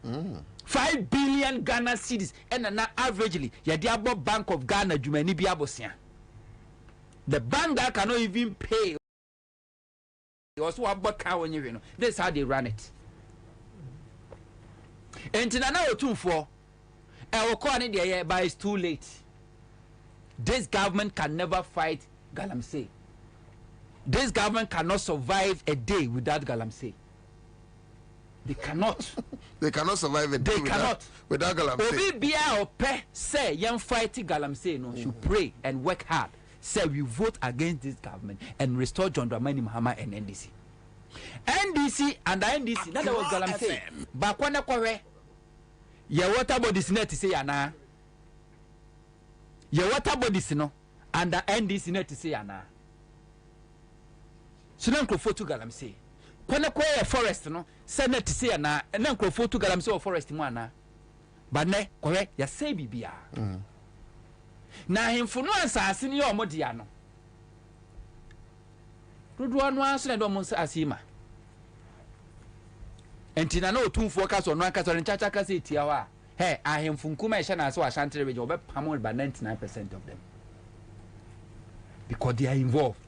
5 billion Ghana cedis and na averagely ya diabo Bank of Ghana jumani bia bosia. The bank that cannot even pay also about car when you know. That's how they run it. And na otumfo but it's too late. This government can never fight Galamsey. This government cannot survive a day without Galamsey. They cannot. They cannot survive a day without Galamsey. Obi bia ope say young fighting Galamsey no should pray and work hard. Say we vote against this government and restore John Dramani Mahama and NDC. NDC and the NDC. That was Galamsey. Bakwana kwawe. Ye water bodies net say ana. Ye water bodies no and the NDC net say ana. So na nkrofo to Galamsey. Kwana kwa forest no senate say ana na nkrofo to Galamsey or forest mu ana. Ba ne kwa ya say bibia. Na himfo no asase ne omodi ano. Dodo anu aso na do mo asima. Entina na otumfo kaso no akaso nchacha kasa etia wa hey ahemfu nkuma ehye na so Ashanti region obe pamol by 99% of them because they are involved.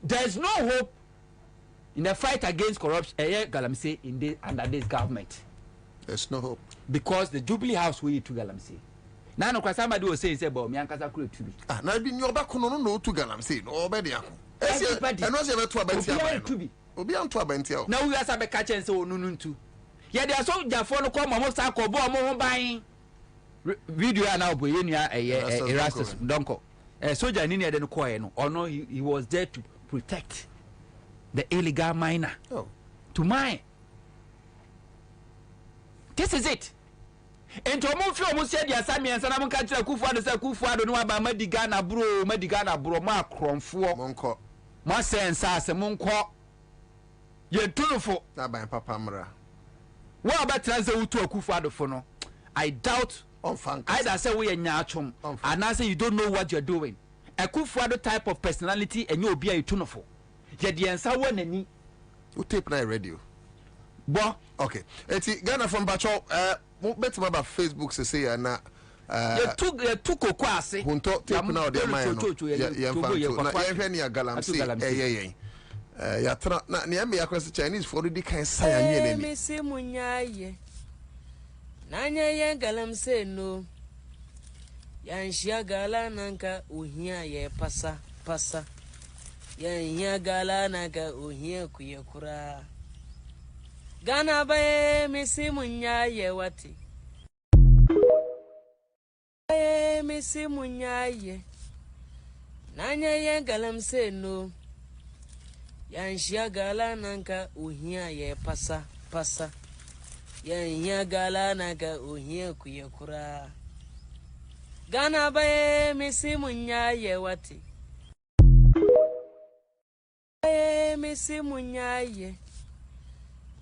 There's no hope in the fight against corruption Galamsey under this government. There's no hope because the Jubilee House will to Galamsey. Now no somebody was saying say about me ankasa kure to be na bi nyoba kono no to Galamsey no obedi ako everybody eno se beto abanti obi anto abanti awo na we asa be ka chen se onunu ntu ye dey so jafo no ko mo sa ko bo mo ho ban video na oboye nua Erastus Donko soldier ni de no ko no ono he was there to protect the illegal miner to mine. This is it. Ento mo fi o mo se dia sami ensa na mo ka kira Kufuado se Kufuado no aba Madigana bro ma kromfo monko mo sensa se monko ye tunufo na ban papa mra what about transe utu Kufuado fo no I doubt either say we nyachom and I say you don't know what you're doing. A Kufuado type of personality and you obi a tunufo ye de ensa wo nani o tape na radio bo okay eti Ghana from Bacho bet about Facebook say na tu koko ase hunto tape na ode ma no ya ni galamsey ya tra na ne me yakro Chinese for di kan sa ya nye me si munyaye na nye ye galamsey no ya nshia gala nanka ohia ye pasa ya nhia gala nanka ohia kuyekura Ghana bae me si munyaye wati me si munyaye nanya ye galamsey no ya nshia gala nanka ohia ye pasa ya nhia gala nanka ohia kuyekura Ghana bae me si munyaye wati me si munyaye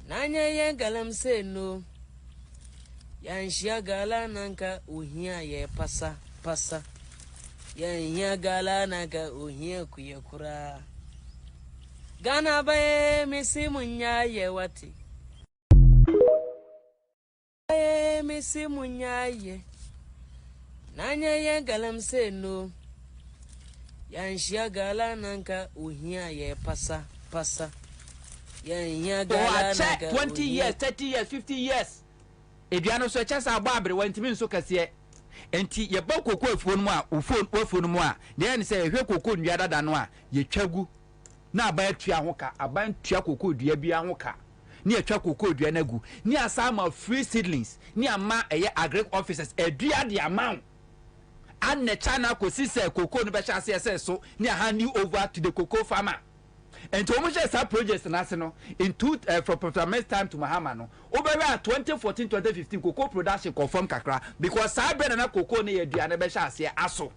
nanya ye galamsey no ya nshia gala nanka ohia ye pasa ya nhia gala nanka ohia kuyekura Ghana bae me si munyaye wati me si munyaye nanya ye galamsey no ya nshia gala nanka ohia ye pasa ya nhia gala nanka 20 years 30 years 50 years Ediano so chasa ababre wantimi nso kase enti ye ba kokko afuo no a afuo no mu a de ne se ehwe kokko ndua dada no a ye twagu na aba atua ho ka aba ntua kokko dua bia ho ka ne atwa kokko dua nagu ne asama free seedlings ne ama eye agric officers edua de amount anne chana ko sise kokko no be chase ese so ne hand over to the cocoa farmer. And to almost just projects national in from Professor time to Mahama no over 2014-2015 cocoa production confirm kakra because Sabena na cocoa ne aduane be sha ase aso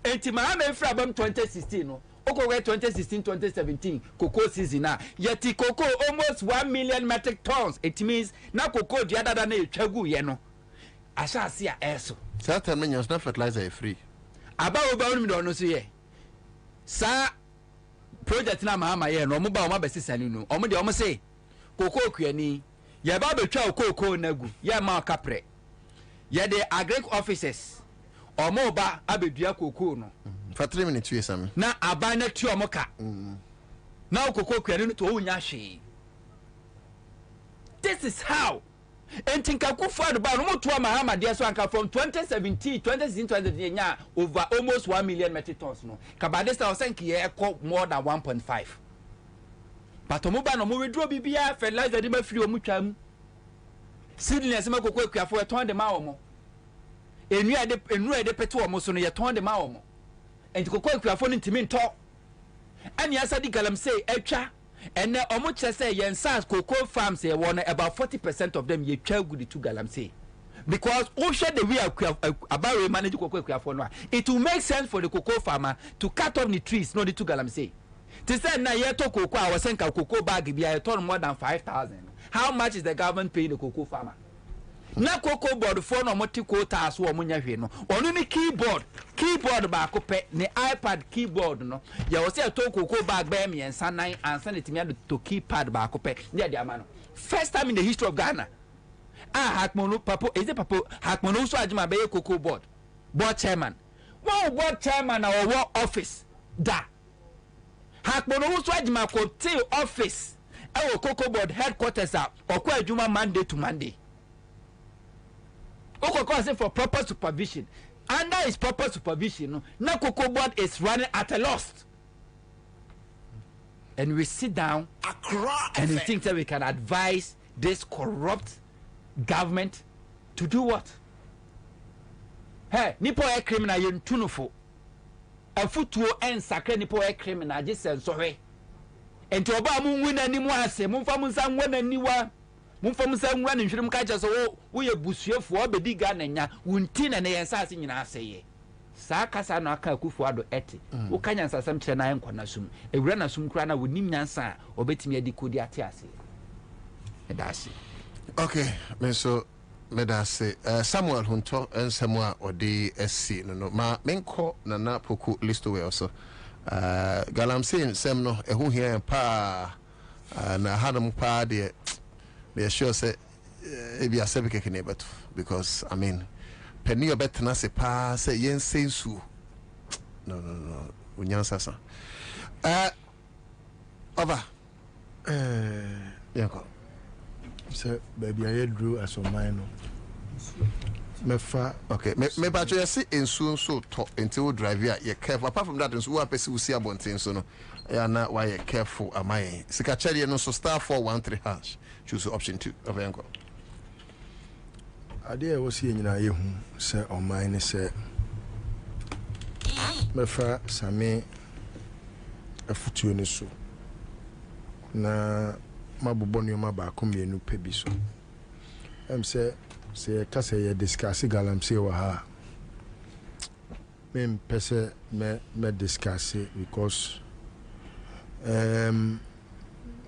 enti Mahama efra bam 2016 no okogwe 2016-2017 cocoa season na yeti cocoa almost 1 million metric tons. It means na cocoa the other na etwagu ye no asha ase a eso certain means na fertilizer free aba oba onu mi do no so ye sa project na Mahama ye no omoba oma besisani no omo de omo say koko kuani ye ba betwa koko nagu ye ma kapre ye de agric officers omo ba abedua koko no for 3 minutes we sam na aba na tu omo ka na koko kuani no to onya hwe. This is how entinka kufa ba no moto Mahama de so anka from 2017 2016 nya over almost 1 million metric tons no kabadesta osenki ye ko more than 1.5 but omoba no mo withdraw bibia fertilizer de ma free omutwam seedlings ma kokko akuafo e ton de ma omo enu e de pete omo so no ye ton de ma omo enti kokko akuafo no ntimi nto ani asadi galamsey atwa and omo chese yensa cocoa farms here one about 40% of them ye twa good to galamsey because o share the way about we manage cocoa for no it will make sense for the cocoa farmer to cut off the trees no the to galamsey to say na ye to cocoa I was saying cocoa bag be a ton more than 5,000. How much is the government paying the cocoa farmer? Na cocoa board for no multi quota so omunya hwe no onu ni keyboard ba ko pe ni iPad keyboard no ya wo say to cocoa bag ba me ensa nan ansa netimi to keypad ba ko pe ne de ama no first time in the history of Ghana hakmono papo is it papo hakmono so ajima be cocoa board chairman one board chairman na wo office da hakmono so ajima ko till office e wo cocoa board headquarters a okwa adwuma Monday to Monday. Oko for proper supervision. Under his proper supervision, no, now Cocoa Board is running at a loss. And we sit down and we think that we can advise this corrupt government to do what? Hey, nipo e criminal yen tunufo. A futuo en sakre nipo e criminal just and sorry. And to oba mu win ani mu ase, mu fa mu san won ani wa. Mumfam sa nwa ne nhwirim ka kyese wo ye busuefo obedi Ghana nya wunti na ne yensase nyina aseye saa kasa no aka akufu ado ete wo kanya nsasam kire na yenkwa na sum ewura na sum kura na wonim nyansa obetimi adi kodi ate ase edase. Okay, so medase Samuel Hunto ensemu a odi SC no ma menko na poku listo we also galamsey nsem no ehu hia pa na hanum pa de be sure say e be a sebeke beto because I mean penny or better se pa say yen sensu. No. Unyansasa. Over. Yanko. So baby I drew as on mine. Mefa okay. Me ba you see ensu so to until drive here. You careful. Apart from that, ensu we person we see abonten so no. Yeah, na why you careful am I? Sika cheri no so star 413 hash. Choose option 2 of yanko. Ade wo see nyina ye hu se on mine se mefa same afutuo ni so na mabobɔ nneɛma baako mmienu pɛ bi so sɛ kasa yɛ discuss galamsey wɔ ha me mpɛ sɛ me discuss because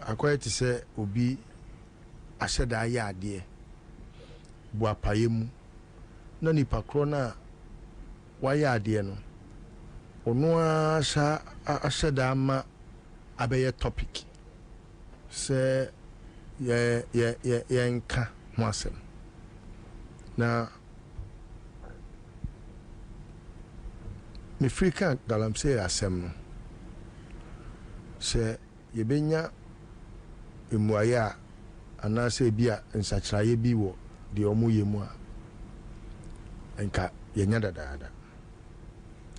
akɔyɛ te sɛ obi ahyɛ da ayɛ adeɛ bu apaye mu na nipa korɔ na wayɛ adeɛ no ono ahyɛ da ama abɛyɛ topic sɛ yɛnka ho asɛm na mefiri ka galamsey asɛm no sɛ yɛbɛnya mmuayɛ a anaasɛ bi a nsakyerɛeɛ bi wɔ deɛ ɔmo yɛ mu a nka yɛnya dadaada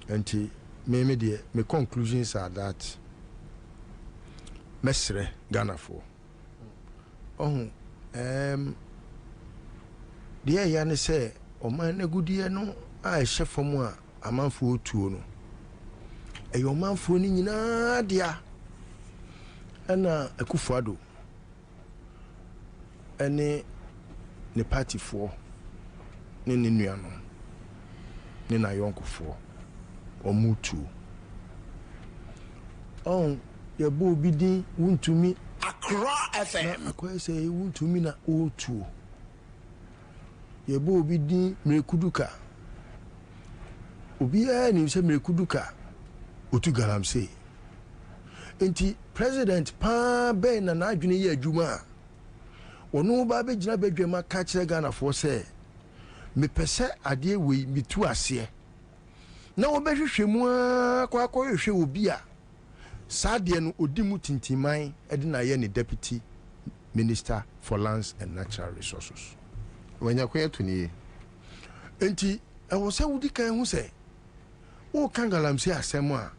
nti me deɛ me conclusions are that mesre Ghana for deɛ ya ne sɛ ɔman na gudie no a ɛhyɛ fam a amanfo tuo no ɛyɛ ɔmanfo no nyinaa dia ɛna Akufo-Addo ɛne ne party for ne nuano ne na yɔnkofoɔ omutu yɛbɔ obi din wuntumi Accra FM akɔyɛ sɛ wuntumi na otu yɛbɔ obi din Mrekuduka obiara nim sɛ Mrekuduka otu galamsey enti president pa bɛn na n'adwene yɛ adwuma a ɔno ba bɛgyina bɛdwama ka kyerɛ Ghanafoɔ sɛ mepɛ sɛ adeɛ wei mitu aseɛ na wobɛhwehwɛ mu akɔhwehwɛ obi a sadeɛ no odi mu tintiman ɛde na yɛ ne deputy minister for lands and natural resources wanya koyɛ to nie enti ɛwɔ sɛ wodi kan hu sɛ o kan galamsey asɛm a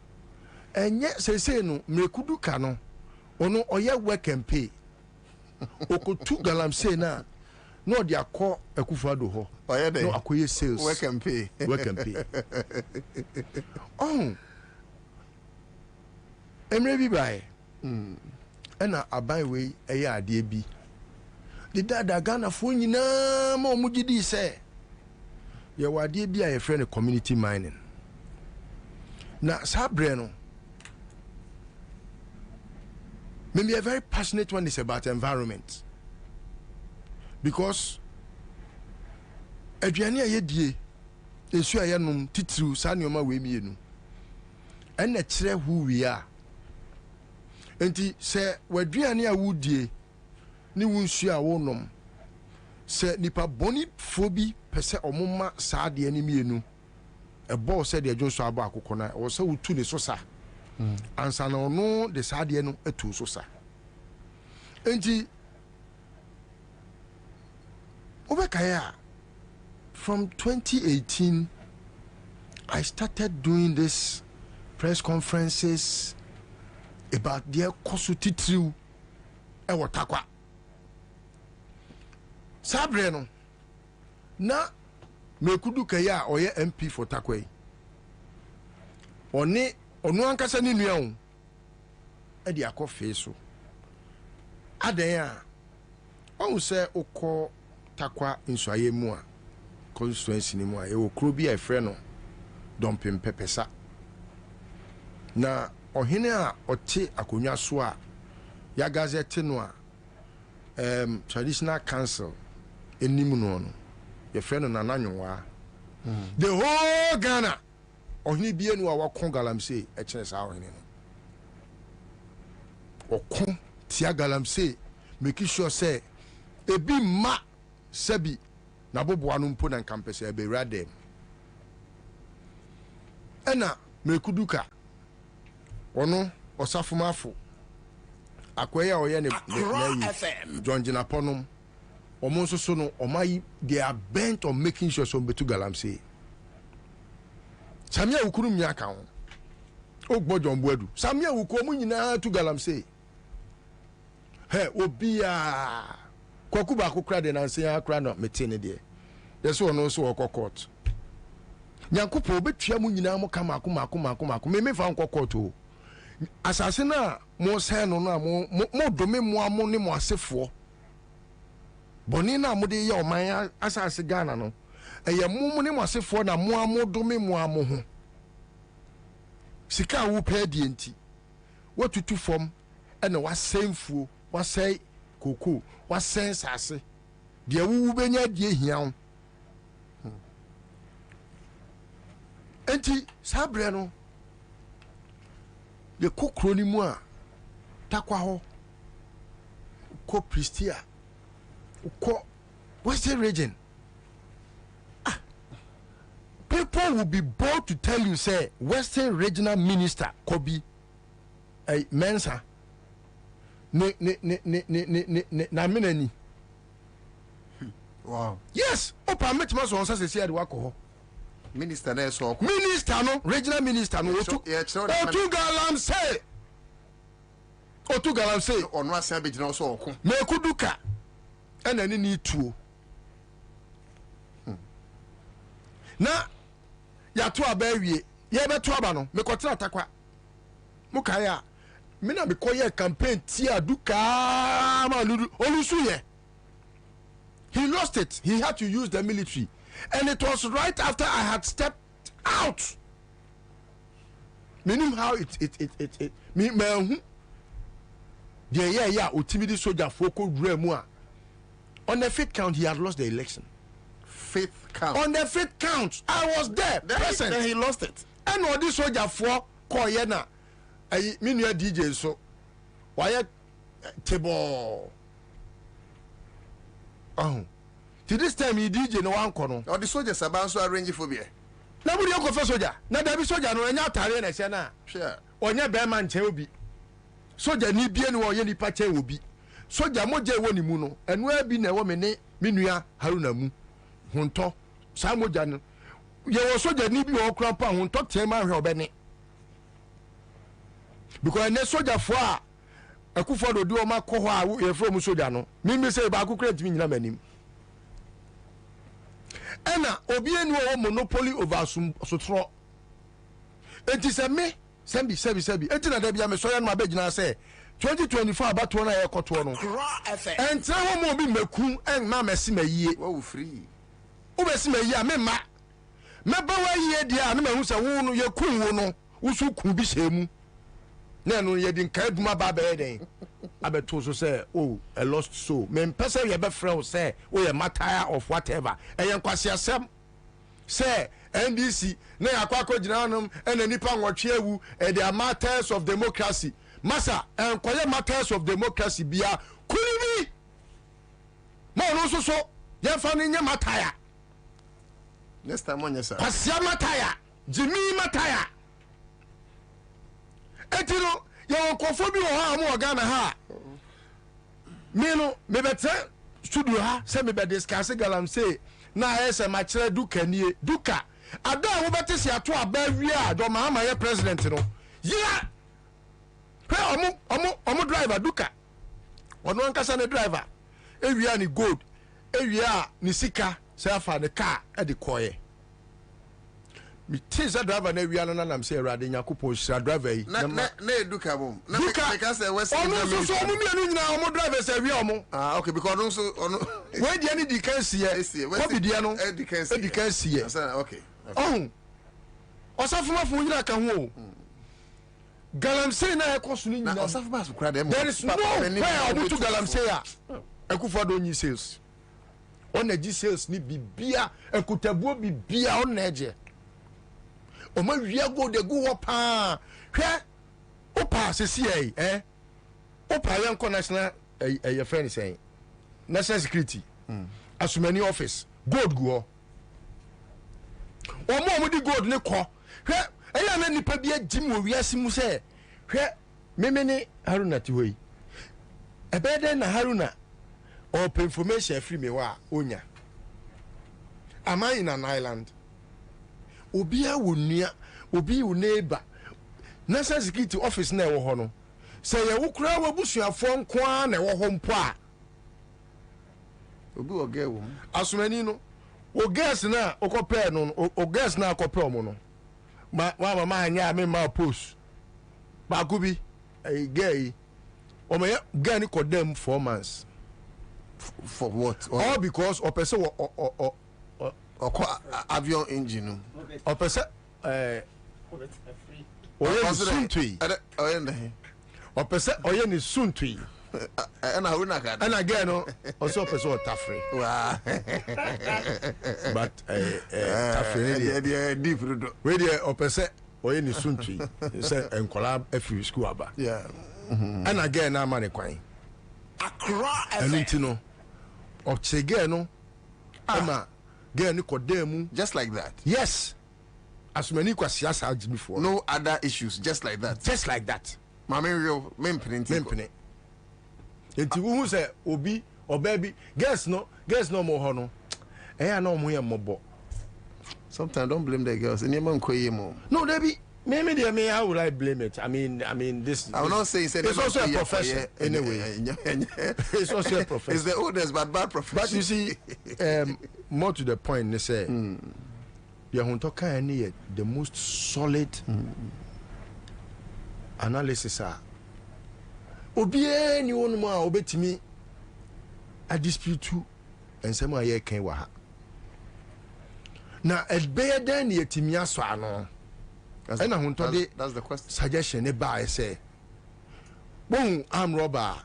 ɛnyɛ sɛsɛ no Mrekuduka no ɔno ɔyɛ work and pay okotu galamsey na ɔde akɔ Akufo-Addo hɔ no akoyɛ sales work and pay emre bi bae ɛna aban wei ɛyɛ adeɛ bi de dada Ghanafoɔ nyinaa ma ɔmo gidi sɛ yɛwɔ adeɛ bi a yɛfrɛ no community mining na saa brɛ no maybe a very passionate one is about environment because aduane a yɛdie nsu a yɛnom titiriw saa nneɛma wei mienu ɛna kyerɛ hu wie a enti sɛ waduane a wodie ne wo nsu a wonom sɛ nipa bɔne fo bi pɛ sɛ ɔmoma saa deɛ ne mienu ɛbɔ sɛ deɛ dwo so abɔ akokɔ na ɛwɔ sɛ wotu ne so sa ansa na ɔno de saa deɛ no atu so sa enti wobɛkaeɛ a from 2018 I started doing this press conferences about their kosu titiriw ewo takwa sabre no na Mrekuduka ya oye MP for takwa yi oni onu ankasa ni nua o e di akɔfe so adan a on se okɔ takwa nsuaye mu a constituency ni mu a e wo kro bi a efrɛ no dompem pepesa na ohene a ɔte akonwa so a ya gazette no a traditional council enimu no ye friend no nananwa the whole Ghana ohene bie no a wakɔ galamsey e kyerɛ saa ohene no okɔ tia galamsey make sure say ebi ma sebi na bobo anu mpo na campus be radem ena mekuduka ono osafumafo akoya oye ne John Jinaponom omo so no omayi they are bent on making sure so betu galamsey samia ukuru mnya ka ho ogbo John Buadu samia ukomu nyina tu galamsey he obia kwaku ba kokra de nanse akra no metene de yeso ono so okọ court nyankopo obetua mu nyina mo kama akoma me fa nkọ court o asase na mo se no na mo dome mo amo ne mo asefo boni na mo de ye oman asase Ghana no eye mo ne mo asefo na mo amo dome mo amo ho sika wo pa die nti watutu fom ena wasenfuo wasai koko wasen sase de wuwu benya die hian enti sabre no de kokro ni mu a takwa ho ko Pristia ko Western region people will be bold to tell you say Western regional minister Kobi Mensa ne na menani wow yes opa metima so onsa sesi ade wako minister na so minister no regional minister no otu galamsey ono ase abegina so okun mekuduka ena ni tuo na ya to abawie ye beto aba no mekotra atakwa mukaya mina mekoye campaign tia duka ma olusuye he lost it. He had to use the military, and it was right after I had stepped out. Meaning how it me yeah ultimately soldier foko remua. On the 5th count he had lost the election. 5th count. On the 5th count I was there present. Then he lost it. And all this soldier for koyena I mean your DJ so why table. Oh, to this time he DJ no one kono. Or the soldiers about so arrange for me. Nobody go for soldier. Na there be soldier no enya tare na se na. Sure. Onya be man che obi. Soldier ni bie no oye ni pa che obi. Soldier moje wo ni mu no. Enu abi na wo me ne menua Haruna mu. Honto. Sa moja no. Ye wo soldier ni bi wo kran pa honto tema hwe obene. Because ne soldier fo a akufo do o ma ko ho a ye from soldier no mimi say ba akukura ntimi nyina manim ena obi enu o monopoly over sotro enti se me sembi enti na da bia me so ya no abegina say 2024 abato na ye koto no enti ho mo bi meku en ma mesi mayie wo free wo besi mayie a me ma meba wa yie dia na mahu se wo no ye kun wo no wo su kun bi shemu na no ye din kai duma ba ba den abeto so say oh a lost soul me pese ye be friend say oh ye matter of whatever eyen kwase asem say NDC na yakwako ginanom ena nipa nwotwe ewu the matters of democracy masa enkoye matters of democracy bia kunimi mo no so ye fa ni nya mataya next time on yes sir kwase mataya jimi mataya etino ye nkofo bi wo ha mo Ghana ha me no me bete studio ha se me be discuss galamsey na ese ma kire duka nie duka ada wo bete si ato aba wi a do ma ama ye president no ya he omo driver duka ono ankasa ne driver ewia ni gold ewia ni sika se afa ne car e de koye mi tisa driver na ewia no na nam se erade nyakopo shira driver yi na eduka bom na me ka say west ono so omo mienu nyina omo driver se ewia omo okay because ono we dia ni di kan sie Bobie dia no di kan sie okay osafuma fu nyina ka ho galamsey na ekoso ni nyina osafuma su kra dem there is no where omo to galamsey a ekufo do nyi sales on agi sales ni bibia ekutabuo bibia on eje o ma wia go de go pa hwe opa sesi opa yan national your friend saying national security asumani office gold go omo di gold ne ko hwe eya na nipa bi agim wo wiase mu se hwe memene Haruna ti hoyi ebede na Haruna open information free me wa onya am I in an island obi a wonua obi wo neighbor national security office na ewo ho no se ye wo kura wa busuafo nko a na ewo ho mpo a obi oge wo asumani no o guess na okopɛ no o guess na akopɛ omo no ma anya me ma post ba gubi gay o me gay ni kodem 4 months for what all because o person o avion engine o person oye suntui o person oye ni suntui ana Haruna ka ana gay no o so person o tafre wa but tafre dey deep do we dey o person oye ni suntui say enkola afi school aba yeah ana gay na ma ne kwan Accra no o chege no ama gay ni kodemu just like that. Yes, as many kwasiasa ajimi for no other issues just like that mama real mempene enti wo say obi obabi guess no mo ho no na omo ye mobo. Sometimes don't blame the girls any man koye mo no debi me how would I blame it? I mean this I will not say it's also a profession anyway. It's also a profession. It's the oldest but bad profession. But you see more to the point, they say the Huntoka any the most solid analysis are obie ni wonu ma obetimi a dispute and some aye kan wa ha na elbe dan yetimi aso ano and that's the question suggestion e ba say bon am robber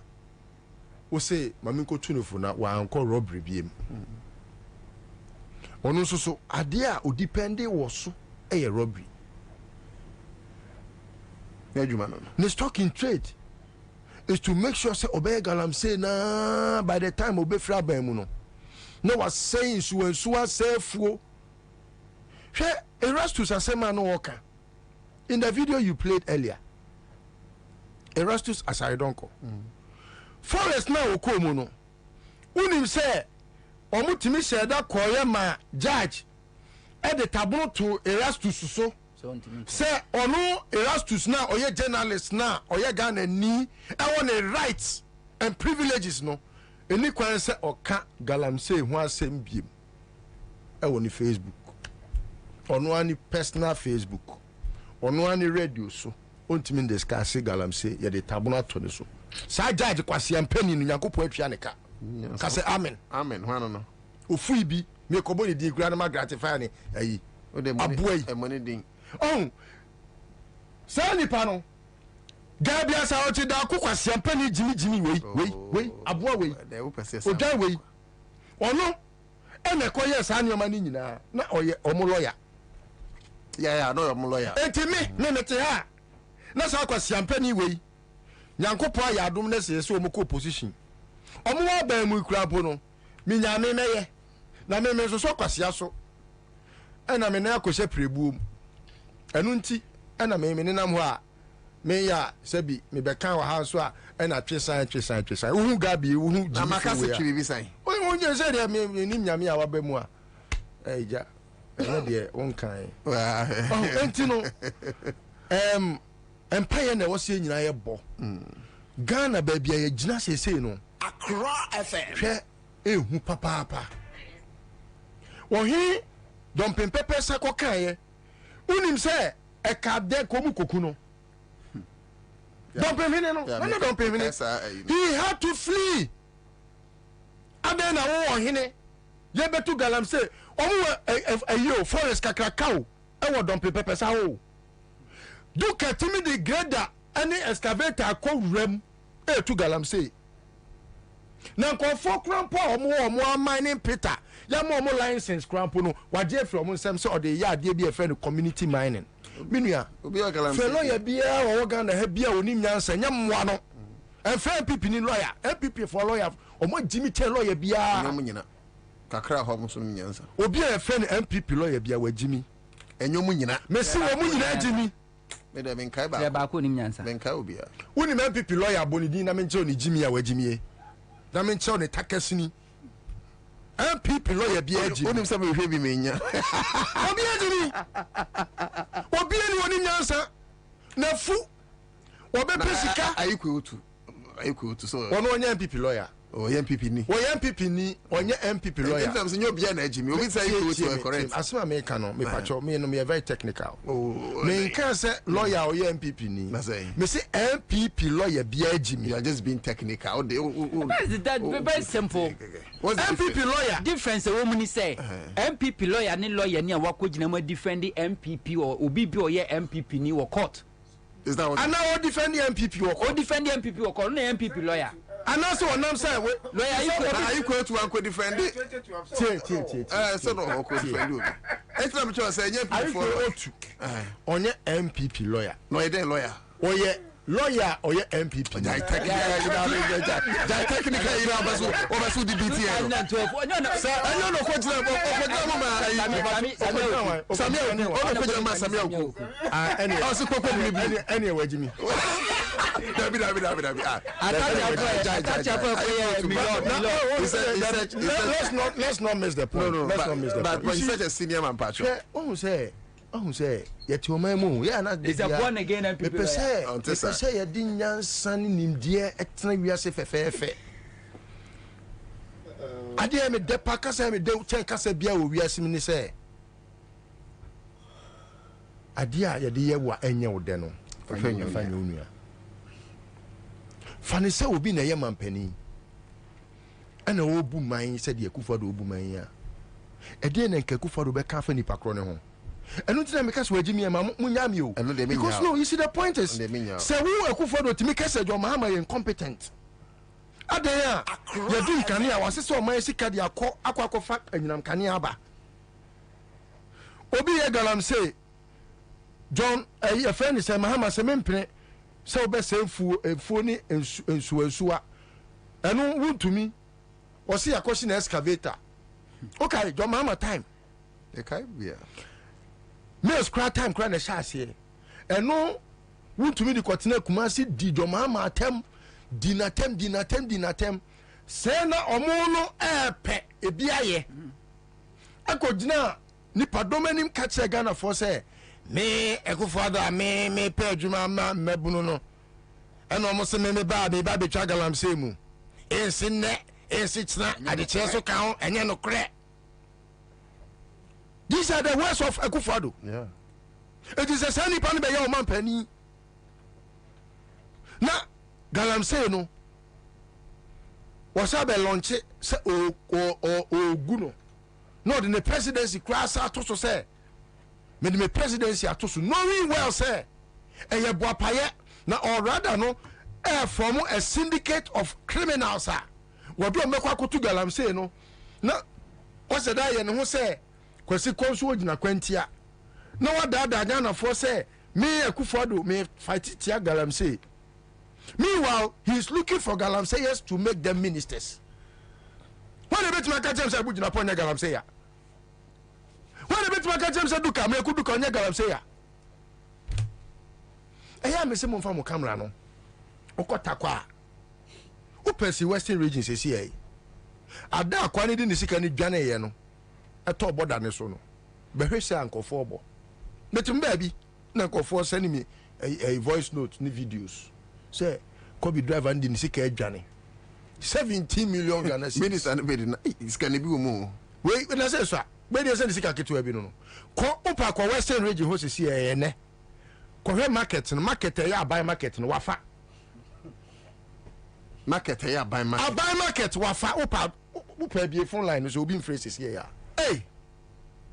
we say mami ko tunufo na wa anko robbery biem onu so ade a o depend wo so e robbery Nejuma no. The stock in trade is to make sure say obey galam say na by the time obey fra ban mu no. No was saying so say fuo. She Erastus asema no worker. In the video you played earlier. Erastus Asaidonko. Forest na okomu no. Unim say omutimi say that koye ma judge e de tabono to Erastus so. Say ono Erastus na oye journalist na oye Ghana ni e won a rights and privileges no eni kwan say oka galamsey ho asem biem e won Facebook ono ani personal Facebook ono ani radio so ontimi discuss galamsey ye de tabono to ne so sa judge kwase ampani no nyakopo atwa ne ka ka say amen hwan no ofui bi me kobo ni di kura na ma gratify ne ayi aboy money din oh say nipa no gabia sa o ti da kokwase ampani jimi we aboa we odwan we ono ene koye sa anyoma ni nyina na oye omo lawyer yeah no omo lawyer entimi me mete ha na sa kwase ampani we nyankopo ya adom na se omo ko position omo wa ba mu kura bo no mi nya me meye na me so kwase aso ena me na akose prebuom enu nti ena me nenam ho a me ya sebi me beka wa ha so a ena twesan uhu gabi uhu na maka se twi bi san onye se de me nim nyame a waba mu a eja ena de wonkan enti no empire na wose nyina ye bo Ghana ba bia ye gina sesei no Accra FM hwe ehu papa wohi Dompen pepe sa kokaye unim se e kade komu koku no dompen hine no no dompen hine he had to flee adena wo hine ye betu galam se omu ayo forest kakrakao e wo dompen pepe sa ho do katimi the grader any excavator ko rem e tu galam se na nkofo krampo omo mining Peter ya mo license krampo no waje from nsem se ode ya ade bi e fe no community mining minua obi o galam fe lawyer bia o Ghana ha bia onim nyansa nya mmoa no en fe MPP ni lawyer MPP for lawyer omo Jimmy Chen lawyer bia nyam nyina kakra ho mo so nyansa obi a friend MPP lawyer bia wagimi enyo mu nyina mesi wo mu nyina agimi me de men kai ba ya ba ko nim nyansa men kai obia woni MPP lawyer abonidi na men che oni jimi a wagimi na men che oni takasini MPP lawyer bia agimi woni se me hwe bi menya obi agimi obi ni woni nyansa na fu obe pesika ayiko otu so wono onye MPP lawyer onye MPP ni onye MPP lawyer in terms nyo bia na agimi obi say you correct asema me ka no me pacho me no me very technical me can say lawyer or MPP ni me say MPP lawyer bia agimi you are just being technical that very simple MPP lawyer difference wo mu ni say MPP lawyer ni lawyer ni a wakogina ma defend MPP or obi bi o ye MPP ni wo court is that what and now defend MPP or defend MPP or court no MPP lawyer and also on am say lawyer equal to one defend it so no ko defend it extra me say MPP for onye MPP lawyer no e dey lawyer lawyer or MPP technical ira basu di BTN no ko tira mo ma Samia ko anyway also ko anyway wajimi Dabi. Let's not miss the point. No, let's not miss the point. But he's such a senior man, Patrick. Oh, say, yet your memo. Yeah, not it's a born again and people say, you didn't young him dear at time we are safe. I dare me the packers, I don't take us a beer, we are seeming say. I dear, your dear, what any of them. Fanny say will be na yaman penny. And a obu mine said the Akufado obu mine. A day and Kakufado be cafe ni pacrono. And not time because we're Jimmy and Munyamio. Because no, you see the point is say who Akufado to make us a your mama incompetent. Adaya, you're doing Kania was so my sick at your aqua fact and Kaniaba. Obi Galam say John, a friend is a Mahama Semempre. So be say phone ensuwa enu won to me o see akoshi na excavator okay your mama time e kai bia me scratch time cry na sha ase enu won to me the continent Kumasi di your mama atem dinatem say na omo no epe ebi aye akogina nipa domanim catch Ghana for say me Akufo-Addo me pe adwuma ma mabunu no eno mo se me ba betwa galamsey mu ensi china ade che so ka ho enye no kre. These are the words of Akufo-Addo. Yeah, it is a sani pan be your man pani na galamsey no wasa be launch se o guno no the presidency class ato so say me presidency atoso knowing well say eye boapaye na or rather no form a syndicate of criminals we do mekwa akotu galamsey no na o se da ye ne ho say kwasi konso ogina kwantia na wada Ghana for say me Akufo-Addo me fight tia galamsey. Meanwhile he is looking for galamseyers to make them ministers. When the bet my James abugina ponya galamsey when the bit my James duka me kudu konya galamsey ya eya me se mo fa mo camera no okota kwa o pesi western region se si e ada akwa ne di ne sika ne dwane ye no eto border ne so no be hwese ankofo obo metum ba bi na ankofo send me a voice note ni videos say Kobe driver ndi ne sika dwane 17 million Ghana cedis minister be na sika ne bi wo mu we na say so be dey send sika ketewa bi no ko opa kwa western region ho se si e ne ko hwe market ya buy market no wafa market ya buy market wafa opa bi phone line so obi phrases here ya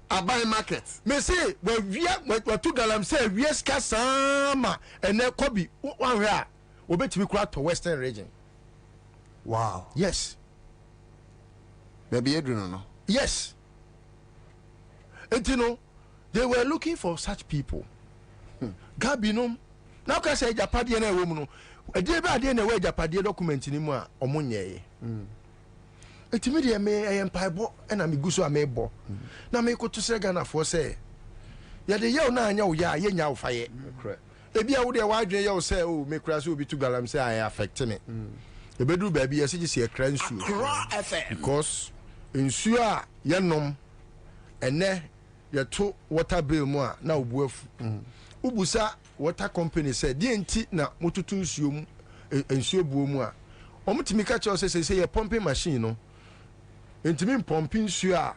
I buy market me say we to galamsey we ska sama ene Kobe wan hwe a obetimi kura to western region. Wow. Yes. Baby Edwin no. Yes. And you know, they were looking for such people. Gabinum. Now can say Japadi and a woman. A day by day, and a way Japadi document in him. etimi de me empaibo na me guso amebo na me ko to se Ghana for say ya de ye na anya wo ya ye nya wo faye ebi a wo de wa adwen ye wo say o me kura so obi to galam say I affect me ebedu ba bi ye se se ekra nsu because nsu a ye nom ene ye to water bill mu a na obu afu ubusa water company say die enti na motutu nsuo mu nsuo buo mu a omutimi ka che say ye pumping machine no ntimi pumping nsuo a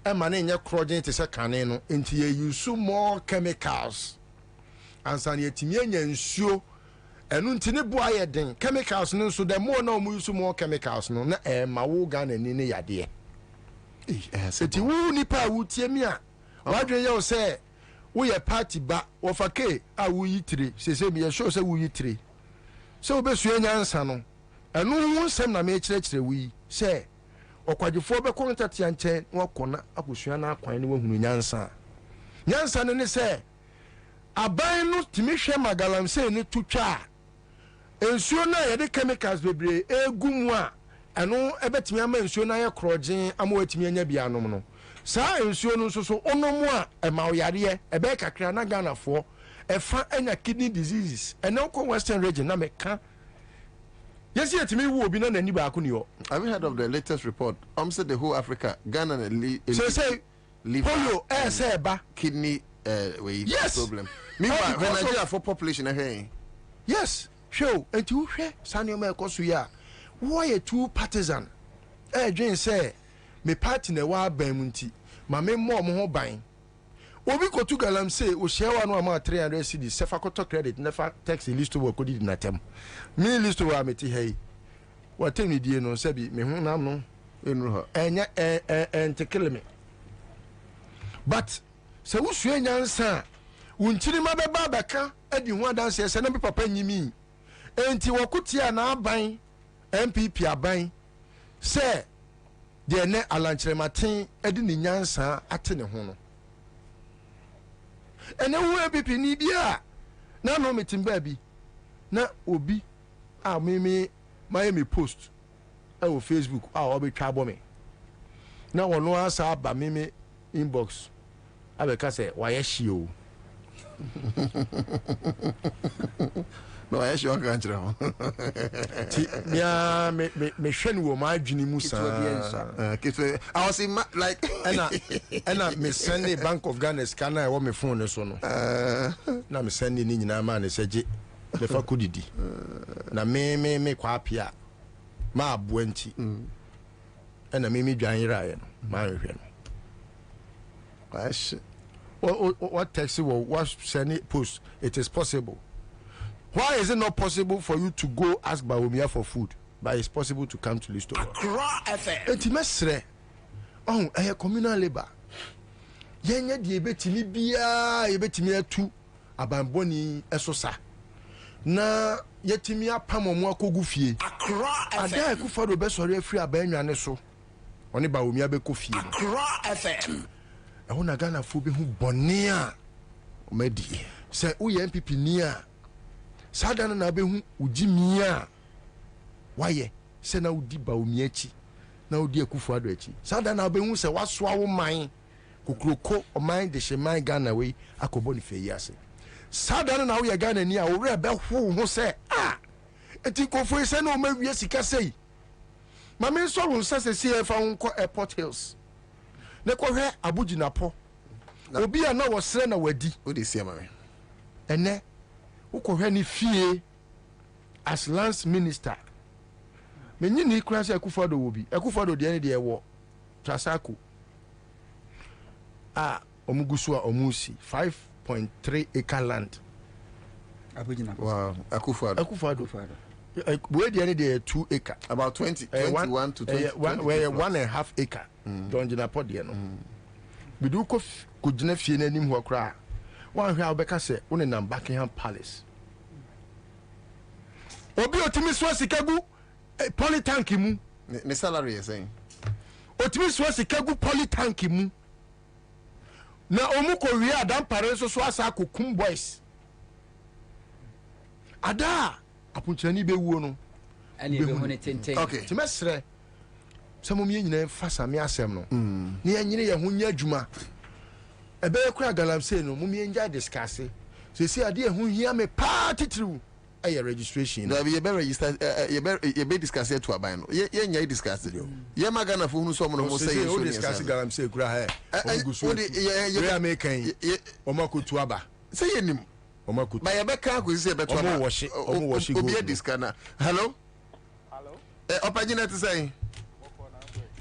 e ma na nya crogin te se kane no enti ye use more chemicals Ansah na yetimi anya nsuo enu ntini bo ayeden chemicals no so the more na omu use more chemicals no na ma wo Ghana ni ne yade eti wu nipa wu tie mi a wadwen ye o say wo ye party ba wo fa ke a wo yitire sese mi ye show say wo yitire so obesu anya Ansah no enu hu nsem na me kire wi say okwadifo be contact ya nche wakona akosua na akwan ne wahunu nyansa ne say aban no timi hwe magalam say ne tutwa ensuo na ye de chemicals bebre egumu a eno ebetimi ama ensuo na ye krogin ama watimi anya bianom no saa ensuo no so onomu a ema oyare ebe kakra na Ghana fo efa anya kidney diseases eno ko western region na meka. Yes, yet me will be none any back on you. Have you heard of the latest report? Said the whole Africa, Ghana and say polio, say kidney yes problem. Meanwhile, when Nigeria for population, yes, show and you Sanyo Melkosuya. Why a two partisan? Jane say, me party ne wa bemunti, my me more buying. Obi ko tu galam say o share one amount 300 cedis sefa koto credit never tax list to work did na tem me list to wa meti hey what tell me die no say bi me hu nam no enru ha enya entekele me but se wo sua nyansa wunchiri ma beba beka adi hu adanse se na bi papa nyimi enti wokotia na aban MPP aban se de ne alanchirematen adi ni nyansa ate ne ho no ene wo epipi ni bia na no metim ba bi na obi a me post e wo Facebook a obetwa abo me na wono asa ba me inbox abeka se waye hie no waye hie o kan kire ho ti ya me hwene wo ma adwini mu sa I was in like ena me send the Bank of Ghana scanner e wo me phone so no na me send ni nyina ma na seje le fa kodidi na me kwa apia ma abo anti ena me dwan yira ye no ma hwehwe no what taxi what send post it is possible. Why is it not possible for you to go ask Bawumia for food, but it's possible to come to Listo? Etimesre, communal labor. Yenya di ebetimi bia ebetimi atu abamboni esosa. Na yetimi apamo mo akogu fie. Ada ekufado be sori afri abanwane so. Oni Bawumia be ko fie. Ehuna Ghana fo be hu bone a omadi. Se uye MPP ni a sadana na be hu ujimia waye se na udi Bawumia echi na udi Akufo-Addo echi sadana na be hu se wasoa wo man kokroko o man de sheman Ghana we akobo ni fe yase sadana na wo ye Ghana ni a wo re be ho se eti kofo se na o ma wie sika sei ma me so wo se se fa nko Airport Hills ne ko hwe Abujinapo obi a na wo sere na wadi o de sia ma me ene ukohwe ni fie as lance minister menyi ni kura se Akufo-Addo wo bi Akufo-Addo de ne de ewo Trasako omugusu a omusi 5.3 acre land Abujinapo wow Akufo-Addo we de ne de 2 acre about 21 to 20 1.5 acre don Jinapo de no bidu ko gina fie na nim ho kura one hwe obeka se one na Buckingham Palace obi otimi so sikagu polytank mu ne salary is saying otimi so sikagu polytank mu na omuko wi adam pare so asa akokum boys ada apunchani be wuo no ani be hone tenten okay timesre sɛ mo nyina fa same asɛm no ne yɛnyine yɛ ho nya adwuma ɛbɛyɛ kora galamsey no mo enjoy discuss sɛsi ade ɛho hia me paa titiriw ɛyɛ registration no be be register ye be discuss to aban no ye nya discuss ye magana fo hunu so mo no mo say so discuss galamsey kura ha ogusu ye American o makotu aba say ye nim o makotu ba ye be kan ko say be to aba o mo washi obi e discuss na hello opagina to say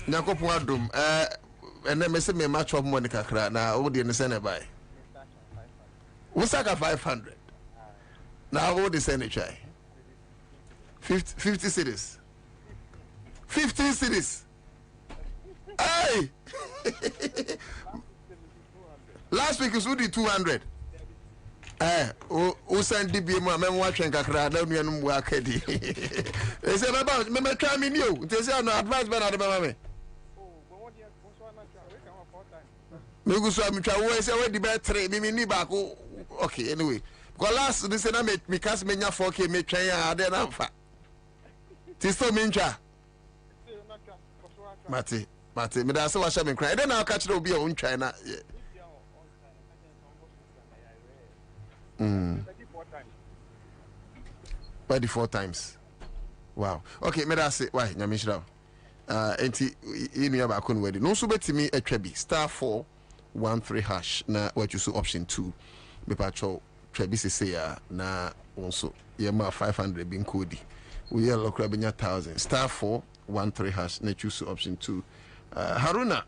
nyakopon adom ene me se me match up money kakra na wo de ne se ne bai wo saka 500 now what they say in the try 50 cities 15 cities hey last week is only 200 o send DB mo am wa twen kakra da nuanum wa akadi e say baba me try me ni o they say no advice be na de baba me me go so am try wo say we di be 3 me ni back okay anyway because last this na me cast me nya 4k me twen ya de na mfa ti so me ntwa mate me da se wa sha me kra e de na ka kire obi a on twan na 34 times. Wow. Okay, me da say why nyame shira. Enti inu ba ko no wedi. No so betimi atwa bi *413# na what you so option 2. Me pa cho twa bi se ya na also ye ma 500 bin kodi. We ye lokra benya 1000 *413# na choose option 2. Haruna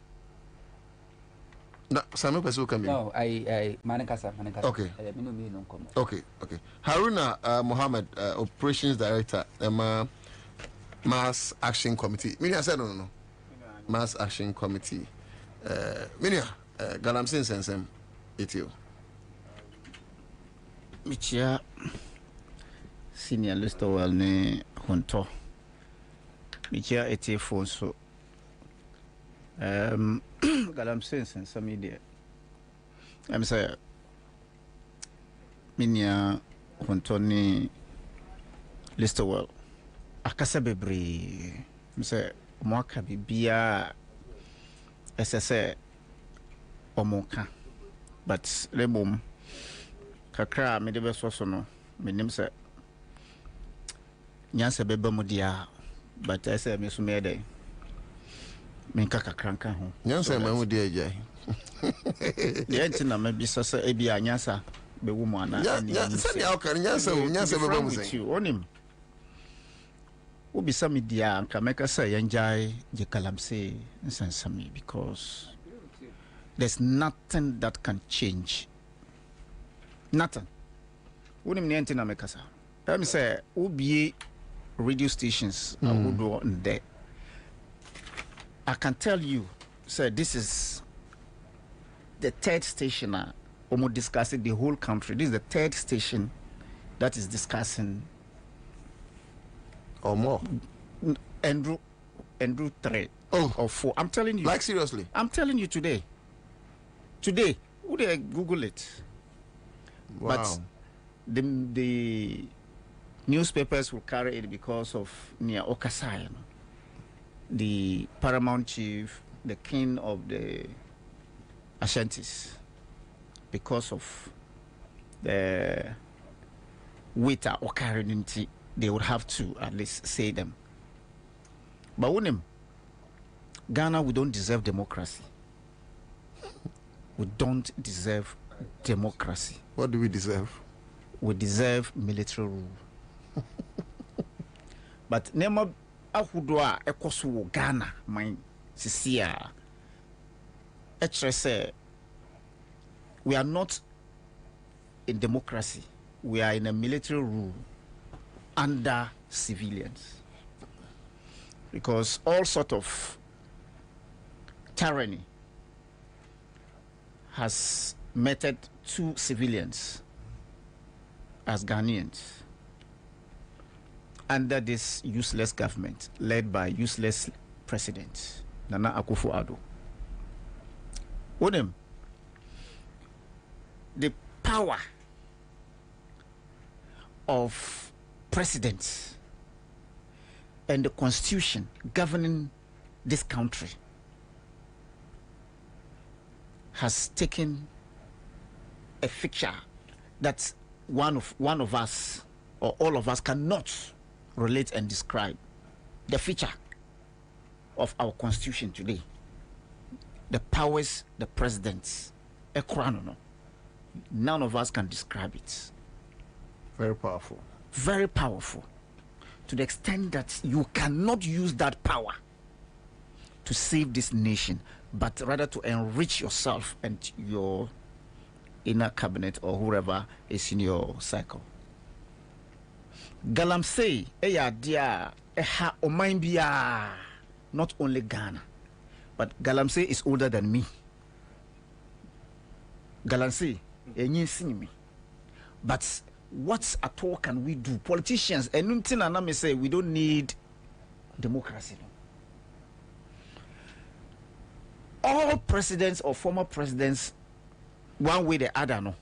na same person come in. No, I manikasa. Okay. Okay. Haruna Muhammad, operations director, Mass Action Committee. Minia said no. Mass Action Committee. Minia, galamsin sensem etio. Michia senior list well ne honto. Michia etio phone so. Galamsin sensem idea. I'm say minia honto ni list well. Akasa bebre mse mwaka bibia SSA omoka but lebom kakra me de beso no menim se nyanse beba mu dia but ese me so me dey me kakra nka ho nyanse ma mu dia jai ye ntina me bi so se e bia nyansa be wo mu ana nyanse ya okare nyanse beba mu se onim Ubisa media anka meka say enjoy je galamsey nsensami because there's nothing that can change. Nothing. Unim ni enti na meka sa. Let me say ubi radio stations awodo nde. I can tell you say this is the third station almost discussing the whole country. This is the third station that is discussing or more. Andrew 3 or 4. I'm telling you. Like seriously? I'm telling you today. Today, would they Google it? Wow. But the newspapers will carry it because of near Okasai, the paramount chief, the king of the Ashantis, because of the waiter or carrying, they would have to at least say them. But when Ghana, we don't deserve democracy. We don't deserve democracy. What do we deserve? We deserve military rule. But nema ahudwa ekoso Ghana man sisia say we are not in democracy. We are in a military rule under civilians, because all sort of tyranny has meted to civilians as Ghanaians under this useless government led by useless president Nana Akufo-Addo. Odem, the power of president and the constitution governing this country has taken a feature that one of us or all of us cannot relate and describe. The feature of our constitution today, the powers the presidents, none of us can describe it. Very powerful. Very powerful. To the extent that you cannot use that power to save this nation, but rather to enrich yourself and your inner cabinet or whoever is in your cycle. Galamsey, not only Ghana, but Galamsey is older than me. Galamsey, me. But what at all can we do? Politicians, and I say we don't need democracy. All presidents or former presidents, one way or the other, no,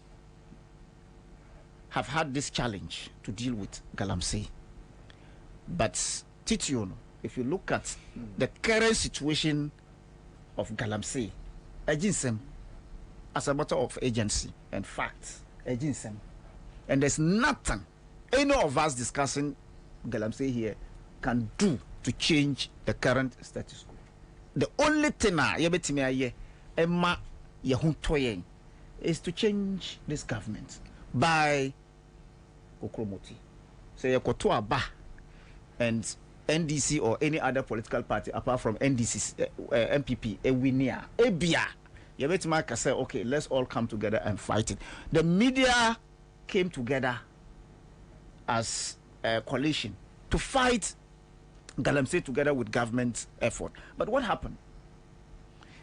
have had this challenge to deal with Galamsey. But Titio, if you look at the current situation of Galamsey, agency, as a matter of agency and facts, agency, and there's nothing any of us discussing Galamsey here can do to change the current status quo. The only thing is to change this government by Okromoti. So Yokotoaba and NDC or any other political party apart from NDC, MPP, Ewinia, Ebia. Yebetimaka say, okay, let's all come together and fight it. The media came together as a coalition to fight Galamsey together with government effort. But what happened?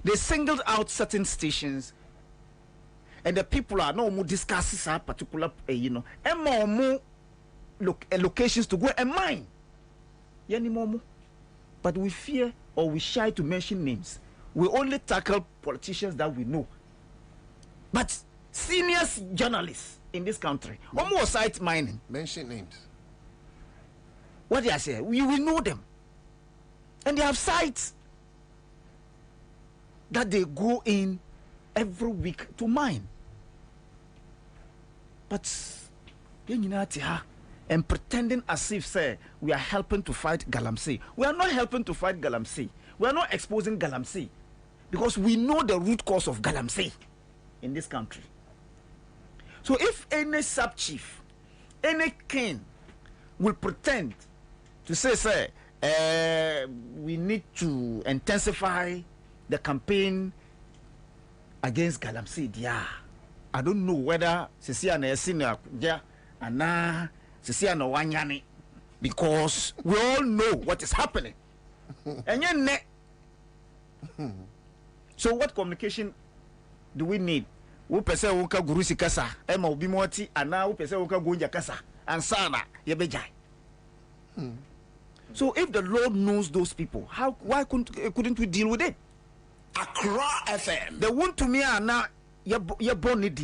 They singled out certain stations, and the people are no more discussing a particular, locations to go and mine. But we fear or we shy to mention names. We only tackle politicians that we know. But senior journalists in this country, almost site mining. Mention names. What they are saying, we know them. And they have sites that they go in every week to mine. But and pretending as if say we are helping to fight Galamsey. We are not helping to fight Galamsey. We are not exposing Galamsey because we know the root cause of Galamsey in this country. So if any sub-chief, any king will pretend to say, we need to intensify the campaign against Galamsey, I don't know whether Sisiana Esina and Sisiana Wanyani, because we all know what is happening. And so what communication do we need? We pese uka gurusi kasa, ema ubimoti, ana we pese uka gunja kasa, Ansah yebejai. So if the Lord knows those people, why couldn't we deal with it? Accra FM. The one to me ana ye born it.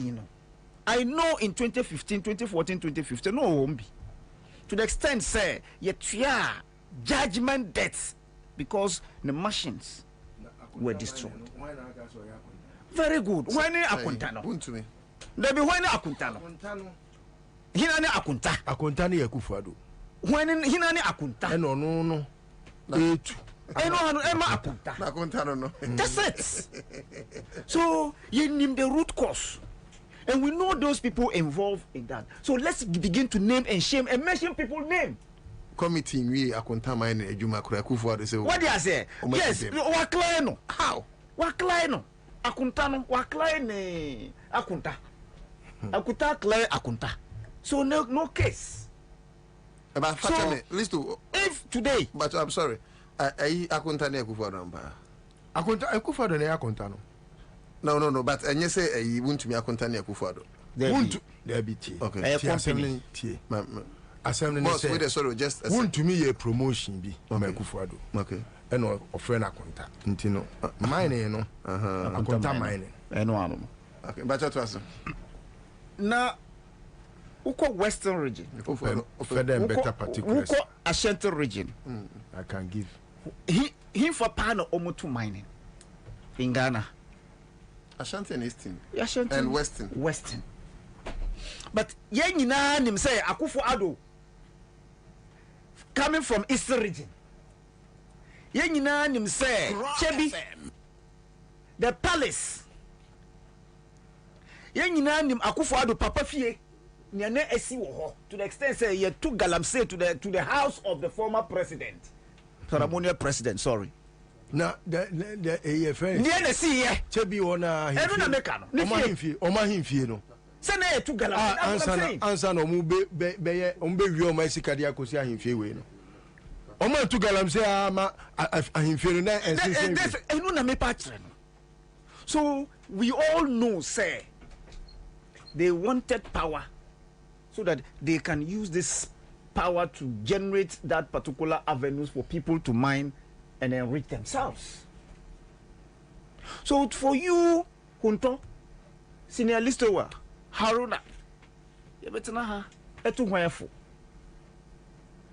I know in 2015, 2014, 2015, no wombi. To the extent say ye tria judgment deaths because the machines were destroyed. Very good. When akuntano? There be when akuntano? Hinani akunta. Akuntani yakufado. When hinani akunta? No. That's it. So you name the root cause. And we know those people involved in that. So let's begin to name and shame and mention people's name. Committee we akunta mine ejuma kura kufuado say. What do you say? Yes, waklaino. How? Waklaino. Akuntano waklaine akunta. Akuta klay akunta. So no case. But so, listen, if today, but I'm sorry, I akunta ne kufuado mba. Akunta kufuado ne akuntano. No, but and you say you want to be a container kufuado. There be tea. Okay. Assembly tea. Assembly boss, wait, sorry, just want to me a promotion be kufuado. Okay. And a friend akunta. Ntino. Mine no. Akunta mine. Eno. Okay, but that was now uko Western region. Further and better particulars. Uko Ashanti region. I can give. He for pan omo to mining in Ghana. Ashanti and Eastern. Ashanti and Western. Western. But yenina nim say Akufo-Addo coming from Eastern region. Yenina nim say Chebi the palace. Yenina nim Akufo-Addo papa fie nyane esi wo ho to the extent say ye took Galamsey to the house of the former president. Ceremonial president, sorry. Na the AFN. Near the sea, Chebi ona. Enu na meka no. Oma himfie no. Se na etu Galamsey. Ansah no mu be wi o ma sikade akosi ahimfie we no. Oma tu Galamsey ama ahimfie no na ensinsin. Enu na me patre no. So we all know say they wanted power so that they can use this power to generate that particular avenues for people to mine and enrich themselves. So for you, Hunto, senior listener, Haruna, you better know how.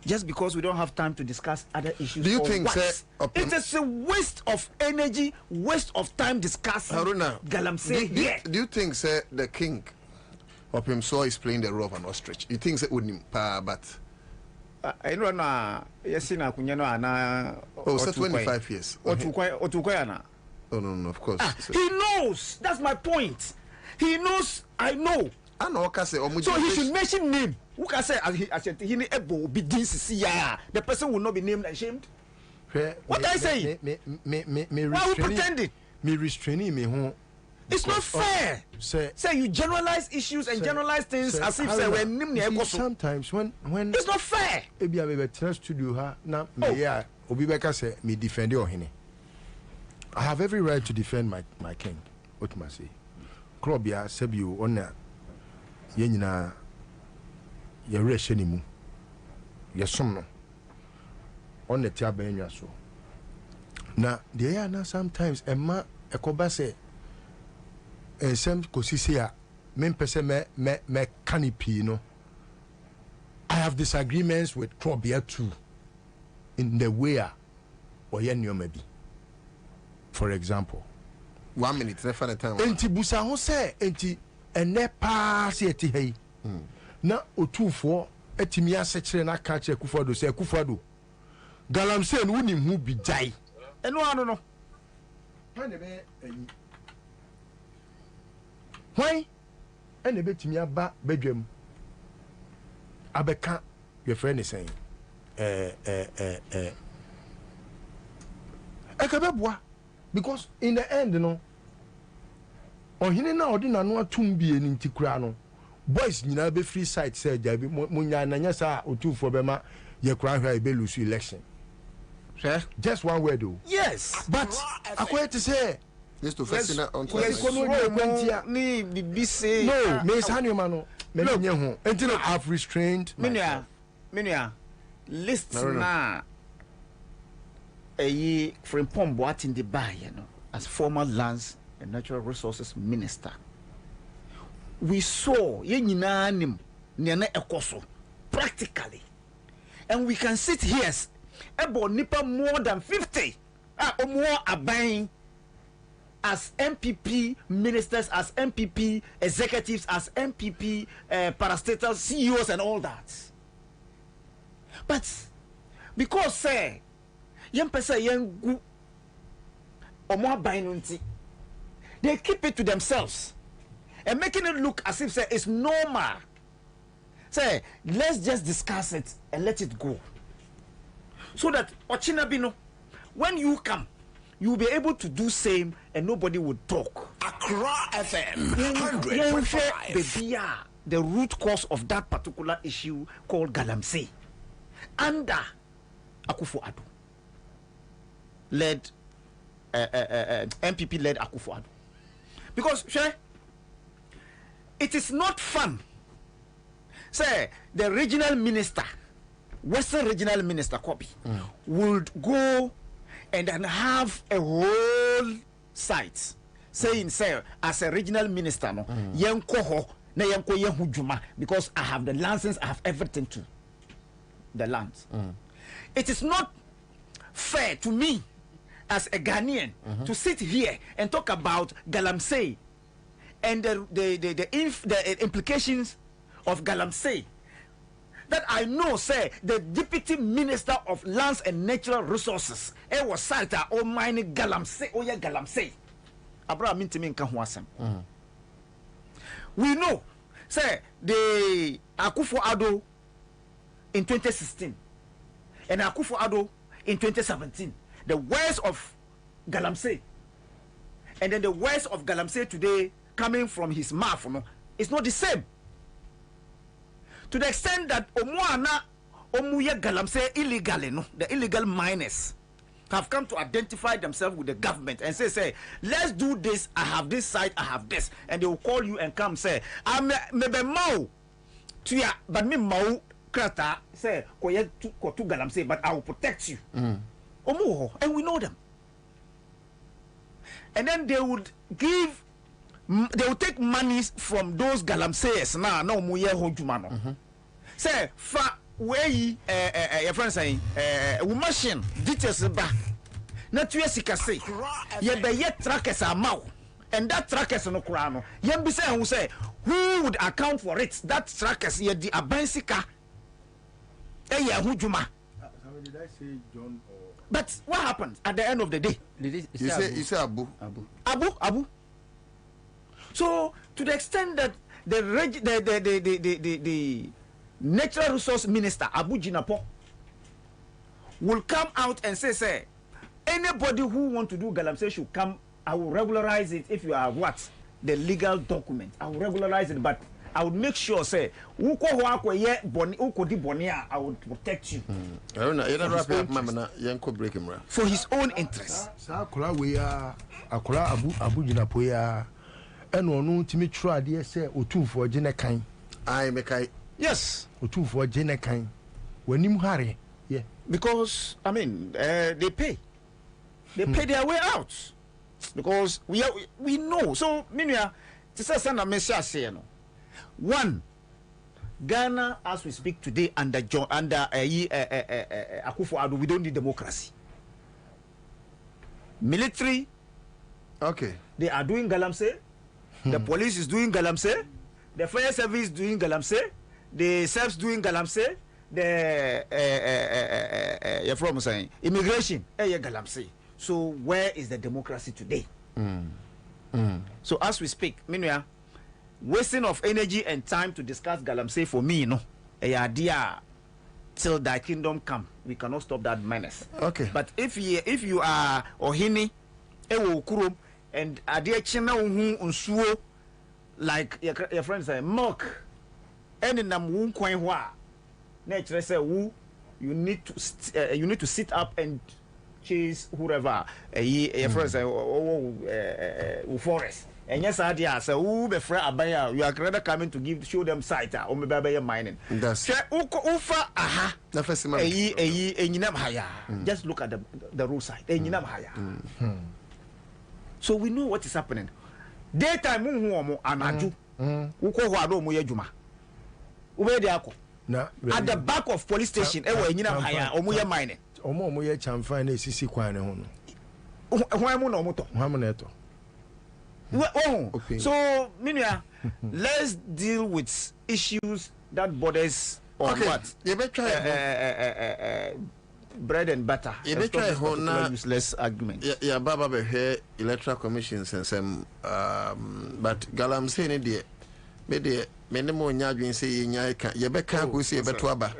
Just because we don't have time to discuss other issues. Do you think, sir, it is a waste of energy, waste of time discussing Haruna, Galamsey? Do you think, sir, the king of him so is playing the role of an ostrich? You think, sir, wouldn't but I don't know. Yes, na kunyano ana. Oh, so 25 years. Otukoya. Oh no, of course. He knows. That's my point. He knows. I know. I know. So he should mention name. Who can say he the person will not be named and shamed? What I say? Why we pretending? Me restraining me home. It's not fair. Say you generalize issues and generalize things as if say when sometimes when it's not fair. Ebi a be studio ha na me ya obi beka say me defend ohene. I have every right to defend my king. What must say? Krobia sebio ona ye nyina ye rehye ni mu. Ye som no. On the tia benwa so. Na de ya na sometimes emma ekoba say some kosisia pese me canopy no. I have disagreements with Krobia too in the way or maybe. For example, 1 minute, never a time. Enti busa ho say enti ene pass eti hey. Na otufo etimi asechire na ka che Akufo-Addo say Akufo-Addo Galamsey no woni hu bi jai. Eno ano no. Why? And the betimi aba bedwam abeka your friend is saying ekabeboa because in the end no ohine na odina no atum bie ni ntikura no boys nyina be free site say jabi munya nanya sa otufo be ma ye kura hwa e be lose election. Sir, just one word though. Yes, but akoye to say this to first on no, Miss Hanumano, Menyo, until I have restrained. Minia, listen now. A ye from Pomboat in the Bay, as former lands and natural resources minister. We saw Yeninanim Niana Ekoso practically, and we can sit here about Nipa more than 50 or more are buying. As MPP ministers, as MPP executives, as MPP parastatals, CEOs and all that. But because say young person young or more binary, they keep it to themselves and making it look as if say it's normal. Say let's just discuss it and let it go. So that Ochinabino, when you come, you will be able to do same and nobody would talk. Accra FM 100.5. The root cause of that particular issue called Galamsey under Akufo-Addo led MPP led Akufo-Addo, because it is not fun. Say the regional minister, Western regional minister Kwabena would go and then have a whole site saying, say, as a regional minister, no, because I have the license, I have everything to the land. It is not fair to me as a Ghanaian to sit here and talk about Galamsey and the implications of Galamsey. That I know, say, the Deputy Minister of Lands and Natural Resources, was Salta or mining Galamsey, or Galamsey. Abra Mintimin Kahwasem. We know, say, the Akufo-Addo in 2016 and Akufo-Addo in 2017, the words of Galamsey, and then the words of Galamsey today coming from his mouth, it's not the same. To the extent that Omuye Galamsey illegally, the illegal miners have come to identify themselves with the government and say, let's do this, I have this site, I have this, and they will call you and come say, I'm maybe mau to ya, but me mau krata say koye to Galamsey, but I will protect you. Omuho, and we know them. And then they would take monies from those Galamseyers now Omuye Hojumano. Say fa we your friend saying we machine details ba na tuye sika say ye be ye trackers amount, and that trackers no kura no ye be say who say who would account for it. That trackers ye di abansika ye hujuma. Did I say John or... But what happens at the end of the day? You say Abu. So to the extent that the Natural Resource Minister Abu Jinapo will come out and say anybody who want to do Galamsey should come. I will regularize it if you are the legal document. I will regularize it, but I would make sure say I would protect you for his own interest. Abu Jinapo ya eno no ntimi tro ade say otumfo gene kan I mekai. Yes, otumfo gene kan wanim hare. Yeah, because I mean they pay their way out, because we know. So minia to say na mesia say no. One, Ghana as we speak today under Akufo-Addo, we don't need democracy. Military, okay, they are doing Galamsey. The police is doing Galamsey. The fire service is doing Galamsey. The SERPs doing Galamsey. The you're from saying immigration, Galamsey. So where is the democracy today? So as we speak, meanwhile, wasting of energy and time to discuss Galamsey for me, idea till thy kingdom come. We cannot stop that menace. Okay. But if you are Ohini, Kurum, and Adia China unsuo, like your friends say, milk, and in them won't coin wa. Nature say who you need to sit up and chase whoever your friends say forest. And yes, idea say who be free abaya. You are rather coming to show them sight or maybe abaya mining. That's ufa aha. Just look at the roadside. So we know what is happening. Daytime anaju. Uko wado mu yejuma. Ube de ako. At the back of police station, omuye mining. Omuye chamfa na esisi kwan ne ho no. Hwan no moto. Hwan na eto. So, Minia, let's deal with issues that borders on what? You better try bread and butter. You better try useless argument. Yeah, Baba be here electoral commissions and some but Galamsey ne de me ne mo nya adwen say nya ka ye be kan ko say be to aba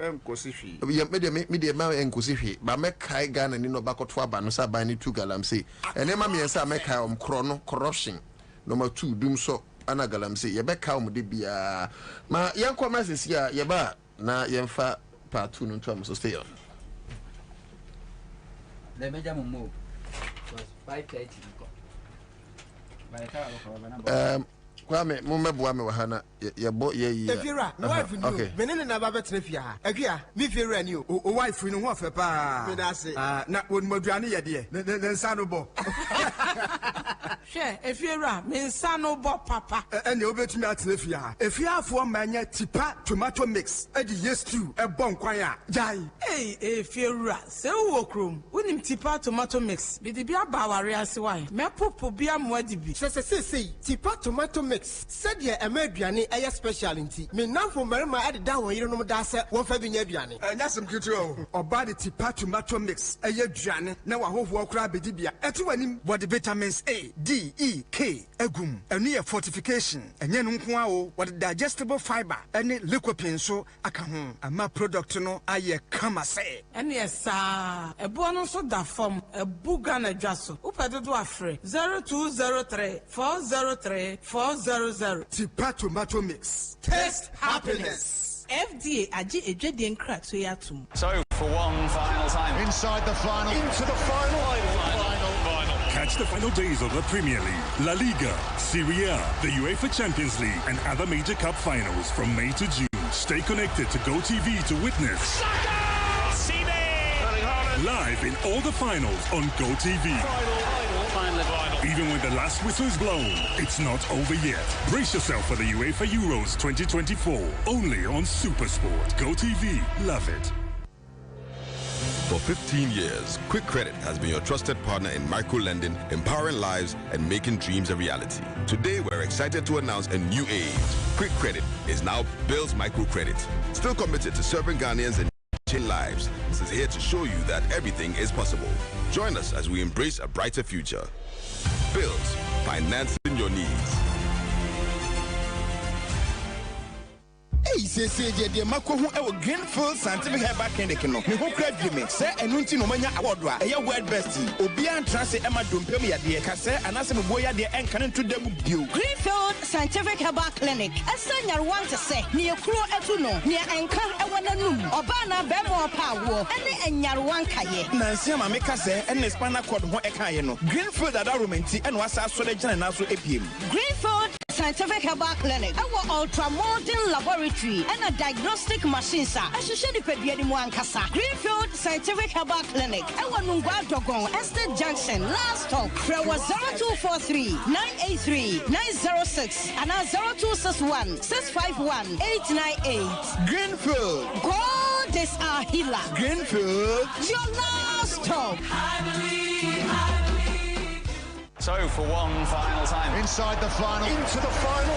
ye me de ma enkosi hwe ba me kai Ghana ni no ba ko to aba no sa ba ni tu Galamsey ene ma me say me kai kro no corruption number 2 dum so ana Galamsey ye be ka de bia ma yen ko ma sesi a ye ba na yen fa part 2 no to am so stay on le meja mo mo was 5:30 Kwame mumeboa me wahana ye bo ye yi Efira no wife ni o menene na ba betre fia ha akua mi fira ni o wife ni ho afa pa me da se na won maduane ye de ne nsa no bo Share, if you're right, means son no bo papa. And you bet me at Lefia. If you have for mania tipa tomato mix, Eddie yes too, a bon quaya. Jai. Hey, if you're right, so walk room. When him tipa tomato mix, be the beer bawaria swine. Me popo beer mwedibi. Say, tipa tomato mix. Said ye a mediani a speciality. Me now for Marima added down when you know that's one for the Nebiani. And that's some good or body tipa tomato mix. A year Jani, now I hope walk crab dibia. At when what the vitamins A, D, E, K, egum, a near fortification, and yenunquao, what the digestible fiber, any liquid so I can home. And my product no I come say. And yes, sir, a bonus of that form, a boogana jasso, upado to a free 0203 403 400. Tipa tomato mix. Taste happiness. FDA aji ejedi nkra so yatum. So for one final time inside the final, into the final. Catch the final days of the Premier League, La Liga, Serie A, the UEFA Champions League, and other major cup finals from May to June. Stay connected to GoTV to witness live in all the finals on GoTV. Even when the last whistle is blown, it's not over yet. Brace yourself for the UEFA Euros 2024, only on SuperSport. GoTV, love it. For 15 years, Quick Credit has been your trusted partner in micro-lending, empowering lives and making dreams a reality. Today, we're excited to announce a new age. Quick Credit is now Bill's Microcredit. Still committed to serving Ghanaians and changing lives. This is here to show you that everything is possible. Join us as we embrace a brighter future. Bills, financing your needs. Hey, say, dear Marco, who our Greenfield Scientific Herbal Clinic, no, me who crave you make, sir, and Nunti no mania award, a word bestie, Obian Transit Emma Dumpemia, dear Cassa, and Ansah Boya, dear, and Canon to them with you. Greenfield Scientific Herbal Clinic, a senior one to say, near Kro Etuno, near Anka, Ewananum, Obana, Bemo Power, and Yarwan Kaye. Nancy, Mamma say, and the Spana called Ekayeno. Greenfield at Arumanti, and was our selection and also APM. Greenfield Scientific Herbal Clinic, our ultra modern laboratory, and a diagnostic machine, sir. I should show the Pediadim Kasa. Greenfield Scientific Herbal Clinic, our Nungwa Dogon, Estate Junction, last stop. There was 0243 983 906 and 0261 651 898. Greenfield, God is our healer. Greenfield, your last stop. I believe. So for one final time inside the final, into the final.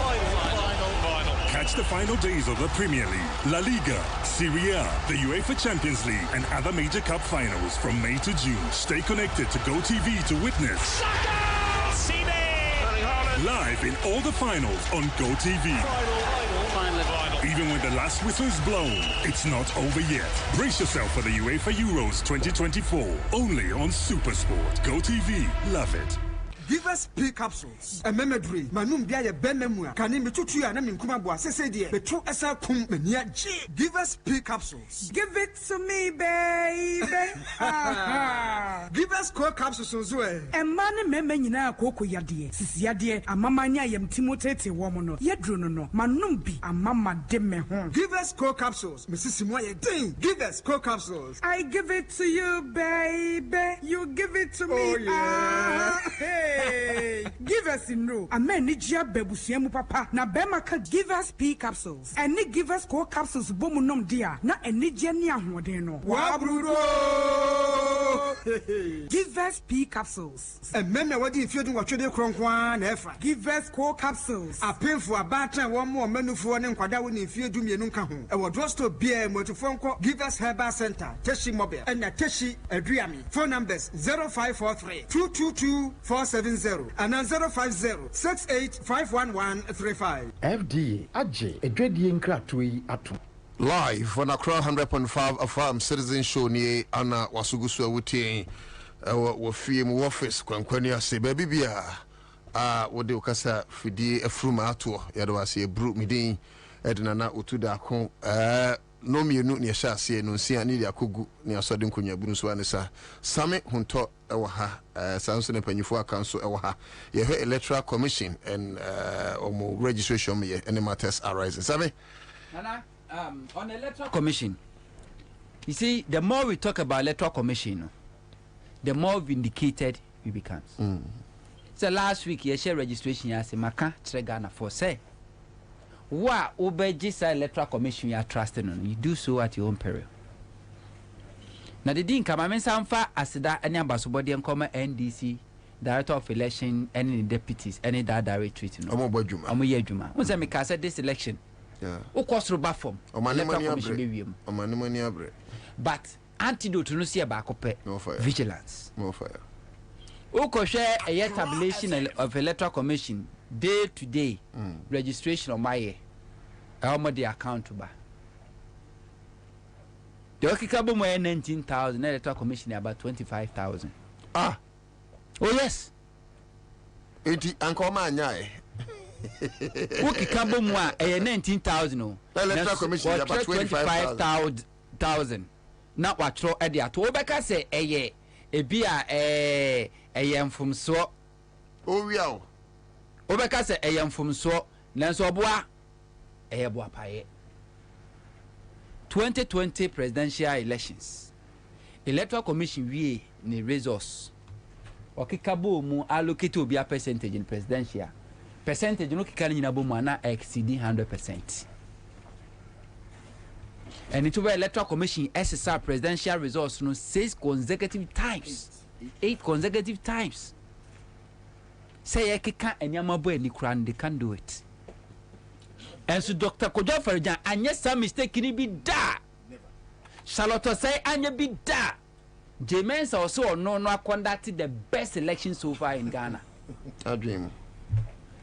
Catch the final days of the Premier League, La Liga, Serie A, the UEFA Champions League, and other major cup finals from May to June. Stay connected to GoTV to witness live in all the finals on GoTV. Even when the last whistle is blown, it's not over yet. Brace yourself for the UEFA Euros 2024, only on SuperSport. GoTV, love it. Give us P capsules. A memory. Manum bia benmua. Kanim tutu ya na minkuma boa. Sese die. Betro esa kum menia G. Give us P capsules. Give it to me, baby. Give us core capsules so eh. E man meme nyina akoko yade. Sisi yade amama nya yam timotete wo mo no. Yedru no no. Manum bi amama de me ho. Give us core capsules. Mrs. Moye ding. Give us core capsules. I give it to you, baby. You give it to me. Oh yeah. Hey, give us in no. A man nijia bebusiemu papa. Na bemaka give us P capsules. And ni give us core capsules bomunom dia. Na enijia ni ahwodeno. Wabrudo. Give us P capsules. And men wadi if you do what you do kronkwa na efa. Give us core capsules. A painful abata one more menu for ne nkwada woni if you do me nunka ho. E wo drugstore bia motofonko Give us Herbal Center. Teshi Mobile. And na Teshi Adriami. Phone numbers 0543 222 470 and 050-68-51135. FDA AJ Edwedi Nkratui Atu. Live on Accra 100.5 FM Citizen Show near Anna Wasugusu Wuti wa film office kwankwani ase baby bia wode ukasa fidi efruma ato yado ase bru midin edna na otuda ko no mienu ne hya ase no nsia ne yakogu ne asode nkonya bunu so anesa same hunto ewo ha sanso ne panyifo akanso ewo ha ye he electoral commission and omo registration me any matters arising same Nana on electoral commission, you see, the more we talk about electoral commission, the more vindicated we become. So last week you share registration ya se maka kire Ghana for say wa obejisa electoral commission ya trust no you do so at your own peril. Na the din kama mensamfa asida any ambasobody nkoma NDC director of election any deputies any that directorate no omo bodwuma omo ye adwuma won say me ka say this election o cost roba form omanemani abre but antidote no see ba akopɛ vigilance more fire o ko hwɛ a tabulation of electoral commission day to day registration on my omo the account ba the okikabo mo 19,000 electoral commission about 25,000 oh yes enti anko ma anya okikabo mo a 19,000 no electoral commission about 25,000 na watro e de ato obeka se eye ebi a eye mfumso owia o obeka se eye mfumso nanso oboa eye boa paye 2020 presidential elections electoral commission we ni resource okikabo mu allocate obi a percentage in presidential percentage no kika nyina bo mu na exceed 100%. And it will electoral commission SSR presidential results no 8 consecutive times. Say kika enyama bo eni kran they can do it. And so Dr. Kojo Farijan anya some mistake ni bi da. Charlotte say anya bi da. James also no conducted the best election so far in Ghana. I dream.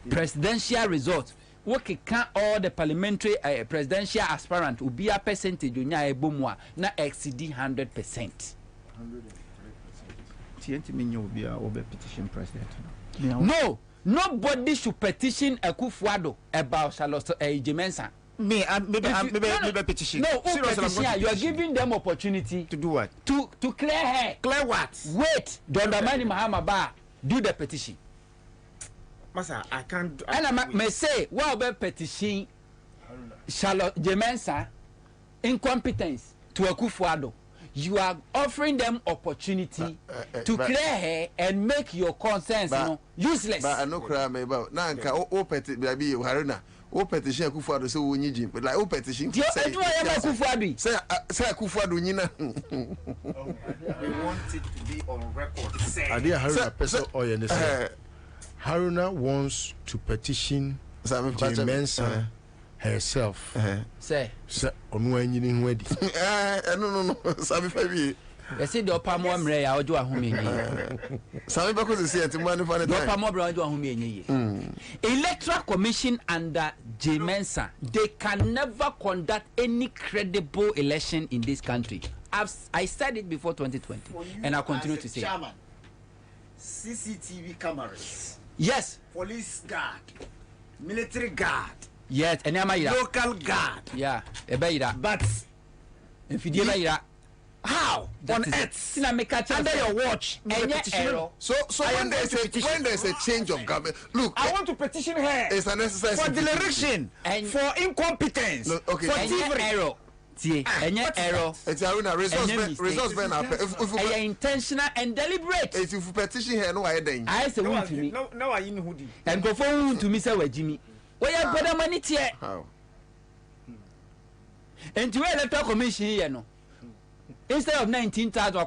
Presidential results. What can all the parliamentary presidential aspirant will be a percentage onya ebomwa na exceed 100%. 100%. Petition president. No, nobody should petition Akufo-Addo about Charlotte Jemensa. Me petition. No, petition. You are giving them opportunity to do what? To clear her. Clear what? Wait, Don Damani Mahama Ba do the petition. Masa, I can't. And I may say, what about petition Charlotte Jemensa incompetence to Akufo-Addo? You are offering them opportunity to clear her and make your concerns useless. But I know cry me about nanka o petition baby Haruna o petition Akufo-Addo say wo nyiji like o petition say Akufo-Addo say Akufo-Addo nyina we want it to be on record say Haruna person Haruna wants to petition Jemensa herself. Say onwa nyini ho adi. No. Sabi fabi. You see the upper more mre ya ojo ahome nyi. Sabi ba ko se enti mo for the time. The upper more ojo ahome nyi. Electoral Commission under Jemensa, they can never conduct any credible election in this country. I said it before 2020 and I continue to say. Chairman, CCTV cameras. Yes. Police guard, military guard. Yes, and local guard. Yeah, but if you do how on earth under your watch? So when there's a change of government, look, I want to petition her. It's a necessary for dereliction, for incompetence, okay. For thievery. Error. It's a resource when if intentional and deliberate. If you petition her, no, I say one to me. No, I in hoodie. And go forward to me, say Jimmy. Where you got the money here? How? And to electoral commission here, no. Instead of 19,000 or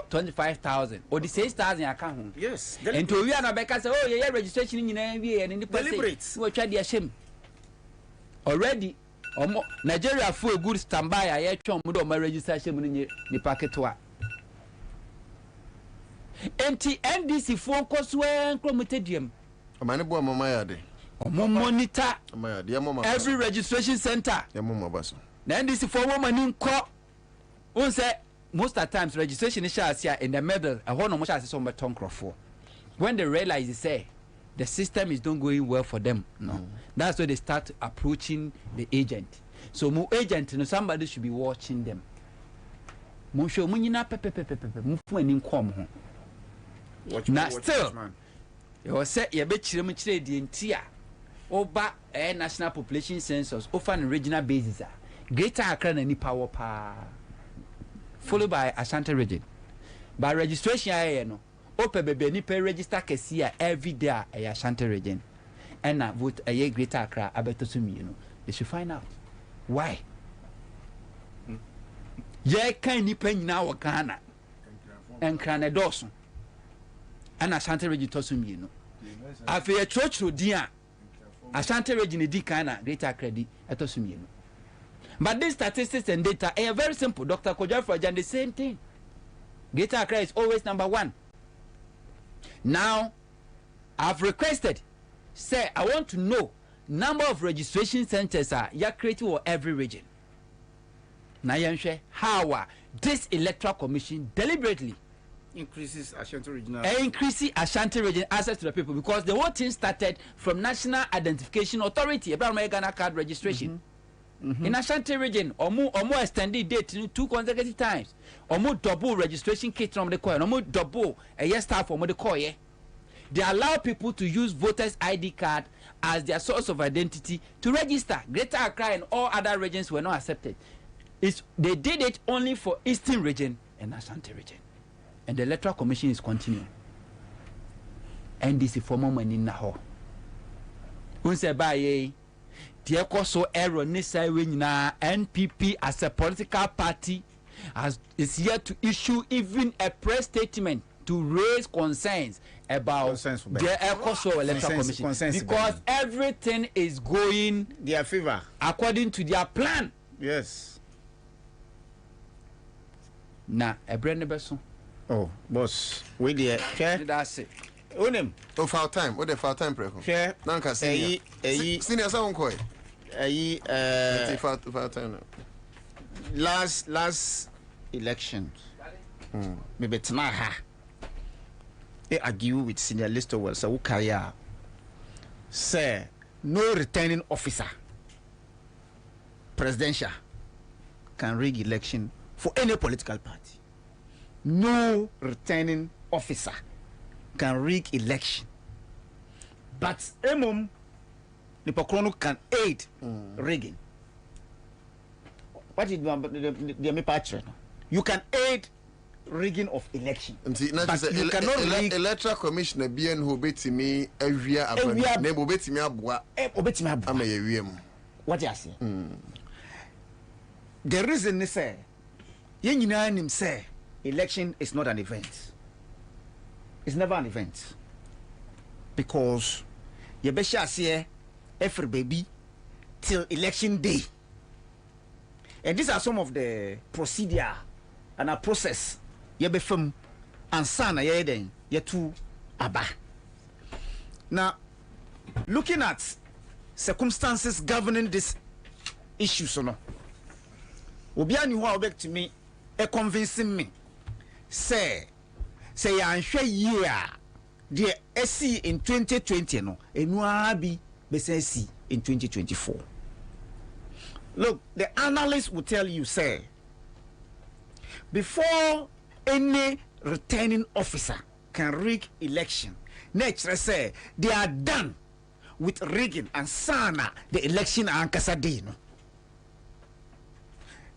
25,000 or the 6,000 account. Yes. And to we are not because oh yeah registration in Nigeria and in the deliberate. We try the shame already. Nigeria for a good standby. I actually mudo my registration in the packet wa. NDC phone cost when chromatodium. Mane bo mama ya de. Monitor every registration center. Ya mama baso. Na NDC for woman in court. On say most of the times registration is here in the middle. A whole no much as some beton crofo. When they realize they say the system is not going well for them, no. That's why they start approaching the agent. So mo agent, no, somebody should be watching them. Mo show mo nyina pepe mo fu ani nkom ho. Na still you say you be chire mo chire di ntia oba national population census over on regional basis. Greater Accra na nipa wo pa. Followed by Ashanti region. By registration here no open bebe ni per register kesia every day a Ashanti region and na vote a Greater Accra abeto sumi, you know. They should find out why. Ye kan ni pen na wo Ghana en krane doso and Ashanti region to sumi, you know. Afi a church dia Ashanti region di kana Greater Accra di eto sumi, you know. But these statistics and data are very simple. Dr. Kojafajan, the same thing. Greater Accra is always number one. Now, I've requested, say, I want to know number of registration centers are created for every region. Now, how this electoral commission deliberately increases Ashanti regional region access to the people, because the whole thing started from National Identification Authority about my Ghana card registration. In Ashanti region, or extended date 2 consecutive times, or more double registration kit from the coin, or more double a year staff from the coin. They allow people to use voters' ID card as their source of identity to register. Greater Accra and all other regions were not accepted. They did it only for Eastern region and Ashanti region, and the Electoral Commission is continuing. And this is for money in Naho. Unse baye. The so error necessary na NPP as a political party is here to issue even a press statement to raise concerns about the ECOSO electoral commission, because everything is going their favor according to their plan. Yes. Na a brand person. Oh, boss, we there. That's it. Onem. Oh, foul time. What the foul time, preko? Share. Nanka senior. Senior someone koi. Foul time. Last election. Maybe tonight. They argue with Senior Lister well, so Ukaya say no returning officer presidential can rig election for any political party. No returning officer can rig election, but Emom the Pokrono can aid rigging. What did the patron? You can aid rigging of election. But you cannot rig electoral commissioner bien who bet me every name bet me abwa what you say? The reason is say yen say election is not an event. It's never an event, because you be sure see every baby till election day, and these are some of the procedure and a process you be from Ansah na ye den ye tu aba. Now, looking at circumstances governing this issue, so no obi ani ho obek to me convincing me say ya nhwe year the SC in 2020 no enu bi be say in 2024. Look, the analysts will tell you say before any returning officer can rig election, nature say they are done with rigging and sana the election ankasa day no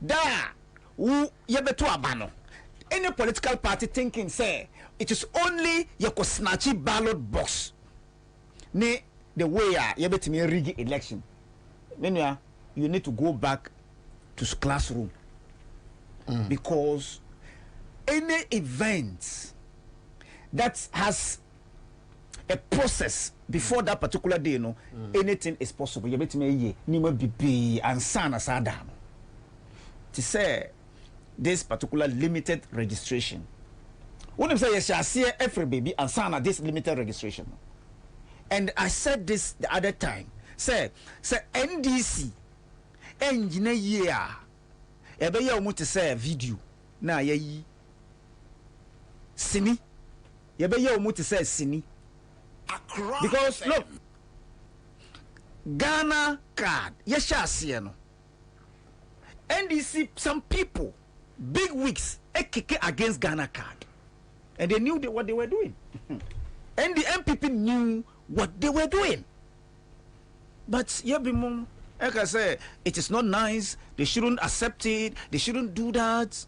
da who yebeto abano. Any political party thinking say it is only your snatchy ballot box ne the way you bet me rig election. Then you need to go back to classroom, because any event that has a process before that particular day, no, anything is possible. You bet me ye ni mo bibi Ansah na sada to say this particular limited registration. When I say yes, I see every baby Ansah na this limited registration. And I said this the other time. Say NDC engineer year. Ebe ye omo to say video na ye sini. Ebe ye omo to say sini. Because look, Ghana card yes I see no. NDC, some people, big wigs, against Ghana card. And they knew what they were doing. And the MPP knew what they were doing. But, like I say, it is not nice. They shouldn't accept it. They shouldn't do that.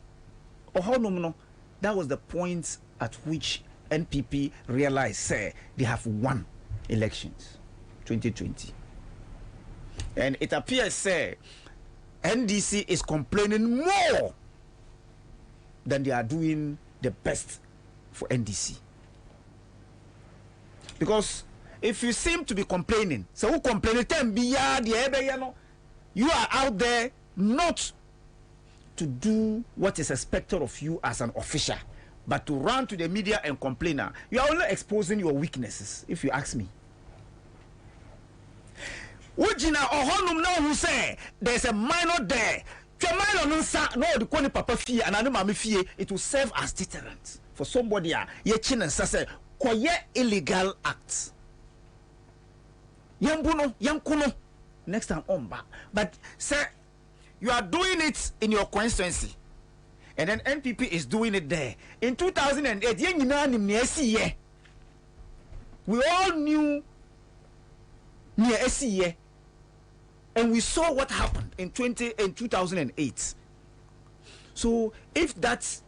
Oh, no. That was the point at which NPP realize say they have won elections 2020, and it appears say NDC is complaining more than they are doing the best for NDC. Because if you seem to be complaining, so who complain you are out there not to do what is expected of you as an official, but to run to the media and complain. You are only exposing your weaknesses, if you ask me. Ujina ohonum now who say there's a minor there. No, the kwani papa fee and anu mami fee, it will serve as deterrent for somebody ye chin and say kwaye illegal acts. Yambuno, yamkuno, next time on back. But sir, you are doing it in your constituency, and then NPP is doing it there. In 2008, we all knew near SCA, and we saw what happened in 2008. So if that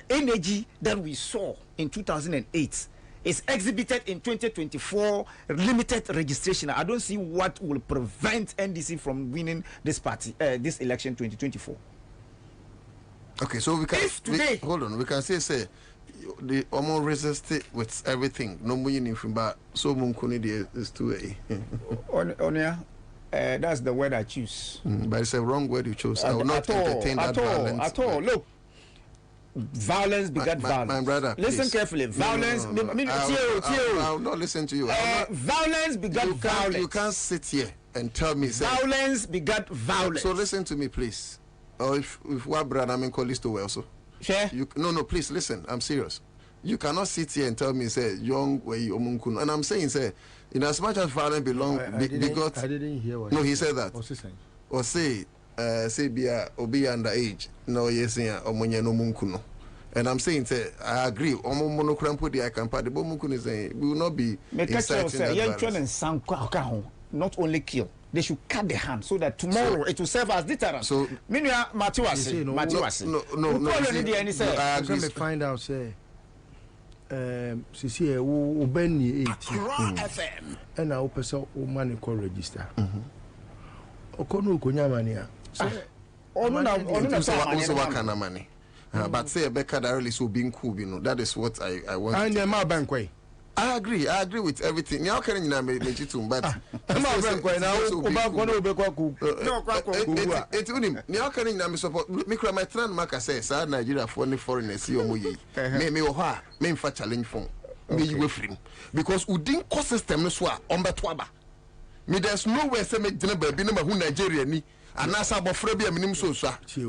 energy that we saw in 2008 is exhibited in 2024 limited registration, I don't see what will prevent NDC from winning this party, this election 2024. Okay, so we can today, hold on. We can say the almost resist it with everything. No more anything, but so munkuni is too Onya, that's the word I choose. But it's a wrong word you chose. I will not entertain that violence. At all. Look. Violence begat violence. My brother, listen please. carefully. Violence. No. I will not listen to you. Violence begat violence. You can't sit here and tell me. Violence begat violence. So listen to me, please. Or if what brother I mean call this to well, so. Sure. No, please listen. I'm serious. You cannot sit here and tell me say young way omunkunu. And I'm saying say, in as much as violence belong, I didn't hear what. No, he said that. What's he saying? Or say be underage. No, yes, no munkuno. And I'm saying, I agree. We will not be inciting that violence. Not only kill, they should cut the hand so that tomorrow it will serve as deterrent. So, Matiwasi. I agree. Find out, say, Sisi, who been 18, and now person who money call register. Okonu kunyamania. Also, what kind of money? But say a becker directly so being cool, you know. That is what I want. And the bank way. I agree with everything. Now can you make it too? But it's unim. Now can you support me? My trend marker says, Nigeria for any foreigners. See me or me for challenge phone. Me you with him because we didn't cost system no swa on batwaba. Me there's no way say make dinner baby number who Nigeria ni and Ansah bofrebi minimum so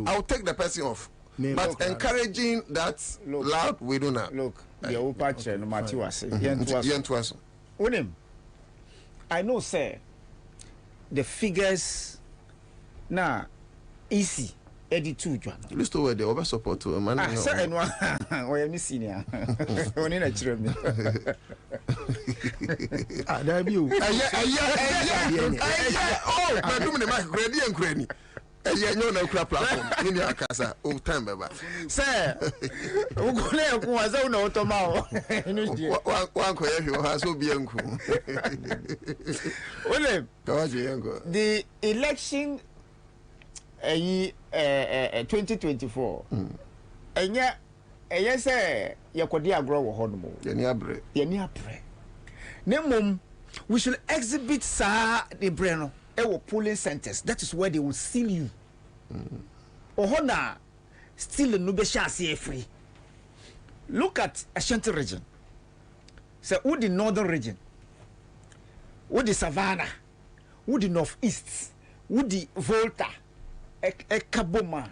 I'll take the person off. But encouraging that loud, we do not. Look, your patch no matter what. I know, sir. The figures now easy. 82 John. List over the over support to a man. Sir, and one. Or am senior. Only a children. Damn you. Oh, I do the mic ready and granny. Yeah, no platform. In your casa, old time, Baba. Sir, who was on Otomao? One question has so be uncle. The election 2024. And yet, yes, sir, you could grow a honeymoon. Yeniabre. Nemum, we should exhibit Sir the Breno. Polling centers, that is where they will seal you. Ohona still a Nubesha free. Look at Ashanti region. So, who the northern region? Who the Savannah? Who the northeast? Who the Volta? Kaboma.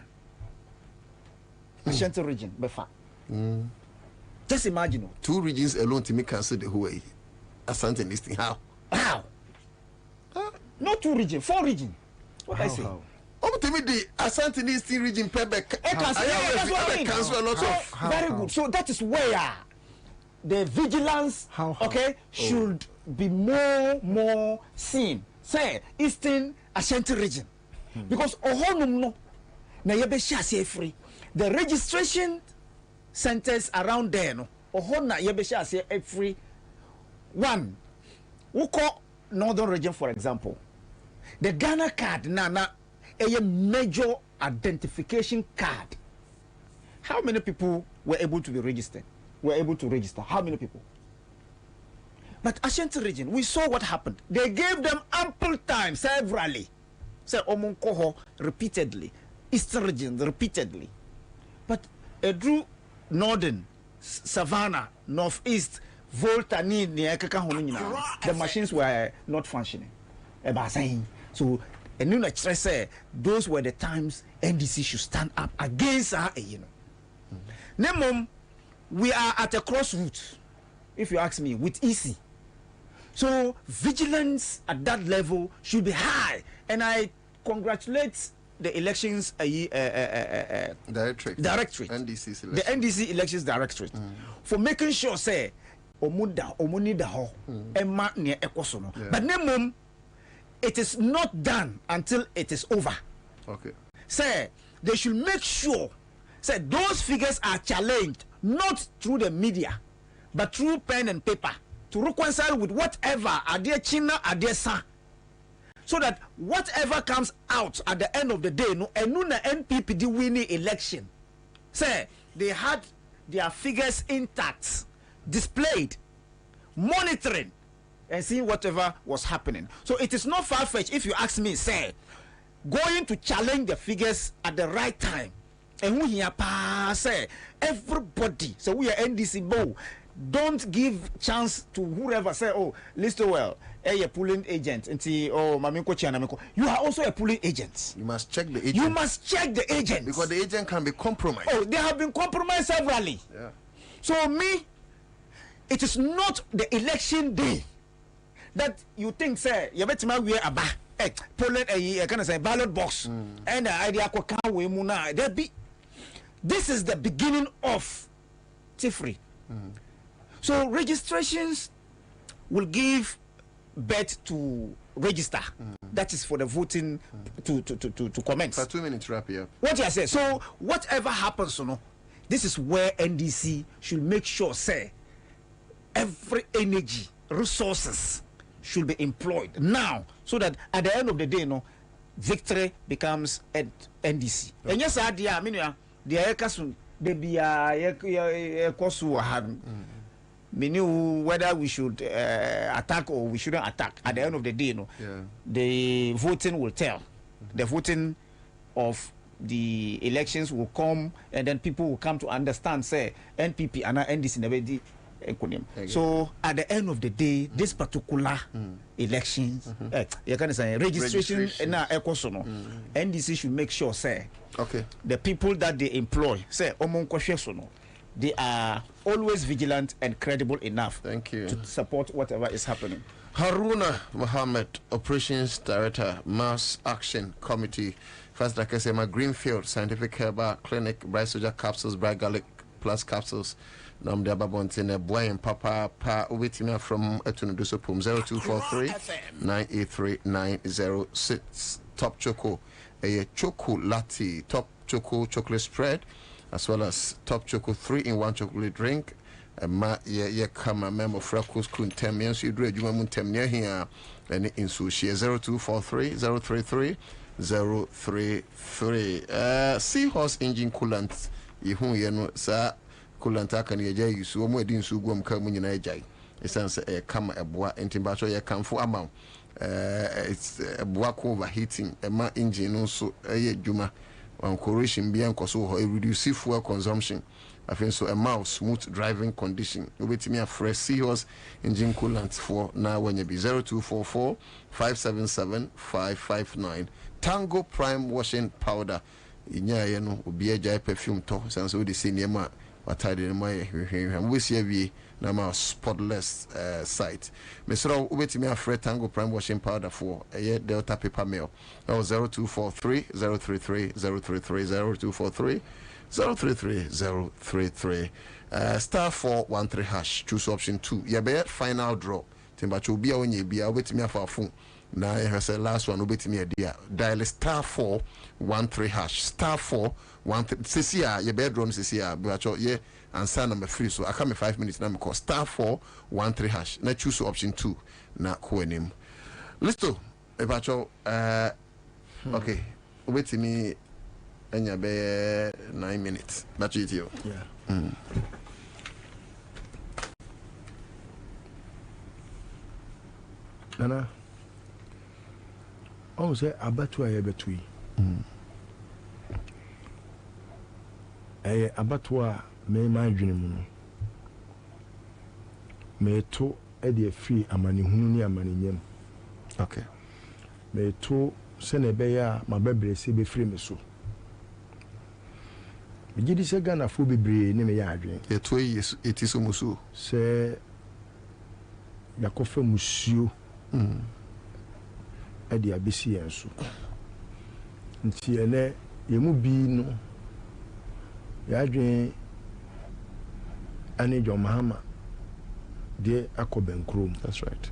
Ashanti region, Befa. Just imagine. 2 regions alone to make cancel the whole way. Asante listing. How? Not 2 regions, 4 regions. What I say? To me, the Asante listing region, Pebek. Very good. So that is where the vigilance, should be more seen. Say, Eastern Ashanti region. Because Ohonum no, na yebe shase free. The registration centers around there, no, ohona yebesha ase every one woko northern region for example the Ghana card na a major identification card. How many people were able to be registered? How many people? But Ashanti region, we saw what happened. They gave them ample time, severally. Say Omonkoho repeatedly, Eastern region repeatedly. But Drew Northern, Savannah, Northeast, Volta, the machines were not functioning. So, and you know, say those were the times NDC should stand up against her. Nemom, we are at a crossroads, if you ask me, with EC. So vigilance at that level should be high, and I congratulate the elections directorate, the NDC elections directorate, for making sure say omunida ho emma near ekosono. But nemom, it is not done until it is over. Okay. Say they should make sure say those figures are challenged not through the media, but through pen and paper, to reconcile with whatever Adia China Adia Sa, so that whatever comes out at the end of the day, no enuna NPPD winning election, say they had their figures intact, displayed, monitoring, and seeing whatever was happening. So it is not far-fetched, if you ask me, say, going to challenge the figures at the right time. And we here say everybody, so we are NDC bow. Don't give chance to whoever say, oh, listen well, a pulling agent, and see, oh, Mamiko Chianamico. You are also a pulling agent. You must check the agent. You must check the agent. Because the agent can be compromised. Oh, they have been compromised severally. Yeah. So me, it is not the election day that you think, say, you better wear a ba, pulling a kind of say ballot box, and the idea can we muna. There be. This is the beginning of Tifri. So registrations will give birth to register. That is for the voting to commence. For 2 minutes, wrap here. What I say. So whatever happens, you know, this is where NDC should make sure, say, every energy, resources should be employed now, so that at the end of the day, you know, victory becomes NDC. Okay. And yes, I mean, the Ekasun, they be a Kosu had. We knew whether we should attack or we shouldn't attack. At the end of the day, you know, the voting will tell. The voting of the elections will come, and then people will come to understand, say, NPP and NDC never did. So at the end of the day, this particular elections, you can say registration na ekosono. NDC should make sure, say, okay, the people that they employ, say, they are always vigilant and credible enough. Thank you. To support whatever is happening. Haruna Mohammed, Operations Director, Mass Action Committee, First Dakesema Greenfield Scientific Herbal Clinic, Bright Soja Capsules, Bright Garlic Plus Capsules. Nam de Babontin, Boy and Papa, Ubitina from Etunuduso Pum 0243 983 906. Top Choco, a Choco Latte, Top Choco Chocolate Spread, as well as Top Choco 3-in-1 chocolate drink. Ma ye come a member of Freckles Kun 10 years, you dread you want 10 near here, and in sushi 0243 033 033. Seahorse engine coolant, you know, sir. Coolant can ye jay you so more din so gum come in a jay. It's answer a come a bois and timbacho ye come for amount. It's a bois overheating a ma engine also a juma on correction being koso a reduce fuel consumption. I think so a mouse smooth driving condition. You wait me a fresh Seahorse engine coolant for now when you be 0244 577 559. Tango Prime washing powder. Inya yeno ubi a jay perfume to since we the senior what I did in my we see na ma spotless site. Mr. Wait me a fresh Tango Prime washing powder for a Delta paper mail. That was 0243 033 033 0243 033 033 star 413 hash. Choose option 2. Yabe final draw. Timbacho be on ye be a wait me a phone. Now I have said last one obeti me idea. Dial *413# *413. Sisia your bedroom sisia but yeah Ansah number 3 so I come in 5 minutes now me call *413#. Now choose option 2 na ko enim. Listo ebacho okay obeti me enya be 9 minutes. That's it you. Yeah. Nana on say abatu aye betui abatu a me ma adwene mu no me to e de free amanehunu ni amanenyam. Okay. Me to se na be ya mabebre se be free me so me gidi se Ghana fo bebre ni me ya adwene e to etiso musu se yakofa musuo adi abisi enso nti ene yemu bi no ya adwen ani jo mahama de akobenkrom. That's right.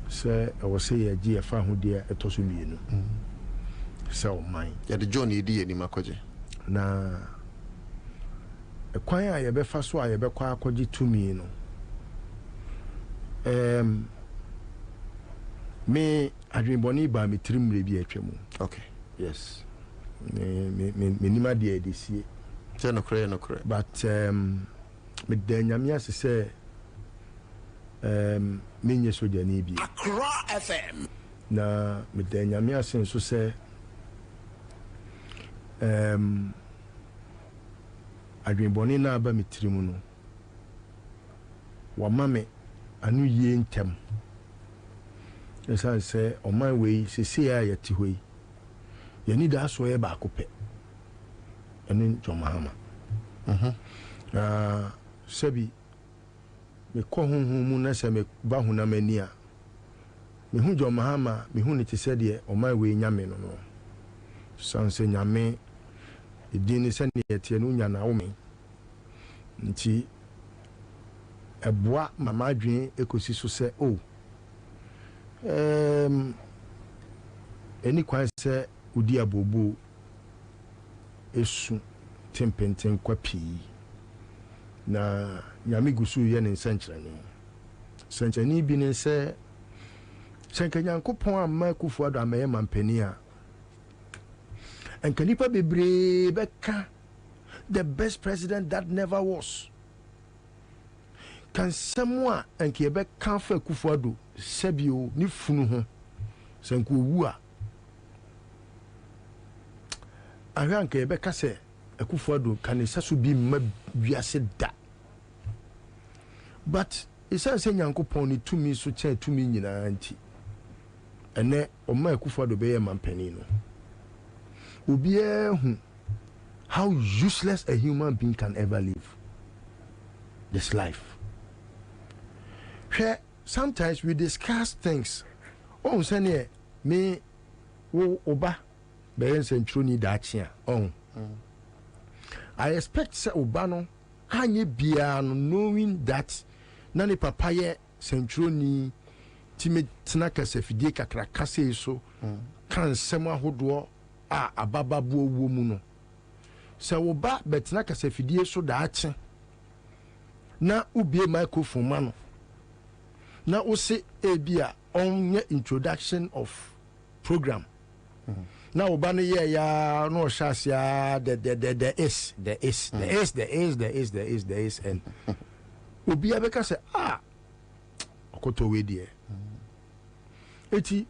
Se I was say ye gi afa ho de etoso mienu se o man ya de John edi eni makoje na ekwan a ye be fa so a ye be kwa akoje tumi no me adwinboni ba me tirimre bi atwam. Okay. Yes. Me nima de edisie no kre but me danyamia se say me nye soja ni bi Accra FM na me danyamia se so say adwinboni na ba me tirimu no wa mame anu yie ntem esan say o man we se ya yati hoi ye ni da so ye ba kope enu jomahama sebi me ko honhom mu na se me ba huna mani a me hu jomahama me hu ne te se de o man we nyame no no san se nyame edin se ne yete no nya na wo me nti eboa mama adwen ekosi so se o eni kwan se udi abobo esu tempenten kwapi na nyame gusu ye ne nsankyerani bi ne se senkanyankopon amma kufu ado amaye mampani a enkanipa bebre beka the best president that never was kan semwa enke be kan fa kufu ado sebio ni funu ho senko wu a ahwanka ebe ka se akufu ado kan saso bi ma wiase da but isa se nyankopon ni tumi so che tumi nyina anti ene o ma akufu ado be ye mampani no obi hu how useless a human being can ever live this life. Sometimes we discuss things. Oh, senior, me wo oba be central ni dachia. Oh. I expect say oba no anye bia no knowing that nani papa ye central ni time tena kase fidie kakra kase so kan sema hodo a abababu owo mu no. Se oba betena kase fidie so dachi na ubie microphone mano na o se ebia on introduction of program na oba no ye ya no shasia the is and obi abeka say okoto we die eti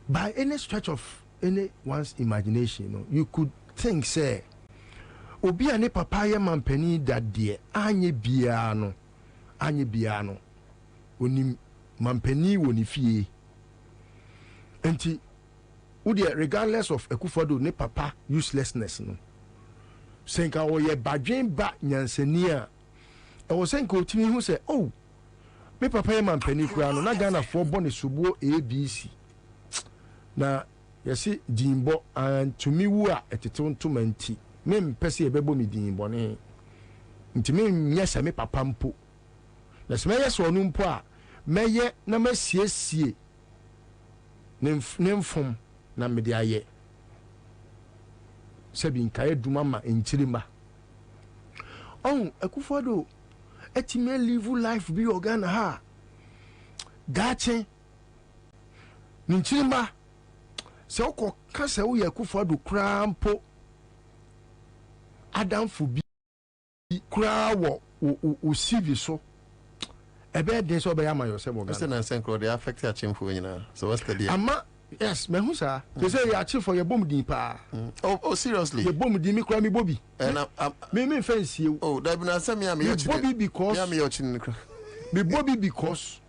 by any stretch of anyone's imagination you could think say obi ane papa ye mampani that die anye bia no oni mampani woni fie enti udi regardless of ekufado ne papa uselessness no senka o ye badwen ba nyansani a e wo senka otimi hu se me papa ye mampani kura no na Ghana fo bone subuo ABC na yesi dimbo antumi wu a etetontomanti me mpese e bebo mi dimbo ne ntimi nyesa me papa mpo na sema yeso onu mpo a meye na masiesie ne mfom na mede aye sebi nkae duma ma enchirima Akufo-Addo etime live life bi organ ha gache ninchirima se okọ kasa wo Akufo-Addo krampo adamfo bi kra wo CV so ebe den so be ya mayo se boga na senkro dey affect ya chimfo nyina so what's the deal ama yes me hu sa they say ya chief for your bom din pa oh seriously your bom din mi kra mi Bobie me fancy that be na say me am your Bobie because me am your chin me Bobie because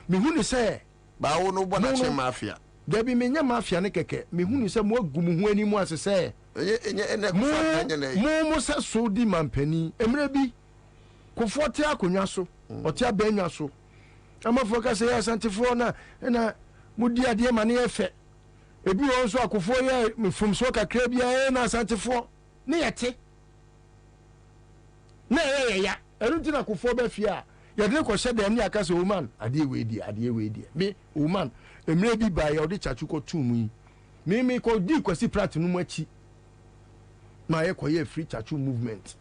me hu ni say ba wo no bo na che mafia there be me nya mafia ne keke me hu ni say mo agu mu hu ani mu ase say mo sa so di mampani emre bi kofo te akonwa so ote abanwa so amafo ka say Asanti na mudi ade ma ne efe ebi won so akofo ye mfum so kakra bia na Asanti ne yete na ya eruti na akofo ba fia ya de ko hye dem ne aka say woman ade we di me woman emre bi ba ya ode chachu ko tumu yi me ko di kwasi prat no mu achi ma ye ko ye free chachu movement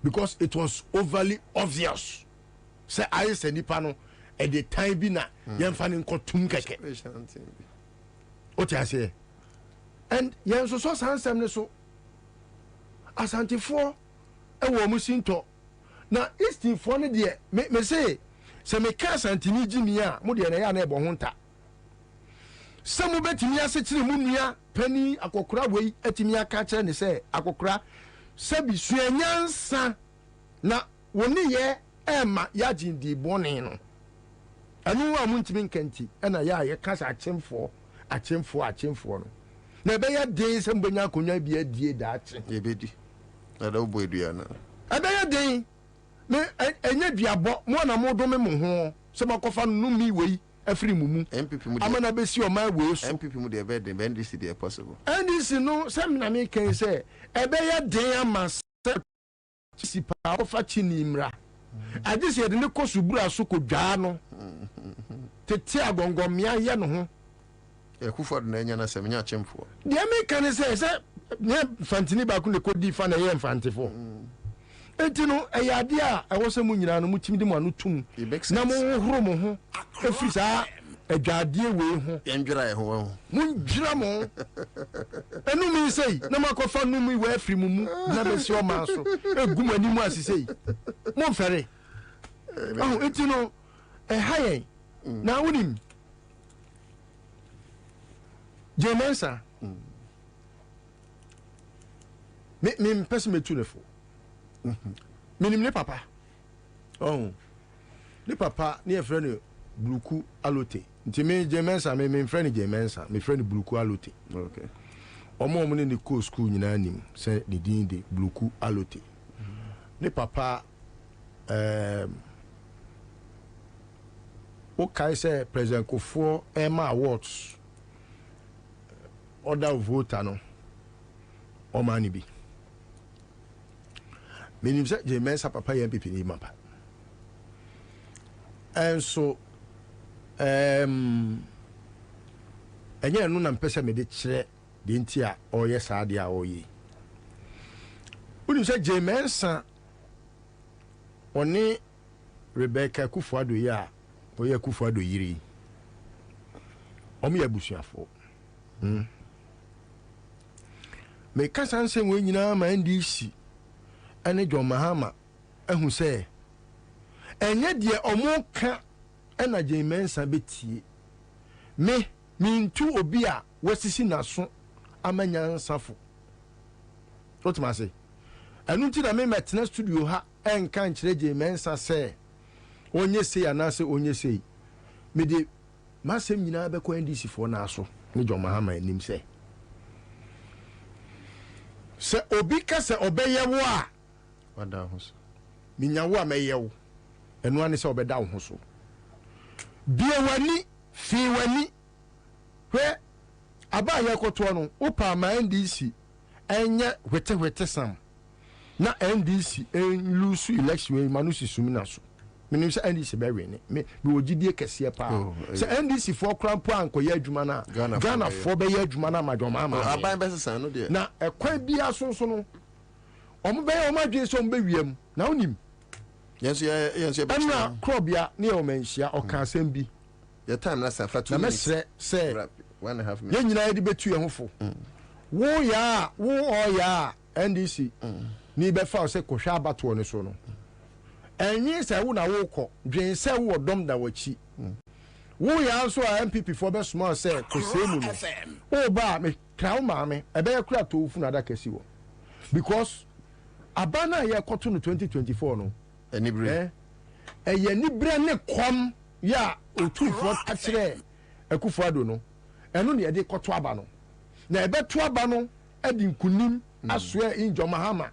because it was overly obvious say I say nipa no at the time bi na yen fa ne nkotum keke o ti ase and yen so sansem ne so Asanti e wo mu sinto na Eastin ne de me say se me ka Asanti ni gimi a mo de na ya na e bo ho nta samu betimi ase kire mu nua pani akokora wei etimi aka kire ne se akokora sabi suanyansa na woni ye ema ya jindi bone no anu wa mu ntimi nkanti na ya ye kasa achemfo no na be ya den se mbonya akonya bia die daache ye bedi na da obo edua na ebe ya den me enya duabo mo na mo do me mo ho se makofa no mi wei afiri mumu MPP mu amana be si o ma we so MPP mu de be den NDC de possible NDC no se na me kan se ebe ya den ama se si pa ofa chinimra ade se de ne kosubura so ko dwa no tete agongomia ye no ho Akufo-Addo na enya na se menya chemfo de me kan se ne fantini ba ku ne kodi fa na ye mfantifo etino eyade a ewose mu nyina no mutimi de mu anu tum na mo horo mo ho efiri sa adwade we ho endwira ye ho munjira mo enu mi sei na makofa nu mi we afiri mu na be si o ma so egum ani mu asisei mo fere etino hayen na wonim jemensa me pese me tunefo minim ne papa ne papa ne friend Bluku Alote nti me jemensa me friend jemensa me friend Bluku Alote okay omo ne ne ko school nyina anim se ne din de Bluku Alote ne papa o kai se president Kofo Emma Awards order voter no o mani bi menim se jemensa papa ye MPP ni mapa and so enye no na mpese me de kire de ntia oye saade a oye unim se jemensa oni Rebecca Akufo-Addo ya oye Akufo-Addo yiri omo ya busuafo me kasanse we nyina ma NDC ene John Mahama ehu se enye de omo ka ena jemensa betie me mintu obi a wasisi naso amanya nsafo otuma se enu ti na me metena studio ha enka nkire jemensa se onye se anase onye se me de masem nyina be ko NDC fo na so ni John Mahama enim se obi ka se obeye wo a wada ho so minyawo a meyewo enu ane se obeda ho so bia wani fi wani hwe aba ye koto no upa ma NDC enye hwete sam na NDC en lose election we manusi sumina so menim sɛ NDC bɛ win me wo gidie kɛseɛ paa sɛ NDC for krampo ankoyɛ adwuma na Ghana for bɛyɛ adwuma na madwoma ama aban bɛsesa no deɛ na ɛkwan bia so no ɔmo bɛyɛ ɔmo adwene sɛ ɔmo bɛwiam na wonim yes ɛna krɔbia ne ɔmo anhyia ɔka asɛm bi your time na sa fa 2 minutes na mesrɛ sɛ 1.5 minutes yɛn nyinaa yɛde bɛtu yɛn ho fo wo ɔya NDC ni bɛfa sɛ kɔhwɛ abatoɔ ne so no ɛnye sɛ wo na wokɔ dwen sɛ wo dɔm da wakyi wo ya nso a MPP for bɛ small sɛ kɔsɛ mu no o ba me krawo maame ɛbɛyɛ kura tofu na da kɛsi wɔ because abana yɛ kɔto no 2024 no enibre ɛyɛ nibre ne kom ya otufo akyerɛ Akufo-Addo no ɛno ne yɛde kɔto aba no na ɛbɛto aba no adi nkunim asoɛ injɔ mahama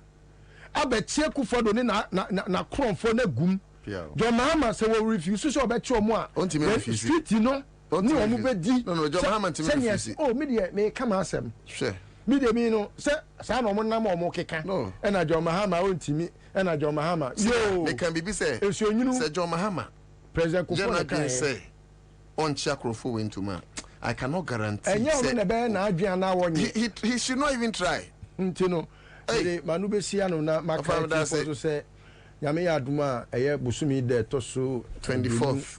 abɛtie Akufo-Addo ne na kronfo na gum John Mahama sɛ wo refuse so ɔbɛkye ɔmo a street no ne ɔmo bɛdi no John Mahama ntimi refuse oh me de me kama asɛm hwɛ me de mi no sɛ saa na ɔmo nam ɔmo keka ɛna John Mahama ɔntimi ɛna John Mahama yo me kan bibi sɛ sɛ John Mahama President Kufuor kan sɛ ɔnkyɛ akrofo we ntoma I cannot guarantee ɛnyɛ ɔmo na bɛyɛ na adwea na wɔnye he should not even try ntino de manu besia no na maka ti so sɛ nyame ya aduma ɛyɛ busumi de to so 24th